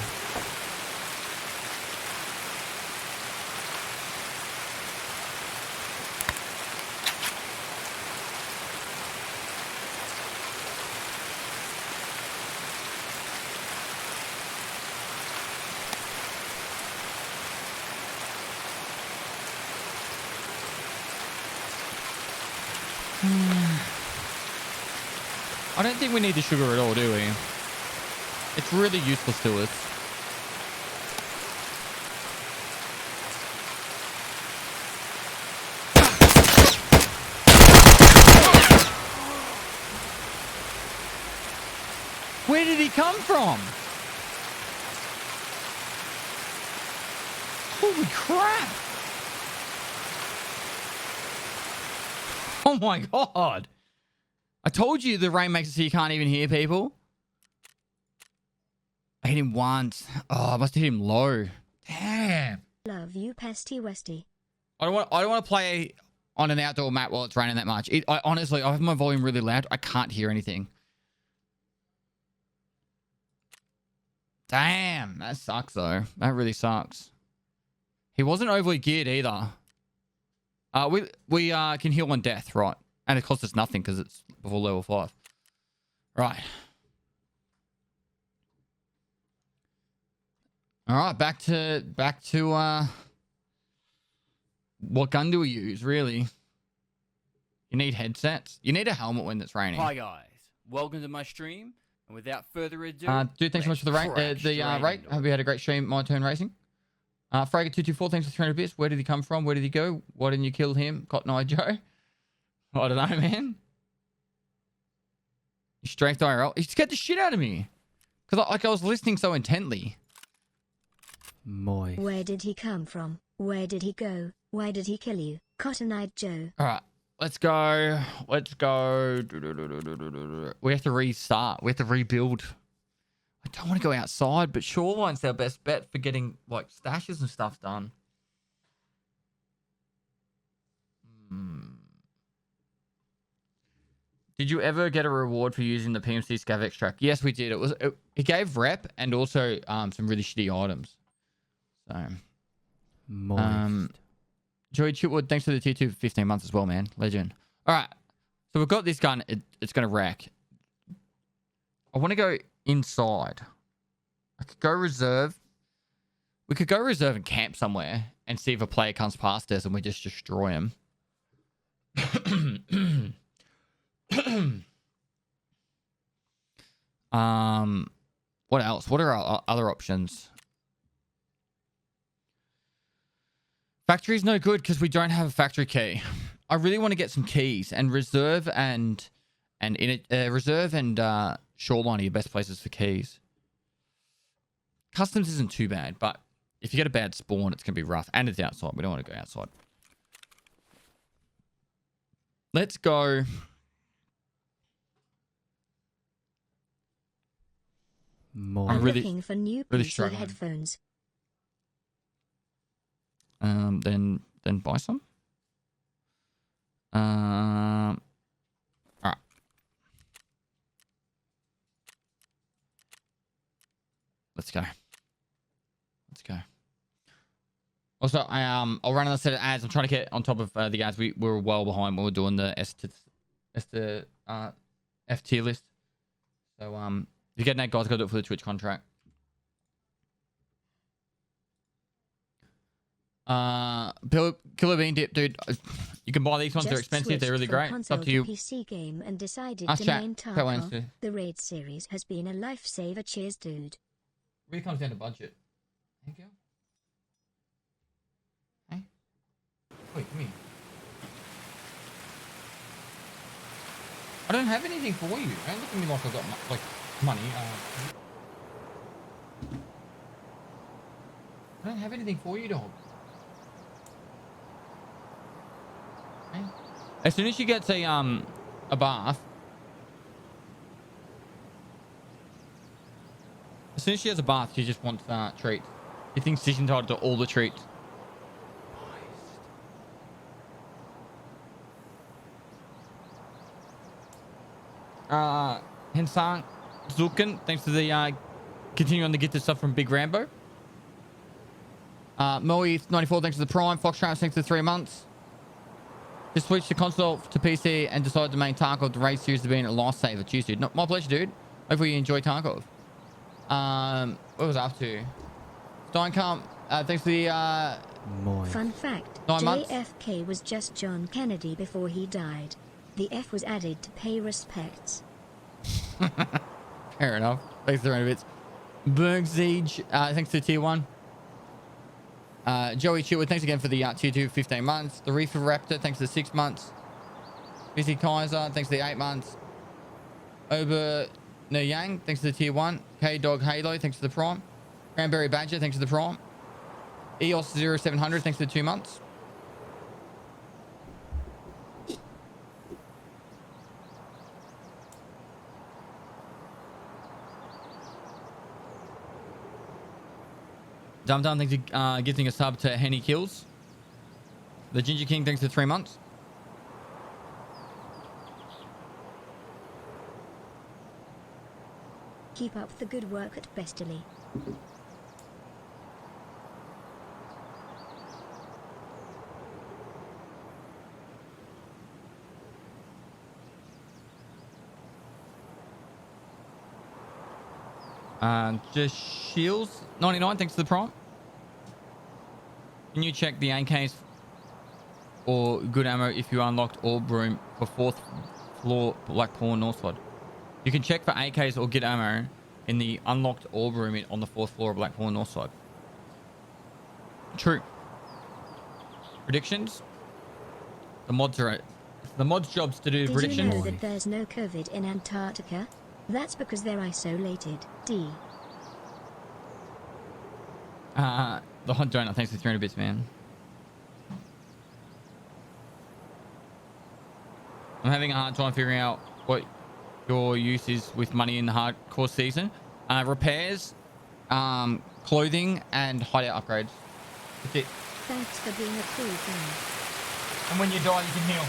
I don't think we need the sugar at all, do we? It's really useless to us. Where did he come from? Holy crap! Oh my god! I told you the rain makes it so you can't even hear people. I hit him once. Oh, I must have hit him low. Damn. Love you, Pesty Westy. I don't want to play on an outdoor map while it's raining that much. Honestly, I have my volume really loud. I can't hear anything. Damn, that sucks though. That really sucks. He wasn't overly geared either. We can heal on death, right? And it costs us nothing because it's before level 5. Right. All right, back to what gun do we use, really? You need headsets. You need a helmet when it's raining. Hi guys, welcome to my stream. And without further ado, dude, thanks so much for the rate. Rate. Hope you had a great stream. My turn racing. Frager224, thanks for 300 bits. Where did he come from? Where did he go? Why didn't you kill him? Cotton Eye Joe. I don't know, man. Strength IRL. He scared the shit out of me. Because I was listening so intently. Moist. Where did he come from? Where did he go? Why did he kill you? Cotton-eyed Joe. Alright. Let's go. Let's go. We have to restart. We have to rebuild. I don't want to go outside, but Shoreline's our best bet for getting like stashes and stuff done. Did you ever get a reward for using the PMC scav extract? Yes, we did. It gave rep and also some really shitty items. So Moist. Joey Chitwood, thanks for the tier 2 for 15 months as well, man. Legend. All right. So we've got this gun. It's going to rack. I want to go inside. I could go reserve. We could go reserve and camp somewhere and see if a player comes past us and we just destroy him. What else? What are our other options? Factory's no good because we don't have a factory key. I really want to get some keys, and reserve and shoreline are your best places for keys. Customs isn't too bad, but if you get a bad spawn, it's gonna be rough, and it's outside. We don't want to go outside. Let's go. Moist. I'm looking for new really PC struggling. headphones. Then buy some. All right. Let's go. Let's go. Also, I'll run another set of ads. I'm trying to get on top of the ads. We were well behind when we were doing the F tier list. So if you're getting that, guys, got to do it for the Twitch contract. Killer Bean Dip, dude. You can buy these ones. They're expensive. They're really great. It's up to you. PC game and decided Ask to chat. main Chat Tarkov. Wednesday. The raid series has been a lifesaver. Cheers, dude. Really comes down to budget. Thank you. Hey. Wait, come here. I don't have anything for you. Don't look at me like I've got like money. I don't have anything for you, dog. Hey. As soon as she gets a bath, as soon as she has a bath, she just wants treats. She thinks she's entitled to all the treats. Hensang Zulkin, thanks for the continue on the gifted stuff from Big Rambo. Moe94, thanks for the Prime. Fox Traps, thanks for 3 months. Just switched the console to PC and decided to main Tarkov. The race series has been a lifesaver. Cheers, dude. No, my pleasure, dude. Hopefully you enjoy Tarkov. What was I up to? Steincamp, thanks for the Moist. Fun fact, 9 months. JFK was just John Kennedy before he died. The F was added to pay respects. Fair enough. Thanks for the bits. Berg Siege, thanks to tier 1. Joey Chitwood, thanks again for the tier 2 15 months. The Reefer Raptor, thanks for the 6 months. Busy Kaiser, thanks for the 8 months. Ober No Yang, thanks for the tier 1. K Dog Halo, thanks for the Prime. Cranberry Badger, thanks for the Prime. EOS 0700, thanks for the 2 months. Dum Dum, thanks for gifting a sub to Henny Kills. The Ginger King, thanks for 3 months. Keep up the good work at Bestily. Just Shields 99, thanks for the Prime. Can you check the AKs or good ammo if you unlocked orb room for 4th floor Blackpool Northside? You can check for AKs or good ammo in the unlocked orb room on the 4th floor of Blackpool Northside. True. Predictions? The mods are at The mod's job's to do Did predictions. you know that there's no COVID in Antarctica? That's because they're isolated. D. The hot donut, thanks for 300 bits, man. I'm having a hard time figuring out what your use is with money in the hardcore season. Repairs, clothing, and hideout upgrades. That's it. Thanks for being a cool fan. And when you die, you can heal.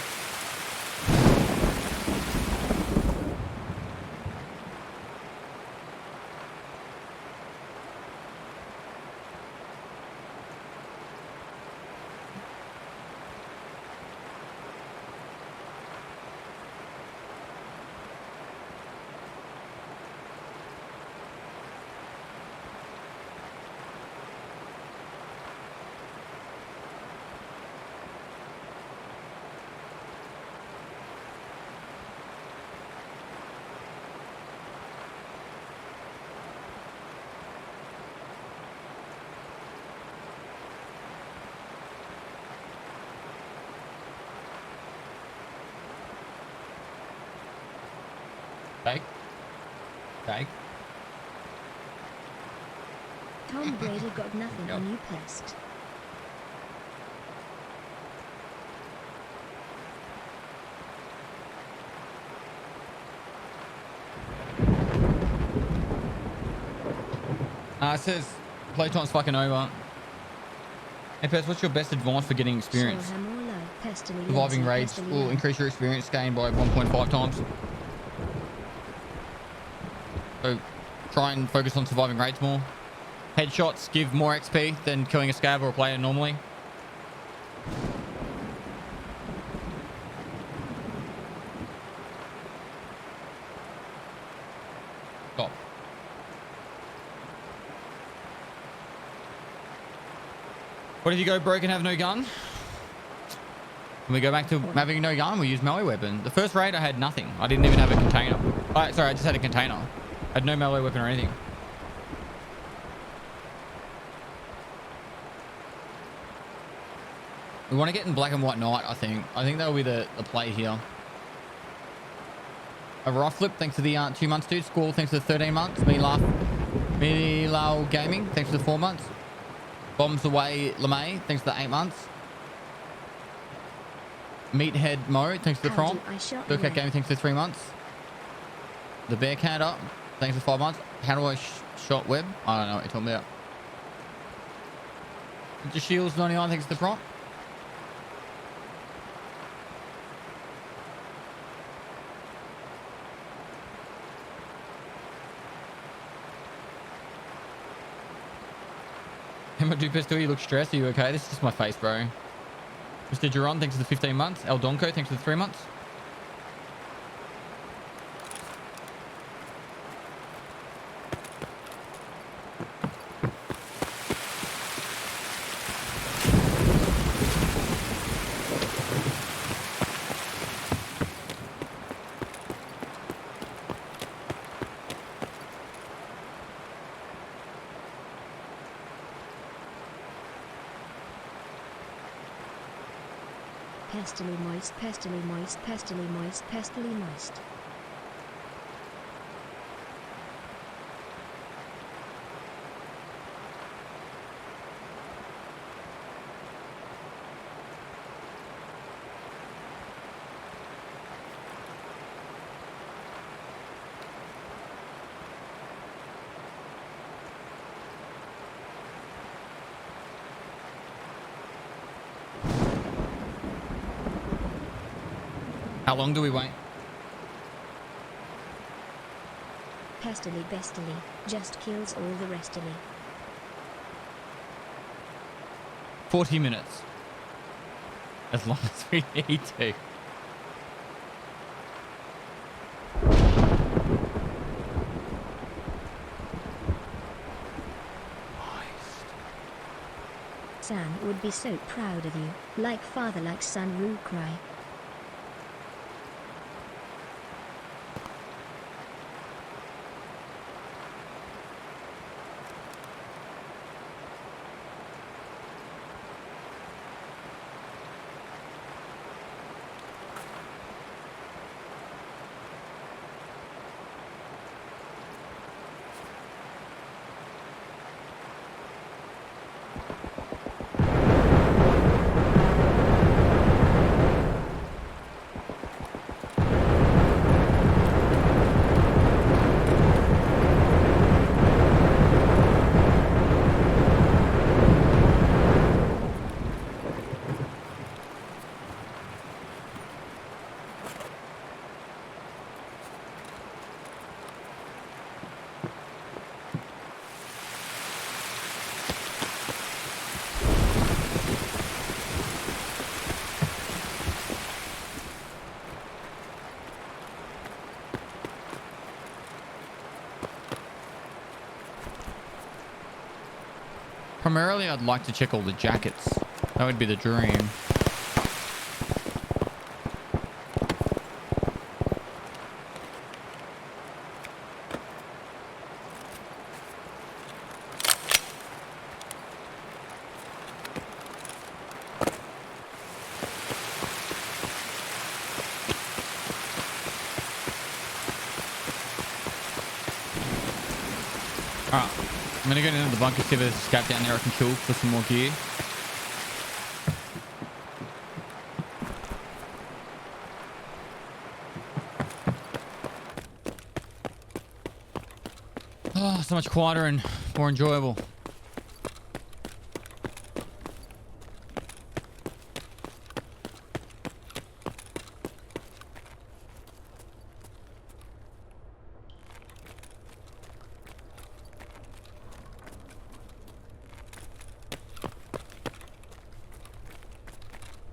Okay. Tom Brady got nothing Yep. on you, pest. It says playtime's fucking over. Hey, Pest, what's your best advice for getting experience? Surviving raids will increase your experience gain by 1.5 times. So try and focus on surviving raids more. Headshots give more XP than killing a scab or a player normally. Stop. What if you go broke and have no gun? When we go back to having no gun, we use melee weapon. The first raid I had nothing. I didn't even have a container. Sorry, I just had a container. I had no melee weapon or anything. We want to get in black and white night, I think. I think that'll be the play here. A raw flip, thanks to the 2 months, dude. Squall, thanks to the 13 months. Milao Gaming, thanks to the 4 months. Bombs Away LeMay, thanks to the 8 months. Meathead Mo, thanks to the prompt. Burcat Gaming, thanks to the 3 months. The Bearcat up, thanks to 5 months. How do I shot web? I don't know what you're talking about. Just Shields 99, thanks to the prompt. Emma Dupesto, you look stressed. Are you okay? This is just my face, bro. Mr. Duron, thanks for the 15 months. El Donko, thanks for the 3 months. Pestily moist, pestily moist, pestily moist, pestily moist. How long do we wait? Pestily bestily, just kills all the restily. 40 minutes. As long as we need to. Sam would be so proud of you, like father like son Roo cry. Primarily, I'd like to check all the jackets. That would be the dream. Alright, I'm gonna go into the bunker, see if there's a scout down there I can kill for some more gear. Oh, so much quieter and more enjoyable.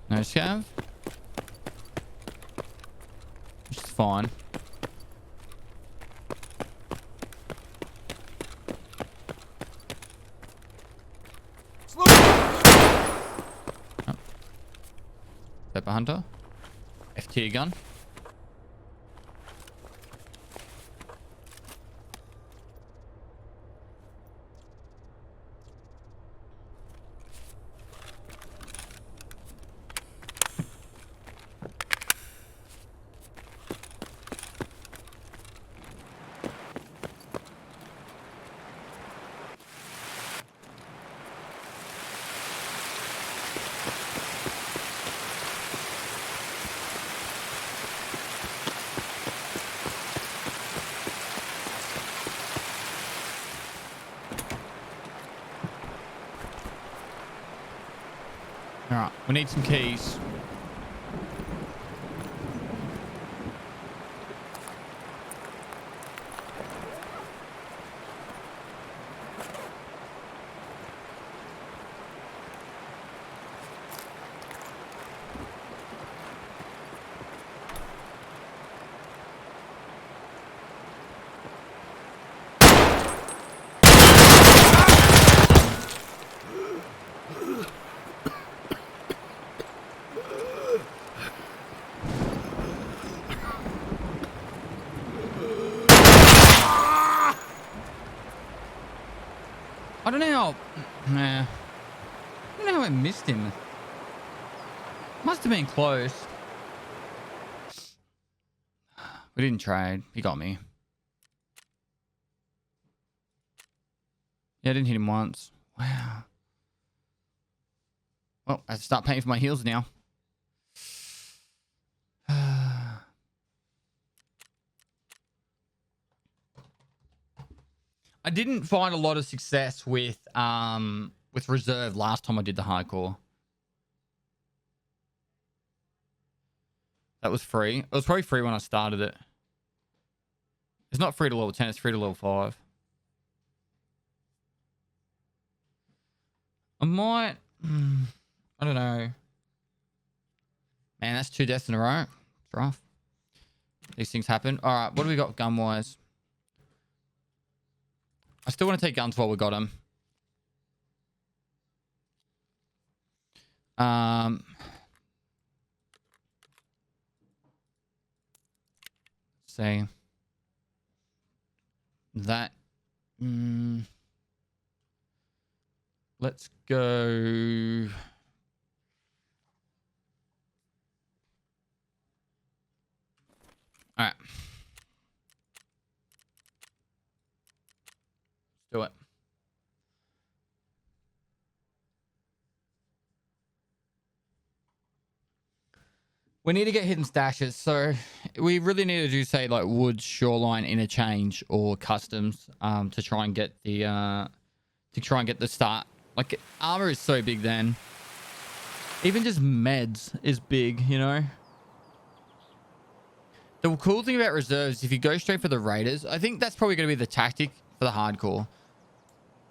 No scav? Which is fine. Oh. Pepper Hunter. F-tier gun. Alright, we need some keys. I don't know how... Nah. I don't know how I missed him. Must have been close. We didn't trade. He got me. Yeah, I didn't hit him once. Wow. Well, I have to start paying for my heals now. I didn't find a lot of success with reserve last time I did the hardcore. That was free. It was probably free when I started it. It's not free to level 10, it's free to level 5. I might... I don't know. Man, that's 2 deaths in a row. It's rough. These things happen. Alright, what do we got gun-wise? I still want to take guns while we got them. Say that. Let's go. All right. Do it. We need to get hidden stashes. So we really need to do, say, like Woods, Shoreline, Interchange, or Customs to try and get the start. Like, armor is so big then. Even just meds is big, you know? The cool thing about reserves, if you go straight for the raiders, I think that's probably going to be the tactic for the hardcore.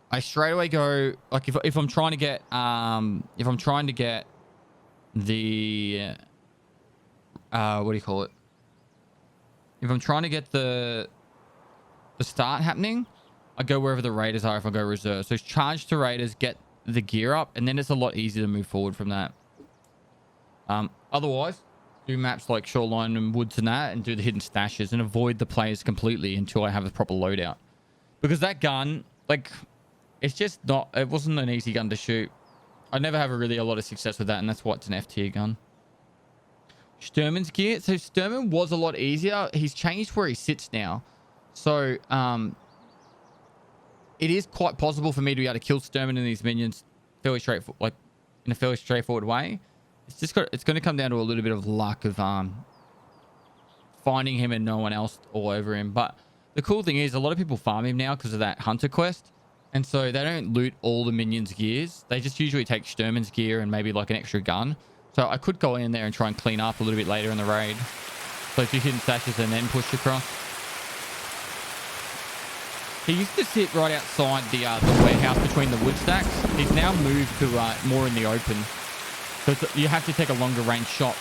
I straight away go, like, if I'm trying to get the what do you call it? If I'm trying to get the start happening, I go wherever the raiders are if I go reserve. So charge to raiders, get the gear up, and then it's a lot easier to move forward from that. Otherwise, do maps like Shoreline and Woods and that, and do the hidden stashes and avoid the players completely until I have a proper loadout. Because that gun, like, it's just not, it wasn't an easy gun to shoot. I never have a lot of success with that, and that's why it's an F tier gun. Sturman's gear. So Sturman was a lot easier. He's changed where he sits now. So, it is quite possible for me to be able to kill Sturman and these minions fairly straightforward, like in a fairly straightforward way. It's just it's going to come down to a little bit of luck of finding him and no one else all over him. But the cool thing is a lot of people farm him now because of that hunter quest, and so they don't loot all the minions' gears. They just usually take Sturman's gear and maybe like an extra gun. So I could go in there and try and clean up a little bit later in the raid. So if you hidden stashes and then push across. He used to sit right outside the warehouse between the wood stacks. He's now moved to more in the open. So you have to take a longer range shot.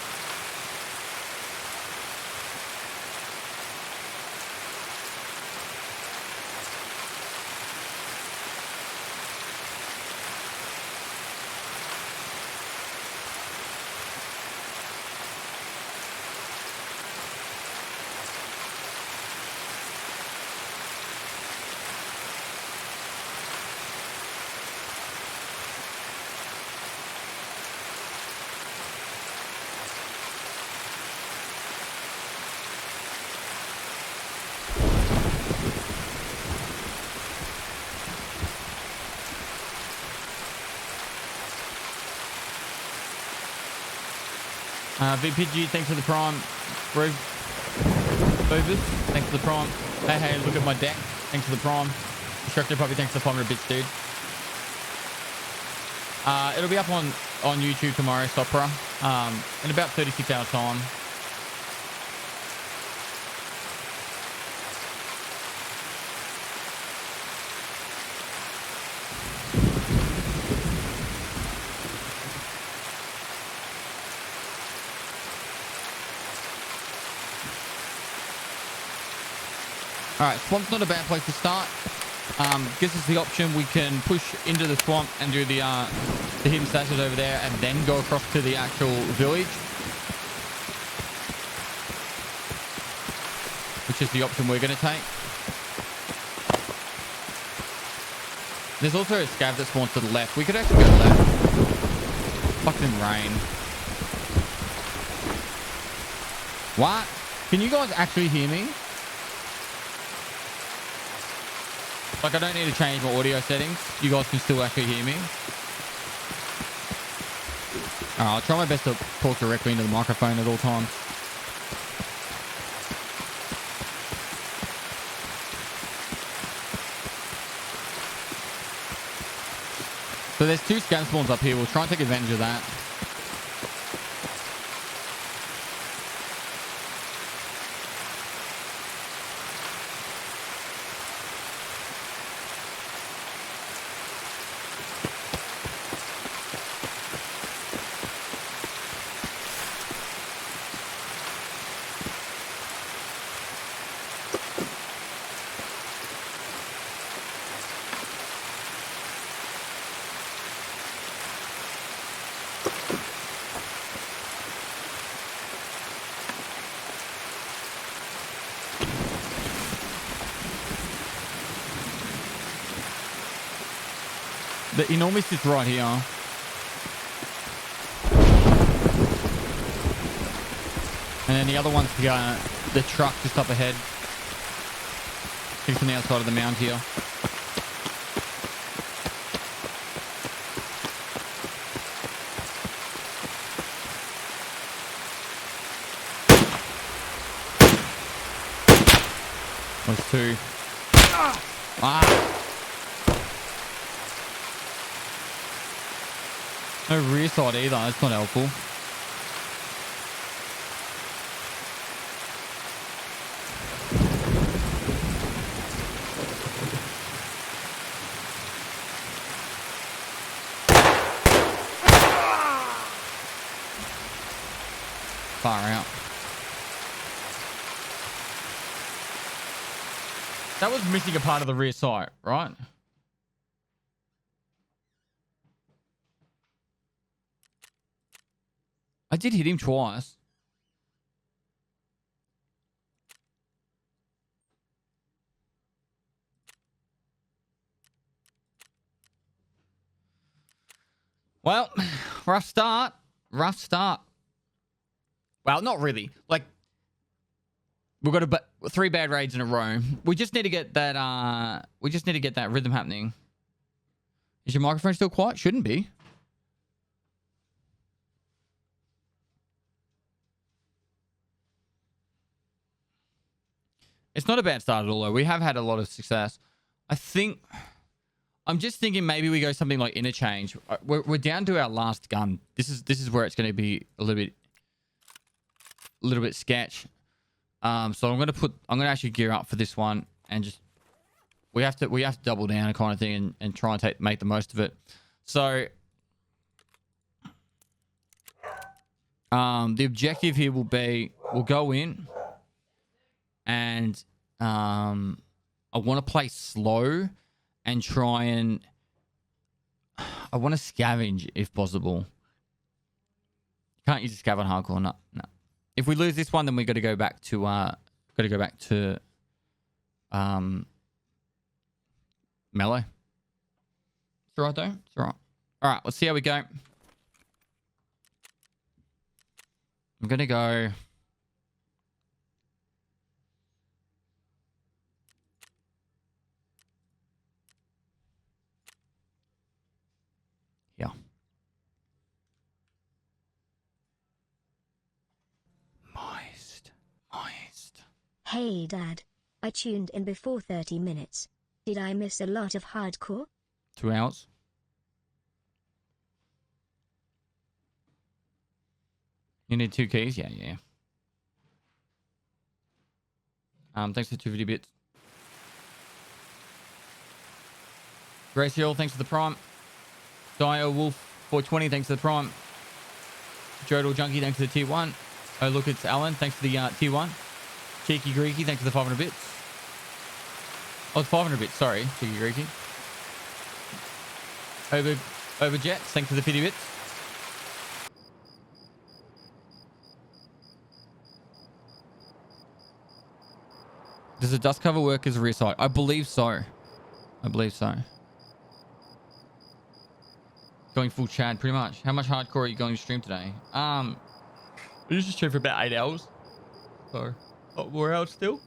VPG, thanks for the prime. Rovers, thanks for the prime. Hey, look at my deck. Thanks for the prime. Instructor Puppy, thanks for the 500 bits, dude. It'll be up on YouTube tomorrow, Sopra, in about 36 hours time. Alright, swamp's not a bad place to start. Gives us the option we can push into the swamp and do the hidden stashes over there and then go across to the actual village. Which is the option we're going to take. There's also a scav that spawns to the left. We could actually go left. Fucking rain. What? Can you guys actually hear me? Like, I don't need to change my audio settings. You guys can still actually hear me. Alright, I'll try my best to talk directly into the microphone at all times. So there's 2 scan spawns up here. We'll try and take advantage of that. The enormous is right here. And then the other one's the truck just up ahead. He's on the outside of the mound here. Those two. Ah. No rear side either. That's not helpful. Far out. That was missing a part of the rear sight, right? I did hit him twice. Well, rough start. Rough start. Well, not really. Like, we've got 3 bad raids in a row. We just need to get that. We just need to get that rhythm happening. Is your microphone still quiet? Shouldn't be. It's not a bad start at all, though. We have had a lot of success. I'm just thinking maybe we go something like Interchange. We're down to our last gun. This is where it's going to be a little bit sketch. So I'm gonna actually gear up for this one and just we have to double down kind of thing and try and make the most of it. So the objective here will be we'll go in and I want to play slow and try and I want to scavenge if possible. Can't use a scav on hardcore, no. If we lose this one, then we got to go back to mellow. It's all right though. It's all right. All right, let's see how we go. I'm gonna go. Yeah. Moist. Hey Dad, I tuned in before 30 minutes. Did I miss a lot of hardcore? 2 hours. You need 2 keys? Yeah. Thanks for 250 bits. Grace Hill, thanks for the prime. Dio Wolf 420, thanks for the prime. Jodal Junkie, thanks for the tier 1. Oh, look, it's Alan. Thanks for the tier 1. Cheeky Greeky, thanks for the 500 bits. Oh, it's 500 bits. Sorry, Cheeky Greeky. Overjet, thanks for the 50 bits. Does the dust cover work as a rear sight? I believe so. Going full Chad, pretty much. How much hardcore are you going to stream today? We usually stream for about 8 hours. So, more hours still.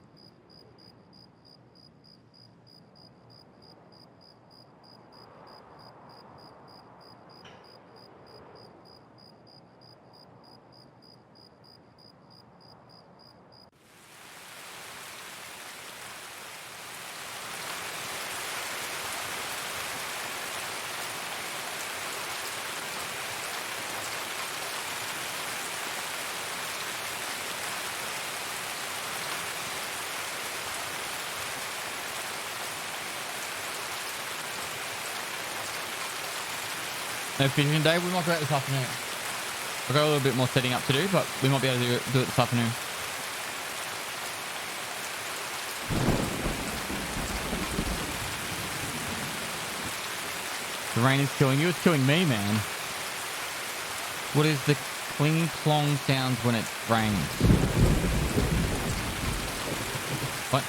No fishing day. We might go out this afternoon. I've got a little bit more setting up to do, but we might be able to do it this afternoon. The rain is killing you. It's killing me, man. What is the cling plong sounds when it rains? What?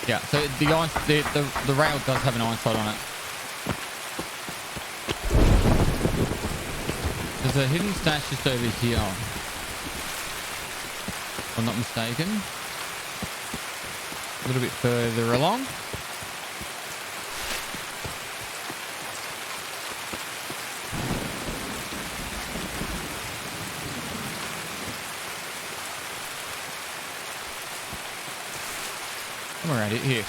Yeah, so the rail does have an iron sight on it. There's a hidden stash just over here. If I'm not mistaken. A little bit further along. I'm around it here.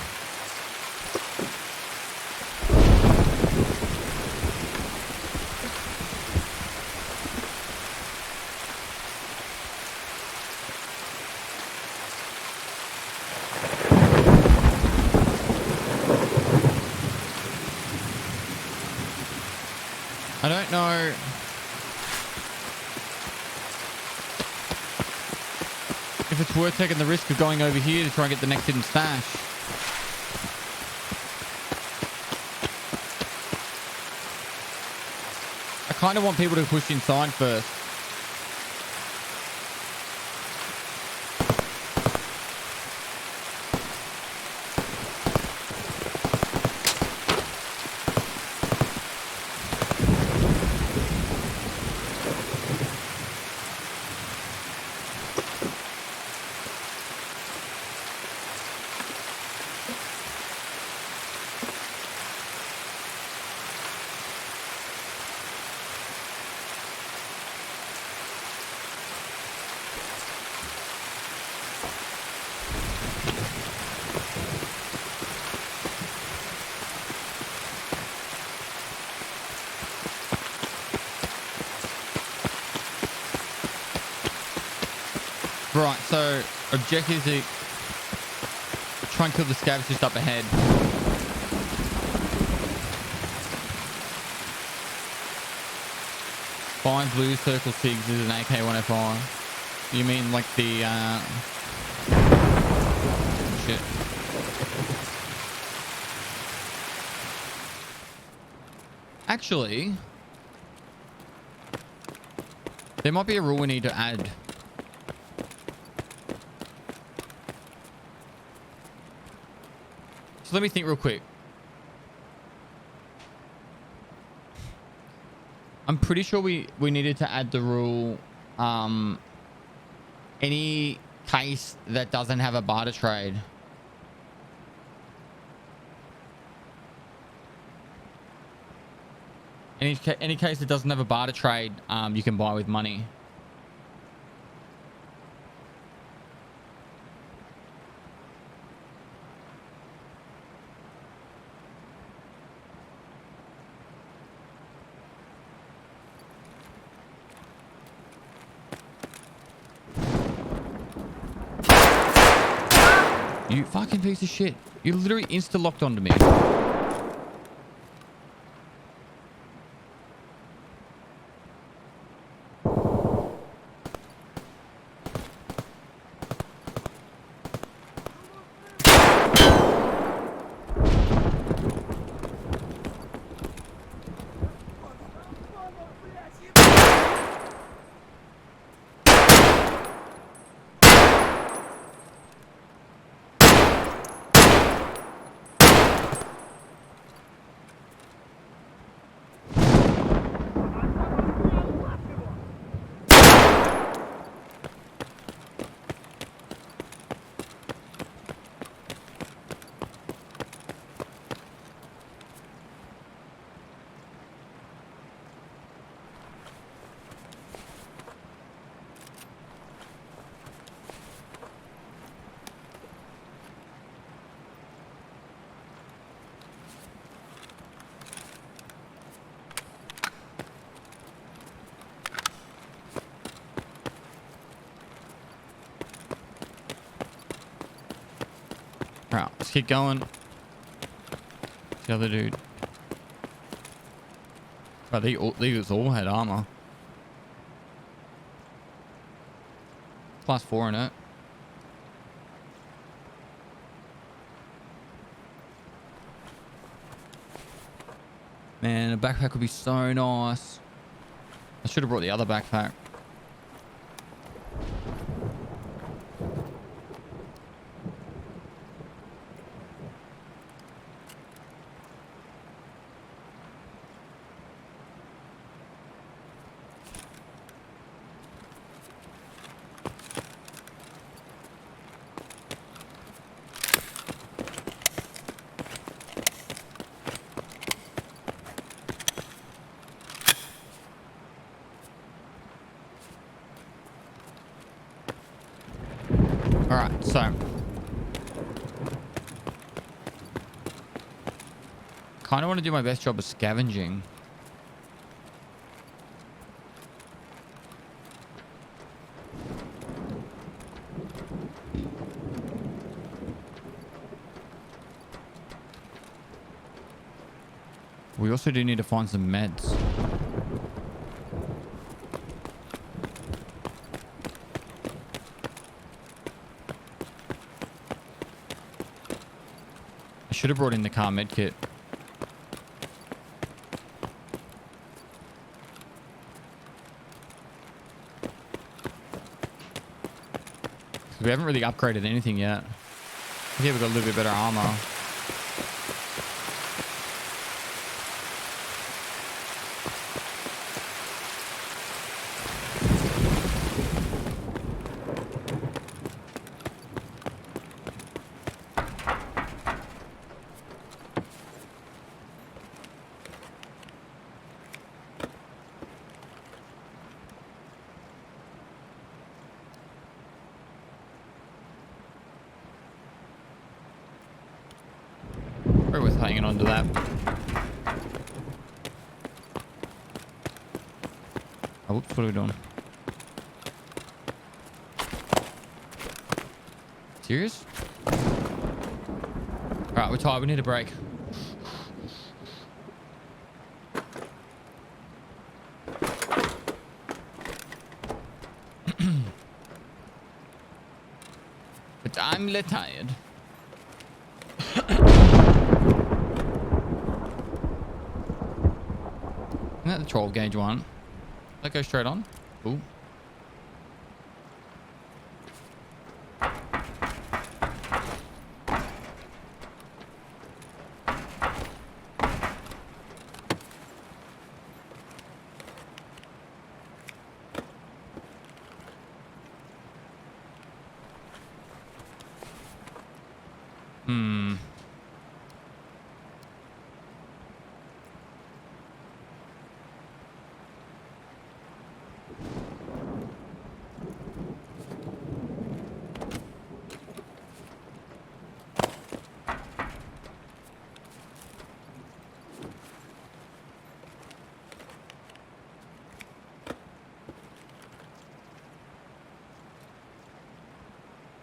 I don't know. If it's worth taking the risk of going over here to try and get the next hidden stash. I kind of want people to push inside first. Right, so objective is to try and kill the scavs just up ahead. Five blue, circle 6 is an AK-105. You mean like the, shit. Actually, there might be a rule we need to add. So let me think real quick. I'm pretty sure we needed to add the rule, any case that doesn't have a barter trade. Any case that doesn't have a barter trade, you can buy with money. You fucking piece of shit. You literally insta-locked onto me. Right, let's keep going. The other dude. Oh, these all had armor. +4 in it. Man, a backpack would be so nice. I should have brought the other backpack. Alright, so. Kind of want to do my best job of scavenging. We also do need to find some meds. I should have brought in the car med kit. We haven't really upgraded anything yet. Yeah, we've got a little bit better armor. Worth hanging on to that. Oh, whoops, what are we doing? Serious? Alright, we're tired. We need a break. But I'm tired. Isn't that the 12 gauge one? That goes straight on. Ooh.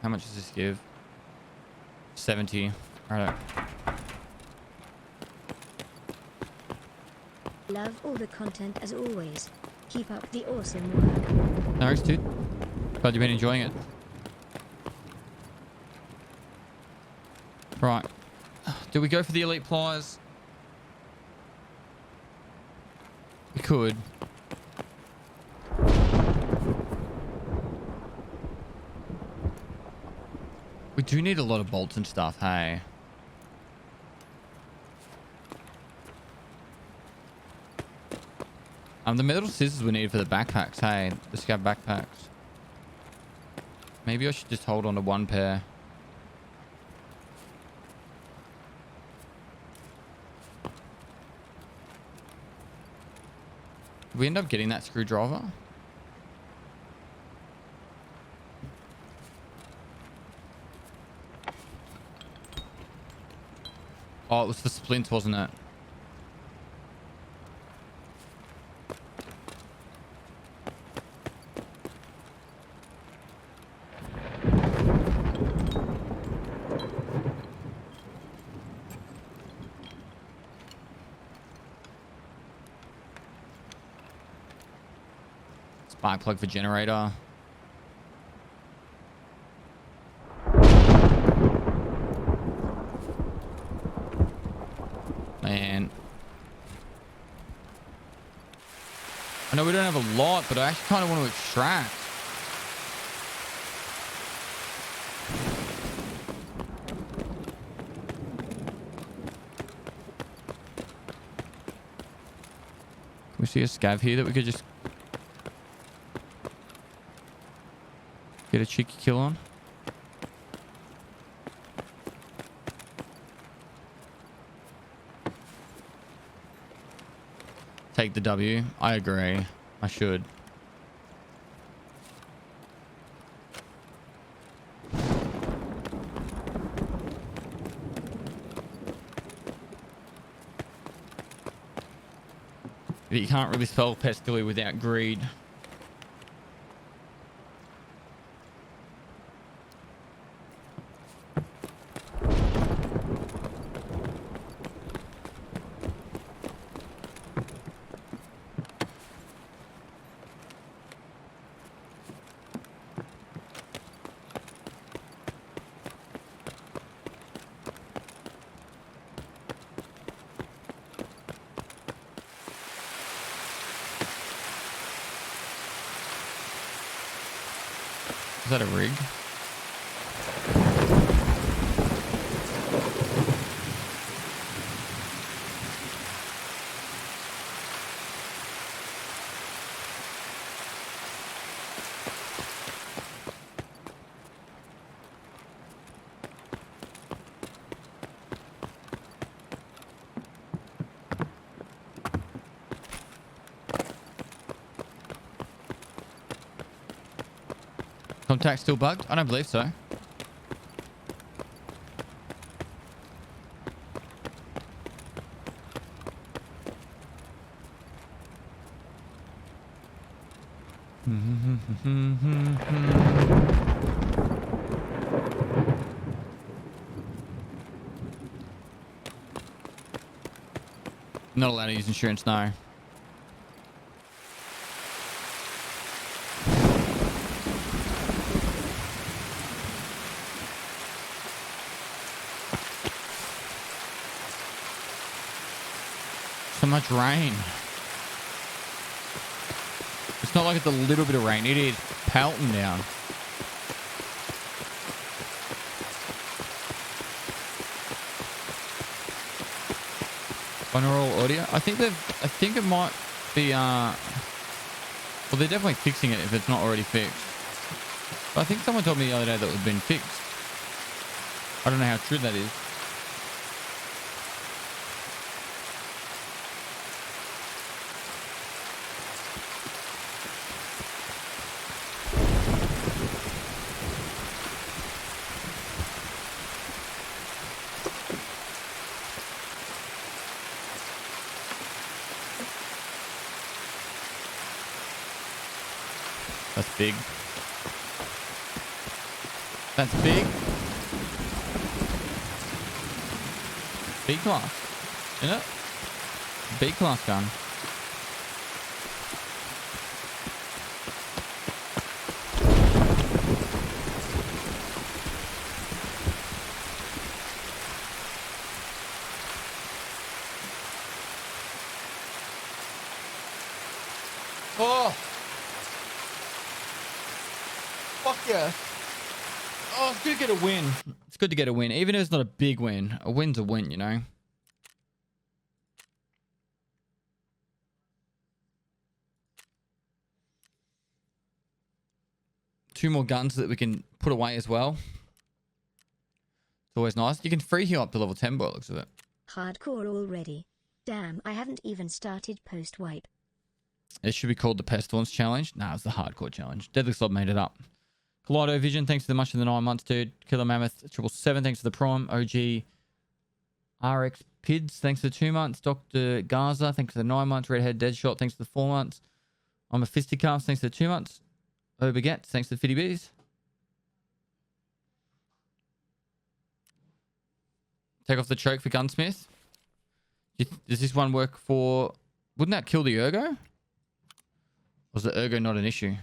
How much does this give? 70. Alright. Love all the content as always. Keep up the awesome work. No worries, dude. Glad you've been enjoying it. Right. Do we go for the elite pliers? We could. We do need a lot of bolts and stuff, hey? The metal scissors we need for the backpacks, hey? The scav backpacks. Maybe I should just hold on to one pair. Did we end up getting that screwdriver? Oh, it was the splints, wasn't it? Spark plug for generator. Man. I know we don't have a lot, but I actually kind of want to extract. Can we see a scav here that we could just get a cheeky kill on? Take the W. I agree. I should. But you can't really spell pestily without greed. Is that a rig? Contact still bugged? I don't believe so. Not allowed to use insurance, no. So much rain. It's not like it's a little bit of rain. It is pelting down. Binaural audio. I think it might be well, they're definitely fixing it if it's not already fixed. But I think someone told me the other day that it had been fixed. I don't know how true that is. That's big. That's big. B class. Isn't it? B class gun. Oh! Fuck yeah. Oh, it's good to get a win. It's good to get a win. Even if it's not a big win. A win's a win, you know? Two more guns that we can put away as well. It's always nice. You can free heal up to level 10 by the looks of it. Hardcore already. Damn, I haven't even started post-wipe. It should be called the Pestilence Challenge. Nah, it's the Hardcore Challenge. Deadly Slob made it up. Kaleido Vision, thanks for the much for the 9 months, dude. Killer Mammoth, 777, thanks for the Prime. OG RX Pids, thanks for the 2 months. Dr. Gaza, thanks for the 9 months. Redhead Deadshot, thanks for the 4 months. I'm a Fisticuffs, thanks for the 2 months. Oberget, thanks for the 50 Bs. Take off the choke for Gunsmith. Does this one work for... Wouldn't that kill the Ergo? Or is the Ergo not an issue?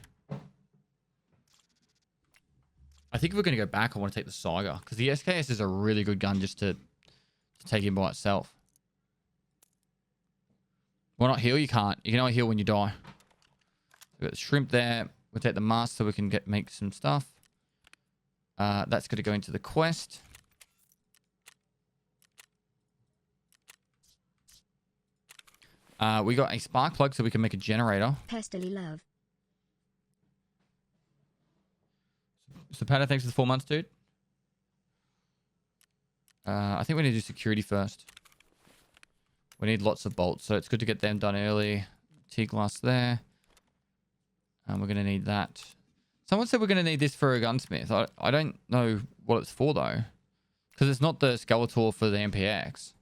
I think if we're going to go back, I want to take the Saiga. Because the SKS is a really good gun just to take him by itself. Why not heal? You can't. You can only heal when you die. We've got the shrimp there. We'll take the mask so we can make some stuff. That's going to go into the quest. We got a spark plug so we can make a generator. Pestily love. So, Pato, thanks for the 4 months, dude. I think we need to do security first. We need lots of bolts, so it's good to get them done early. T-glass there. We're going to need that. Someone said we're going to need this for a gunsmith. I don't know what it's for, though. Because it's not the Skeletor for the MPX.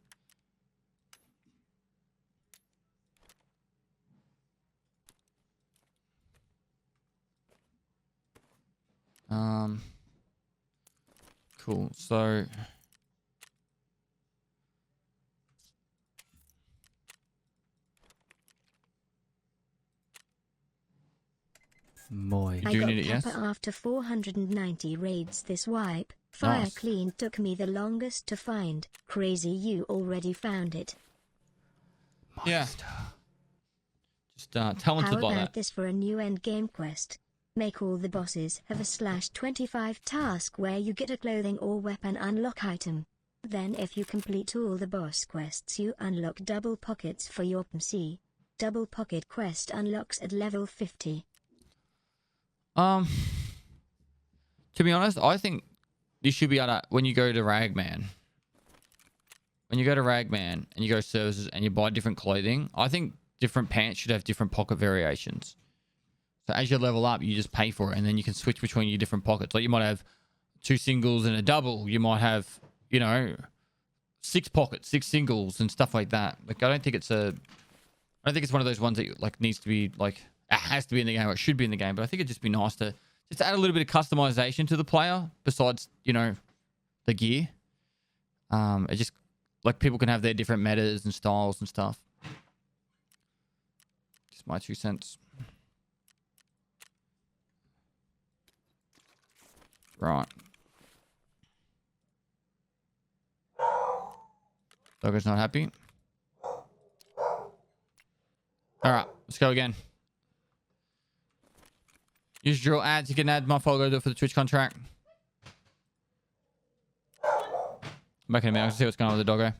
Cool. So Moist. you I do got need it, yes? Kappa after 490 raids this wipe. Fire Nice. clean took me the longest to find. Crazy you already found it. Yeah. Just talented How like about that. this for a new end game quest? Make all the bosses have a /25 task where you get a clothing or weapon unlock item. Then if you complete all the boss quests you unlock double pockets for your PC. Double pocket quest unlocks at level 50. To be honest, I think you should be able to, when you go to Ragman and you go to services and you buy different clothing, I think different pants should have different pocket variations. So as you level up, you just pay for it and then you can switch between your different pockets. Like you might have 2 singles and a double. You might have, 6 pockets, 6 singles and stuff like that. Like I don't think it's one of those ones that like needs to be like, it has to be in the game or it should be in the game. But I think it'd just be nice to just add a little bit of customization to the player besides, the gear. It just like people can have their different metas and styles and stuff. Just my 2 cents. Right. Dogger's not happy. Alright, let's go again. Use drill ads. You can add my follow for the Twitch contract. Back in a minute. I'll see what's going on with the doggo.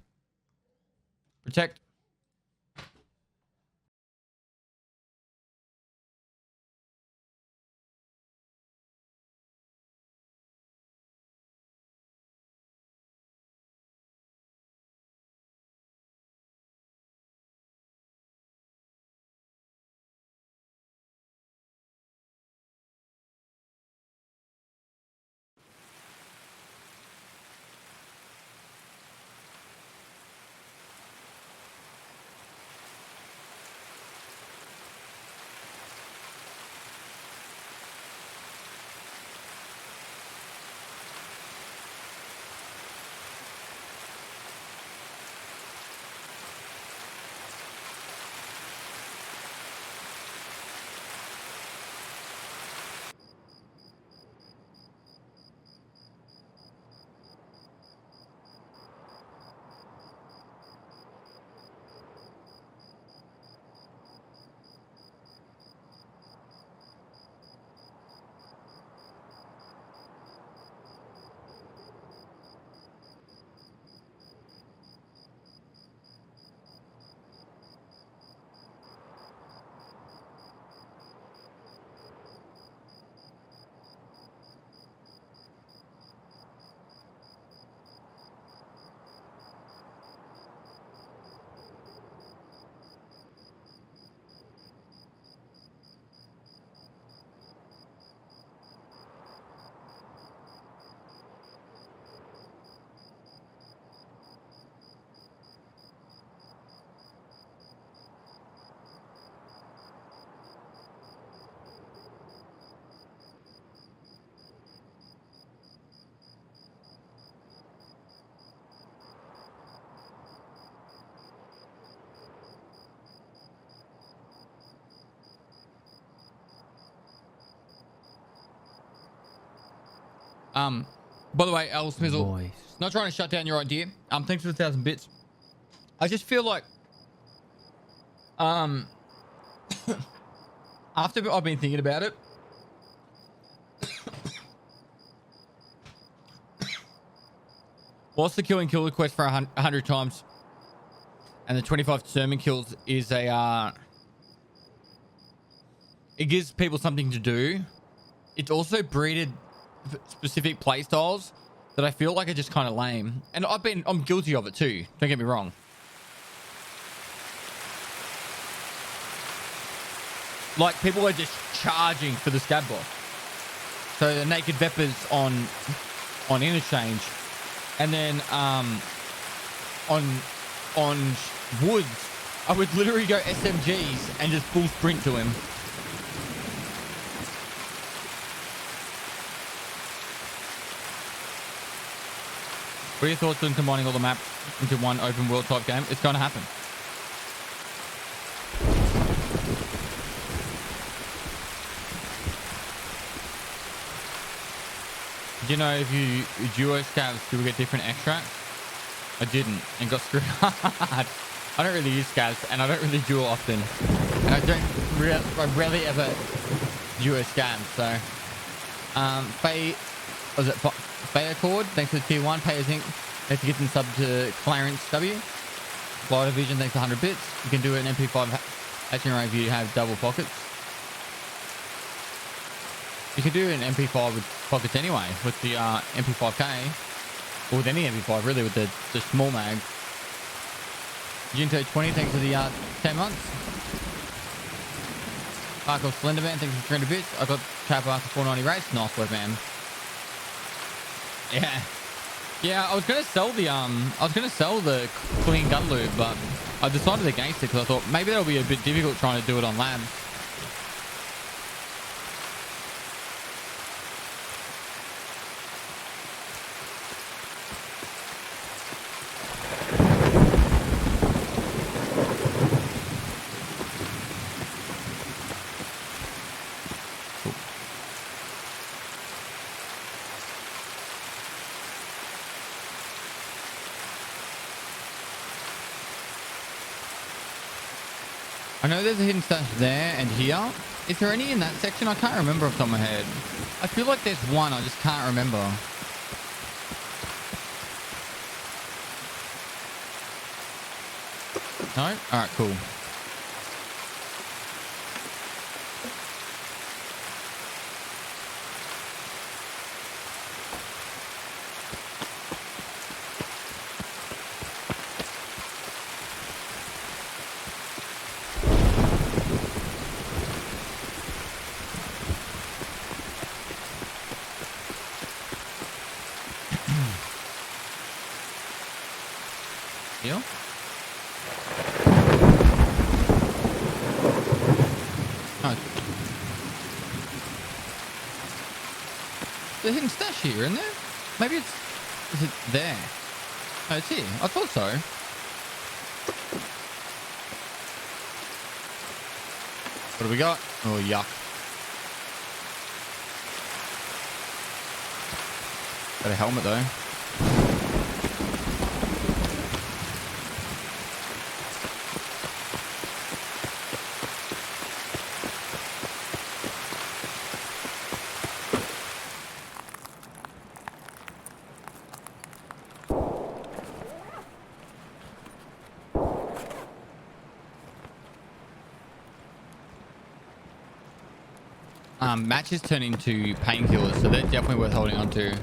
Protect. By the way, L Smizzle, not trying to shut down your idea. Thanks for the 1,000 bits. I just feel like, after I've been thinking about it, whilst the kill and kill request for 100 times, and the 25 sermon kills is it gives people something to do. It's also breeded specific play styles that I feel like are just kind of lame, and I'm guilty of it too, don't get me wrong. Like people are just charging for the scab boss, so the naked Vepers on Interchange, and then on Woods I would literally go SMGs and just full sprint to him. What are your thoughts on combining all the maps into one open world type game? It's going to happen. Did you know if you duo scavs, you will get different extracts? I didn't and got screwed hard. I don't really use scavs and I don't really duo often. And I rarely ever duo scavs, so. Was it Faye Accord? Thanks for the tier 1. Pay Zinc. Thanks for getting sub to Clarence W. Florida Vision, thanks for 100 bits. You can do an MP5 hatching array if you have double pockets. You can do an MP5 with pockets anyway, with the MP5K, or with any MP5 really, with the small mag. Junto 20, thanks for the 10 months. Tarkov Slenderman, thanks for 300 bits. I got Trap after 490 race. Nice work, man. Yeah. I was gonna sell the clean gun loot, but I decided against it because I thought maybe that'll be a bit difficult trying to do it on labs. I know there's a hidden stash there and here. Is there any in that section? I can't remember off the top of my head. I feel like there's one, I just can't remember. No? Alright, cool. Deal? Oh. The hidden stash here, isn't there? Maybe it's... Is it there? Oh, it's here. I thought so. What do we got? Oh, yuck. Got a helmet, though. Matches turn into painkillers, so they're definitely worth holding on to.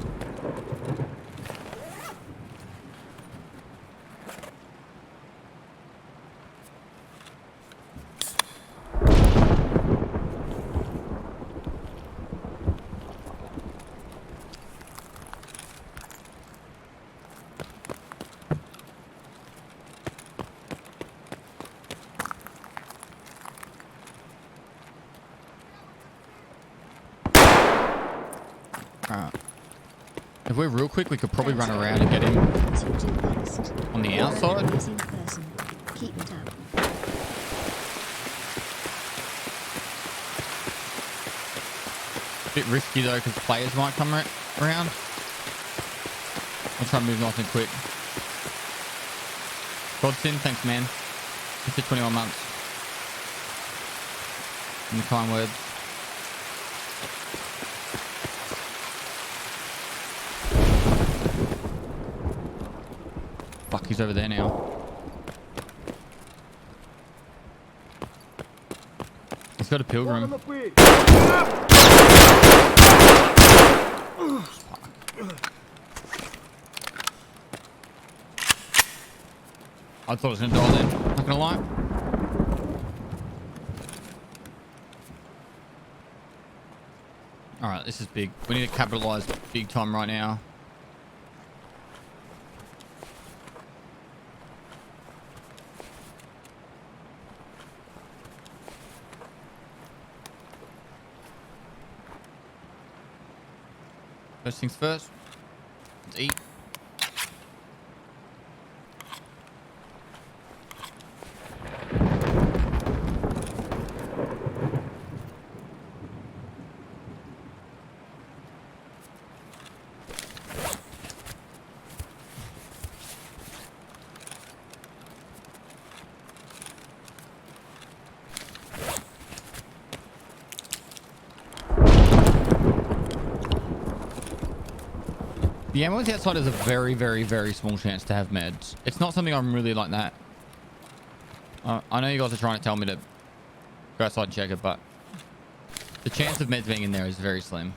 If we're real quick, we could probably run around and get him on the outside. Keep it up. Bit risky though, because players might come around. I'll try and move nice and quick. Godsin, thanks man. It's 21 months. And the kind words. Fuck, he's over there now. He's got a pilgrim. I thought I was gonna die then, not gonna lie. Alright, this is big. We need to capitalize big time right now. First things first, let's eat. The ammo outside is a very, very, very small chance to have meds. It's not something I'm really like that. I know you guys are trying to tell me to go outside and check it, but the chance of meds being in there is very slim.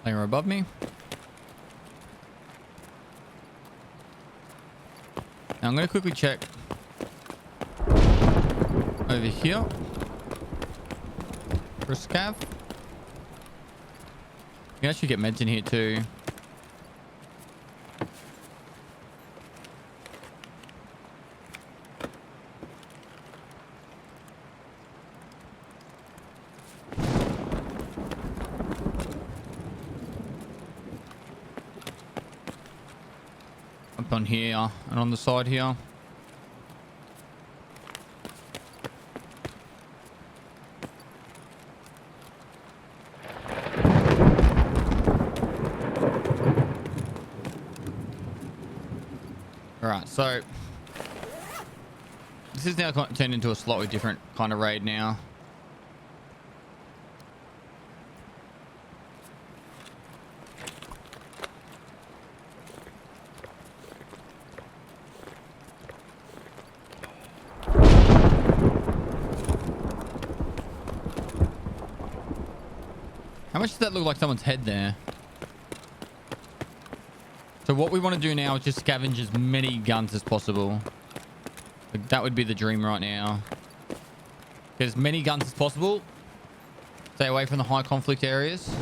Layer above me. Now I'm going to quickly check over here for a scav. You can actually get meds in here too. Up on here and on the side here. Alright, so this is now turned into a slightly different kind of raid now. How much does that look like someone's head there? So what we want to do now is just scavenge as many guns as possible. Like, that would be the dream right now. Get as many guns as possible. Stay away from the high conflict areas.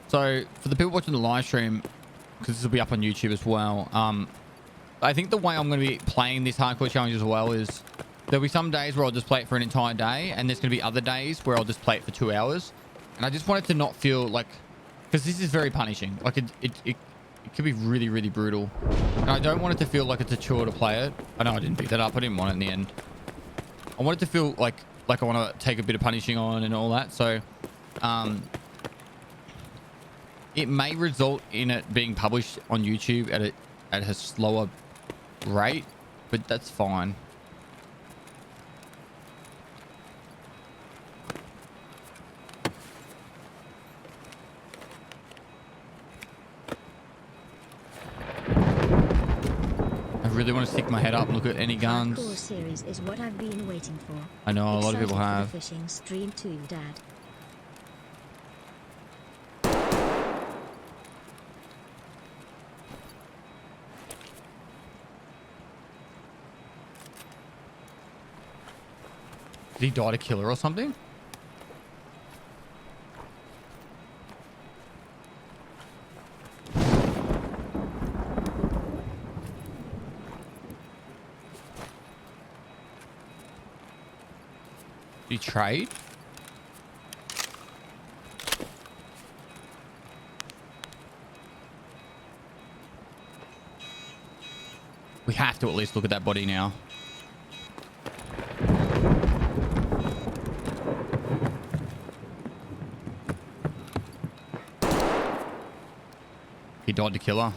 So for the people watching the live stream, because this will be up on YouTube as well, I think the way I'm going to be playing this hardcore challenge as well is there'll be some days where I'll just play it for an entire day, and there's going to be other days where I'll just play it for 2 hours. And I just want it to not feel like, because this is very punishing. Like it could be really, really brutal. And I don't want it to feel like it's a chore to play it. I know I didn't pick that up. I didn't want it in the end. I want it to feel like I want to take a bit of punishing on and all that. So, it may result in it being published on YouTube at a slower rate, but that's fine. I really want to stick my head up and look at any guns. Hardcore series is what I've been waiting for. I know a lot of people have. Fishing stream too, Dad. Did he die to kill her or something? Did he trade? We have to at least look at that body now. He died to kill her.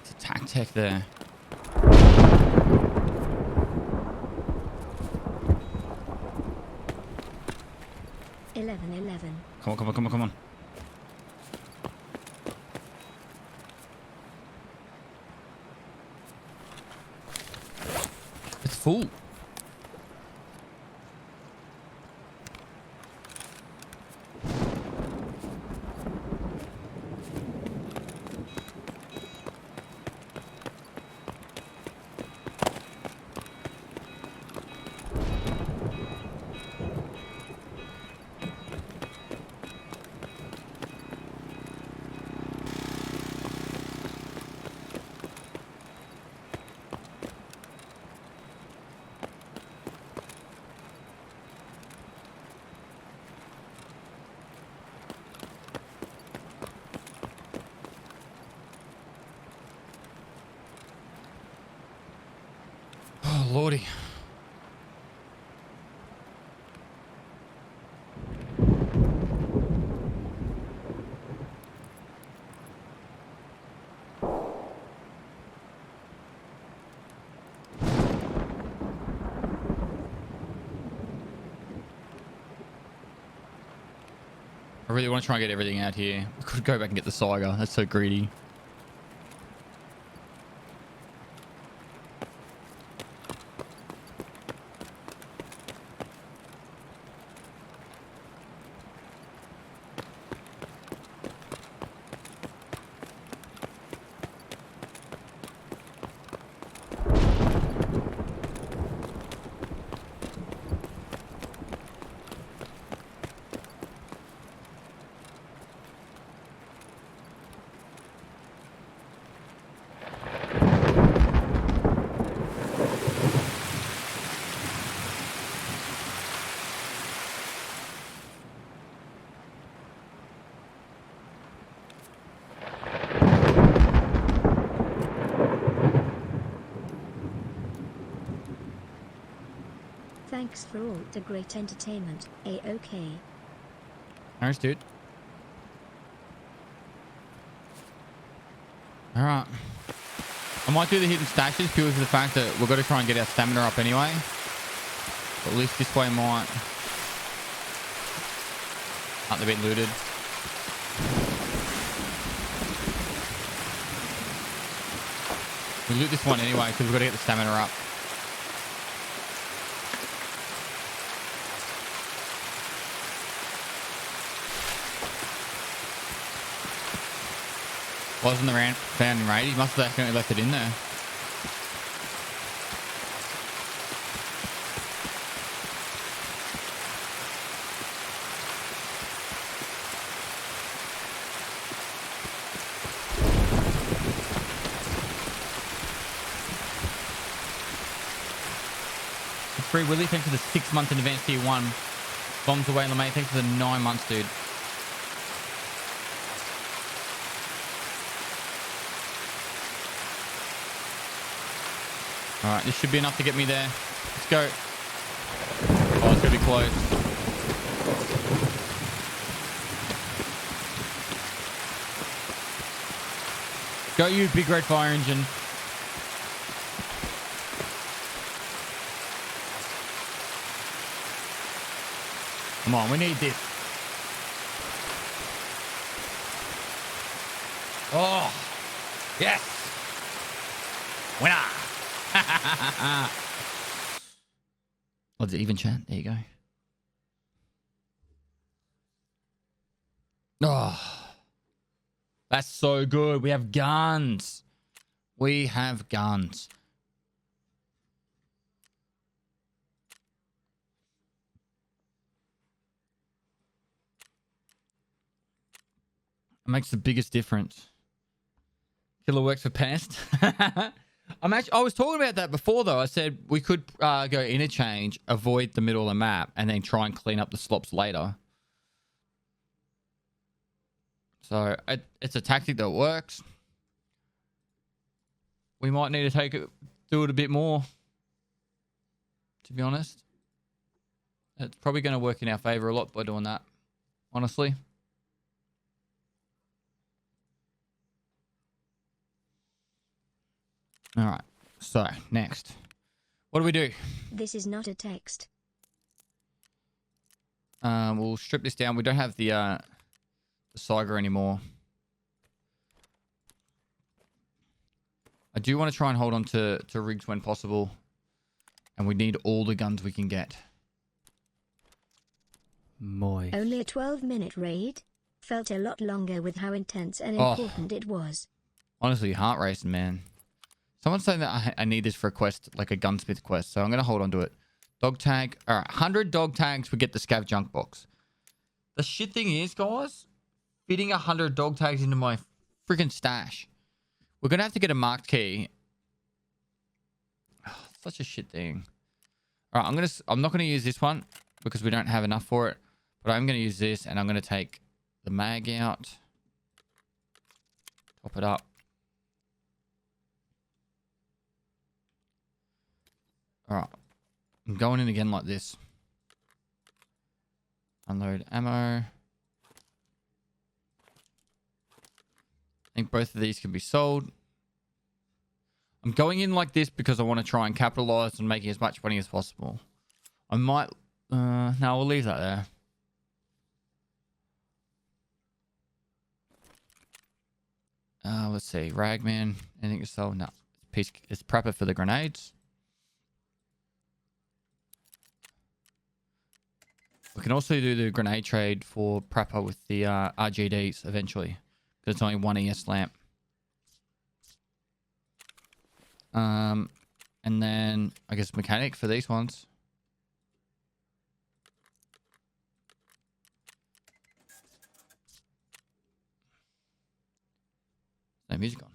It's a tactic there. Come on, come on, come on, come on. It's full. Oh, lordy. I really want to try and get everything out here. I could go back and get the Saiga. That's so greedy. Thanks for all the great entertainment. A-OK. Nice, dude. Alright. I might do the hidden stashes purely for the fact that we've got to try and get our stamina up anyway. But at least this way might... Aren't they been looted? We loot this one anyway because we've got to get the stamina up. Wasn't the found in raid? He must have accidentally left it in there. Free Willie, thanks for the 6 months in advance tier 1. Bombs away, LeMay, thanks for the 9 months, dude. Alright, this should be enough to get me there. Let's go. Oh, it's going to be close. Go you, big red fire engine. Come on, we need this. Oh, yes. Winner. What's it even, chat? There you go. Oh, that's so good. We have guns. We have guns. It makes the biggest difference. Killer works for pest. I was talking about that before though. I said we could go interchange, avoid the middle of the map, and then try and clean up the slops later. So it's a tactic that works. We might need to do it a bit more, to be honest. It's probably going to work in our favor a lot by doing that, honestly. All right. So next, what do we do? This is not a text. We'll strip this down. We don't have the Saiga anymore. I do want to try and hold on to rigs when possible, and we need all the guns we can get. Moist. Only a 12-minute raid. Felt a lot longer with how intense and important it was. Honestly, heart racing, man. Someone's saying that I need this for a quest, like a gunsmith quest, so I'm going to hold on to it. Dog tag. All right, 100 dog tags, we get the scav junk box. The shit thing is, guys, fitting 100 dog tags into my freaking stash. We're going to have to get a marked key. Oh, such a shit thing. All right, I'm not going to use this one because we don't have enough for it, but I'm going to use this, and I'm going to take the mag out. Top it up. Alright. I'm going in again like this. Unload ammo. I think both of these can be sold. I'm going in like this because I want to try and capitalize on making as much money as possible. I might... no, we'll leave that there. Let's see. Ragman. Anything to sell? No. It's prepper for the grenades. We can also do the grenade trade for prepper with the RGDs eventually. Because it's only one ES lamp. And then I guess mechanic for these ones. No music on.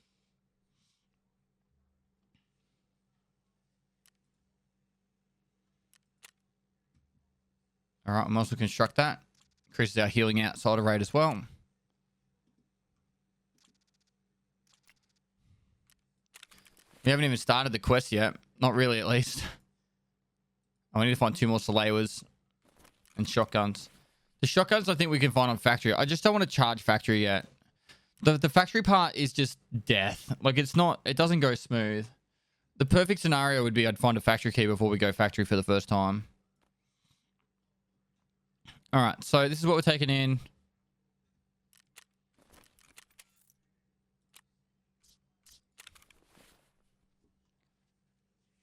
All right, I'm also construct that. Increases our healing outside of raid as well. We haven't even started the quest yet. Not really, at least. I need to find 2 more Salewers and shotguns. The shotguns I think we can find on factory. I just don't want to charge factory yet. The factory part is just death. Like, it's not... It doesn't go smooth. The perfect scenario would be I'd find a factory key before we go factory for the first time. Alright, so this is what we're taking in.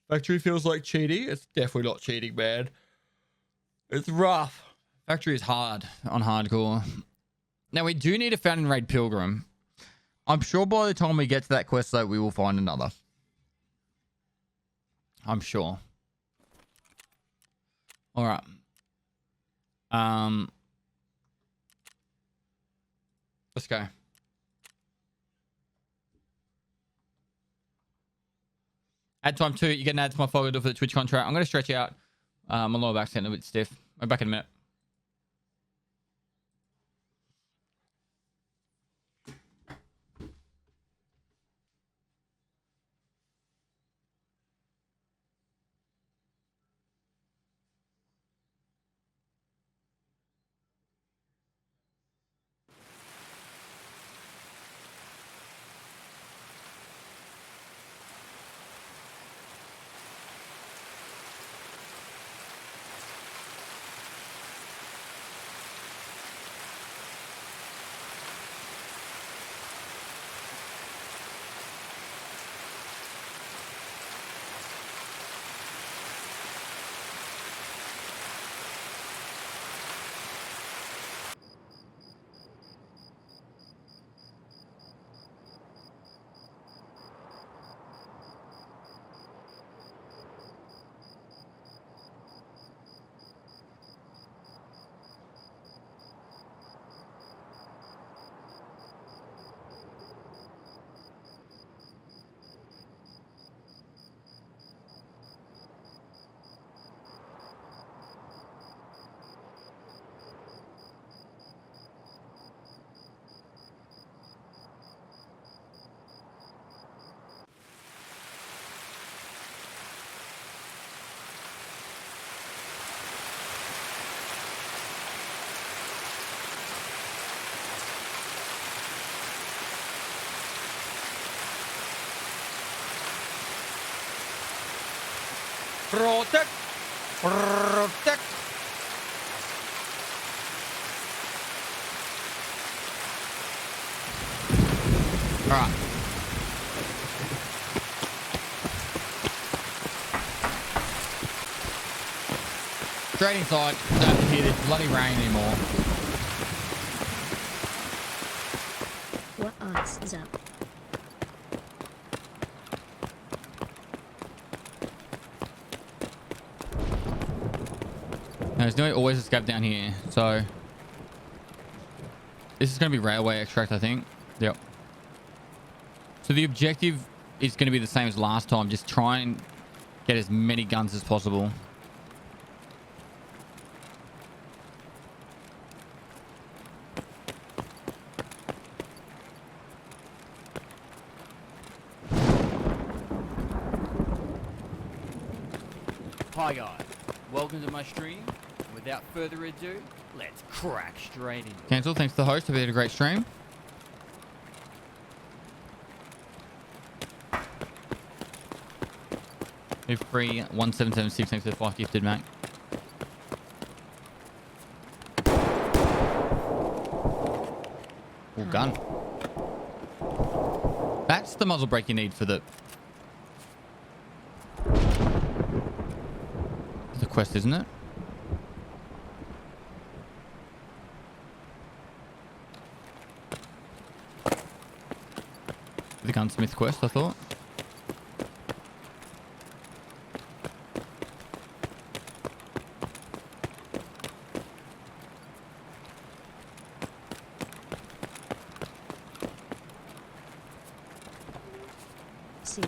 Factory feels like cheating. It's definitely not cheating, man. It's rough. Factory is hard on hardcore. Now, we do need a Fountain Raid Pilgrim. I'm sure by the time we get to that quest, though, we will find another. I'm sure. All right. Let's go. Add time 2. You get an add to my folder for the Twitch contract. I'm going to stretch out. My lower back's getting a bit stiff. I'll be back in a minute. Protect. Protect. All right. Straight inside. Don't have to hear this bloody rain anymore. What arts is up? Now, there's no always escape down here, so this is going to be railway extract, I think. Yep. So the objective is going to be the same as last time. Just try and get as many guns as possible. Hi guys, welcome to my stream. And without further ado, let's crack straight into it. Cancel. Thanks to the host. Hope you had a great stream. Free 1776. Thanks for the 5 gifted, mate. All gun. That's the muzzle brake you need for the quest, isn't it? The gunsmith quest, I thought. See.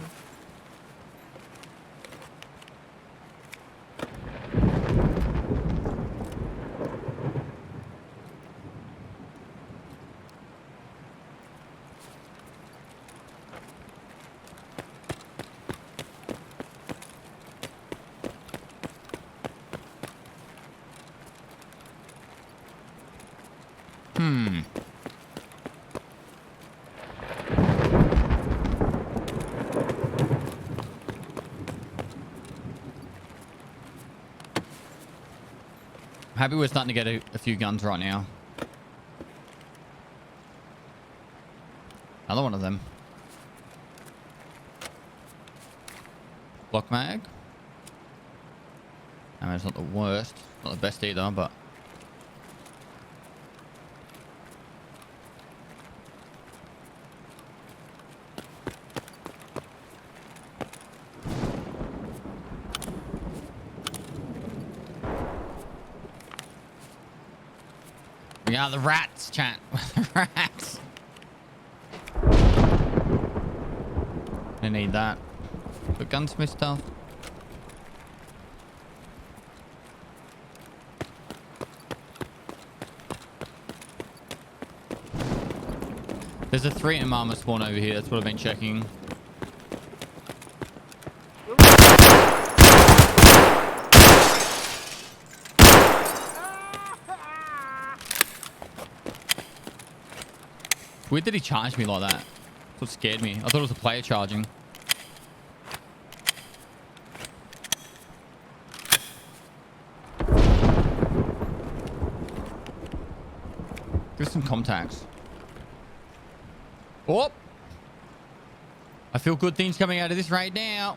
Happy we're starting to get a few guns right now. Another one of them. Block mag. I mean, it's not the worst. Not the best either, but... Yeah, the rats, chat. The rats. I need that. The gunsmith stuff. There's a 3 in Mama spawn over here. That's what I've been checking. Weird that he charged me like that. That's what scared me. I thought it was a player charging. Give us some contacts. Oh! I feel good things coming out of this right now.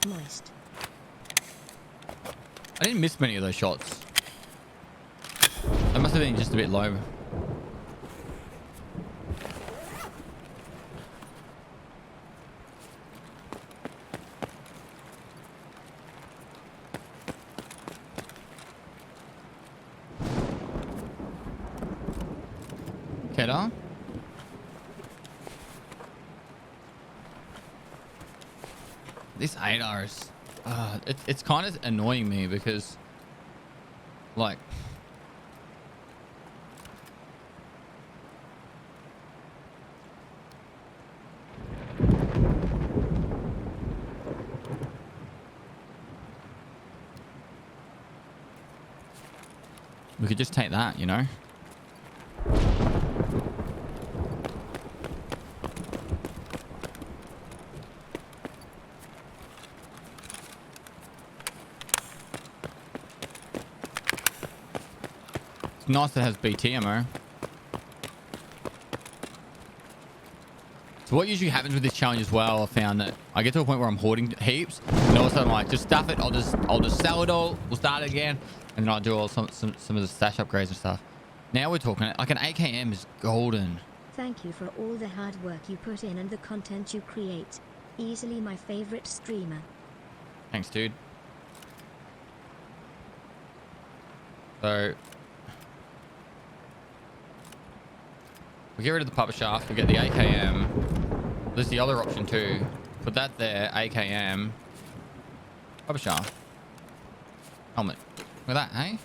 Moist. I didn't miss many of those shots. I must have been just a bit low. Kedar? This ADARs, it's kind of annoying me because, like, we could just take that, you know? nice that it has BT ammo. So what usually happens with this challenge as well, I found that I get to a point where I'm hoarding heaps, and all of a sudden I'm like, just stuff it. I'll just sell it all. We'll start it again, and then I'll do all some of the stash upgrades and stuff. Now we're talking like an AKM is golden. Thank you for all the hard work you put in and the content you create. Easily my favorite streamer. Thanks, dude. So we get rid of the pupper shaft. We get the AKM. There's the other option too. Put that there. AKM. Pupper shaft. Helmet. Look at that, hey?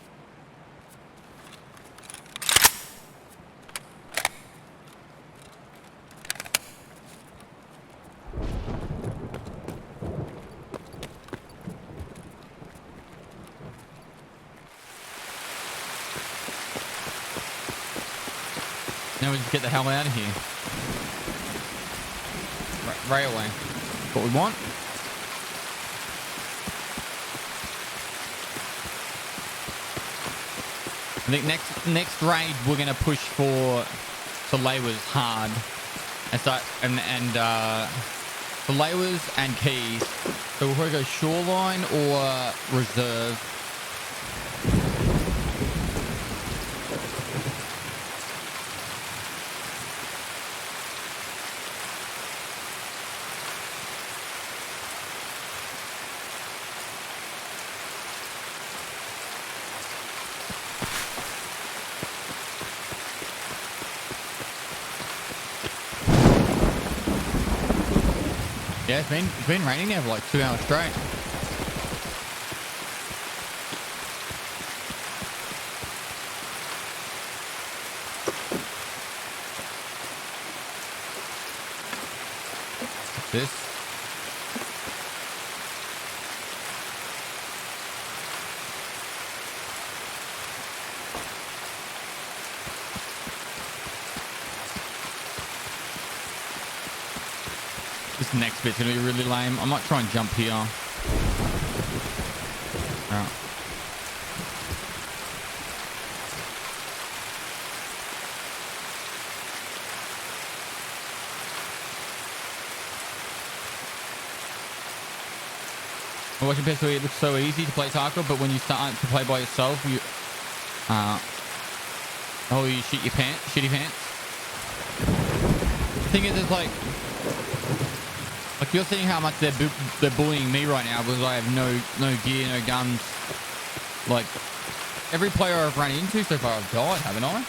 Now we just get the hell out of here. Railway. What we want. I think next raid we're gonna push for Lewis hard, and so for Lewis and keys. So we'll probably go shoreline or reserve. Yeah, it's been raining now for like 2 hours straight. This. This next bit's gonna be really lame. I might try and jump here. Alright. Watching PS3, it looks so easy to play Tarkov, but when you start to play by yourself, you you shit your pants, shitty pants. The thing is, it's like you're seeing how much they're bullying me right now because I have no gear, no guns. Like every player I've run into so far, I've died, haven't I? I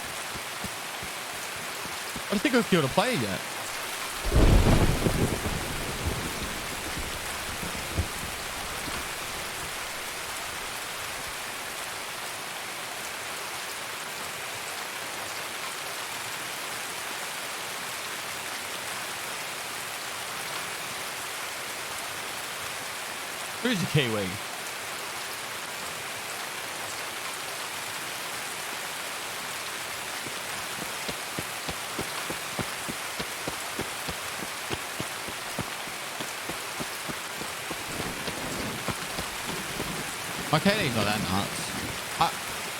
don't think I've killed a player yet. Who's the Kiwi? Okay, he's not that nuts.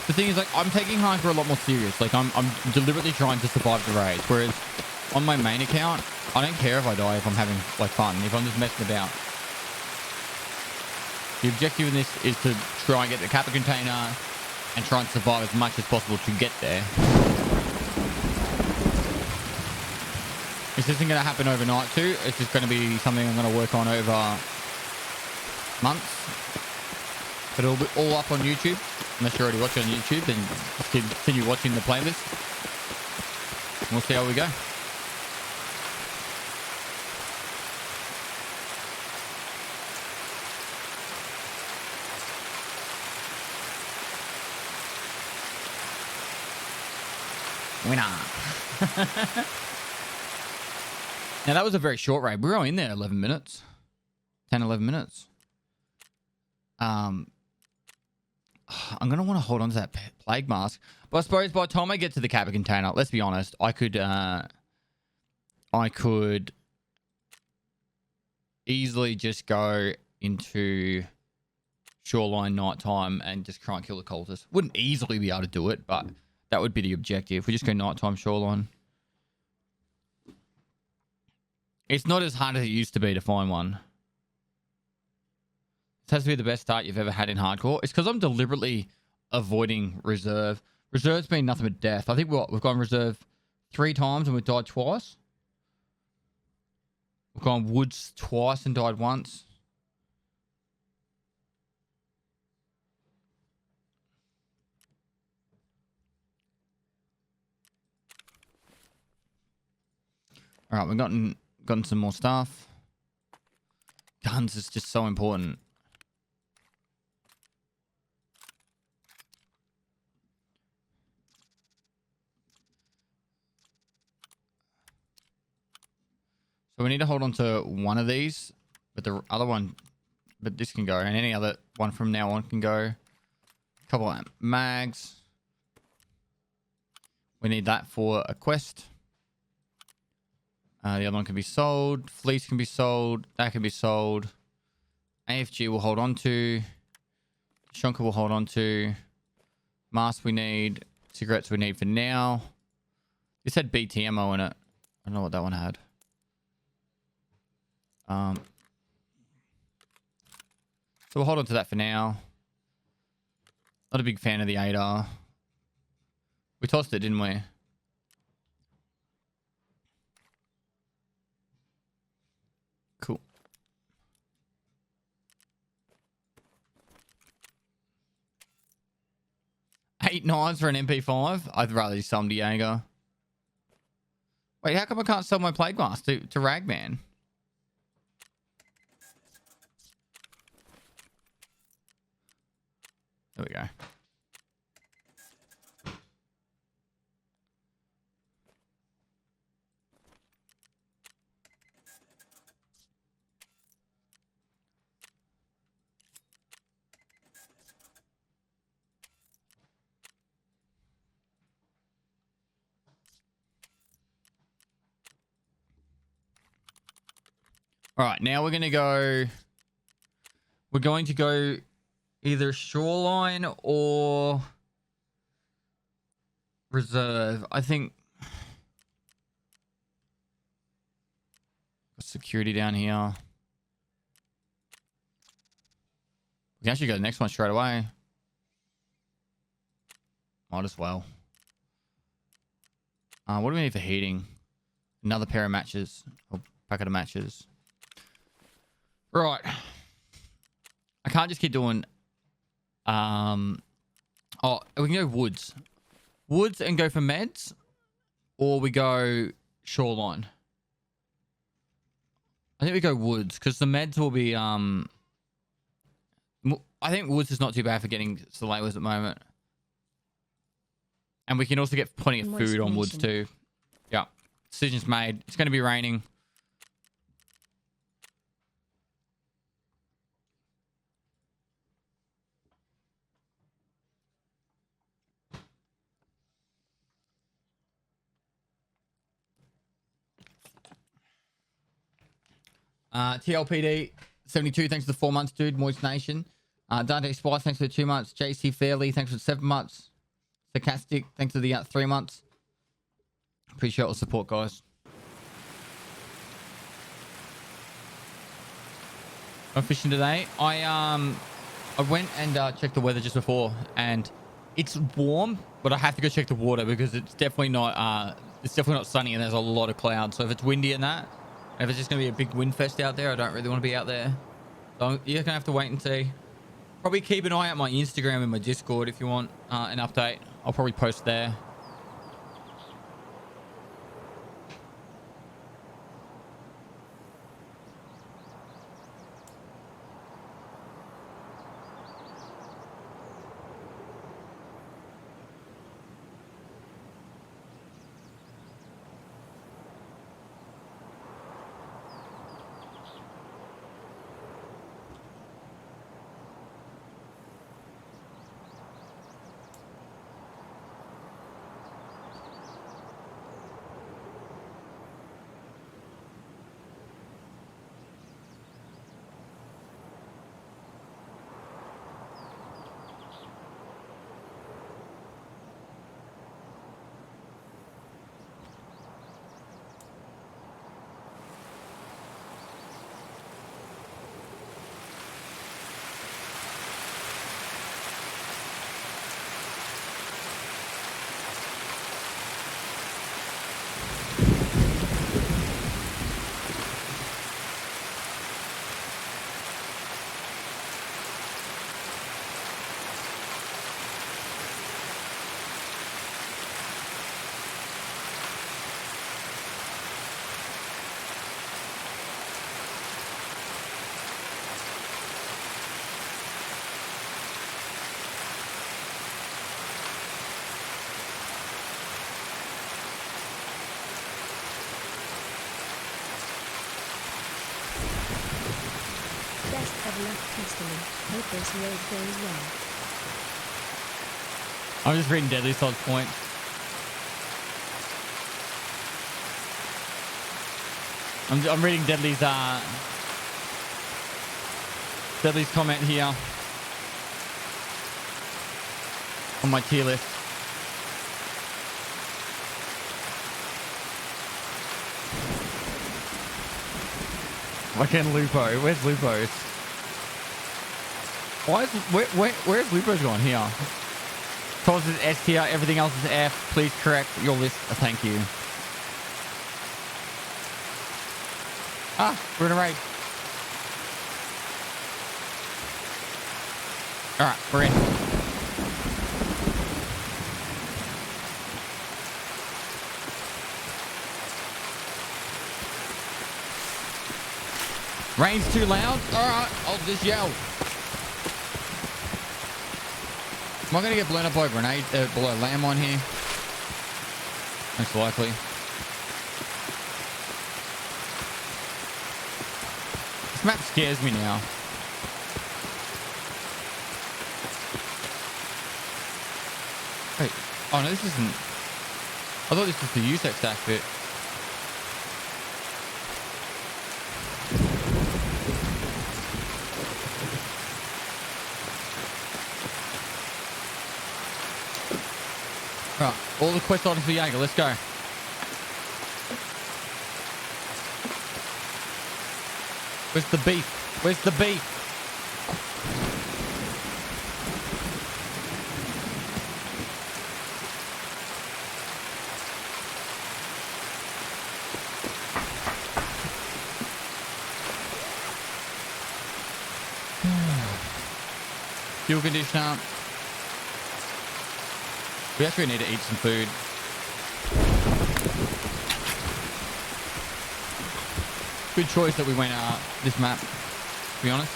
The thing is, like, I'm taking hardcore a lot more serious. Like, I'm deliberately trying to survive the raids. Whereas on my main account, I don't care if I die if I'm having like fun. If I'm just messing about. The objective in this is to try and get the Kappa container and try and survive as much as possible to get there. This isn't going to happen overnight too. It's just going to be something I'm going to work on over months. But it'll be all up on YouTube. Unless you're already watching on YouTube, then just continue watching the playlist. And we'll see how we go. Winner. Now that was a very short raid. We were in there 11 minutes. 10, 11 minutes. I'm going to want to hold on to that plague mask. But I suppose by the time I get to the Kappa container, let's be honest, I could easily just go into shoreline nighttime and just try and kill the cultists. Wouldn't easily be able to do it, but That would be the objective. We just go nighttime shoreline. It's not as hard as it used to be to find one. This has to be the best start you've ever had in hardcore. It's because I'm deliberately avoiding reserve. Reserve's been nothing but death. I think we've gone reserve 3 times and we've died twice. We've gone woods twice and died once. All right, we've gotten some more stuff. Guns is just so important. So we need to hold on to one of these, but the other one, but this can go, and any other one from now on can go. A couple of mags. We need that for a quest. The other one can be sold. Fleece can be sold. That can be sold. AFG will hold on to. Shonka will hold on to. Mask we need. Cigarettes we need for now. This had BT ammo in it. I don't know what that one had. So we'll hold on to that for now. Not a big fan of the ADR. We tossed it, didn't we? Cool. 8 knives for an MP5? I'd rather just sell them to Jaeger. Wait, how come I can't sell my plague mask to Ragman? There we go. All right, now we're going to go either shoreline or reserve. I think security down here. We can actually go to the next one straight away. Might as well. What do we need for heating? Another pair of matches. Or packet of matches. Right. I can't just keep doing... Oh, we can go woods. Woods and go for meds. Or we go shoreline. I think we go woods. Because the meds will be... I think woods is not too bad for getting Soleilers at the moment. And we can also get plenty of food on woods too. Yeah. Decision's made. It's going to be raining. TLPD 72, thanks for the 4 months, dude. Moist Nation. Dante Spice, thanks for the 2 months. JC Fairley, thanks for the 7 months. Sarcastic, thanks for the 3 months. Appreciate all the support, guys. I'm fishing today. I went and checked the weather just before, and it's warm, but I have to go check the water because it's definitely not sunny, and there's a lot of clouds. So if it's windy and that, if it's just going to be a big wind fest out there, I don't really want to be out there. So you're going to have to wait and see. Probably keep an eye out my Instagram and my Discord if you want an update. I'll probably post there. Best of luck, Pistol. Hope this raid goes well. I'm just reading Deadly Sod's point. I'm reading Deadly's comment here on my tier list. Fucking Lupo. Where's Lupo's? Where's Lupo's gone? Here. Cause is S tier, everything else is F. Please correct your list. Thank you. Ah, we're in a raid. Alright, we're in. Rain's too loud? Alright, I'll just yell. Am I going to get blown up by a grenade, below a landmine here? Most likely. This map scares me now. Wait, oh no, this isn't... I thought this was the USEC stack bit. Right, all the quest items for Jaeger, let's go. Where's the beef? Where's the beef? Fuel conditioner. We actually need to eat some food. Good choice that we went this map, to be honest.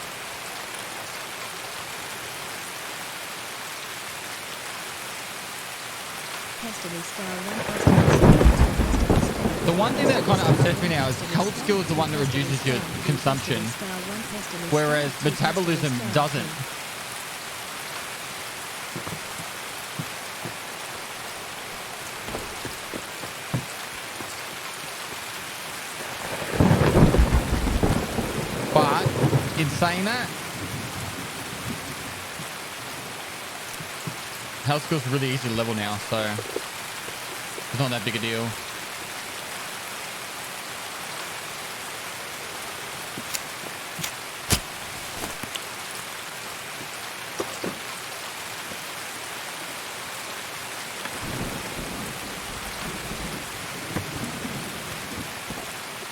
The one thing that kind of upsets me now is cult skill is the one that reduces your consumption, whereas metabolism doesn't. In saying that, health skill's really easy to level now, so it's not that big a deal.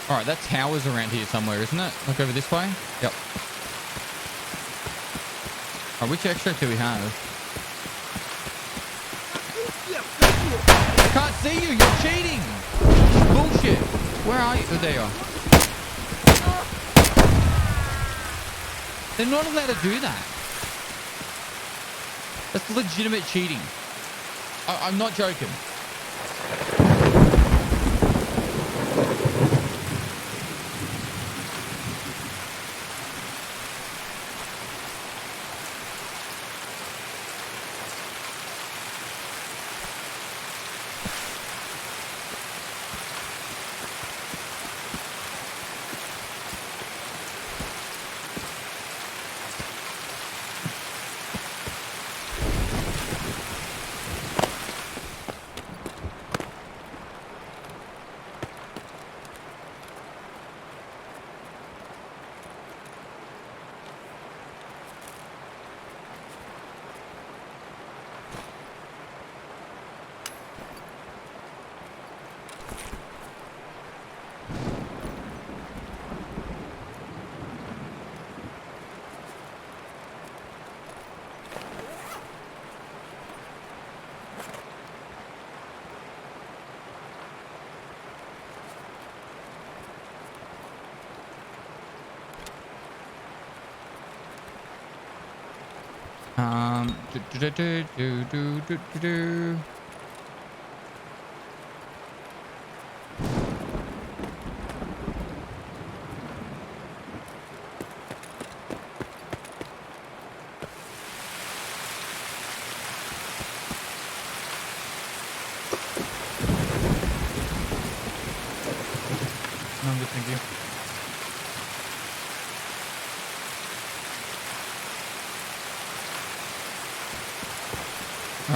Alright, that tower's around here somewhere, isn't it? Like over this way? Yep. Alright, which extract do we have? I can't see you! You're cheating! Bullshit! Where are you? Oh, there you are. They're not allowed to do that. That's legitimate cheating. I'm not joking.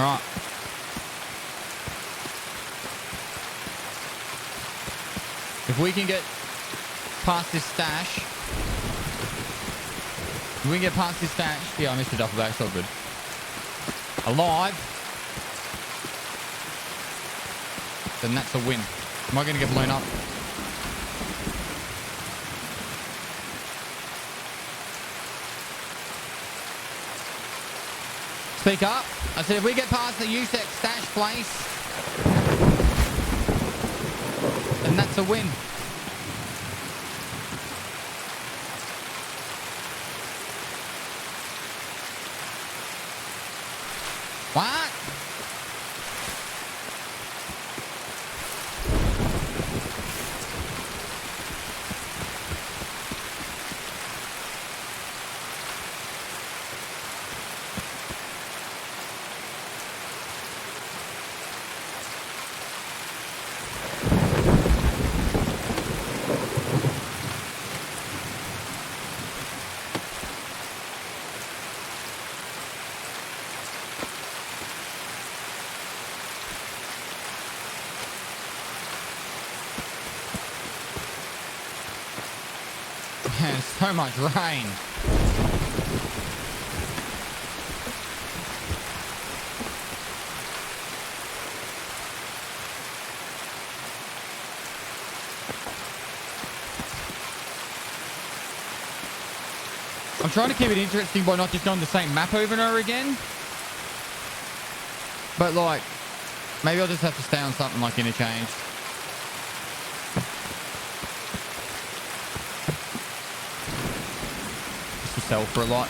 Alright. If we can get past this stash. If we can get past this stash. Yeah, I missed the duffel bag. It's all good. Alive. Then that's a win. Am I going to get blown up? Speak up. I said if we get past the USEC stash place, then that's a win. What? Man, so much rain. I'm trying to keep it interesting by not just going the same map over and over again. But like, maybe I'll just have to stay on something like Interchange. Sell for a lot.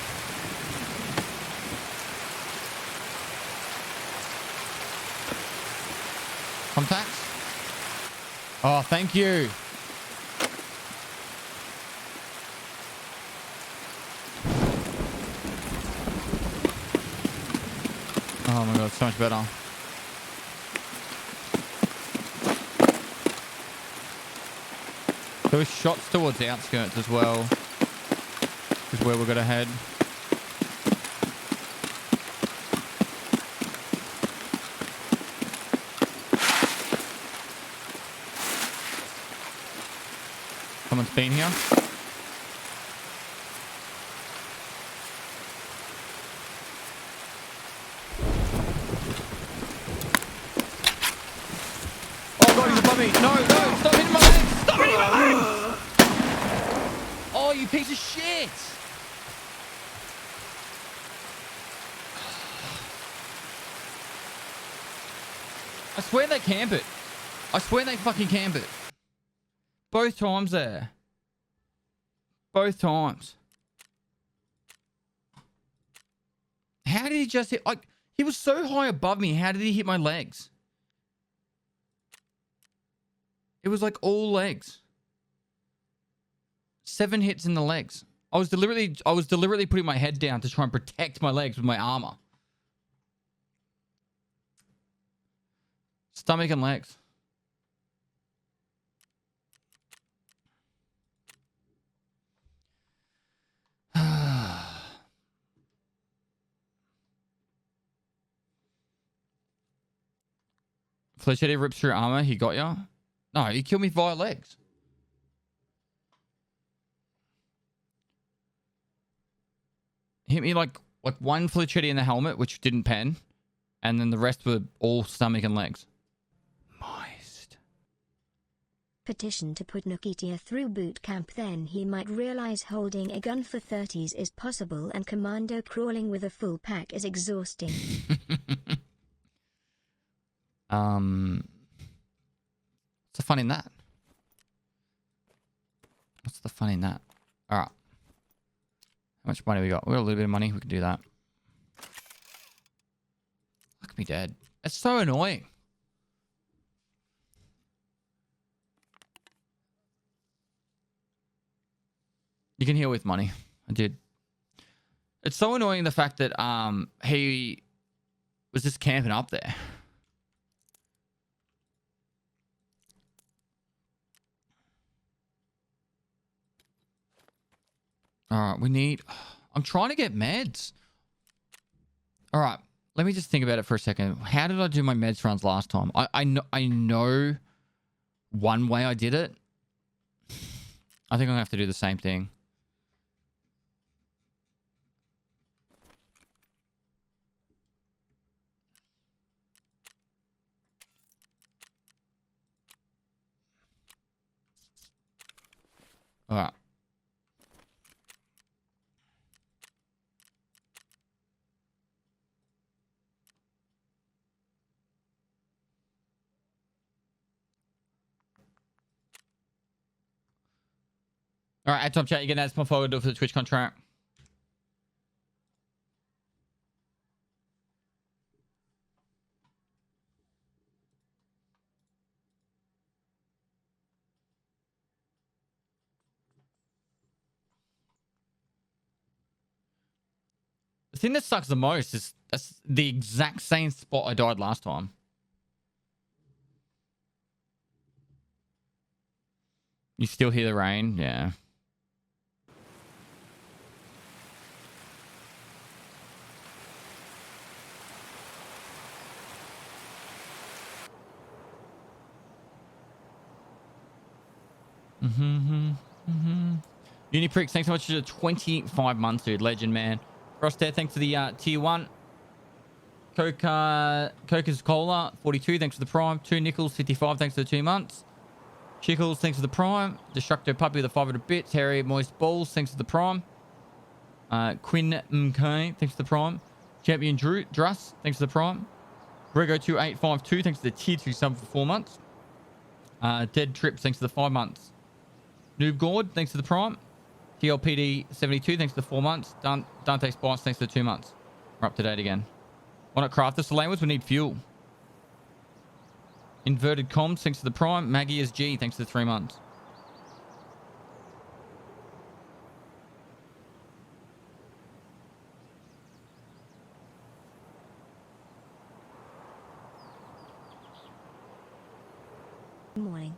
Contacts? Oh, thank you. Oh my god, so much better. There were shots towards the outskirts as well. Is where we're gonna head. Someone's been here. Oh god, he's above me. No, no, stop hitting my legs! Stop hitting my legs! Oh, you piece of shit! I swear they camp it. I swear they fucking camp it. Both times there. Both times. How did he just hit? Like, he was so high above me. How did he hit my legs? It was like all legs. 7 hits in the legs. I was deliberately putting my head down to try and protect my legs with my armor. Stomach and legs. Flechette rips through armor. He got ya? No, he killed me via legs. Hit me like one Flechette in the helmet, which didn't pen. And then the rest were all stomach and legs. Moist. Petition to put Nikita through boot camp, then he might realize holding a gun for 30s is possible and commando crawling with a full pack is exhausting. What's the fun in that? What's the fun in that? Alright. How much money we got? We got a little bit of money. We can do that. Fuck me dead. It's so annoying. You can heal with money. I did. It's so annoying the fact that he was just camping up there. All right, we need... I'm trying to get meds. All right, Let me just think about it for a second. How did I do my meds runs last time? I know one way I did it. I think I'm going to have to do the same thing. All right. All right, at Top Chat, you can add some forward for the Twitch contract. The thing that sucks the most is that's the exact same spot I died last time. You still hear the rain? Yeah. Uniprix, thanks so much for the 25 months, dude. Legend, man. Froster, thanks for the tier 1. Coca's Cola, 42, thanks for the prime. 2 Nickels, 55, thanks for the 2 months. Chickles, thanks for the prime. Destructo Puppy with the 500 bits. Harry Moist Balls, thanks for the prime. Quinn MK, thanks for the prime. Champion Druss, thanks for the prime. Grego2852, thanks for the tier 2 sub for 4 months. Dead Trips, thanks for the 5 months. Noob Gord, thanks for the prime. TLPD72, thanks for the 4 months. Dante Spice, thanks for the 2 months. We're up to date again. Why not craft the Salamas? We need fuel. Inverted Comms, thanks for the prime. Maggie is G, thanks for the 3 months. Good morning.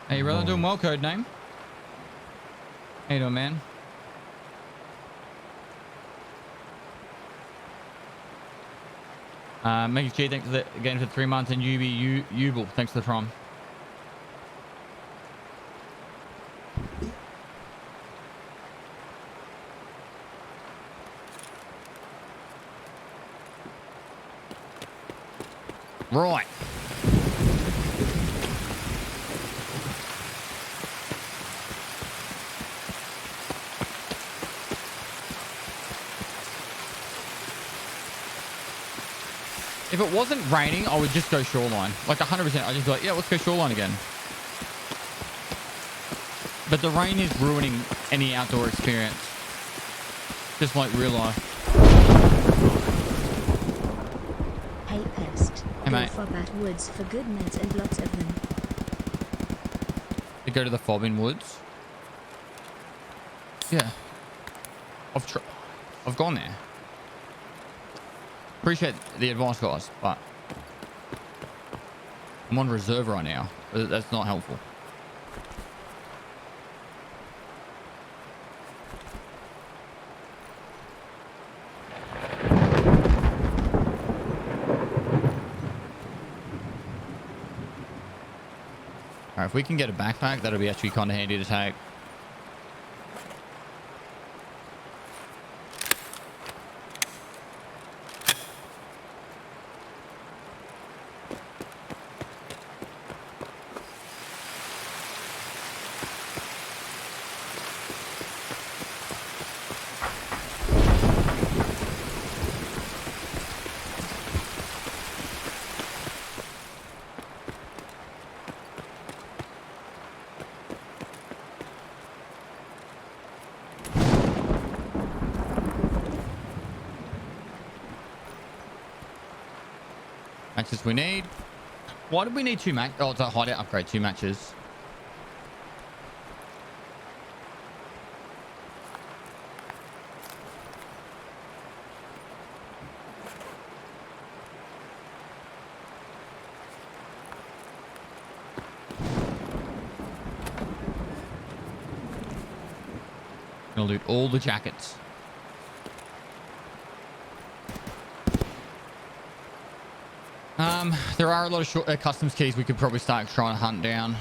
Hey, brother, doing well, code name. How you doing, man? Mickey G, thanks for the again for 3 months, and Ubel, thanks for the prom. Right. If it wasn't raining, I would just go shoreline. Like 100%. I'd just be like, yeah, let's go shoreline again. But the rain is ruining any outdoor experience. Just like real life. Hey Pest. Hey, mate. Go for Batwoods for good meds and lots of them. To go to the Fobbin Woods. Yeah. I've gone there. Appreciate the advice, guys, but I'm on reserve right now. That's not helpful. All right, if we can get a backpack, that'll be actually kind of handy to take. Matches we need. Why did we need 2 matches? Oh, it's a hideout upgrade. 2 matches. Gonna loot all the jackets. There are a lot of short customs keys we could probably start trying to hunt down.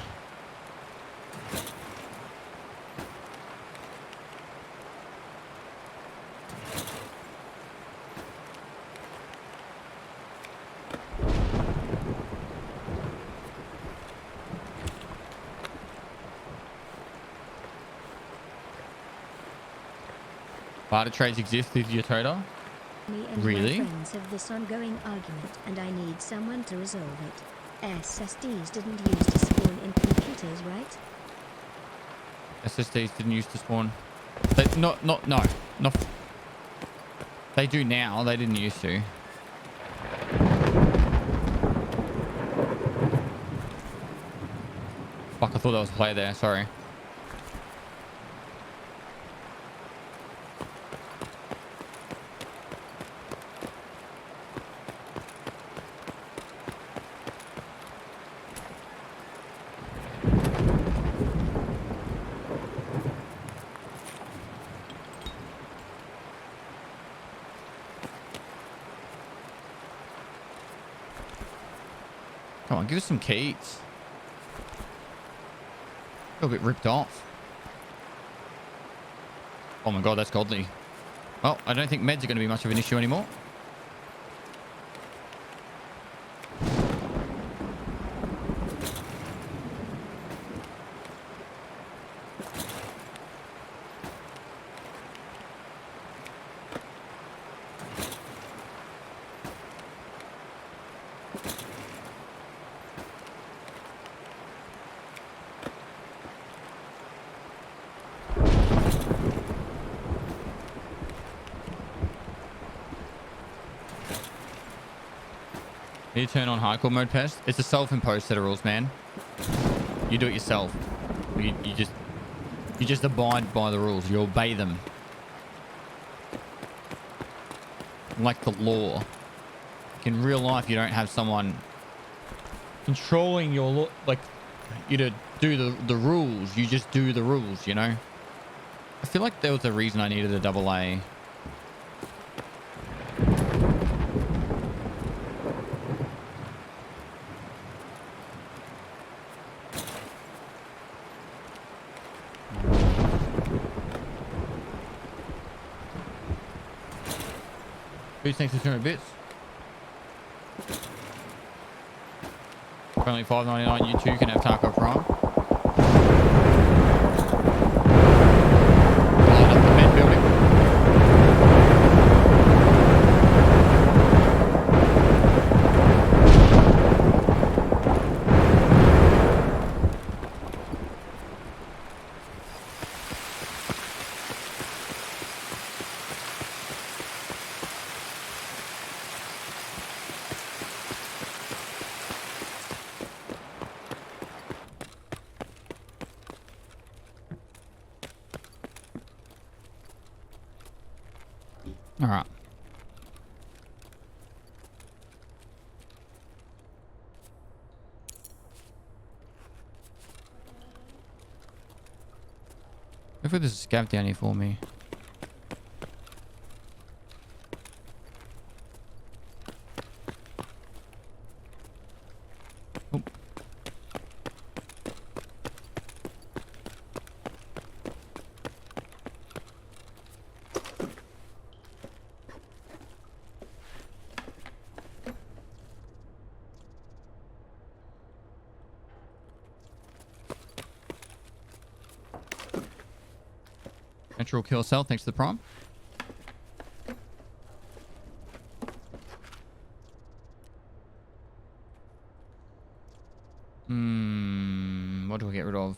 Barter trades exist with your total? Me and Really? my friends have this ongoing argument and I need someone to resolve it. SSDs didn't use to spawn in computers, right? SSDs didn't used to spawn. No. They do now. They didn't used to. Fuck, I thought that was a player there. Sorry. Come on, give us some keys. A bit ripped off. Oh my god, that's godly. Well, I don't think meds are going to be much of an issue anymore. You turn on hardcore mode, Pest. It's a self-imposed set of rules, man. You do it yourself. You just abide by the rules. You obey them. Like the law. In real life, you don't have someone controlling your law, like you to do the rules. You just do the rules, you know? I feel like there was a reason I needed a AA. Thanks for 200 bits. For only $5.99, you too can have Tarkov Prime. Light up the med building. All right. Hopefully there's a scav down here for me. Oh. Natural kill cell, thanks to the prime. What do we get rid of?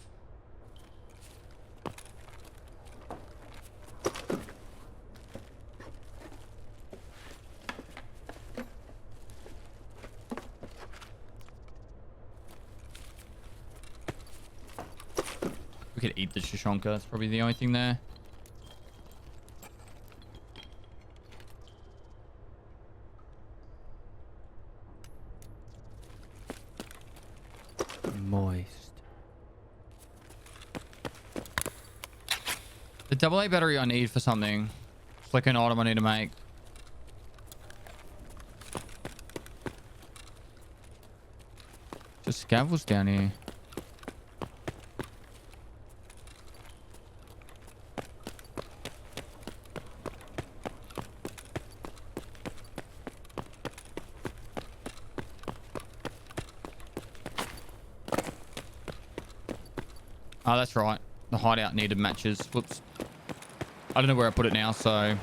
We could eat the shishonka. That's probably the only thing there. Moist. The AA battery I need for something. It's like an item I need to make. Just scavels down here. Oh, that's right. The hideout needed matches. Whoops. I don't know where I put it now, so...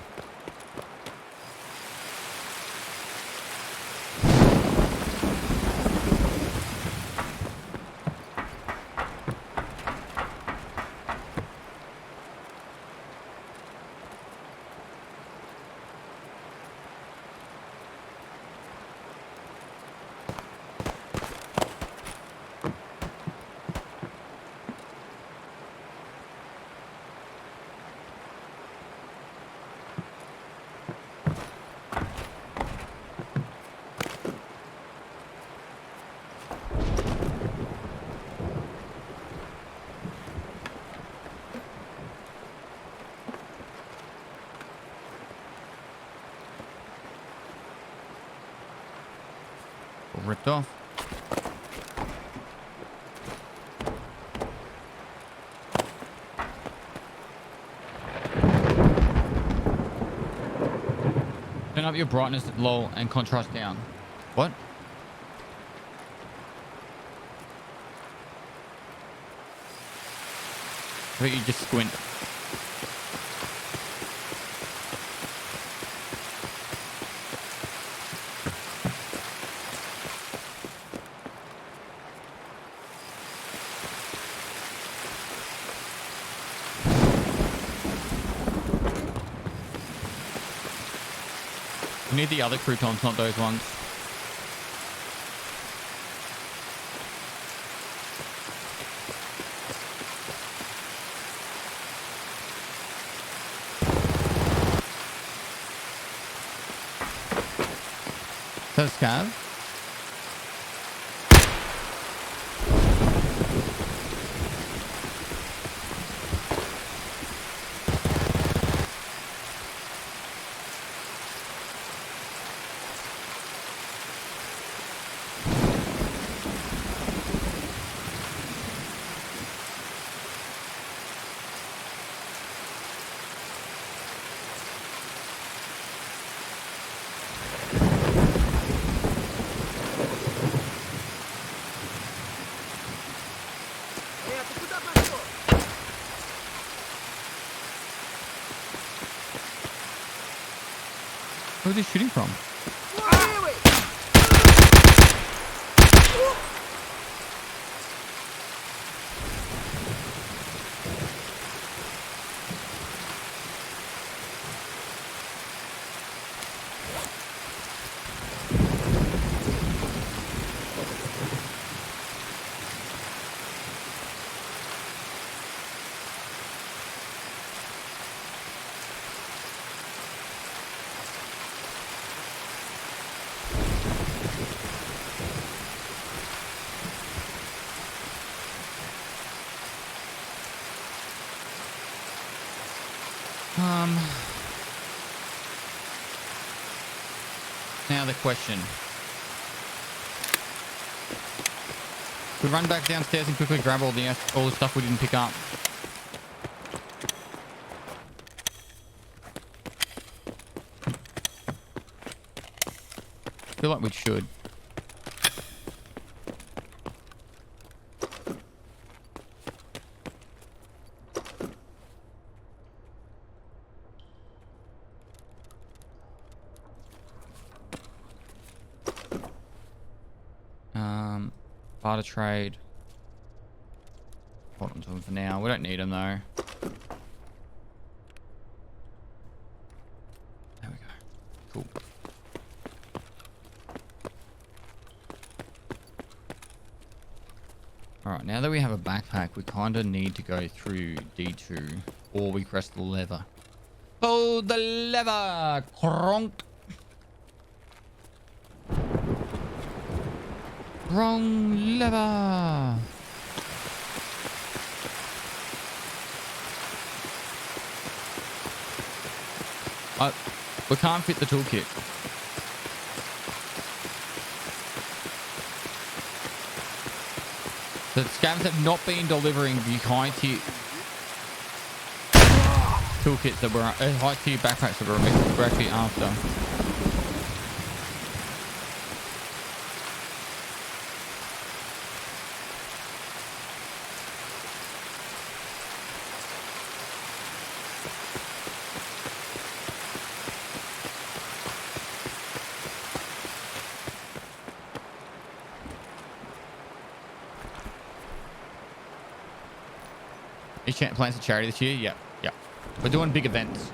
ripped off. Turn up your brightness low and contrast down. What? I think you just squint. We need the other croutons, not those ones. Is that a scav? Where are they shooting from? Now the question. We run back downstairs and quickly grab all the stuff we didn't pick up. I feel like we should. Barter trade. Hold on to them for now. We don't need them though. There we go. Cool. Alright, now that we have a backpack, we kind of need to go through D2 or we press the lever. Pull the lever! Cronk! Wrong lever! We can't fit the toolkit. The scavs have not been delivering the high tier toolkits that were high tier backpacks that we're actually after. Plans for charity this year? Yeah. We're doing big events.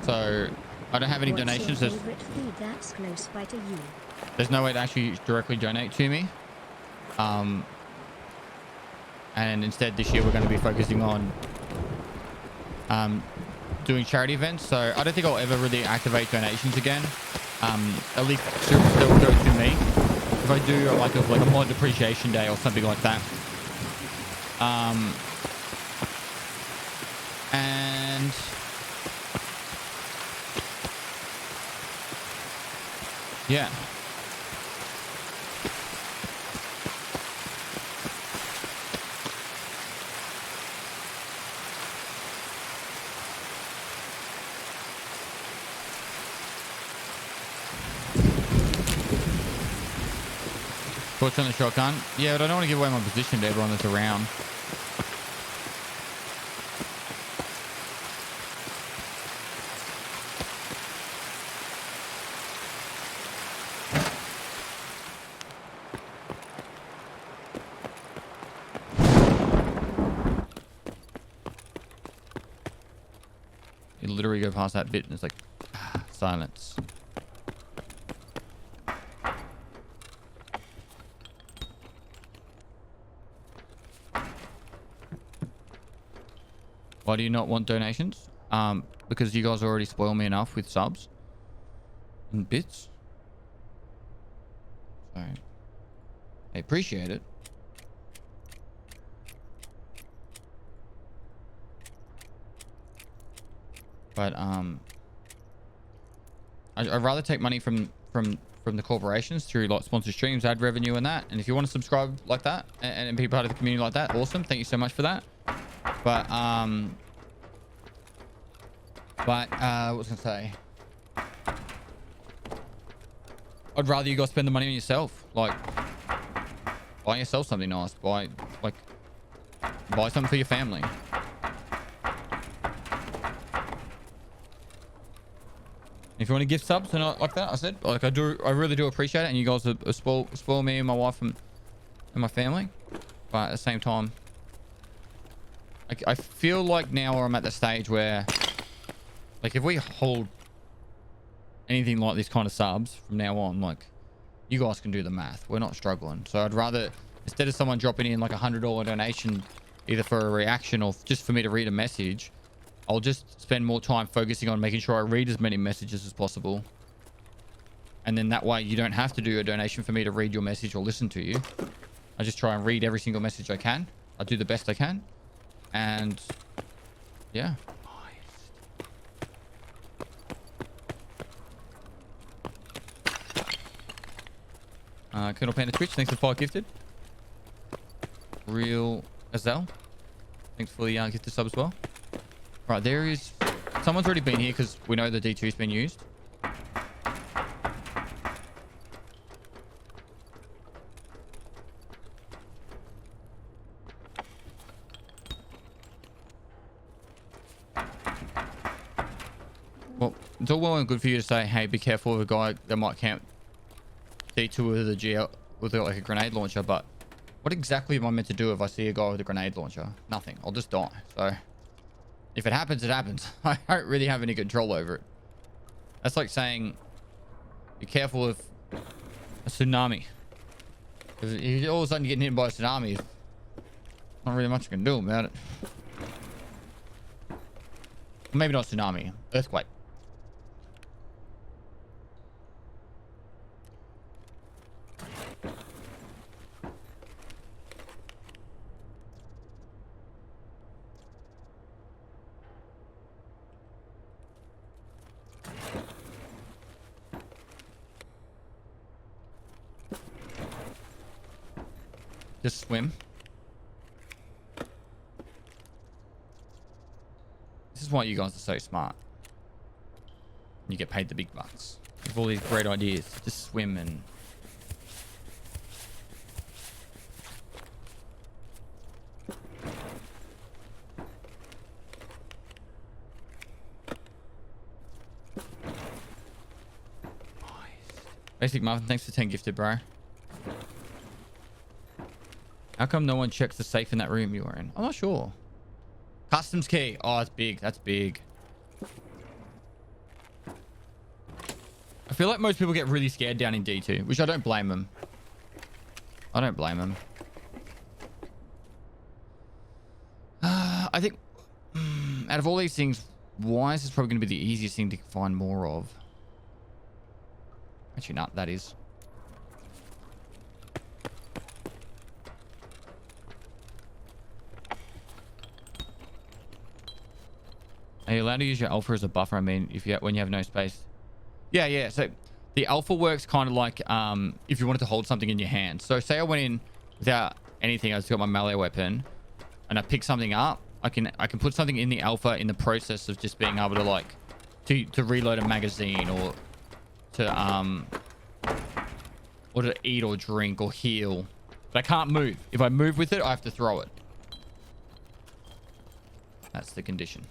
So I don't have any donations. There's no way to actually directly donate to me. And instead this year we're going to be focusing on doing charity events. So I don't think I'll ever really activate donations again. At least they'll go to me. If I do like a mod appreciation day or something like that. And yeah. Thoughts on the shotgun? Yeah, but I don't want to give away my position to everyone that's around. Literally go past that bit and it's like silence. Why do you not want donations? Because you guys already spoil me enough with subs and bits. So I appreciate it. But I'd rather take money from the corporations through like sponsored streams, ad revenue and that. And if you want to subscribe like that and be part of the community like that, awesome. Thank you so much for that. But what was I gonna say? I'd rather you guys spend the money on yourself. Like buy yourself something nice. Buy something for your family. If you want to gift subs and like that, I said, like I really do appreciate it, and you guys spoil me and my wife and my family. But at the same time, I feel like now I'm at the stage where, like, if we hold anything like this kind of subs from now on, like, you guys can do the math. We're not struggling. So I'd rather, instead of someone dropping in like $100 donation, either for a reaction or just for me to read a message, I'll just spend more time focusing on making sure I read as many messages as possible. And then that way you don't have to do a donation for me to read your message or listen to you. I just try and read every single message I can. I do the best I can. And yeah. Colonel Panda Twitch, thanks for 5 gifted. Real Azelle, thanks for the gifted sub as well. Right, there is... Someone's already been here because we know the D2's been used. Well, it's all well and good for you to say, hey, be careful of a guy that might camp D2 with a GL with like a grenade launcher, but what exactly am I meant to do if I see a guy with a grenade launcher? Nothing. I'll just die. So... if it happens, it happens. I don't really have any control over it. That's like saying, be careful of a tsunami. If all of a sudden you're getting hit by a tsunami, Not really much I can do about it. Maybe not tsunami. Earthquake. Just swim. This is why you guys are so smart. You get paid the big bucks. You have all these great ideas. Just swim and... Basic Marvin, thanks for 10 gifted, bro. How come no one checks the safe in that room you were in? I'm not sure. Customs key. Oh, it's big. That's big. I feel like most people get really scared down in D2, which I don't blame them. I don't blame them. I think out of all these things, Wise is probably going to be the easiest thing to find more of. Actually, not. That is. Are you allowed to use your alpha as a buffer? I mean, when you have no space. Yeah. So the alpha works kind of like if you wanted to hold something in your hand. So say I went in without anything. I just got my melee weapon, and I pick something up. I can put something in the alpha in the process of just being able to like to reload a magazine or to eat or drink or heal. But I can't move. If I move with it, I have to throw it. That's the condition.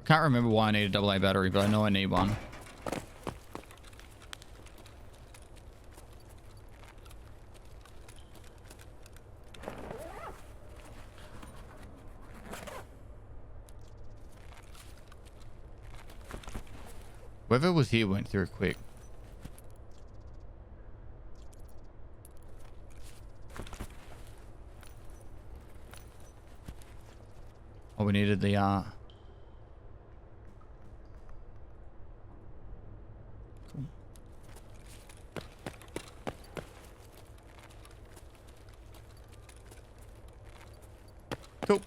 Can't remember why I need a AA battery, but I know I need one. Whoever was here went through quick. Oh, we needed the Cool.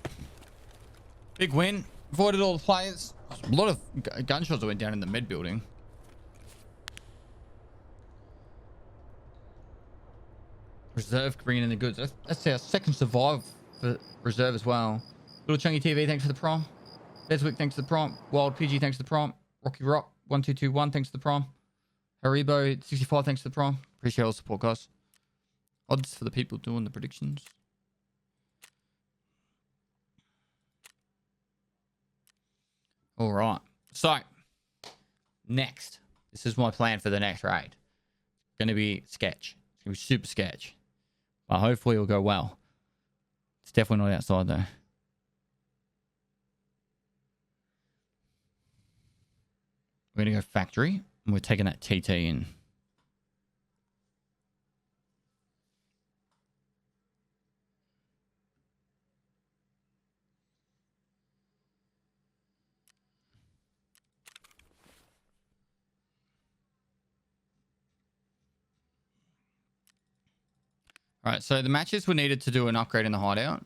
Big win. Avoided all the players. A lot of gunshots that went down in the med building. Reserve bringing in the goods. That's our second survive for reserve as well. Little Chunky TV, thanks for the prom. Beswick, thanks for the prom. Wild PG, thanks for the prom. Rocky Rock 1221, thanks for the prom. Haribo 65, thanks for the prom. Appreciate all the support, guys. Odds for the people doing the predictions. All right. So, next. This is my plan for the next raid. It's going to be sketch. It's going to be super sketch. But hopefully it'll go well. It's definitely not outside though. We're going to go factory. And we're taking that TT in. All right, so the matches were needed to do an upgrade in the hideout.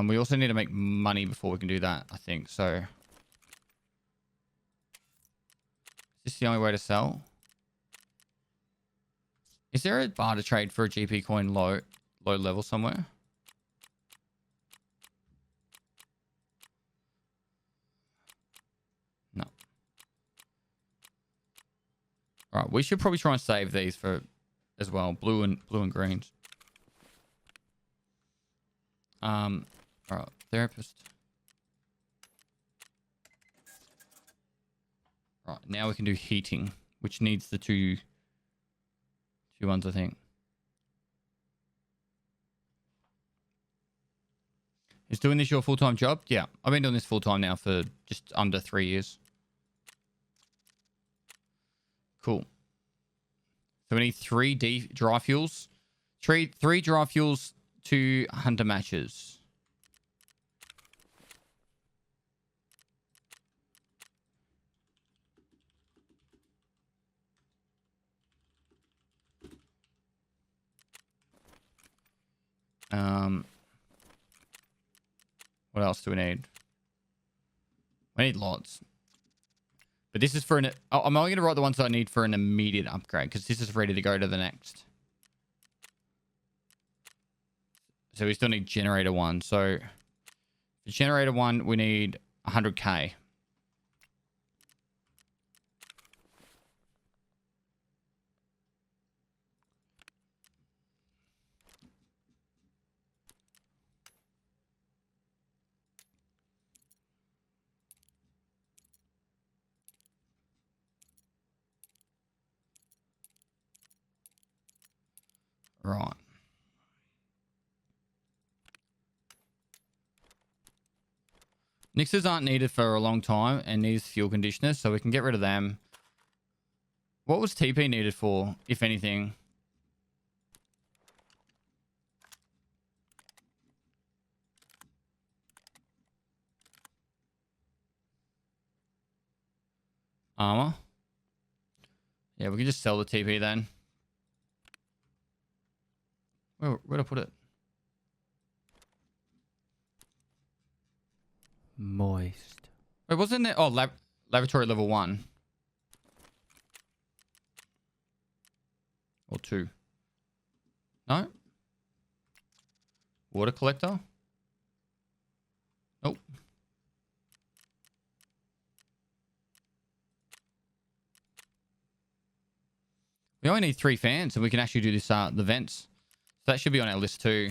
We also need to make money before we can do that, I think. So, is this the only way to sell? Is there a bar to trade for a GP coin low level somewhere? All right, we should probably try and save these for as well, blue and greens. All right, therapist. Right, now we can do heating, which needs the two ones, I think. Is doing this your full-time job? Yeah, I've been doing this full-time now for just under 3 years. Cool. So we need 3 dry fuels. Three dry fuels, 2 hunter matches. What else do we need? We need lots. But this is for an... I'm only going to write the ones that I need for an immediate upgrade, because this is ready to go to the next. So we still need generator 1. So for generator 1, we need 100k. Right. Nixers aren't needed for a long time and needs fuel conditioners, so we can get rid of them. What was TP needed for, if anything? Armor. Yeah, we can just sell the TP then. Where'd I put it? Moist. Wait, wasn't there? Oh, laboratory level 1. Or 2. No? Water collector? Nope. We only need 3 fans and we can actually do this, the vents. So that should be on our list too.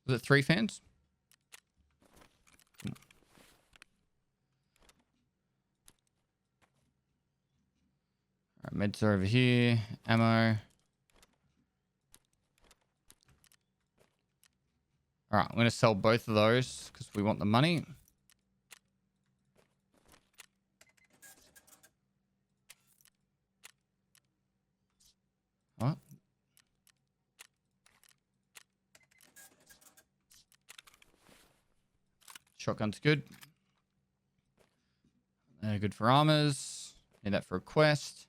Was it 3 fans? All right, meds are over here. Ammo. All right, I'm going to sell both of those because we want the money. What? Shotgun's good. Good for armors. Need that for a quest.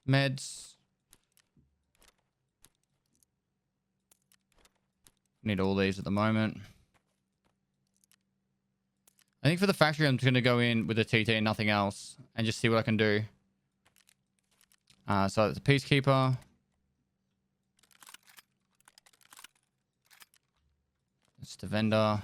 Meds. Need all these at the moment. I think for the factory, I'm just going to go in with a TT and nothing else and just see what I can do. So it's a peacekeeper. It's the vendor.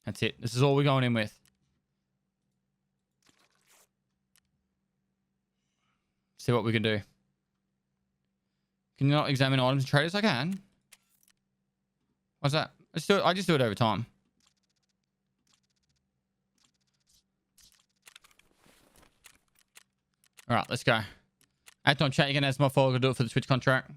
That's it. This is all we're going in with. See what we can do. Can you not examine items and traders? I can. What's that? I just do it over time. All right, let's go. Act on chat. You can ask my follower to do it for the Twitch contract.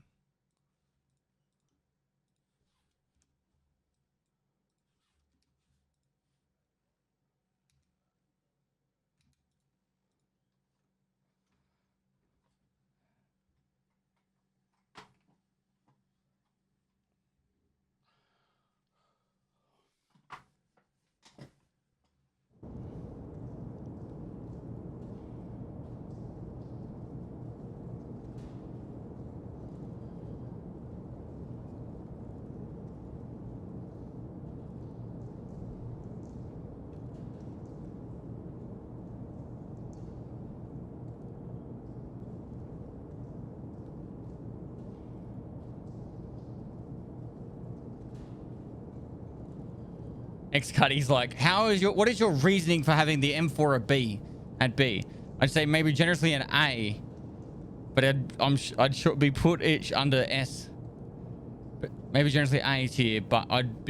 X-Cuddy's like, what is your reasoning for having the M4 at B? I'd say maybe generously an A, but I'd be put it under S. But maybe generously A tier, but I'd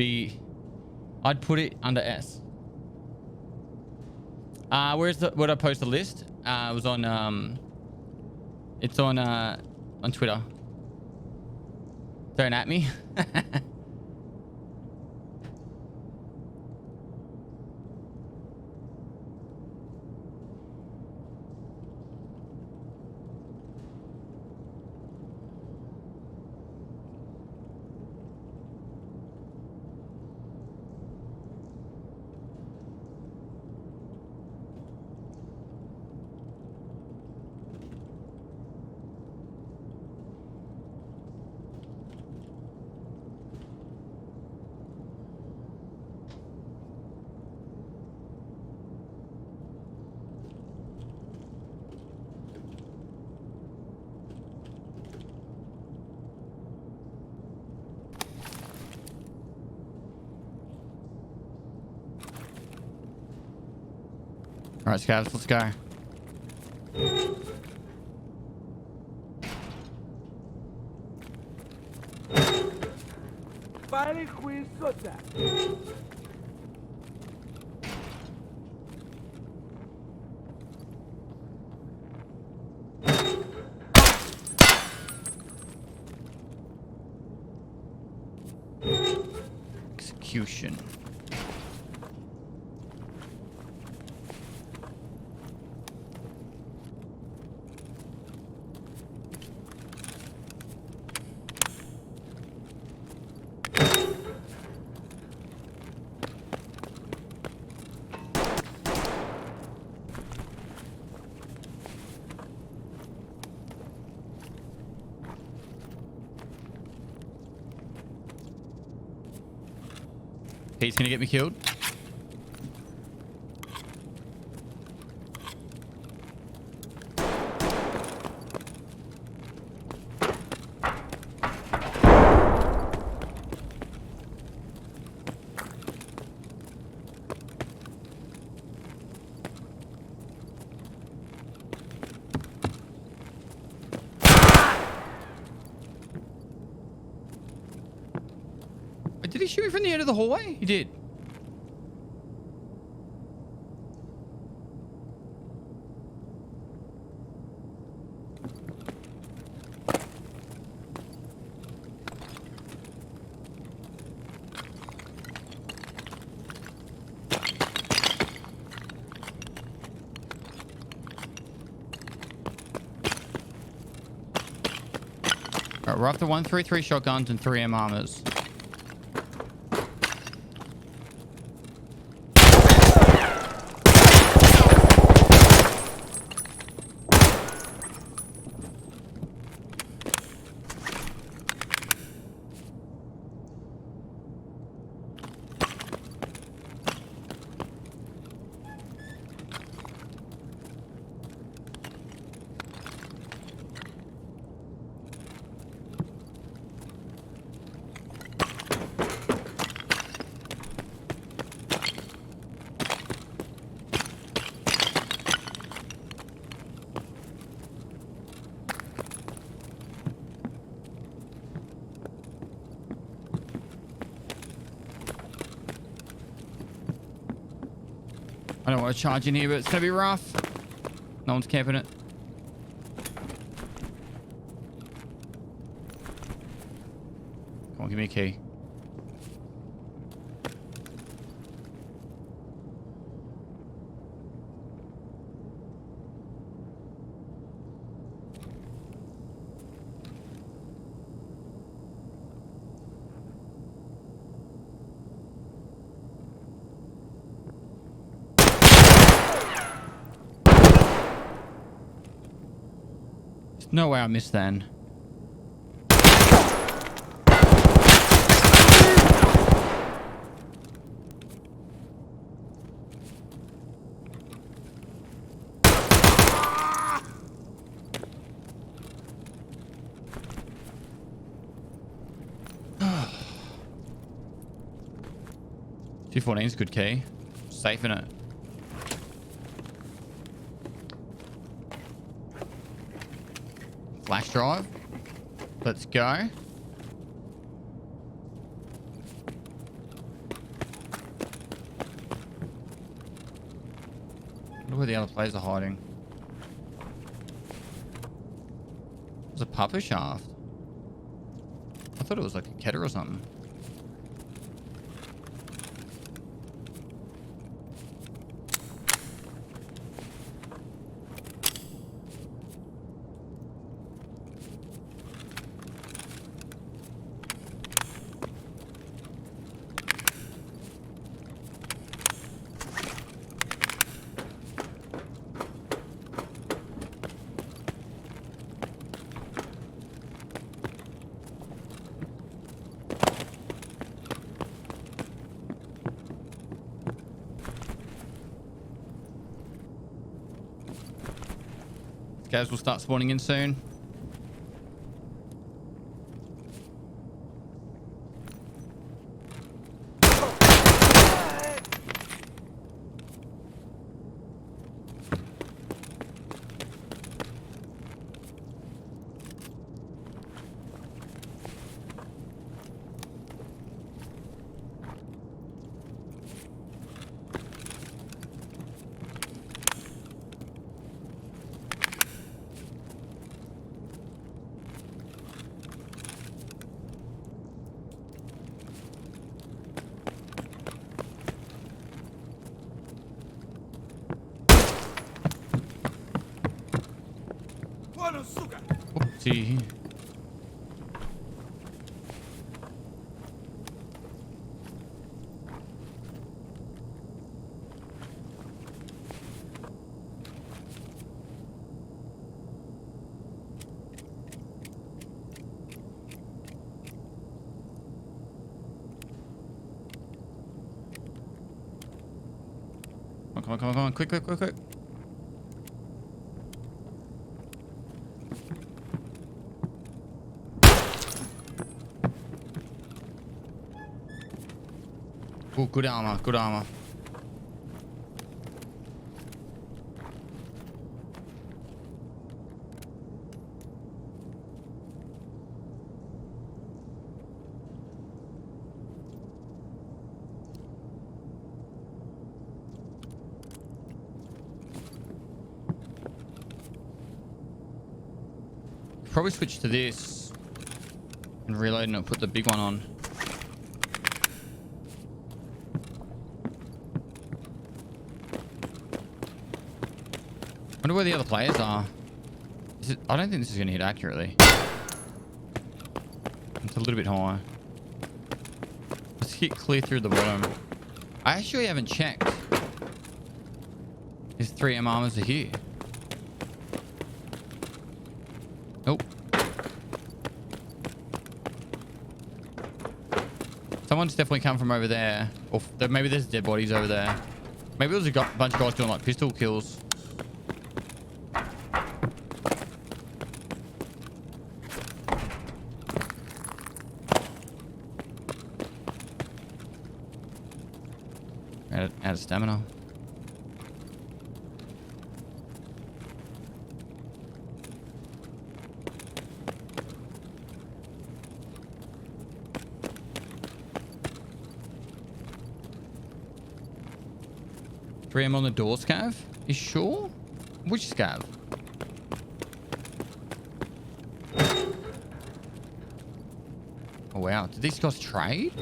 put it under S. Where'd I post the list? It was on it's on Twitter. Don't at me. All right, scavs, let's go. Execution. He's gonna get me killed. Did he shoot me from the end of the hallway? He did. Alright, we're after 133 shotguns and 3 M armors. I don't want to charge in here, but it's going to be rough. No one's camping it. Come on, give me a key. No way I missed then. 214 is a good key. Safe in it. Flash drive. Let's go. Look where the other players are hiding. There's a puffer shaft. I thought it was like a ketter or something. Guys will start spawning in soon. Oopsie. Come on. Quick. Oh, good armor. Probably switch to this and reload and I'll put the big one on. Wonder where the other players are. I don't think this is going to hit accurately. It's a little bit high. Let's hit clear through the bottom. I actually haven't checked. There's 3M armors are here. Nope. Someone's definitely come from over there. Or maybe there's dead bodies over there. Maybe there's a bunch of guys doing like pistol kills. Out of stamina. I'm on the door, Scav? You sure? Which Scav? Oh wow, did these guys trade?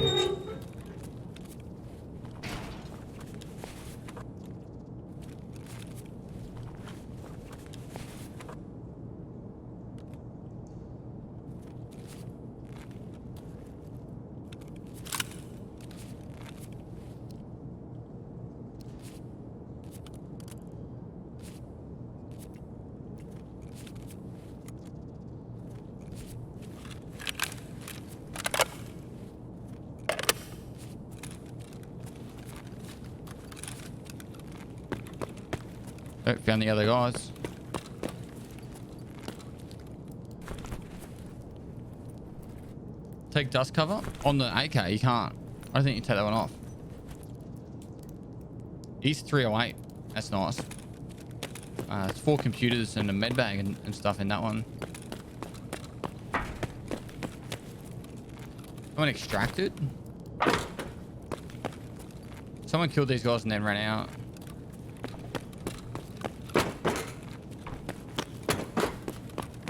Oh, found the other guys. Take dust cover on the AK. You can't. I don't think you can take that one off. East 308. That's nice. It's 4 computers and a med bag and stuff in that one. Someone extracted? Someone killed these guys and then ran out.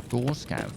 Door scav.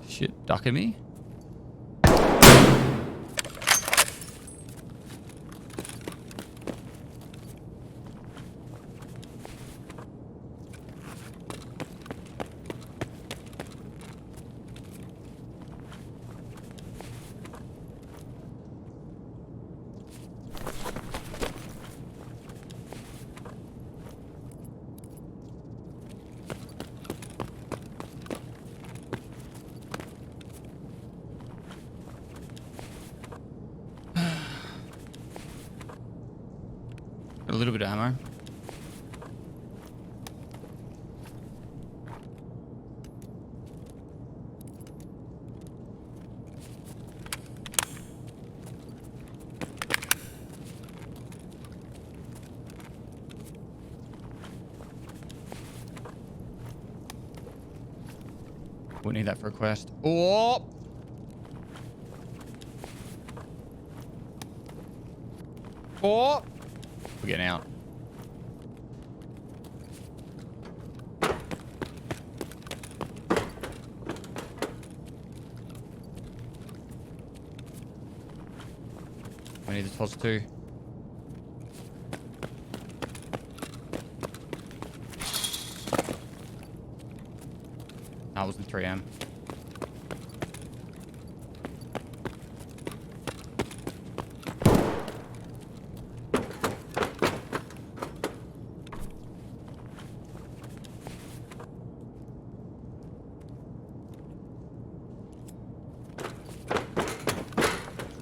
Shit, ducking me? Got a little bit of ammo. Wouldn't need that for a quest. Oh! Oh! We're getting out. We need the toss too. That was the 3M.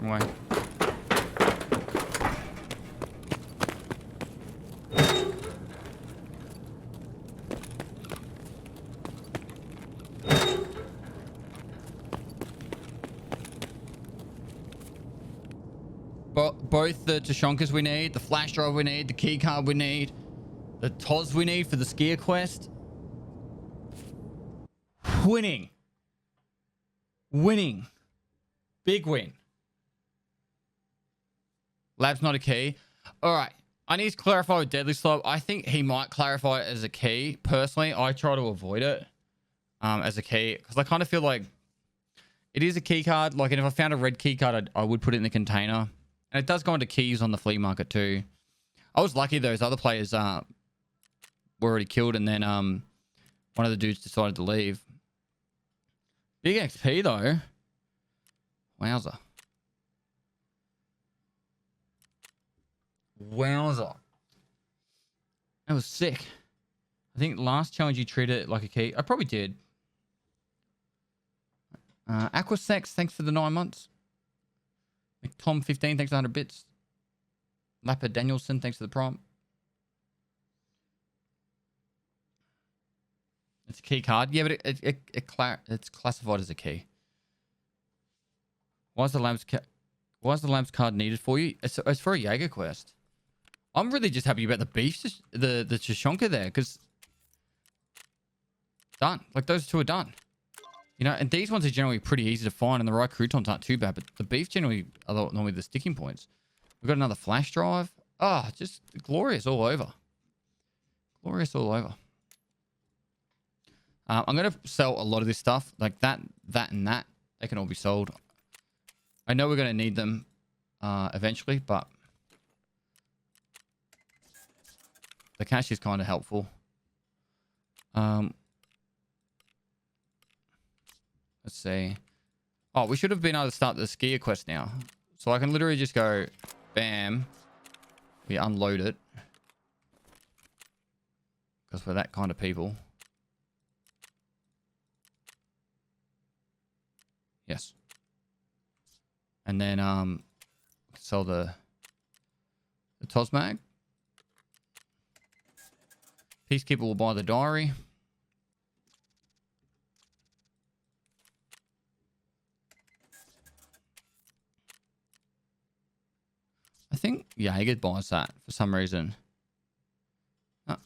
Way. Both the Tushonkas we need, the flash drive we need, the key card we need, the TOS we need for the skier quest. Winning. Winning. Big win. Lab's not a key. All right. I need to clarify with Deadly Slope. I think he might clarify it as a key. Personally, I try to avoid it as a key because I kind of feel like it is a key card. Like, and if I found a red key card, I would put it in the container. And it does go into keys on the flea market too. I was lucky those other players were already killed, and then one of the dudes decided to leave. Big XP though. Wowza. Wowza. That was sick. I think last challenge you treated it like a key. I probably did. Aquasex, thanks for the 9 months. Tom 15, thanks for 100 bits. Lapper Danielson, thanks for the prompt. It's a key card. Yeah, but it's classified as a key. Why is the Lamb's card needed for you? It's for a Jaeger quest. I'm really just happy about the beef, the Tushonka there, because done. Like, those two are done. You know, and these ones are generally pretty easy to find, and the right croutons aren't too bad, but the beef generally are normally the sticking points. We've got another flash drive. Oh, just glorious all over. Glorious all over. I'm going to sell a lot of this stuff. Like that, and that. They can all be sold. I know we're going to need them eventually, but the cash is kind of helpful. Let's see. Oh, we should have been able to start the skier quest now. So I can literally just go, bam. We unload it. Because we're that kind of people. Yes. And then sell the Tosmag. Peacekeeper will buy the diary. I think Jaeger buys that for some reason. Oh.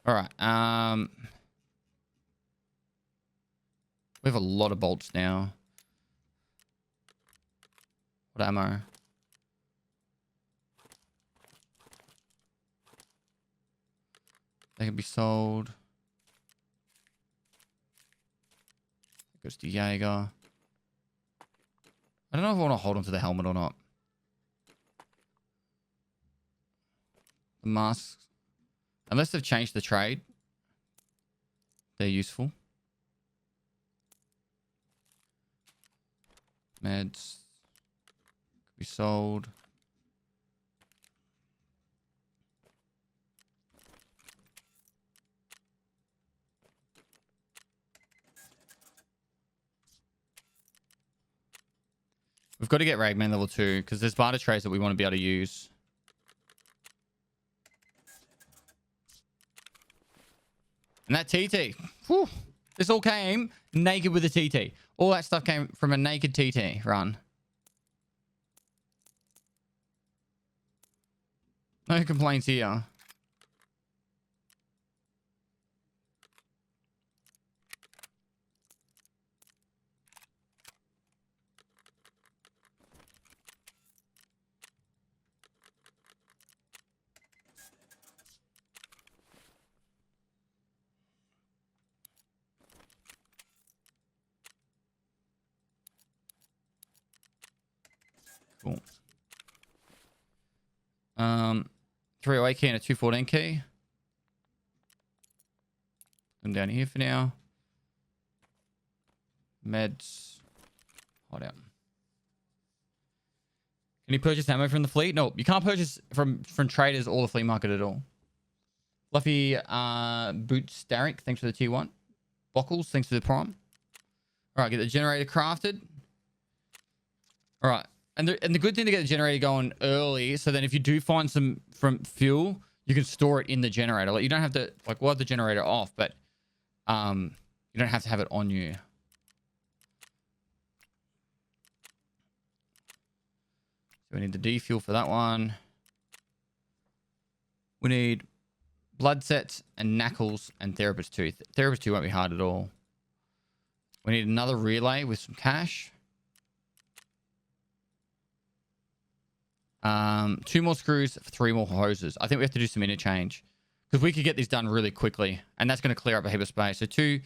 All right. We have a lot of bolts now. What ammo? They can be sold. Goes to Jaeger. I don't know if I want to hold on to the helmet or not. The masks. Unless they've changed the trade. They're useful. Meds. Could be sold. We've got to get Ragman level 2 because there's barter trays that we want to be able to use. And that TT. Whew, this all came naked with a TT. All that stuff came from a naked TT run. No complaints here. Cool. 308 key and a 214 key. I'm down here for now. Meds. Hold out. Can you purchase ammo from the fleet? No, you can't purchase from traders or the flea market at all. Fluffy Boots Derek, thanks for the tier 1. Bockles, thanks for the prime. Alright, get the generator crafted. Alright. And the good thing to get the generator going early, so then if you do find some from fuel, you can store it in the generator. Like you don't have to, like, we'll have the generator off, but you don't have to have it on you. So we need the defuel for that one. We need blood sets and knuckles and therapist 2. Therapist 2 won't be hard at all. We need another relay with some cash. 2 more screws, 3 more hoses. I think we have to do some interchange because we could get this done really quickly, and that's going to clear up a heap of space. So two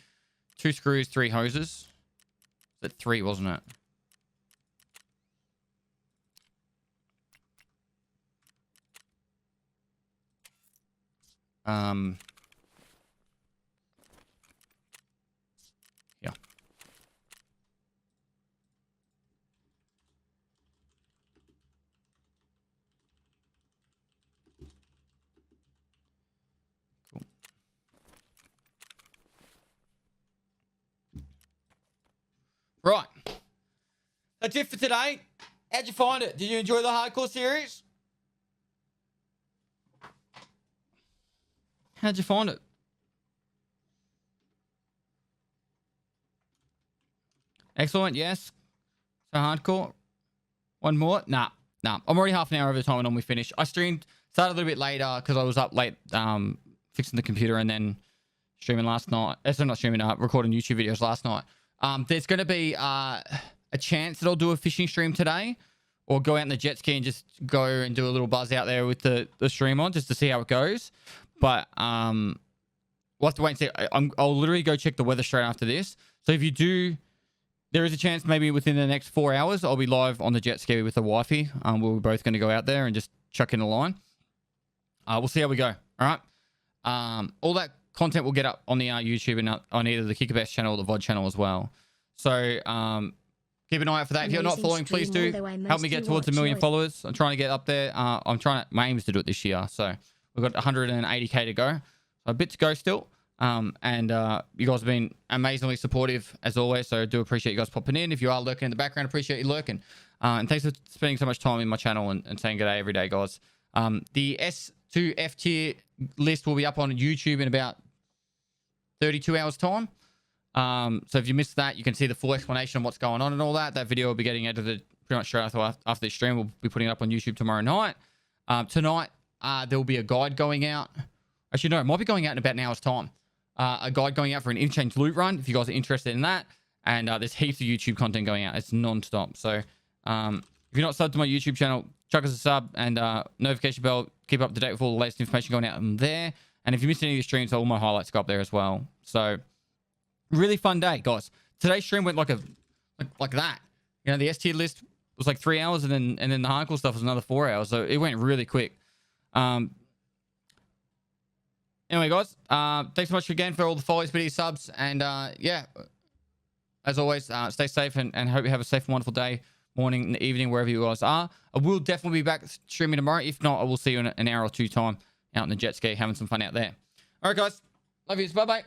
screws, 3 hoses. That 3, wasn't it? Yeah. Cool. Right. That's it for today. How'd you find it? Did you enjoy the hardcore series? How'd you find it? Excellent, yes. So hardcore. One more? Nah. I'm already half an hour over the time and then we finish. I started a little bit later because I was up late fixing the computer and then streaming last night. So not streaming, recording YouTube videos last night. There's going to be a chance that I'll do a fishing stream today. or go out in the jet ski and just go and do a little buzz out there with the stream on just to see how it goes. But we'll have to wait and see. I'll literally go check the weather straight after this. So if you do, there is a chance maybe within the next 4 hours I'll be live on the jet ski with the wifey. We're both going to go out there and just chuck in a line. We'll see how we go. All right. All that content will get up on the YouTube and on either the Kicker Best channel or the Vod channel as well. So keep an eye out for that. If you're not following, please do help me get towards 1 million followers. I'm trying to get up there. My aim is to do it this year. So we've got 180k to go. So a bit to go still. And you guys have been amazingly supportive as always. So I do appreciate you guys popping in. If you are lurking in the background, appreciate you lurking. And thanks for spending so much time in my channel and saying good day every day, guys. The S2 F tier list will be up on YouTube in about 32 hours time. So if you missed that, you can see the full explanation of what's going on and all that. That video will be getting edited pretty much straight after this stream. We'll be putting it up on YouTube tomorrow night. Tonight, there will be a guide going out. Actually, no, it might be going out in about an hour's time. A guide going out for an Interchange loot run, if you guys are interested in that. And there's heaps of YouTube content going out. It's non-stop. So if you're not subbed to my YouTube channel, chuck us a sub and notification bell. Keep up to date with all the latest information going out on there. And if you missed any of the streams, all my highlights go up there as well. So really fun day, guys. Today's stream went like that. You know, the S tier list was like 3 hours, and then the hardcore stuff was another 4 hours. So it went really quick. Anyway, guys, thanks so much again for all the follows, videos, subs, and yeah, as always, stay safe and hope you have a safe and wonderful day, morning, and evening, wherever you guys are. I will definitely be back streaming tomorrow. If not, I will see you in an hour or two time out in the jet ski, having some fun out there. All right, guys, love yous. Bye bye.